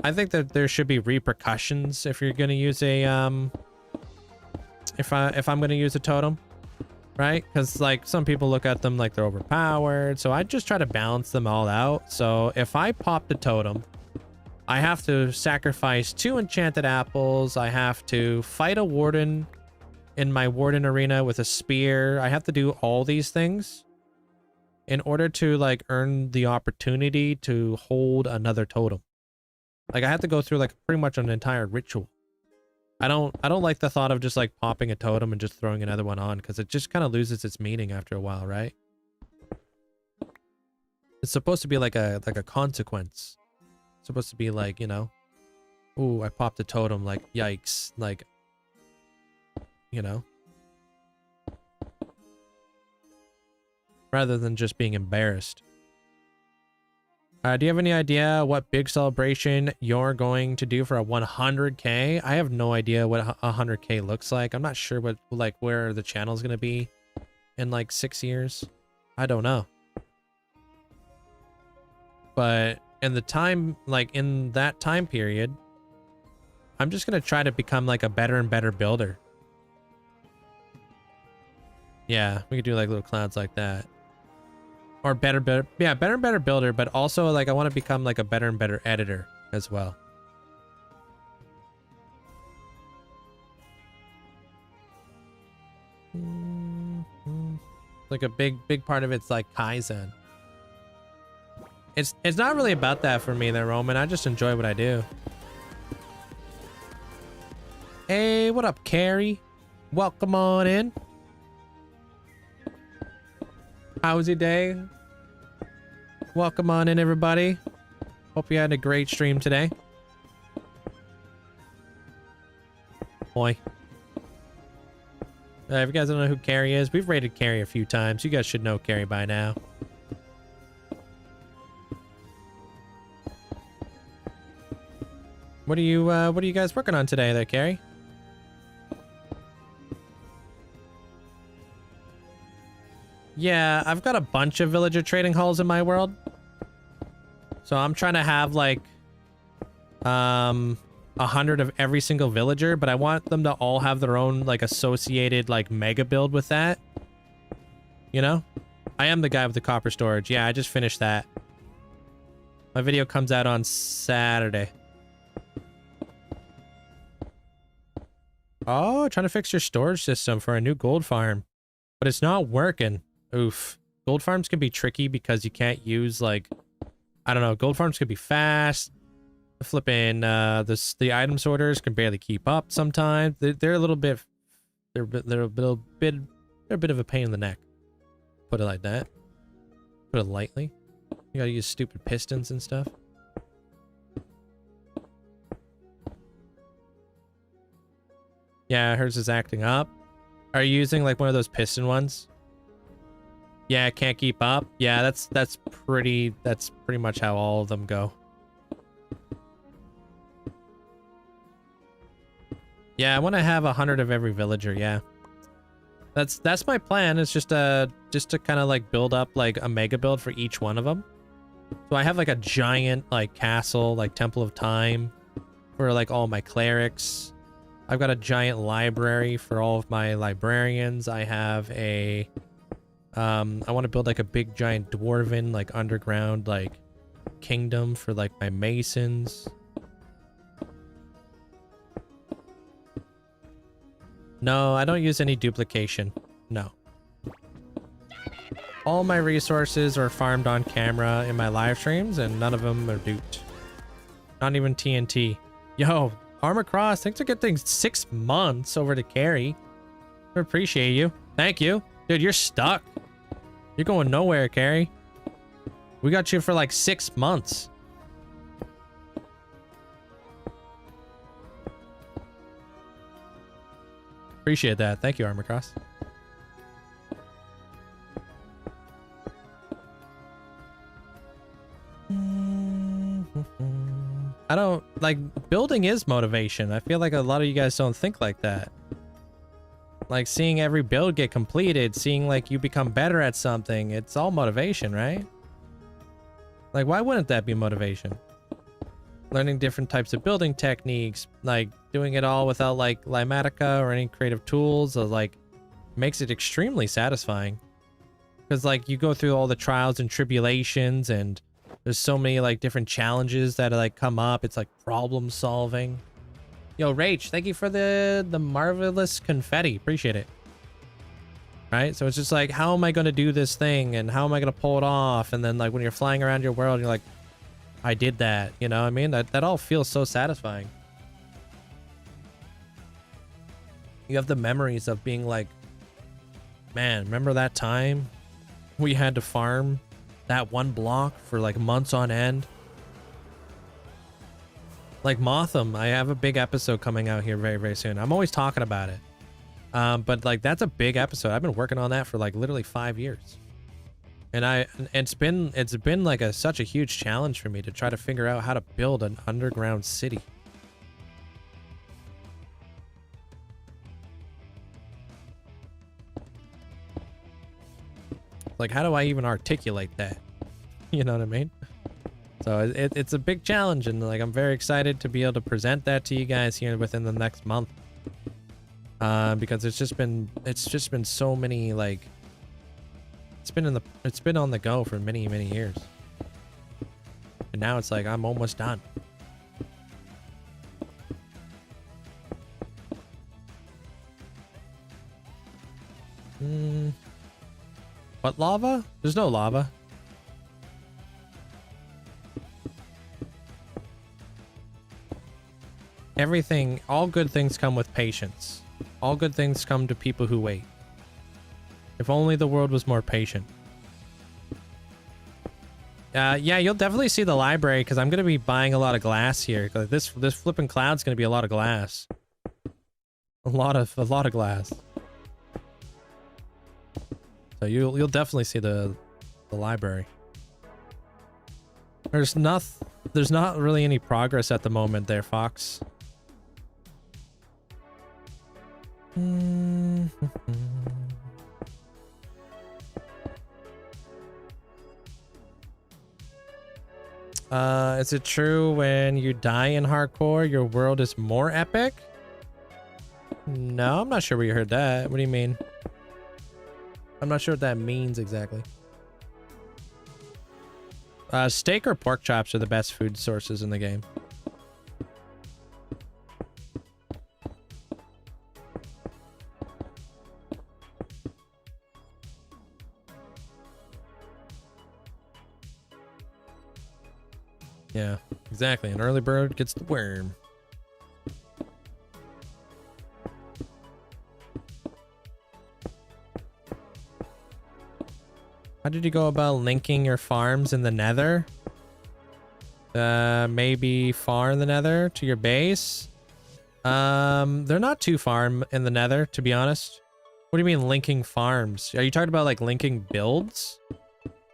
I think that there should be repercussions if you're gonna use a if I'm gonna use a totem, right? Because like some people look at them like they're overpowered. So I just try to balance them all out. So if I pop the totem, I have to sacrifice 2 enchanted apples. I have to fight a warden in my warden arena with a spear. I have to do all these things in order to like earn the opportunity to hold another totem. Like, I have to go through like pretty much an entire ritual. I don't like the thought of just like popping a totem and just throwing another one on, because it just kind of loses its meaning after a while, right? It's supposed to be like a consequence. It's supposed to be like, you know, ooh, I popped a totem, like yikes, like, you know, rather than just being embarrassed. Do you have any idea what big celebration you're going to do for a 100K? I have no idea what 100K looks like. I'm not sure what, like, where the channel is going to be in like 6 years. I don't know. But in the time, like in that time period, I'm just going to try to become like a better and better builder. Yeah, we could do like little clouds like that. Or better and better builder, but also like I want to become like a better and better editor as well. Like a big part of it's like Kaizen. It's not really about that for me there, Roman. I just enjoy what I do. Hey, what up, Carrie? Welcome on in. How was your day? Welcome on in, everybody. Hope you had a great stream today. Boy. If you guys don't know who Carrie is, we've rated Carrie a few times. You guys should know Carrie by now. What are you guys working on today there, Carrie? Yeah, I've got a bunch of villager trading halls in my world. So I'm trying to have like 100 of every single villager, but I want them to all have their own like associated like mega build with that. You know? I am the guy with the copper storage. Yeah, I just finished that. My video comes out on Saturday. Oh, trying to fix your storage system for a new gold farm. But it's not working. Oof. Gold farms can be tricky because you can't use like, I don't know, gold farms can be fast. Flipping the item sorters can barely keep up sometimes. They're a little bit they're a bit of a pain in the neck. Put it like that. Put it lightly. You gotta use stupid pistons and stuff. Yeah, hers is acting up. Are you using like one of those piston ones? Yeah, can't keep up. Yeah, that's pretty much how all of them go. Yeah, I want to have 100 of every villager. Yeah, that's my plan. It's just to kind of like build up like a mega build for each one of them. So I have like a giant like castle, like Temple of Time for like all my clerics. I've got a giant library for all of my librarians. I have a I want to build like a big giant dwarven like underground like kingdom for like my masons. No, I don't use any duplication. No. All my resources are farmed on camera in my live streams, and none of them are duped. Not even TNT. Yo, Armor Cross, thanks for getting 6 months over to carry. I appreciate you. Thank you. Dude, you're stuck. You're going nowhere, Carrie. We got you for like 6 months. Appreciate that. Thank you, Armor Cross. I don't like building is motivation. I feel like a lot of you guys don't think like that. Like seeing every build get completed, seeing like you become better at something, it's all motivation, right? Like why wouldn't that be motivation? Learning different types of building techniques, like doing it all without like Limatica or any creative tools, or like makes it extremely satisfying. Because like you go through all the trials and tribulations, and there's so many like different challenges that like come up. It's like problem solving. Yo, Rach, thank you for the marvelous confetti. Appreciate it. Right? So it's just like, how am I going to do this thing? And how am I going to pull it off? And then like when you're flying around your world, you're like, I did that. You know what I mean? That all feels so satisfying. You have the memories of being like, man, remember that time we had to farm that one block for like months on end? Like Motham, I have a big episode coming out here very, very soon. I'm always talking about it. But like that's a big episode. I've been working on that for like literally 5 years. And it's been like such a huge challenge for me to try to figure out how to build an underground city. Like, how do I even articulate that? You know what I mean? So it's a big challenge, and like I'm very excited to be able to present that to you guys here within the next month. Because it's just been so many like it's been on the go for many years, and now it's like I'm almost done. What lava? There's no lava. Everything, all good things come with patience. All good things come to people who wait. If only the world was more patient. Yeah, you'll definitely see the library because I'm gonna be buying a lot of glass here. This flipping cloud's gonna be a lot of glass. A lot of glass. So you'll definitely see the library. There's not really any progress at the moment there, Fox. Is it true when you die in hardcore, your world is more epic? No, I'm not sure where you heard that. What do you mean? I'm not sure what that means exactly. Steak or pork chops are the best food sources in the game. Yeah, exactly. An early bird gets the worm. How did you go about linking your farms in the Nether? Maybe far in the Nether to your base? They're not too far in the Nether, to be honest. What do you mean linking farms? Are you talking about like linking builds?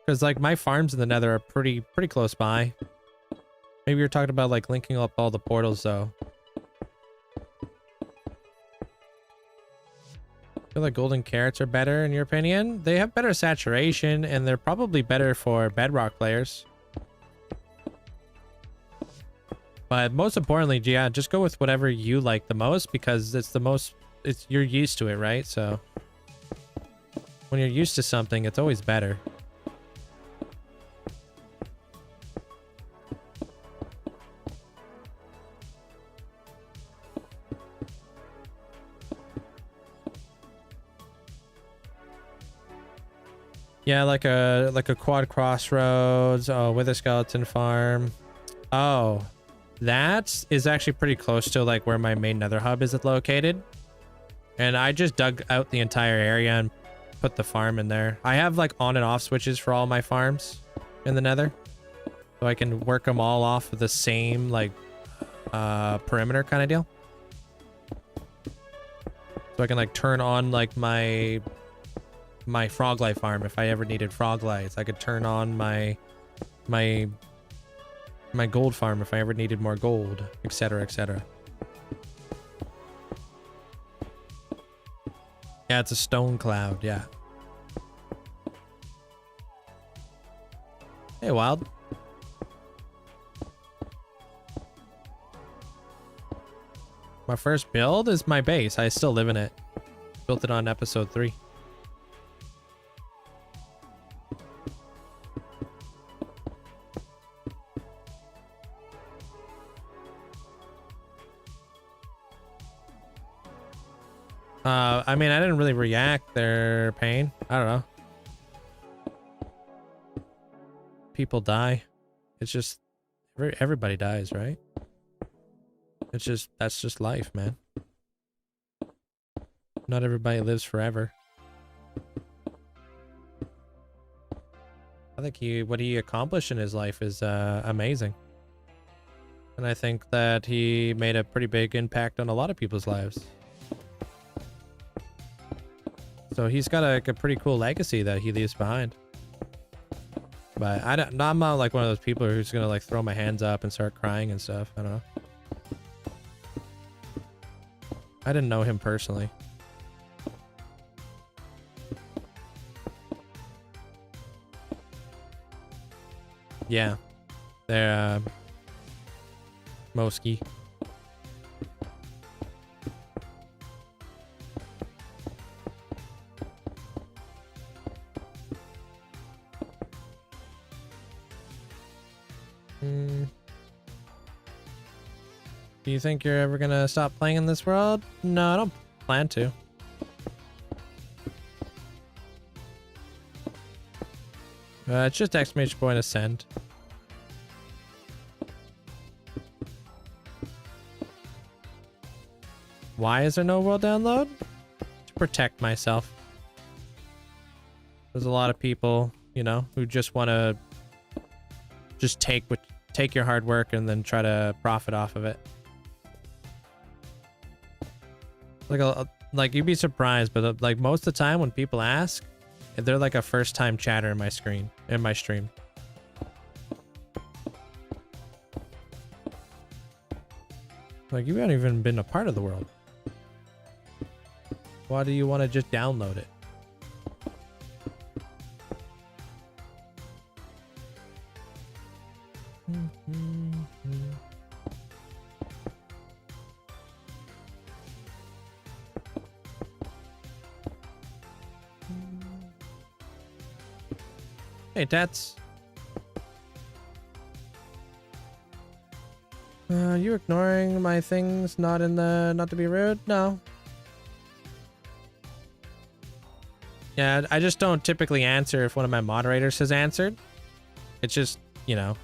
Because like my farms in the Nether are pretty close by. Maybe you're talking about like linking up all the portals though. feel like golden carrots are better in your opinion. They have better saturation and they're probably better for bedrock players. But most importantly, yeah, just go with whatever you like the most because it's the most, you're used to it, right? So when you're used to something, it's always better. Yeah, like a quad crossroads. Oh, with a skeleton farm. Oh, that is actually pretty close to like where my main nether hub is located. And I just dug out the entire area and put the farm in there. I have like on and off switches for all my farms in the nether. So I can work them all off of the same like perimeter kind of deal. So I can like turn on like my frog light farm if I ever needed frog lights. I could turn on my gold farm if I ever needed more gold, etc, etc. Yeah, it's a stone cloud, yeah. Hey, Wild. My first build is my base. I still live in it. Built it on episode 3. I mean, I didn't really react their pain. I don't know. People die. It's just everybody dies, right? It's just that's just life, man. Not everybody lives forever. I think what he accomplished in his life is amazing. And I think that he made a pretty big impact on a lot of people's lives. So he's got a pretty cool legacy that he leaves behind. But I'm not like one of those people who's gonna like throw my hands up and start crying and stuff. I don't know. I didn't know him personally. Yeah. They're Moski. Do you think you're ever gonna stop playing in this world? No, I don't plan to. It's just exclamation point ascend. Why is there no world download? To protect myself. There's a lot of people, you know, who just want to just take your hard work and then try to profit off of it. Like you'd be surprised, but like most of the time when people ask, they're like a first-time chatter in my stream. Like you haven't even been a part of the world. Why do you want to just download it? Hey, Tats. You ignoring my things not to be rude? No. Yeah, I just don't typically answer if one of my moderators has answered. It's just, you know,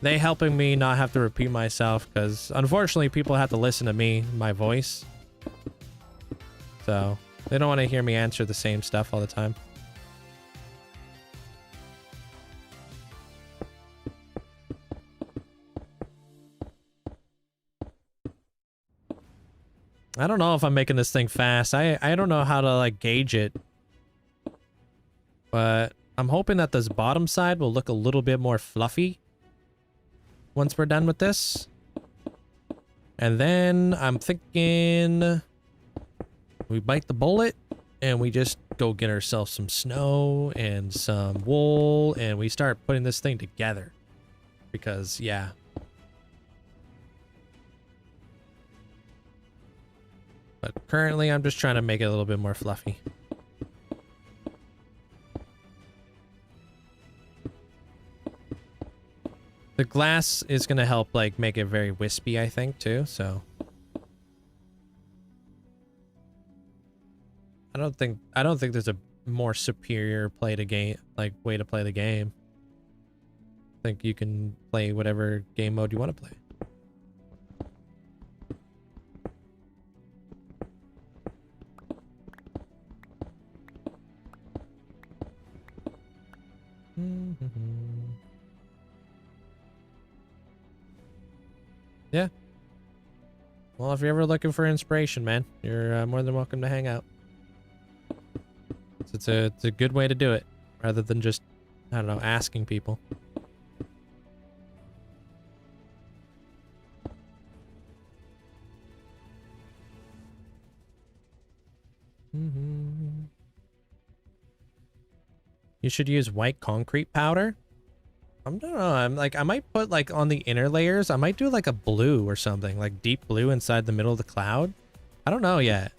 they helping me not have to repeat myself because unfortunately people have to listen to me, my voice. So they don't want to hear me answer the same stuff all the time. I don't know if I'm making this thing fast. I don't know how to like gauge it. But I'm hoping that this bottom side will look a little bit more fluffy once we're done with this. And then I'm thinking we bite the bullet and we just go get ourselves some snow and some wool, and we start putting this thing together. Because, yeah. But currently, I'm just trying to make it a little bit more fluffy. The glass is going to help, like, make it very wispy, I think, too, so... I don't think there's a more superior way to play the game. I think you can play whatever game mode you want to play. Yeah. Well, if you're ever looking for inspiration, man, you're more than welcome to hang out. It's a good way to do it, rather than just, I don't know, asking people. You should use white concrete powder. I don't know. I might put like on the inner layers. I might do like a blue or something, like deep blue inside the middle of the cloud. I don't know yet.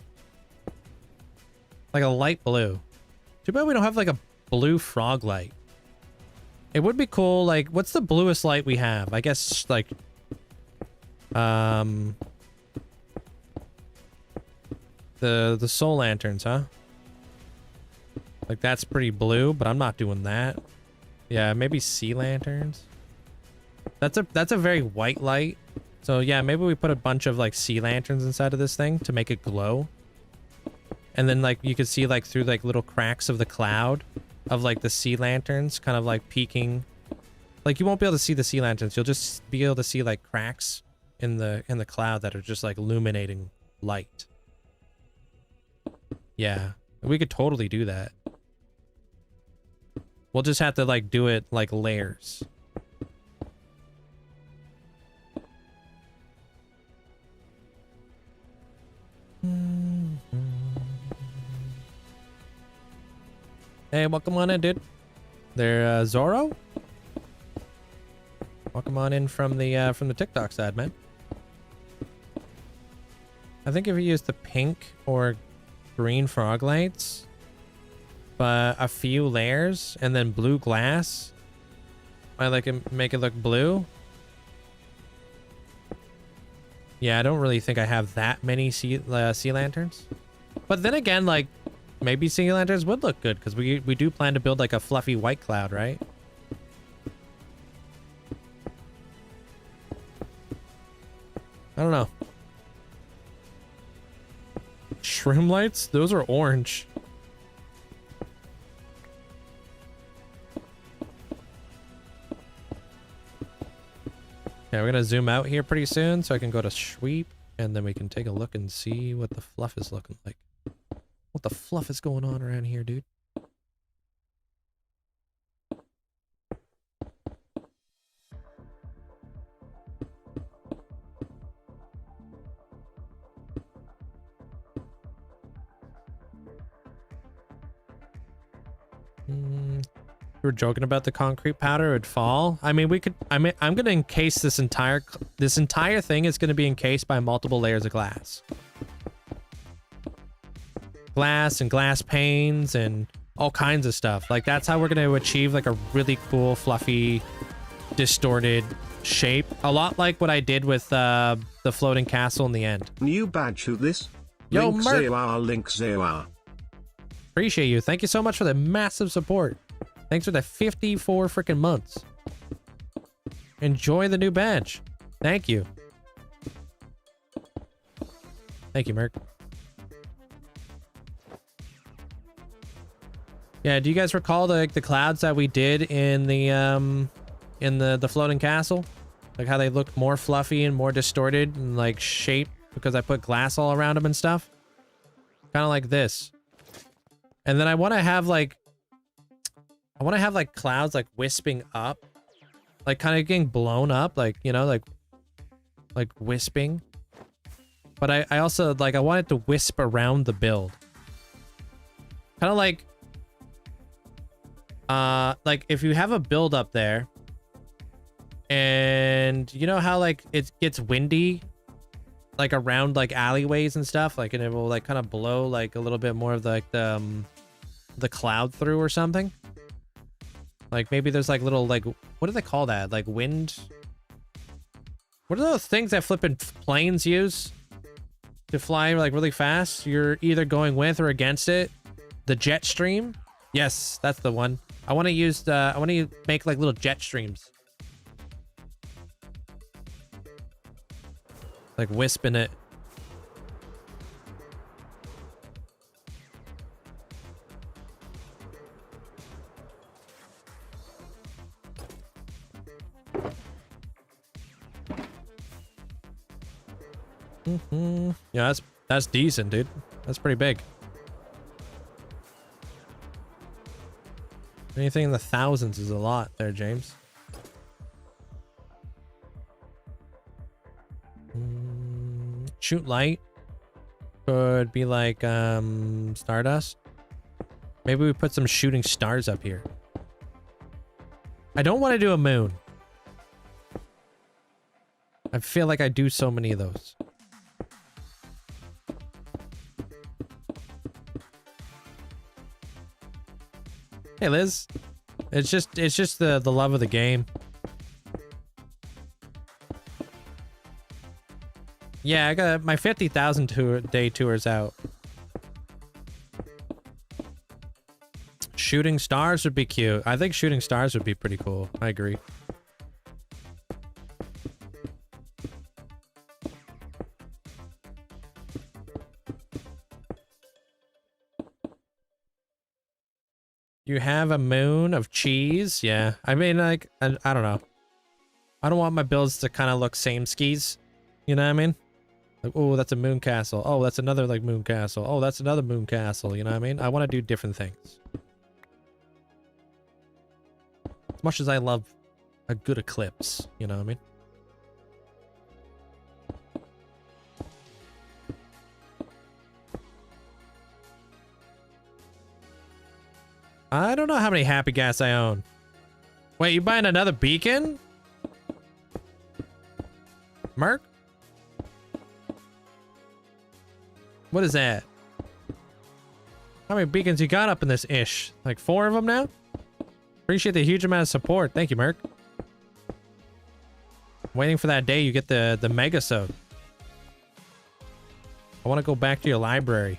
Like a light blue. Too bad we don't have like a blue frog light. It would be cool. Like, what's the bluest light we have? I guess like, the soul lanterns, huh? Like that's pretty blue, but I'm not doing that. Yeah, maybe sea lanterns. That's a very white light. So yeah, maybe we put a bunch of like sea lanterns inside of this thing to make it glow. And then like you could see like through like little cracks of the cloud of like the sea lanterns kind of like peeking. Like you won't be able to see the sea lanterns. You'll just be able to see like cracks in the cloud that are just like illuminating light. Yeah, we could totally do that. We'll just have to like do it like layers. Hey, welcome on in, dude. There, Zorro. Welcome on in from the TikTok side, man. I think if you use the pink or green frog lights, but a few layers and then blue glass, I like it, make it look blue. Yeah, I don't really think I have that many sea lanterns. But then again, like maybe sea lanterns would look good because we do plan to build like a fluffy white cloud, right? I don't know. Shroom lights? Those are orange. Yeah, we're gonna zoom out here pretty soon so I can go to sweep and then we can take a look and see what the fluff is looking like. What the fluff is going on around here, dude? We were joking about the concrete powder would fall. I mean, we could. I'm gonna encase this entire thing is gonna be encased by multiple layers of glass. Glass and glass panes and all kinds of stuff. Like that's how we're gonna achieve like a really cool, fluffy, distorted shape. A lot like what I did with the floating castle in the end. New badge who this? Yo, Linkzzey. Appreciate you. Thank you so much for the massive support. Thanks for the 54 freaking months. Enjoy the new badge. Thank you. Thank you, Merc. Yeah, do you guys recall the clouds that we did in the floating castle? Like how they look more fluffy and more distorted and like shaped because I put glass all around them and stuff? Kind of like this. And then I want to have like clouds like wisping up, like kind of getting blown up, like, you know, like wisping. But I also like, I want it to wisp around the build. Kind of like if you have a build up there and you know how like it gets windy like around like alleyways and stuff, like, and it will like kind of blow like a little bit more of the cloud through or something. Like maybe there's like little like, what do they call that? Like wind. What are those things that flipping planes use to fly like really fast? You're either going with or against it. The jet stream. Yes, that's the one. I want to use I want to make like little jet streams. Like wisping it. Yeah, that's decent, dude. That's pretty big. Anything in the thousands is a lot there, James. Shoot light could be like stardust. Maybe we put some shooting stars up here. I don't want to do a moon. I feel like I do so many of those. Hey Liz, it's just the love of the game. Yeah, I got my 50,000 day tours out. Shooting stars would be cute. I think shooting stars would be pretty cool. I agree. You have a moon of cheese? Yeah. I mean, like, I don't know. I don't want my builds to kind of look same skis. You know what I mean? Like, oh, that's a moon castle. Oh, that's another, like, moon castle. Oh, that's another moon castle. You know what I mean? I want to do different things. As much as I love a good eclipse. You know what I mean? I don't know how many happy gas I own. Wait, you buying another beacon? Merc? What is that? How many beacons you got up in this ish? Like 4 of them now? Appreciate the huge amount of support. Thank you, Merc. Waiting for that day you get the Megasode. I want to go back to your library.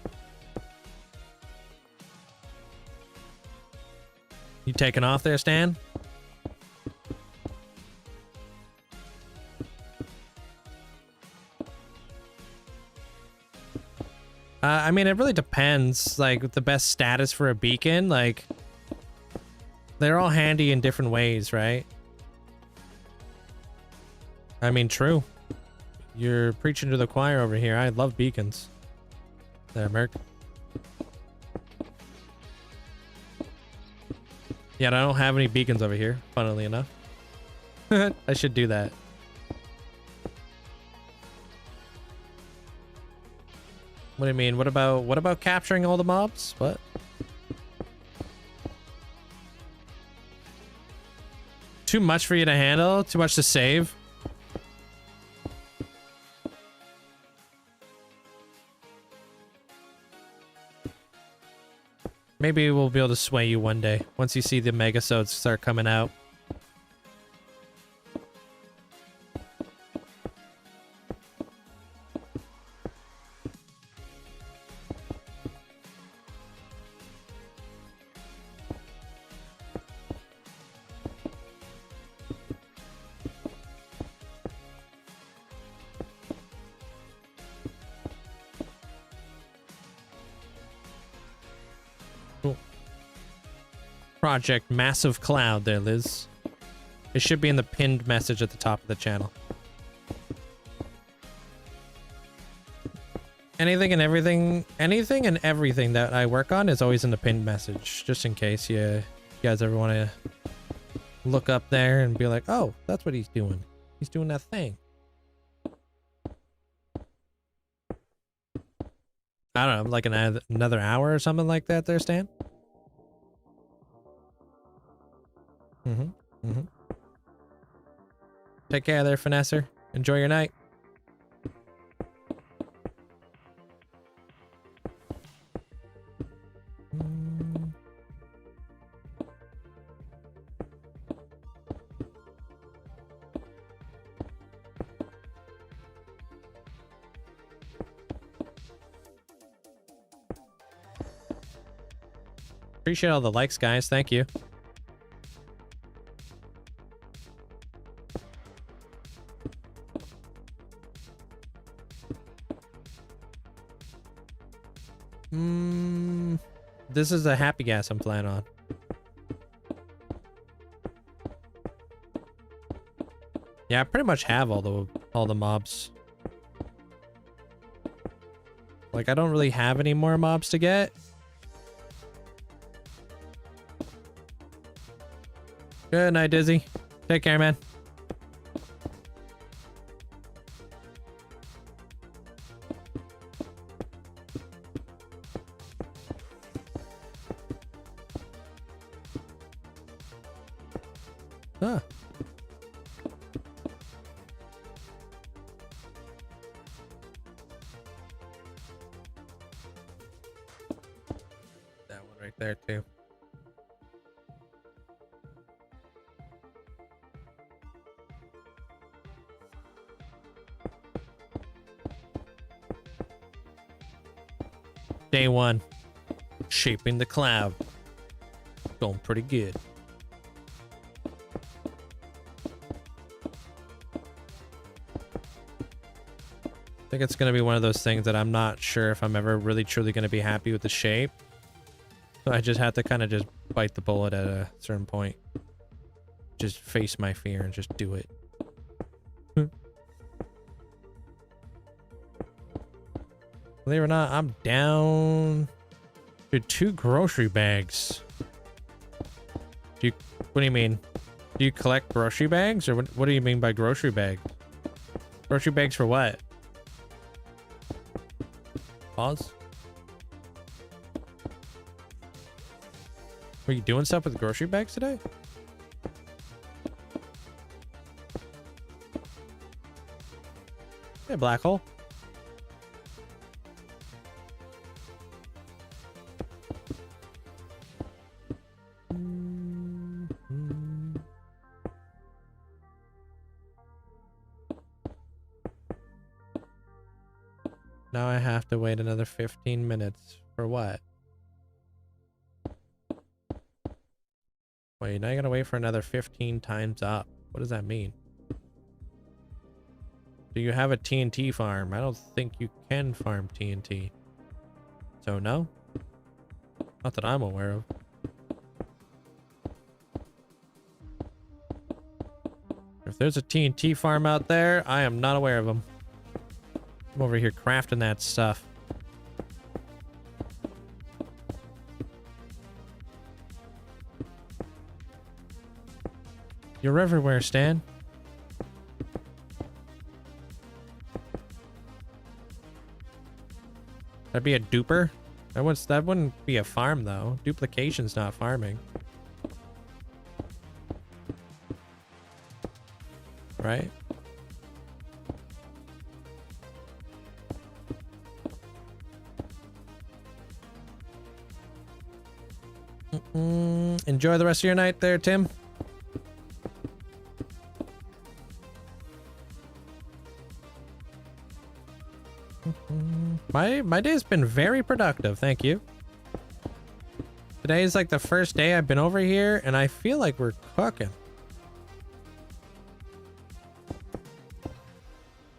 You taking off there, Stan? I mean, it really depends, like, the best status for a beacon. Like, they're all handy in different ways, right? I mean, true. You're preaching to the choir over here. I love beacons. There, Merc. Yeah, I don't have any beacons over here, funnily enough. I should do that. What do you mean? What about capturing all the mobs? What? Too much for you to handle? Too much to save? Maybe we'll be able to sway you one day once you see the Megasodes start coming out. Project Massive Cloud there, Liz. It should be in the pinned message at the top of the channel. Anything and everything that I work on is always in the pinned message, just in case you guys ever want to look up there and be like, oh, that's what he's doing. He's doing that thing. I don't know, like another hour or something like that there, Stan? Take care there, Finesser. Enjoy your night. Appreciate all the likes, guys. Thank you. This is a happy gas I'm flying on. Yeah, I pretty much have all the mobs. Like, I don't really have any more mobs to get. Good night, Dizzy. Take care, man. Huh. That one right there, too. Day one. Shaping the cloud. Going pretty good. I think it's going to be one of those things that I'm not sure if I'm ever really truly going to be happy with the shape. So I just have to kind of just bite the bullet at a certain point. Just face my fear and just do it. Believe it or not, I'm down to 2 grocery bags. What do you mean? Do you collect grocery bags, or what do you mean by grocery bag? Grocery bags for what? Pause. Were you doing stuff with grocery bags today? Hey, black hole. Now I have to wait another 15 minutes for what? Wait, now you gotta wait for another 15 times up. What does that mean? Do you have a TNT farm? I don't think you can farm TNT. So no? Not that I'm aware of. If there's a TNT farm out there, I am not aware of them. I'm over here crafting that stuff. You're everywhere, Stan. That'd be a duper? That wouldn't be a farm, though. Duplication's not farming. Right? Enjoy the rest of your night there, Tim. My day's been very productive, thank you. Today is like the first day I've been over here, and I feel like we're cooking.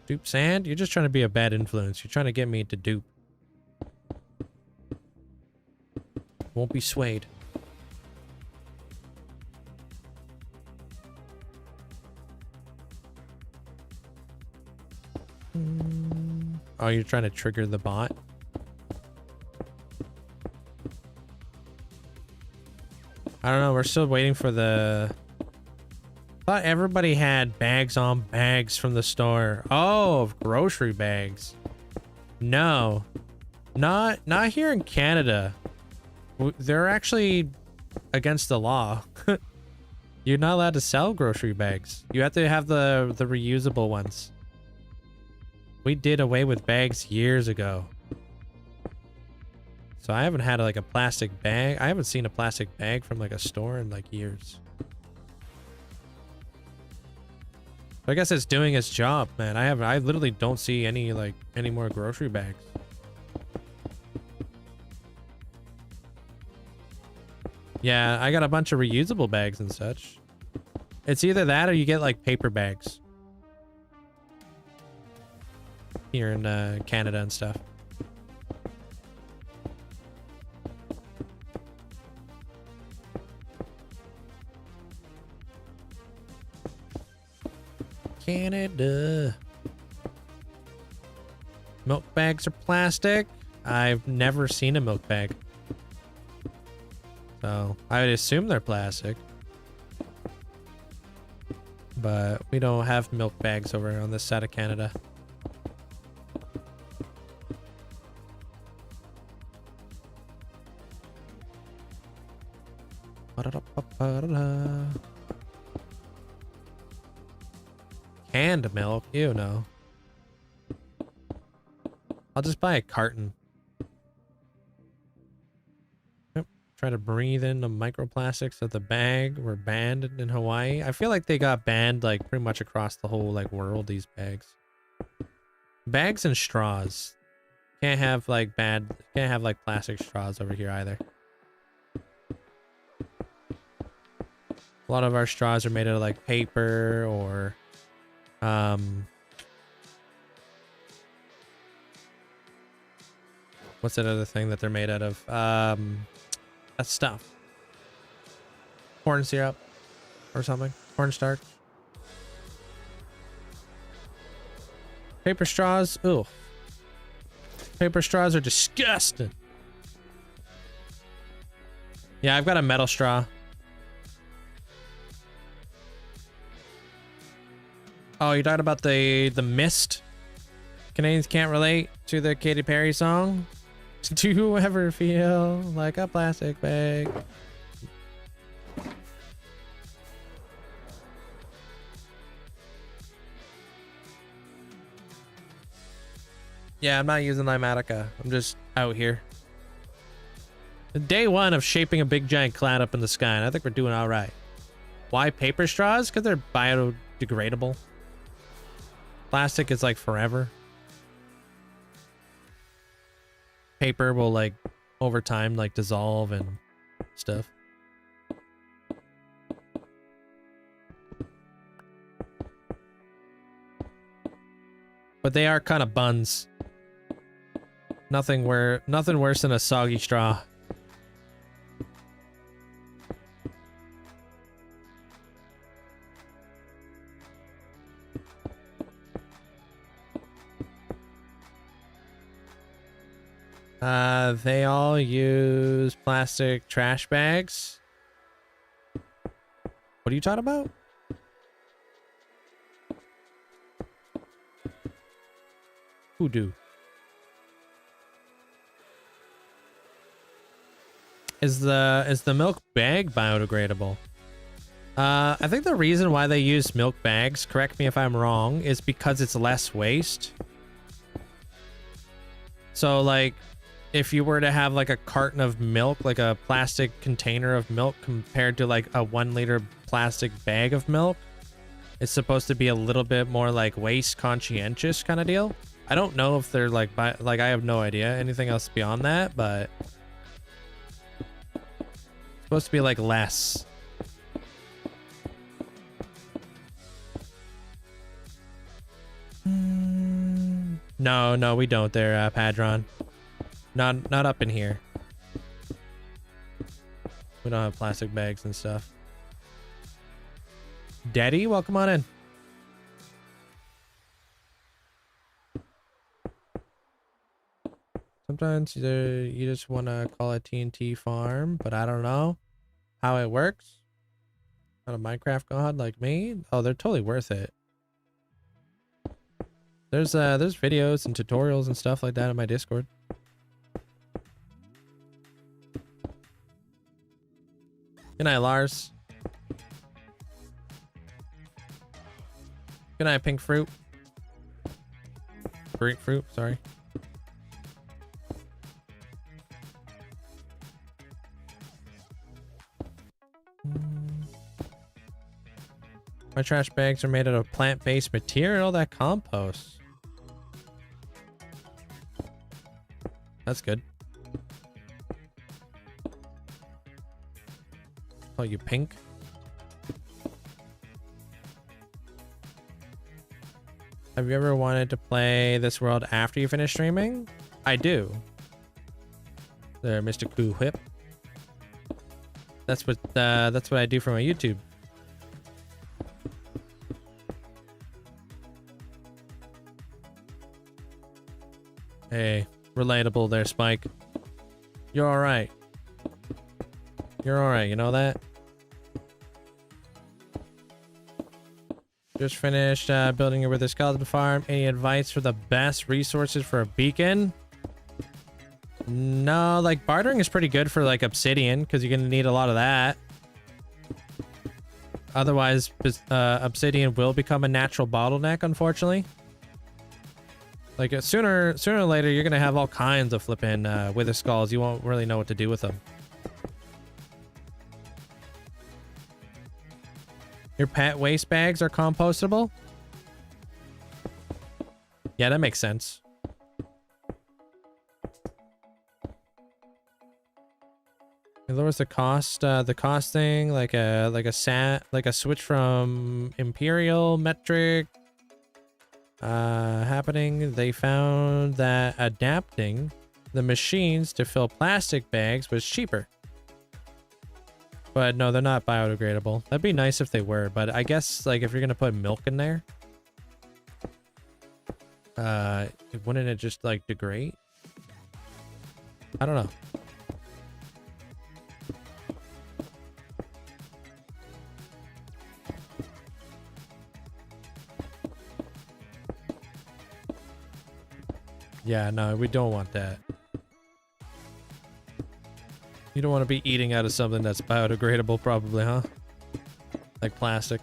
Dupe sand? You're just trying to be a bad influence. You're trying to get me to dupe. Won't be swayed. Oh, you're trying to trigger the bot? I don't know. We're still waiting for the... I thought everybody had bags on bags from the store. Oh, grocery bags. No. Not here in Canada. They're actually against the law. You're not allowed to sell grocery bags. You have to have the reusable ones. We did away with bags years ago. So I haven't had like a plastic bag. I haven't seen a plastic bag from like a store in like years. I guess it's doing its job, man. I literally don't see any more grocery bags. Yeah, I got a bunch of reusable bags and such. It's either that or you get like paper bags. Here in Canada and stuff. Canada. Milk bags are plastic. I've never seen a milk bag. So I would assume they're plastic. But we don't have milk bags over on this side of Canada. Canned milk? Ew, no. I'll just buy a carton. Yep. Try to breathe in the microplastics of the bag were banned in Hawaii. I feel like they got banned like pretty much across the whole like world, these bags. Bags and straws. Can't have like plastic straws over here either. A lot of our straws are made out of like paper or what's that other thing that they're made out of? That stuff. Corn syrup or something. Cornstarch. Paper straws. Ooh. Paper straws are disgusting. Yeah, I've got a metal straw. Oh, you're talking about the mist? Canadians can't relate to the Katy Perry song? Do you ever feel like a plastic bag? Yeah, I'm not using Limatica. I'm just out here. Day one of shaping a big giant cloud up in the sky, and I think we're doing all right. Why paper straws? Because they're biodegradable. Plastic is like forever. Paper will like over time like dissolve and stuff. But they are kind of buns. Nothing worse than a soggy straw. They all use plastic trash bags. What are you talking about? Who do? Is the milk bag biodegradable? I think the reason why they use milk bags, correct me if I'm wrong, is because it's less waste. So like if you were to have like a carton of milk, like a plastic container of milk compared to like a 1 liter plastic bag of milk, it's supposed to be a little bit more like waste conscientious kind of deal. I don't know if they're like I have no idea anything else beyond that, but it's supposed to be like less. No, we don't there, Padron. Not up in here. We don't have plastic bags and stuff. Daddy, welcome on in. Sometimes you just want to call it TNT farm, but I don't know how it works. Not a Minecraft god like me. Oh, they're totally worth it. There's videos and tutorials and stuff like that in my Discord. Good night, Lars. Good night, pink fruit. Grapefruit, sorry. My trash bags are made out of plant-based material that composts. That's good. Oh, you pink? Have you ever wanted to play this world after you finish streaming? I do. There, Mr. Cool Whip. That's what I do for my YouTube. Hey, relatable there, Spike. You're all right. You're all right, you know that? Just finished building over the skeleton farm. Any advice for the best resources for a beacon? No, like bartering is pretty good for like obsidian because you're gonna need a lot of that. Otherwise, obsidian will become a natural bottleneck, unfortunately. Like sooner or later, you're gonna have all kinds of flipping wither skulls. You won't really know what to do with them. Your pet waste bags are compostable? Yeah, that makes sense. It lowers the cost. The costing, like a switch from imperial metric. Happening. They found that adapting the machines to fill plastic bags was cheaper. But no, they're not biodegradable. That'd be nice if they were, but I guess like if you're gonna put milk in there, wouldn't it just like degrade? I don't know. Yeah, no, we don't want that. You don't want to be eating out of something that's biodegradable, probably, huh? Like plastic.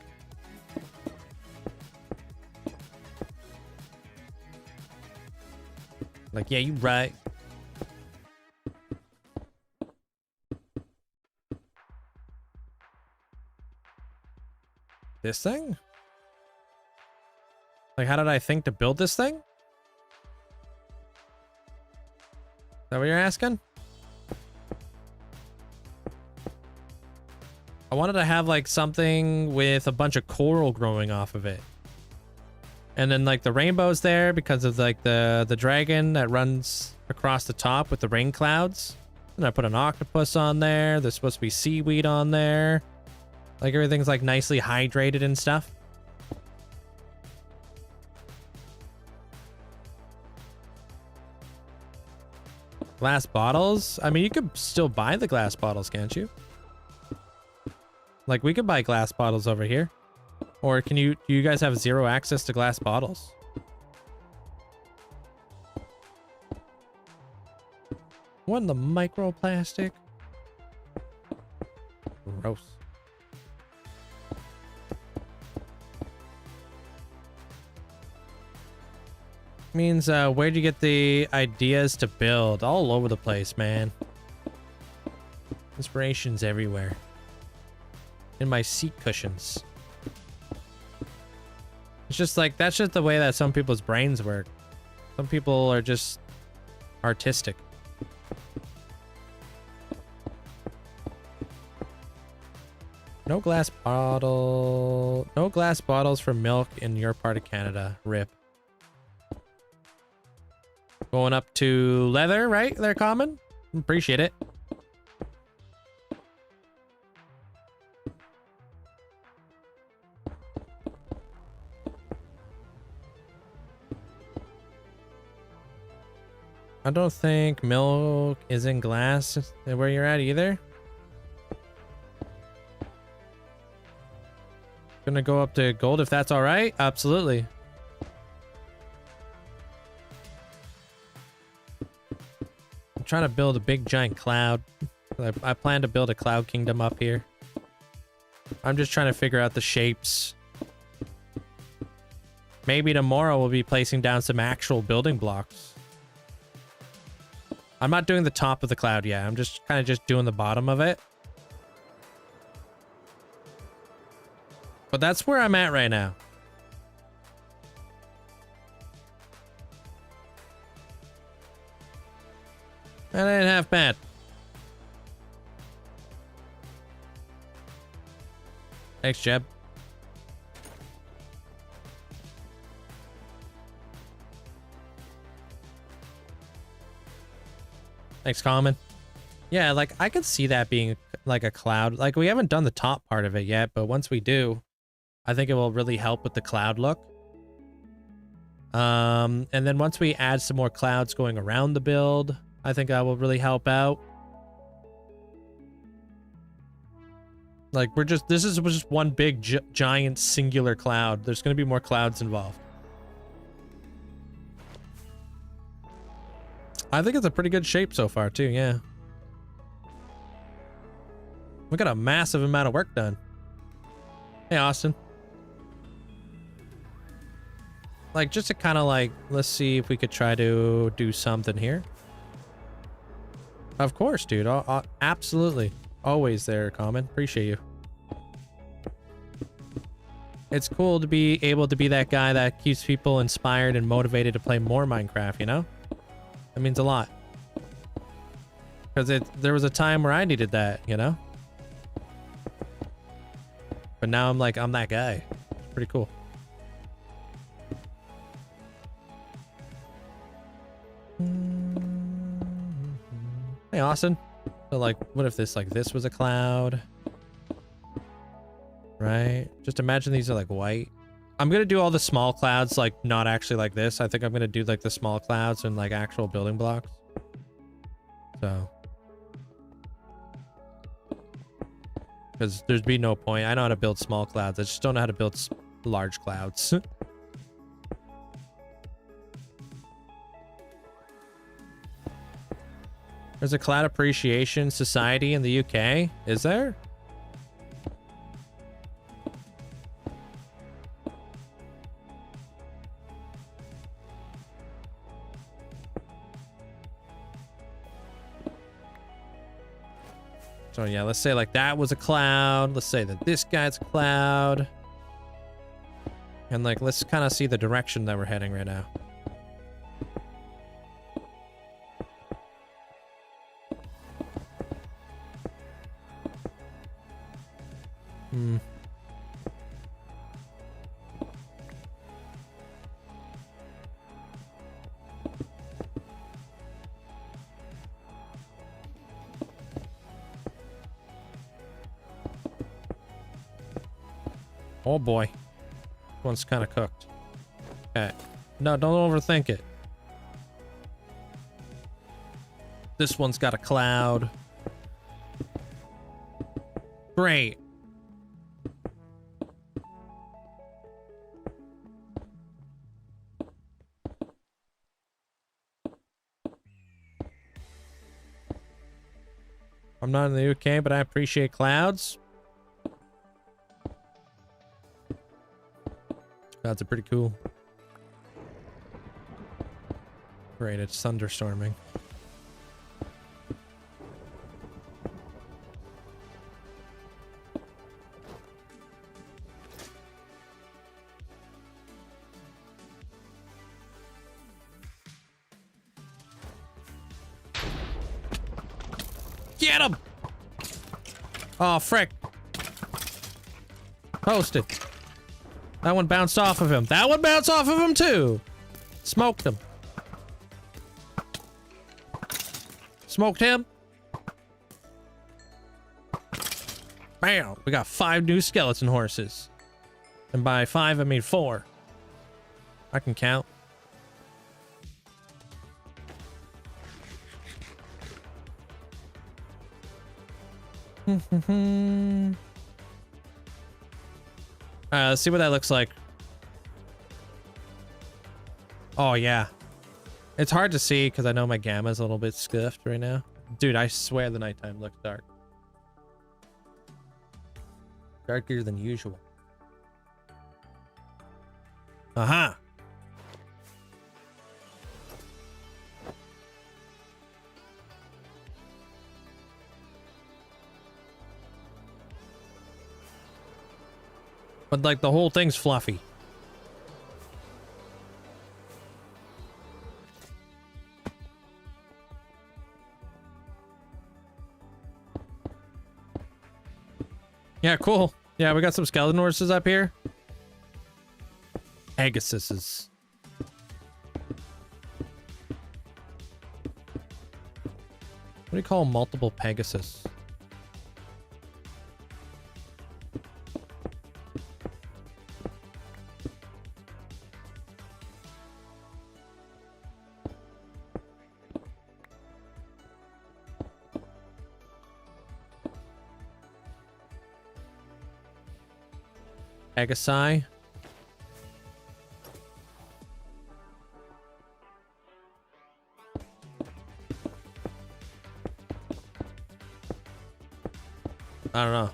Like, yeah, you right. This thing? Like, how did I think to build this thing? Is that what you're asking? I wanted to have like something with a bunch of coral growing off of it. And then like the rainbow's there because of like the dragon that runs across the top with the rain clouds. And I put an octopus on there. There's supposed to be seaweed on there. Like everything's like nicely hydrated and stuff. Glass bottles? I mean, you could still buy the glass bottles, can't you? Like, we could buy glass bottles over here. Or do you guys have zero access to glass bottles? What in the microplastic? Gross. Means, where'd you get the ideas to build? All over the place, man. Inspiration's everywhere. In my seat cushions. It's just like, that's just the way that some people's brains work. Some people are just artistic. No glass bottles for milk in your part of Canada. RIP. Going up to leather, right? They're common. Appreciate it. I don't think milk is in glass where you're at either. Gonna go up to gold if that's all right. Absolutely. I'm trying to build a big giant cloud. I plan to build a cloud kingdom up here. I'm just trying to figure out the shapes. Maybe tomorrow we'll be placing down some actual building blocks. I'm not doing the top of the cloud yet. I'm just kind of just doing the bottom of it. But that's where I'm at right now. That ain't half bad. Thanks, Jeb. Thanks, Common. Yeah, like, I could see that being, like, a cloud. Like, we haven't done the top part of it yet, but once we do, I think it will really help with the cloud look. And then once we add some more clouds going around the build, I think that will really help out. Like, this is just one big, giant, singular cloud. There's going to be more clouds involved. I think it's a pretty good shape so far, too, yeah. We got a massive amount of work done. Hey, Austin. Like, just to kind of like, let's see if we could try to do something here. Of course, dude. Absolutely. Always there, Common. Appreciate you. It's cool to be able to be that guy that keeps people inspired and motivated to play more Minecraft, you know? That means a lot. Because there was a time where I needed that, you know? But now I'm like, I'm that guy. It's pretty cool. Hey, Austin. So, like, what if this was a cloud? Right? Just imagine these are, like, white. I'm gonna do all the small clouds, like, not actually like this. I think I'm gonna do, like, the small clouds and, like, actual building blocks. So. Because there'd be no point. I know how to build small clouds. I just don't know how to build large clouds. There's a cloud appreciation society in the UK. Is there? So yeah, let's say like that was a cloud. Let's say that this guy's a cloud. And like, let's kind of see the direction that we're heading right now. Oh boy. This one's kind of cooked. Okay. No, don't overthink it. This one's got a cloud. Great. I'm not in the UK, but I appreciate clouds. Clouds are pretty cool. Great, it's thunderstorming. Get him! Oh, frick. Toasted. That one bounced off of him. That one bounced off of him too. Smoked him. Smoked him. Bam. We got 5 new skeleton horses. And by 5, I mean 4. I can count. Let's see what that looks like. Oh, yeah. It's hard to see because I know my gamma's a little bit scuffed right now. Dude, I swear the nighttime looks dark. Darker than usual. Aha! But like the whole thing's fluffy. Yeah, cool. Yeah, we got some skeleton horses up here. Pegasuses. What do you call multiple Pegasus? Pegasi. I don't know.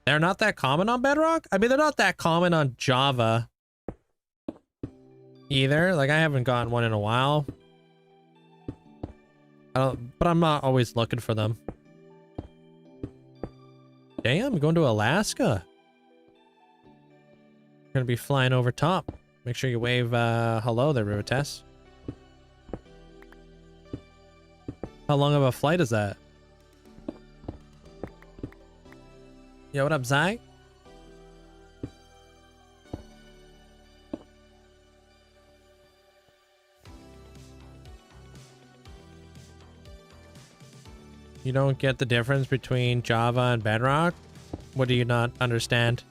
They're not that common on Bedrock? I mean, they're not that common on Java either. Like, I haven't gotten one in a while. But I'm not always looking for them. Damn, I'm going to Alaska. Gonna be flying over top. Make sure you wave hello there, Rivites. How long of a flight is that? Yo, what up, Zai? You don't get the difference between Java and Bedrock? What do you not understand?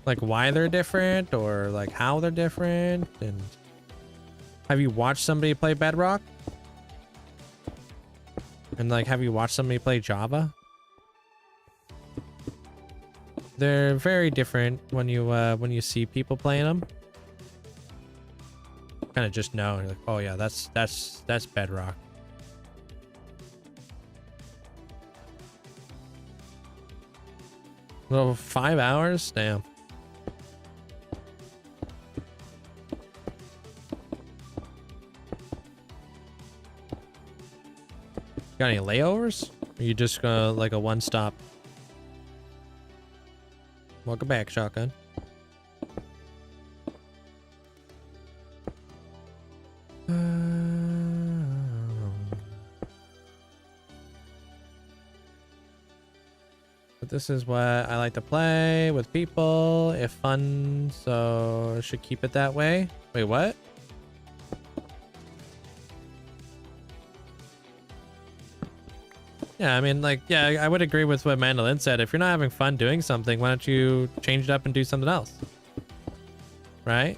Like why they're different or like how they're different? And have you watched somebody play Bedrock? And like have you watched somebody play Java? They're very different when you see people playing them. Kind of just know, you're like, oh yeah, that's Bedrock. Well, 5 hours? Damn. Got any layovers? Or you just like a one-stop? Welcome back, Shotgun. But this is what I like to play with people, if fun, so should keep it that way. Wait, what? Yeah, I mean, like, yeah, I would agree with what Mandolin said. If you're not having fun doing something, why don't you change it up and do something else? Right?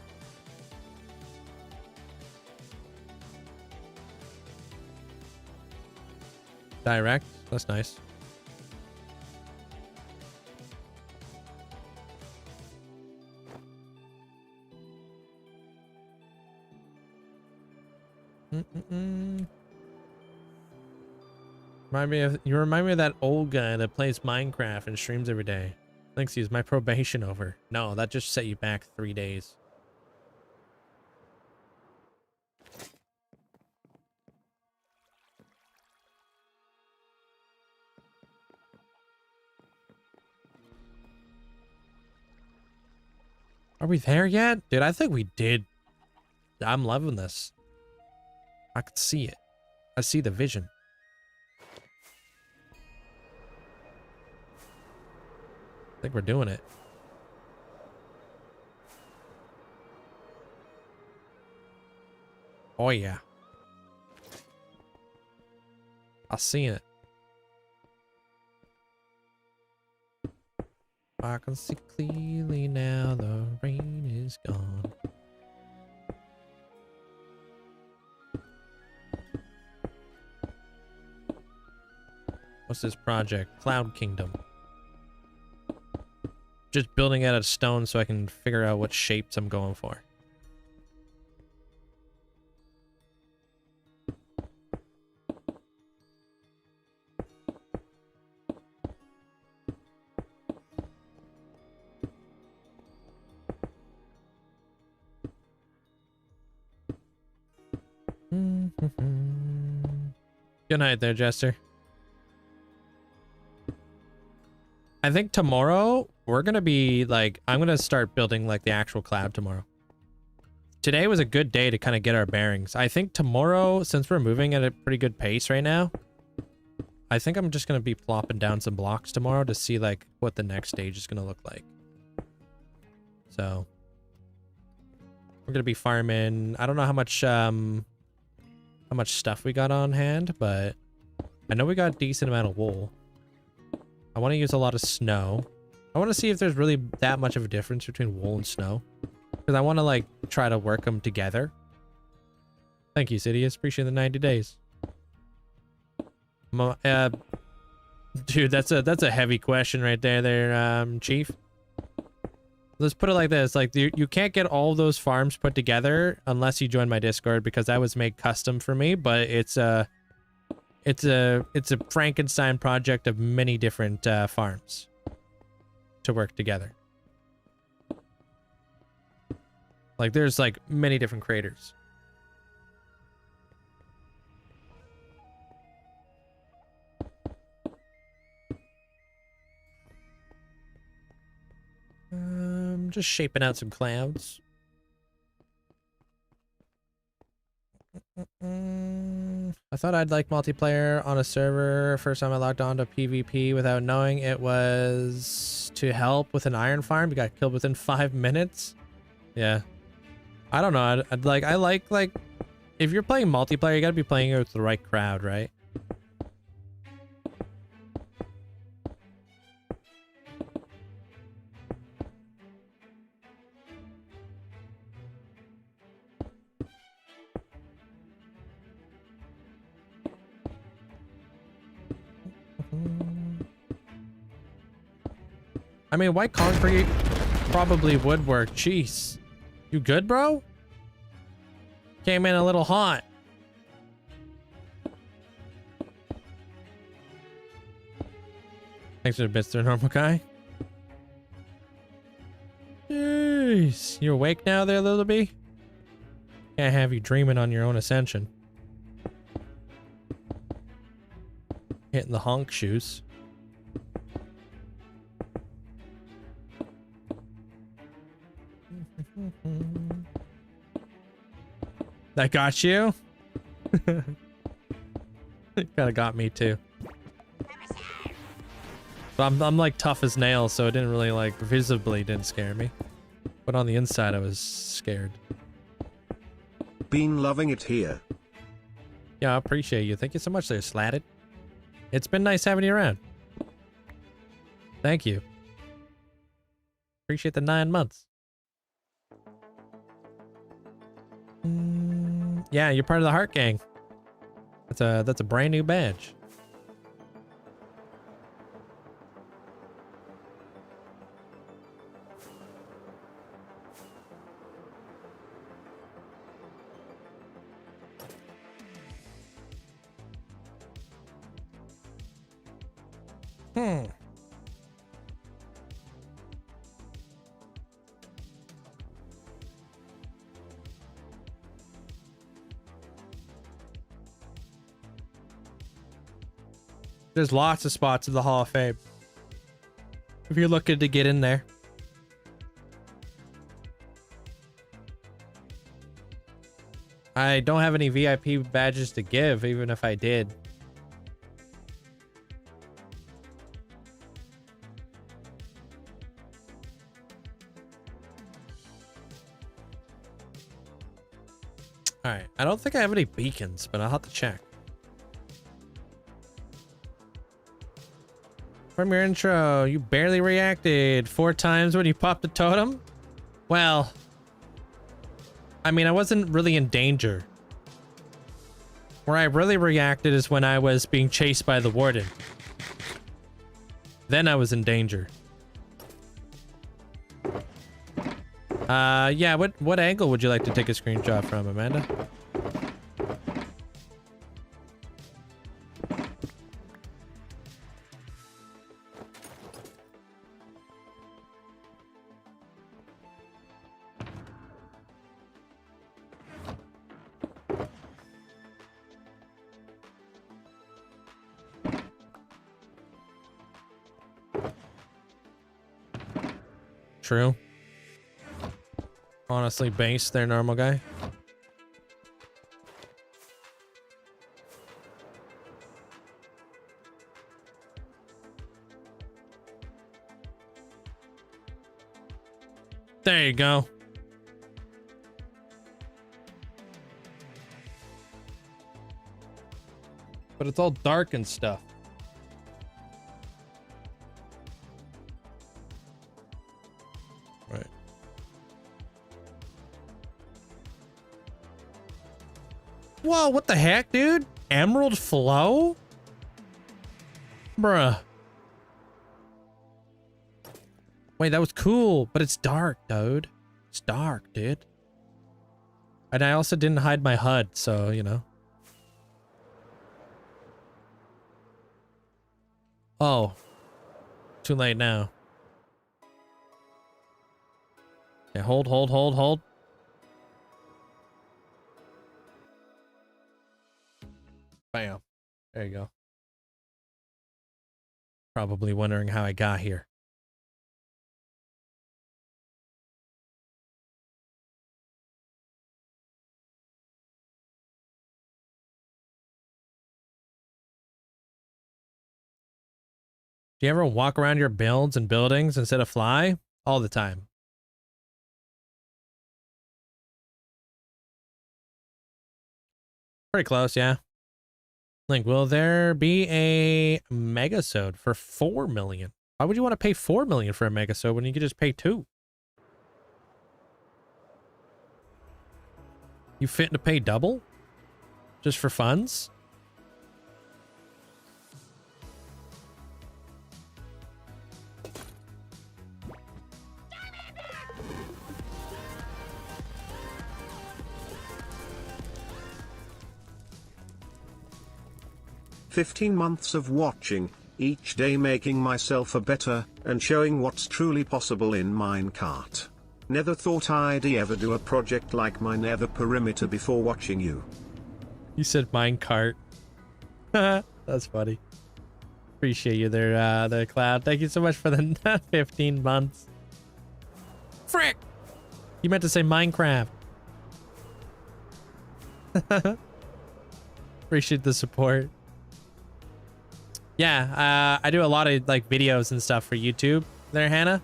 Direct? That's nice. You remind me of that old guy that plays Minecraft and streams every day. Linkzzey, is my probation over? No, that just set you back 3 days. Are we there yet? Dude, I think we did. I'm loving this. I can see it. I see the vision. I think we're doing it. Oh yeah. I see it. I can see clearly now the rain is gone. What's this project? Cloud Kingdom. Just building out of stone so I can figure out what shapes I'm going for. Good night there, Jester. I think tomorrow we're gonna be like, I'm gonna start building like the actual cloud tomorrow. Today was a good day to kind of get our bearings. I think tomorrow, since we're moving at a pretty good pace right now, I think I'm just gonna be plopping down some blocks tomorrow to see like what the next stage is gonna look like. So we're gonna be farming. I don't know how much stuff we got on hand, but I know we got a decent amount of wool. I want to use a lot of snow. I want to see if there's really that much of a difference between wool and snow, because I want to like try to work them together. Thank you, Sidious. Appreciate the 90 days. Dude, that's a heavy question right there, Chief. Let's put it like this: like you can't get all those farms put together unless you join my Discord, because that was made custom for me. But it's a Frankenstein project of many different farms to work together. Like there's like many different creators. Just shaping out some clouds. I thought I'd like multiplayer on a server. First time I logged on to PvP without knowing it was to help with an iron farm. You got killed within 5 minutes. Yeah. I don't know. I like if you're playing multiplayer, you gotta be playing it with the right crowd, right? I mean, white concrete probably would work. Jeez. You good, bro? Came in a little hot. Thanks for the bits there, normal guy. Jeez. You awake now there, Lily B? Can't have you dreaming on your own ascension. Hitting the honk shoes. That got you? It kind of got me too. But I'm like tough as nails, so it didn't really like visibly didn't scare me. But on the inside I was scared. Been loving it here. Yeah, I appreciate you. Thank you so much there, Slatted. It's been nice having you around. Thank you. Appreciate the 9 months. Yeah, you're part of the Heart Gang. That's a brand new badge. There's lots of spots in the Hall of Fame if you're looking to get in there. I don't have any VIP badges to give, even if I did. Alright, I don't think I have any beacons, but I'll have to check. From your intro, you barely reacted 4 times when you popped the totem? Well, I mean, I wasn't really in danger. Where I really reacted is when I was being chased by the warden. Then I was in danger. Yeah, what angle would you like to take a screenshot from, Amanda? True. Honestly, base their normal guy. There you go. But it's all dark and stuff. Right. Whoa, what the heck, dude? Emerald flow? Bruh. Wait, that was cool, but it's dark, dude. It's dark, dude. And I also didn't hide my HUD, so, you know. Oh. Too late now. Okay, hold. Bam. There you go. Probably wondering how I got here. Do you ever walk around your builds and buildings instead of fly? All the time. Pretty close, yeah. Link, will there be a megasode for 4 million? Why would you want to pay 4 million for a megasode when you could just pay 2? You fit to pay double? Just for funds? "15 months of watching, each day making myself a better, and showing what's truly possible in Minecart. Never thought I'd ever do a project like my nether perimeter before watching you." You said minecart. That's funny. Appreciate you there, Cloud. Thank you so much for the 15 months. Frick! You meant to say Minecraft. Appreciate the support. Yeah, I do a lot of like videos and stuff for YouTube there, Hannah.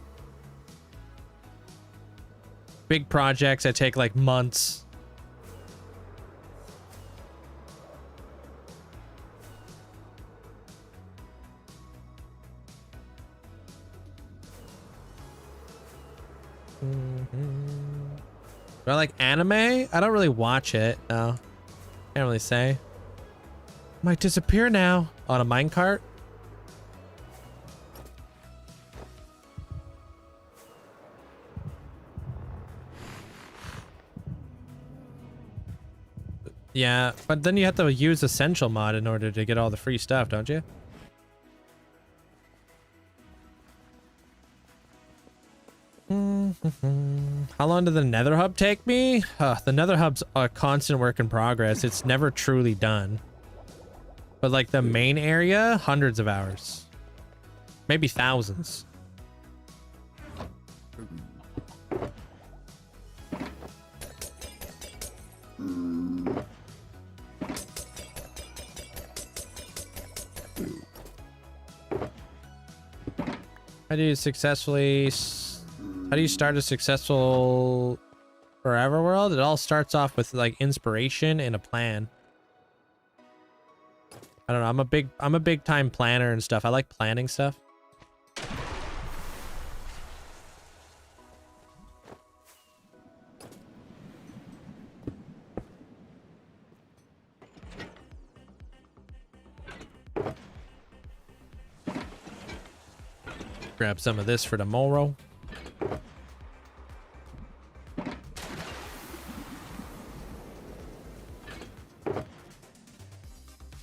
Big projects that take like months. Do I like anime? I don't really watch it. No, can't really say. Might disappear now on a minecart. Yeah, but then you have to use Essential mod in order to get all the free stuff, don't you? How long did the Nether Hub take me? The Nether Hub's a constant work in progress. It's never truly done. But like the main area, hundreds of hours. Maybe thousands. How do you start a successful forever world? It all starts off with like inspiration and a plan. I don't know. I'm a big time planner and stuff. I like planning stuff. Grab some of this for tomorrow.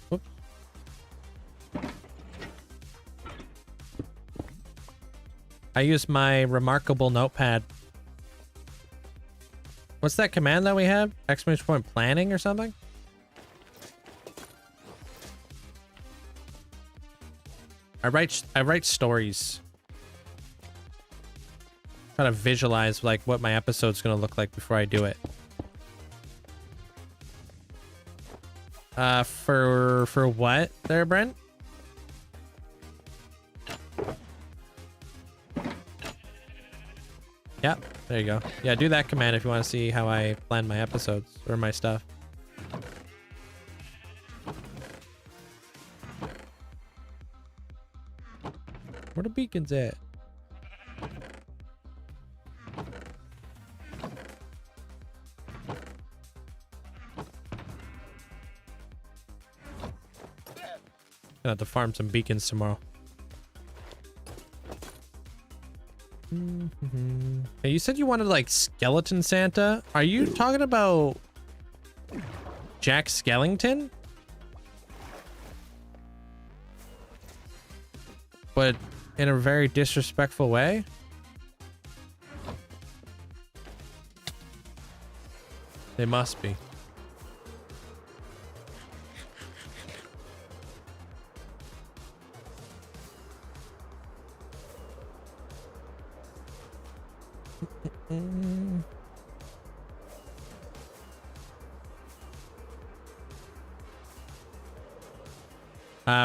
Whoop. I use my remarkable notepad. What's that command that we have? Exclamation point planning or something? I write stories. Try to visualize like what my episode's gonna look like before I do it. For what there, Brent? Yep, there you go. Yeah, do that command if you want to see how I plan my episodes or my stuff. Where the beacons at? Gonna have to farm some beacons tomorrow. Hey, you said you wanted like Skeleton Santa. Are you talking about Jack Skellington? But in a very disrespectful way? They must be.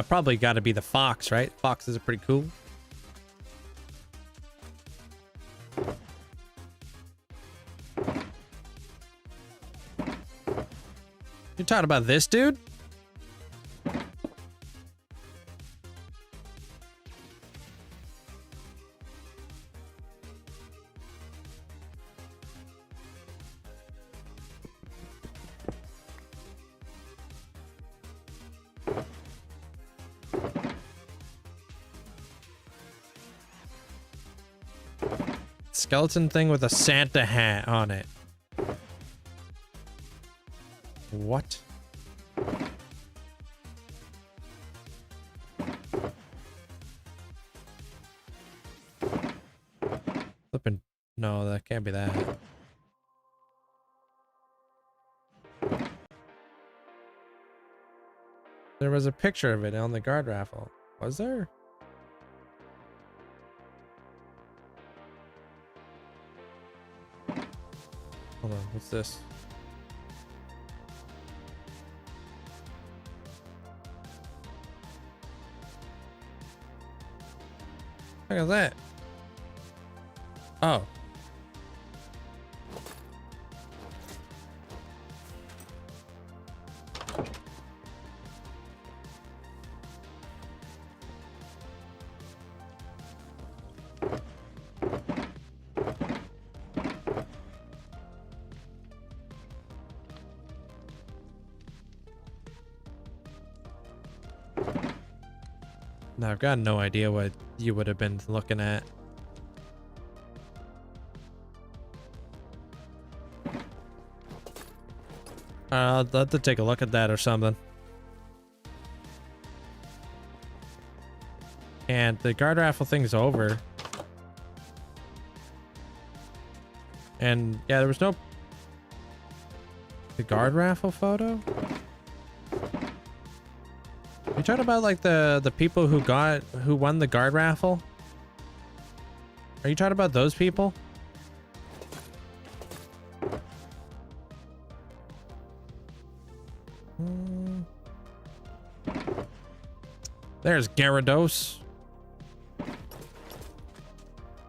Probably got to be the fox, right? Foxes are pretty cool. You talking about this dude? Skeleton thing with a Santa hat on it. What? Flippin'. No, that can't be that. There was a picture of it on the guard raffle. Was there? Hold on, what's this? Look at that. Oh. Now, I've got no idea what you would have been looking at. I'll have to take a look at that or something. And the guard raffle thing's over. And yeah, there was no... The guard raffle photo? You talking about like the people who won the guard raffle? Are you talking about those people? There's Gyarados.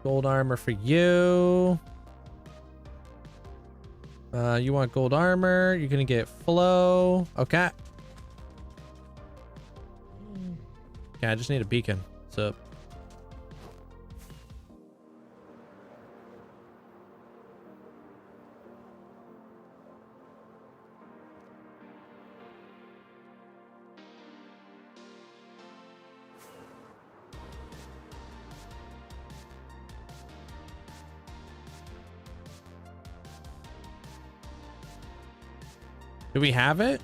Gold armor for you. You want gold armor? You're gonna get flow. Okay. Yeah, I just need a beacon. What's up? Do we have it?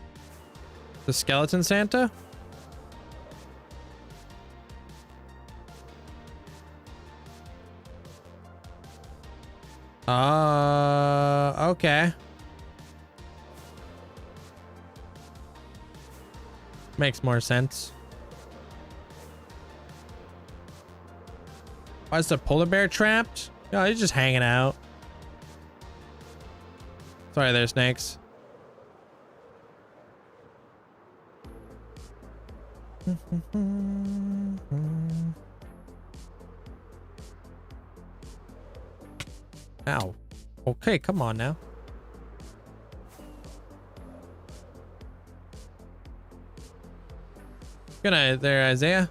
The skeleton Santa? Okay. Makes more sense. Why is the polar bear trapped? No, he's just hanging out. Sorry there, snakes. Ow. Okay, come on now. Good night there, Isaiah.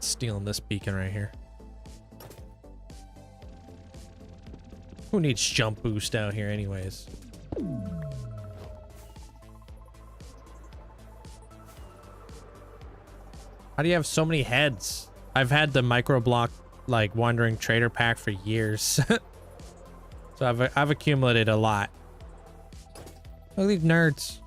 Stealing this beacon right here. Who needs jump boost out here anyways? How do you have so many heads? I've had the microblock like wandering trader pack for years. So I've accumulated a lot. Look at these nerds.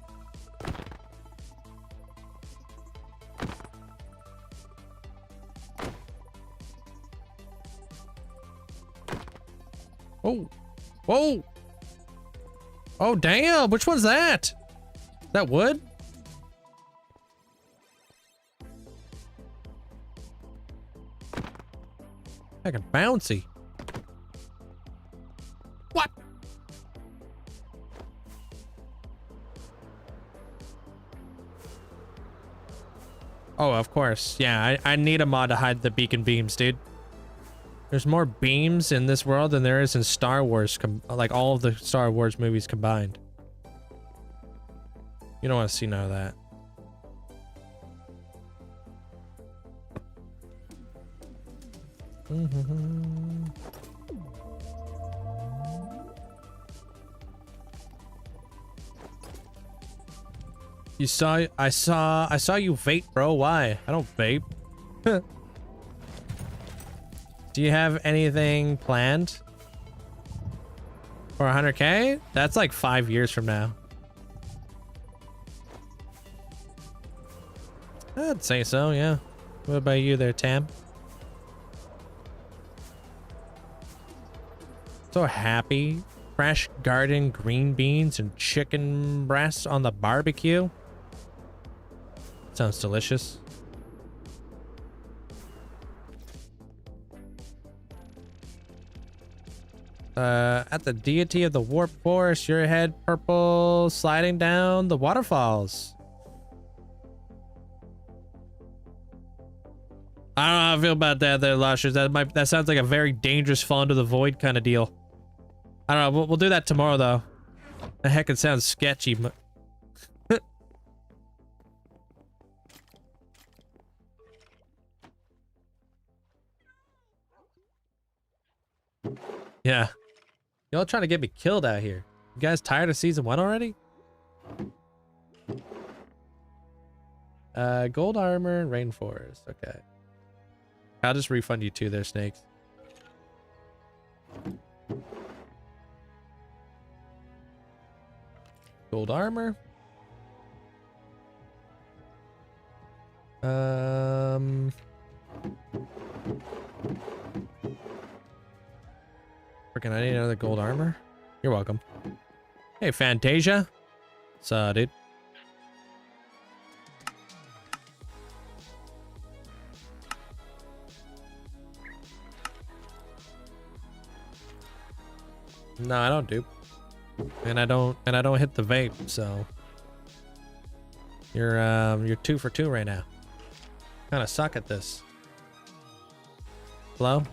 Oh. Whoa. Oh, damn. Which one's that? Is that wood? Fucking bouncy. What? Oh, of course. Yeah, I need a mod to hide the beacon beams, dude. There's more beams in this world than there is in Star Wars, like all of the Star Wars movies combined. You don't want to see none of that. I saw you vape, bro. Why? I don't vape. Do you have anything planned for 100K? That's like 5 years from now. I'd say so, yeah. What about you there, Tam? So happy. Fresh garden green beans and chicken breasts on the barbecue. Sounds delicious. At the deity of the warp force, your head purple sliding down the waterfalls. I don't know how I feel about that there, Lushers. That sounds like a very dangerous fall into the void kind of deal. I don't know. We'll do that tomorrow, though. The heck, it sounds sketchy. Yeah. Y'all trying to get me killed out here. You guys tired of season 1 already? Gold armor and rainforest. Okay. I'll just refund you 2 there, snakes. Gold armor. Freaking, I need another gold armor. You're welcome. Hey, Fantasia. What's dude? No, I don't dupe. And I don't hit the vape, so you're 2 for 2 right now. Kinda suck at this. Hello?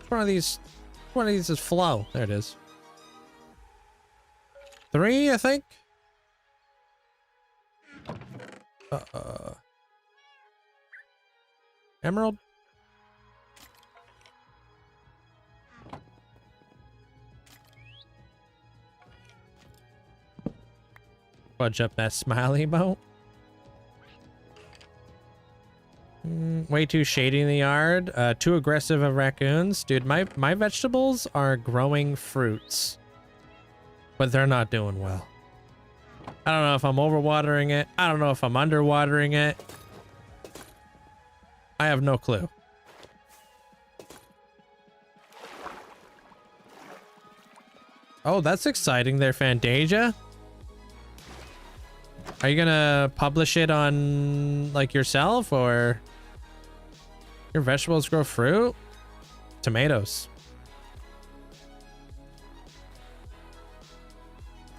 One of these is flow. There it is. 3, I think. Emerald. Fudge up that smiley emote. Way too shady in the yard. Too aggressive of raccoons. Dude, my vegetables are growing fruits. But they're not doing well. I don't know if I'm overwatering it. I don't know if I'm underwatering it. I have no clue. Oh, that's exciting there, Fantasia. Are you gonna publish it on, like, yourself, or your vegetables grow fruit? Tomatoes.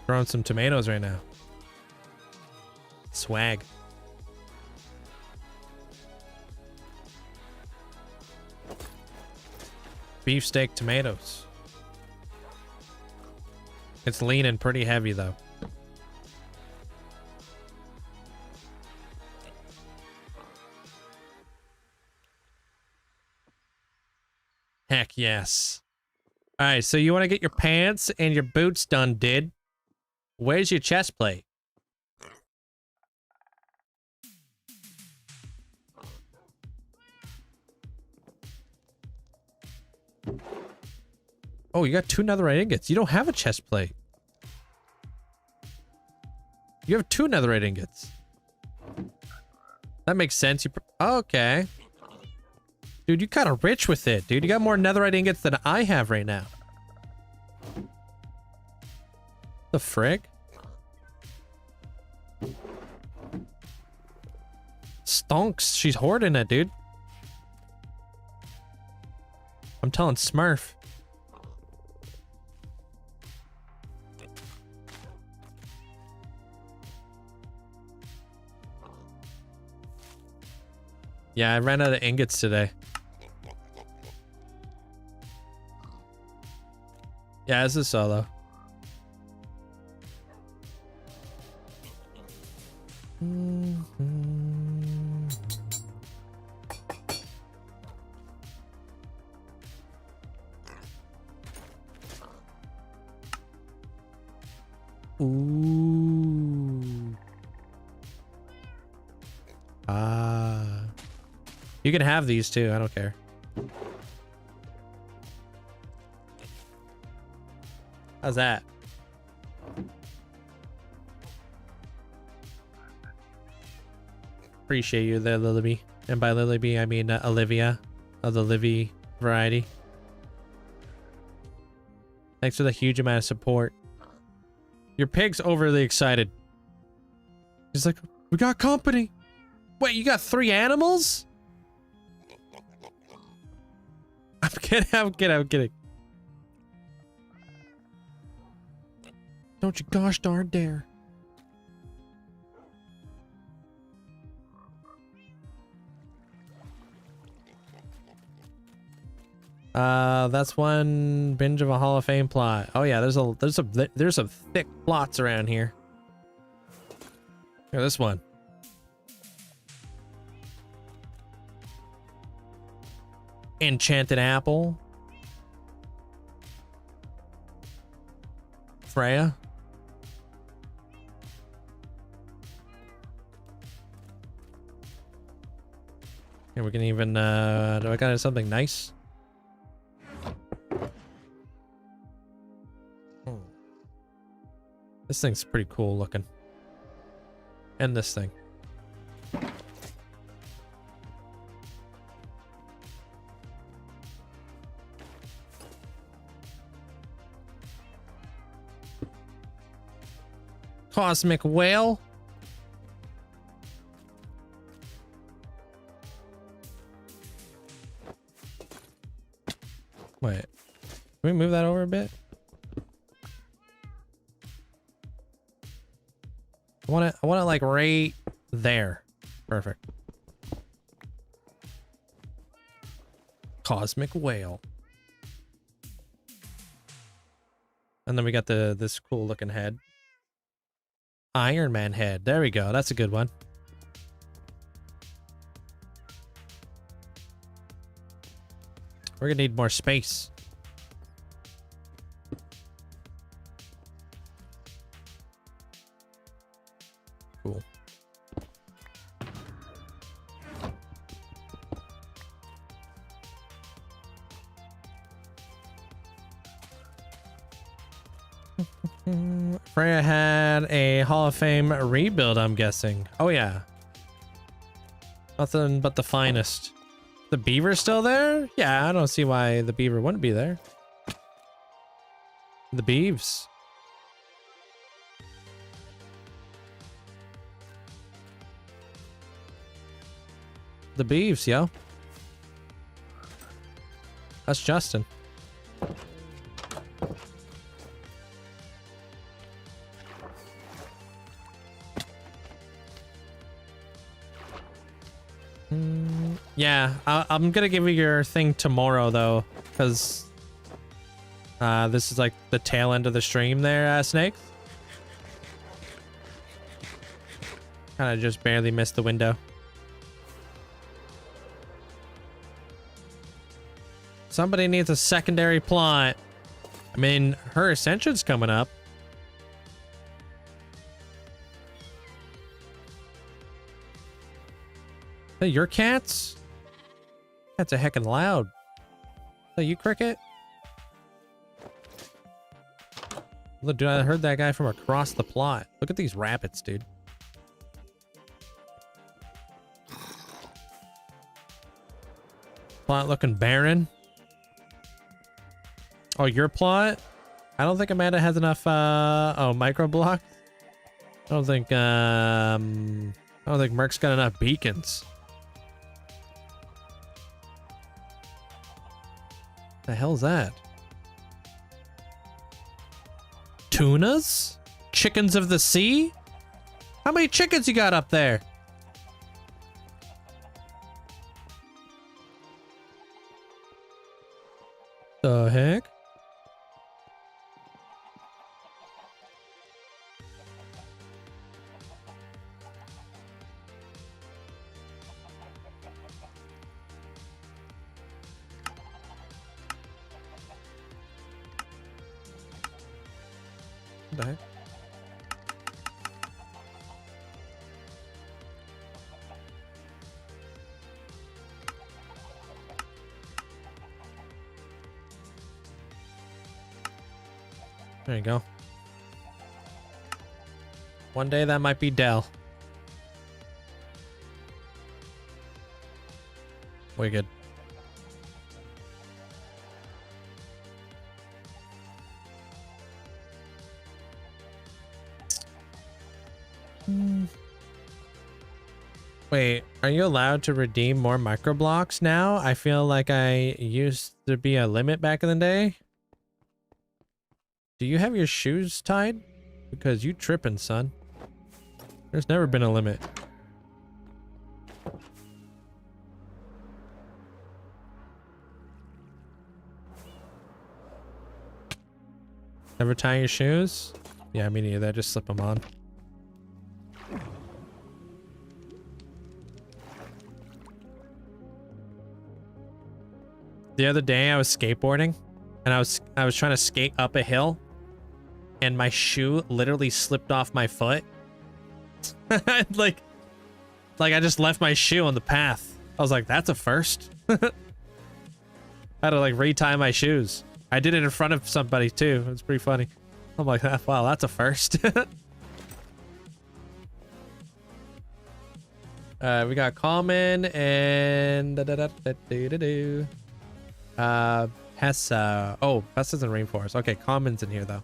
Growing some tomatoes right now. Swag. Beefsteak tomatoes. It's leaning pretty heavy though. Heck yes. All right, so you want to get your pants and your boots done, did? Where's your chest plate? Oh, you got 2 netherite ingots. You don't have a chest plate. You have 2 netherite ingots. That makes sense. Okay. Dude, you kind of rich with it, dude. You got more netherite ingots than I have right now. The frick? Stonks. She's hoarding it, dude. I'm telling Smurf. Yeah, I ran out of ingots today. Yeah, this is solo. Ooh. Ah. You can have these too, I don't care. How's that? Appreciate you there, Lilyby. And by Lilyby, I mean Olivia of the Livy variety. Thanks for the huge amount of support. Your pig's overly excited. He's like, we got company. Wait, you got 3 animals? I'm kidding. Don't you gosh darn dare. That's one binge of a Hall of Fame plot. Oh yeah, there's some thick plots around here. Look at this one. Enchanted apple. Freya. And we can even do I got something nice? This thing's pretty cool looking. And this thing. Cosmic whale. Wait. Can we move that over a bit? I want it like right there. Perfect. Cosmic whale. And then we got this cool looking head. Iron Man head. There we go. That's a good one. We're gonna need more space. Freya had a Hall of Fame rebuild, I'm guessing. Oh yeah. Nothing but the finest. The beaver still there? Yeah, I don't see why the beaver wouldn't be there. The beeves. The beeves, yo. That's Justin. Yeah, I'm gonna give you your thing tomorrow though, because this is like the tail end of the stream there, Snakes. Kind of just barely missed the window. Somebody needs a secondary plot. I mean, her ascension's coming up. Hey, your cats? Cats are heckin' loud. Hey, you Cricket? Look, dude, I heard that guy from across the plot. Look at these rabbits, dude. Plot looking barren. Oh, your plot? I don't think Amanda has enough, oh, micro blocks? I don't think Merc's got enough beacons. The hell's that? Tunas? Chickens of the sea? How many chickens you got up there? The heck? What the heck? There you go. One day that might be Dell. Wicked. Wait, are you allowed to redeem more microblocks now? I feel like I used to be a limit back in the day. Do you have your shoes tied? Because you tripping, son. There's never been a limit. Never tie your shoes? Yeah, me neither. Just slip them on. The other day I was skateboarding and I was trying to skate up a hill and my shoe literally slipped off my foot. like I just left my shoe on the path. I was like, that's a first. I had to like retie my shoes. I did it in front of somebody too. It's pretty funny. I'm like, wow, that's a first. We got Common and Hessa. Oh, Hessa's in Rainforest. Okay, Common's in here though.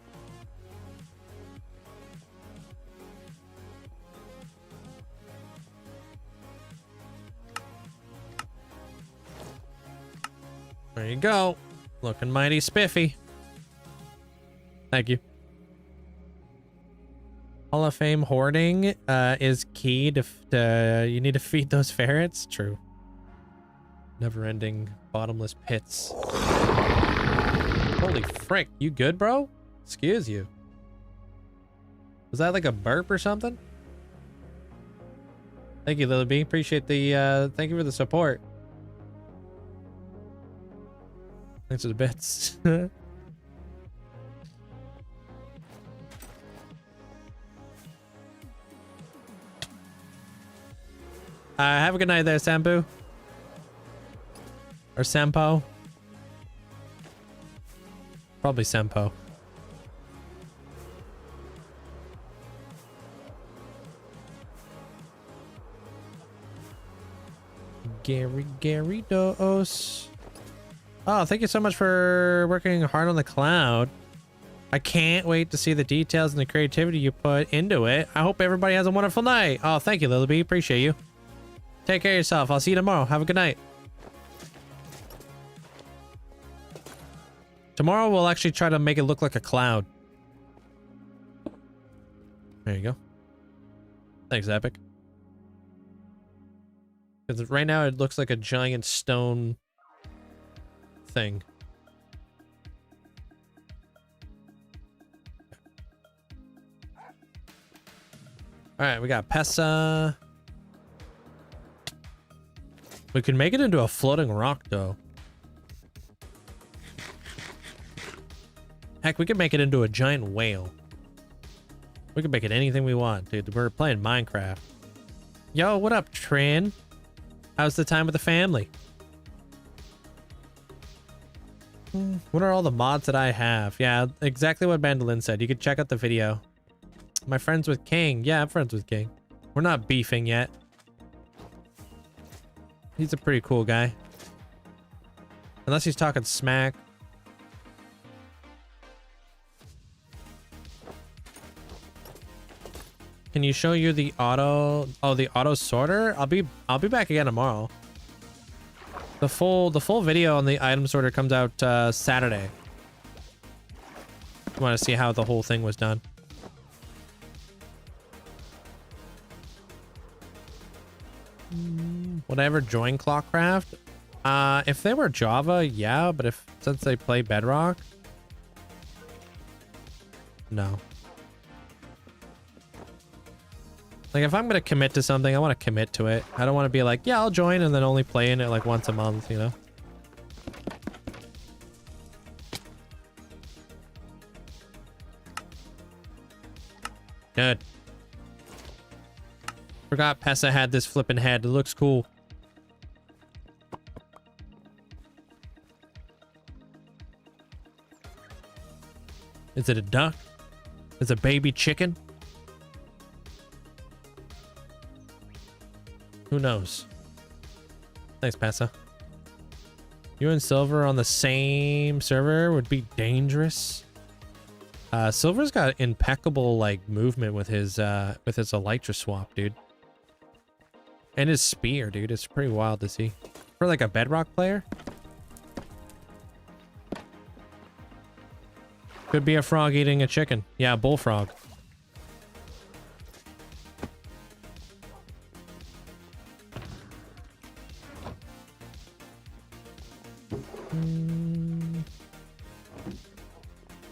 There you go. Looking mighty spiffy. Thank you. Hall of Fame hoarding is key to you need to feed those ferrets. True. Never-ending bottomless pits. Holy frick, you good, bro? Excuse you. Was that like a burp or something? Thank you, Lily B. Appreciate the thank you for the support. Thanks for the bits. Have a good night there, Sampo. Or Sampo. Probably Sampo. Gary Dos. Oh, thank you so much for working hard on the cloud. I can't wait to see the details and the creativity you put into it. I hope everybody has a wonderful night. Oh, thank you, Lily B. Appreciate you. Take care of yourself. I'll see you tomorrow. Have a good night. Tomorrow we'll actually try to make it look like a cloud. There you go. Thanks, Epic. Because right now it looks like a giant stone thing. Alright, we got Pessa. We could make it into a floating rock, though. Heck, we could make it into a giant whale. We could make it anything we want, dude. We're playing Minecraft. Yo, what up, Trin? How's the time with the family? What are all the mods that I have? Yeah, exactly what Bandolin said. You could check out the video. My friends with King. Yeah, I'm friends with King. We're not beefing yet. He's a pretty cool guy. Unless he's talking smack. Can you show you the auto? Oh, the auto sorter? I'll be back again tomorrow. The full video on the item sorter comes out Saturday. I want to see how the whole thing was done. Whatever, join Clockcraft. If they were Java, yeah, but since they play Bedrock, no. Like, if I'm gonna commit to something, I want to commit to it. I don't want to be like, yeah, I'll join and then only play in it like once a month, you know? Good. Forgot Pessa had this flipping head. It looks cool. Is it a duck? Is it a baby chicken? Who knows? Thanks, Pessa. You and Silver on the same server would be dangerous. Silver's got impeccable like movement with his elytra swap, dude. And his spear, dude. It's pretty wild to see. For like a Bedrock player. Could be a frog eating a chicken. Yeah, bullfrog.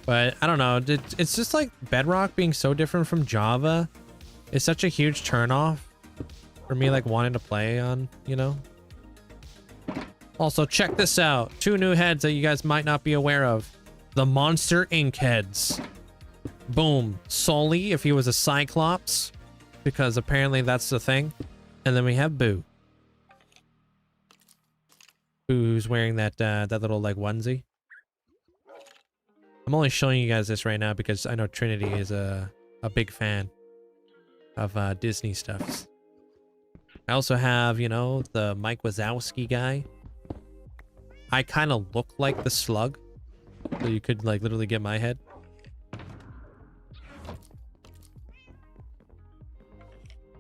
But I don't know. It's just like Bedrock being so different from Java. It's such a huge turnoff for me, like wanting to play on, you know. Also, check this out. 2 new heads that you guys might not be aware of. The Monster Inc. heads. Boom. Sully, if he was a Cyclops, because apparently that's the thing. And then we have Boo. Boo's wearing that little like onesie. I'm only showing you guys this right now because I know Trinity is a big fan of Disney stuff. I also have, you know, the Mike Wazowski guy. I kind of look like the Slug. So you could like literally get my head.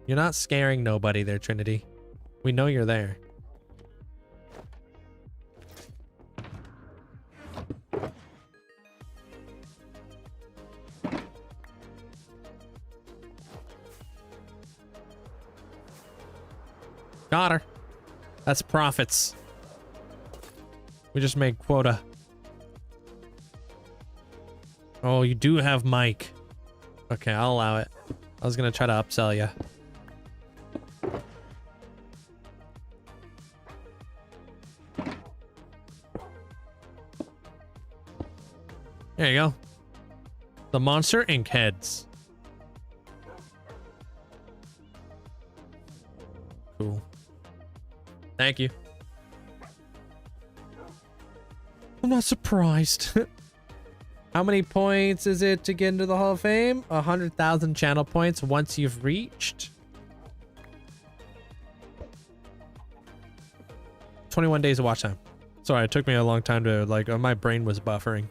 You're not scaring nobody there, Trinity. We know you're there. Got her. That's profits. We just made quota. Oh, you do have Mike. Okay, I'll allow it. I was gonna try to upsell you. There you go. The Monster Inc. heads. Cool. Thank you. I'm not surprised. How many points is it to get into the Hall of Fame? 100,000 channel points once you've reached 21 days of watch time. Sorry, it took me a long time to like, my brain was buffering.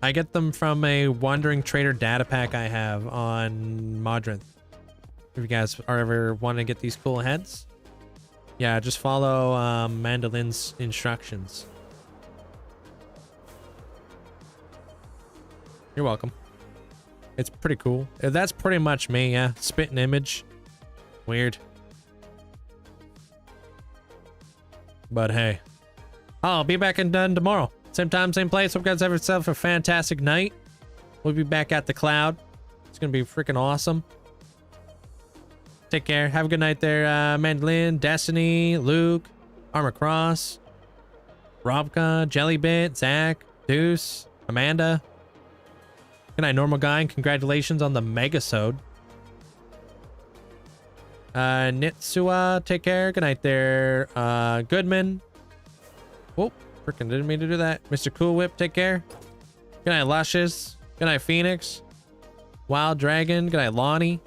I get them from a Wandering Trader data pack I have on Modrinth. If you guys are ever want to get these cool heads, yeah, just follow Mandolin's instructions. You're welcome. It's pretty cool. That's pretty much me, yeah. Spitting image. Weird. But hey. I'll be back and done tomorrow. Same time, same place. Hope you guys have yourself a fantastic night. We'll be back at the cloud. It's gonna be freaking awesome. Take care. Have a good night there, Mandolin, Destiny, Luke, Armor Cross, Robka, Jellybit, Zach, Deuce, Amanda. Good night, Normal Guy, and congratulations on the Megasode. Nitsua, take care. Good night there, Goodman. Whoop. Freaking didn't mean to do that. Mr. Cool Whip, take care. Good night, Luscious. Good night, Phoenix. Wild Dragon. Good night, Lonnie.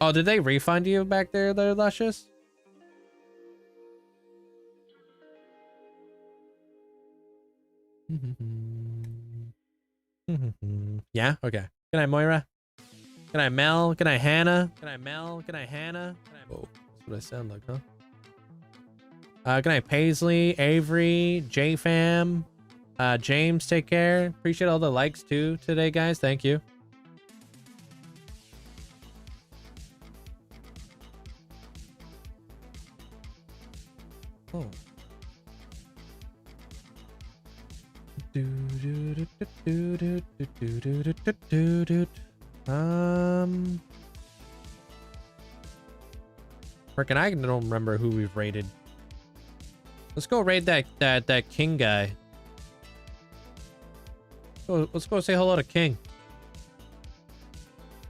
Oh, did they refund you back there, Luscious? Yeah? Okay. Good night, Moira. Good night, Mel. Good night, Hannah. Good night, Mel. Good night, Hannah. Oh, that's what I sound like, huh? Good night, Paisley, Avery, JFam, James, take care. Appreciate all the likes too today, guys. Thank you. Oh. Freaking, I don't remember who we've raided. Let's go raid that King guy. Let's go say hello to King.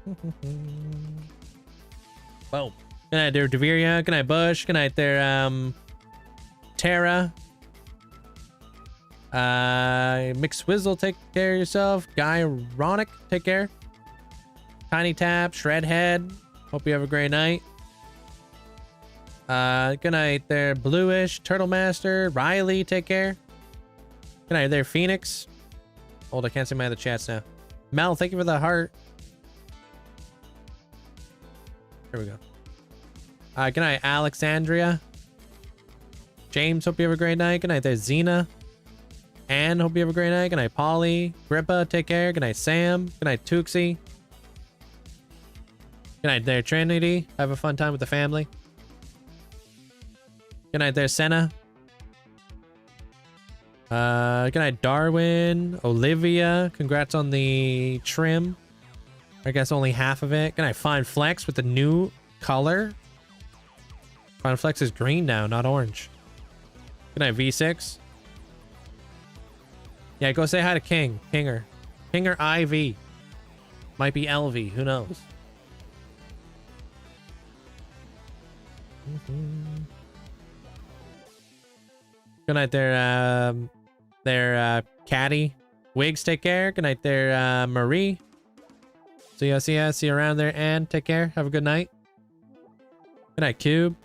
Boom. Good night there, Deviria. Good night, Bush. Good night there, Tara. McSwizzle, take care of yourself. Guy Ronick, take care. Tiny Tap, Shredhead. Hope you have a great night. Good night there, Bluish, Turtle Master, Riley, take care. Good night there, Phoenix. Hold, I can't see my other chats now. Mel, thank you for the heart. Here we go. Good night, Alexandria. James, hope you have a great night. Good night there, Xena. Anne, hope you have a great night. Good night, Polly. Grippa, take care. Good night, Sam. Good night, Tuxie. Good night there, Trinity. Have a fun time with the family. Good night there, Senna. Good night, Darwin. Olivia, congrats on the trim. I guess only half of it. Good night, Fine Flex with the new color. Fine Flex is green now, not orange. Good night, V6. Yeah, go say hi to King. Kinger IV. Might be LV, who knows? Good night there, Caddy. Wigs, take care. Good night there, Marie. See you around there, Anne. Take care. Have a good night. Good night, Cube.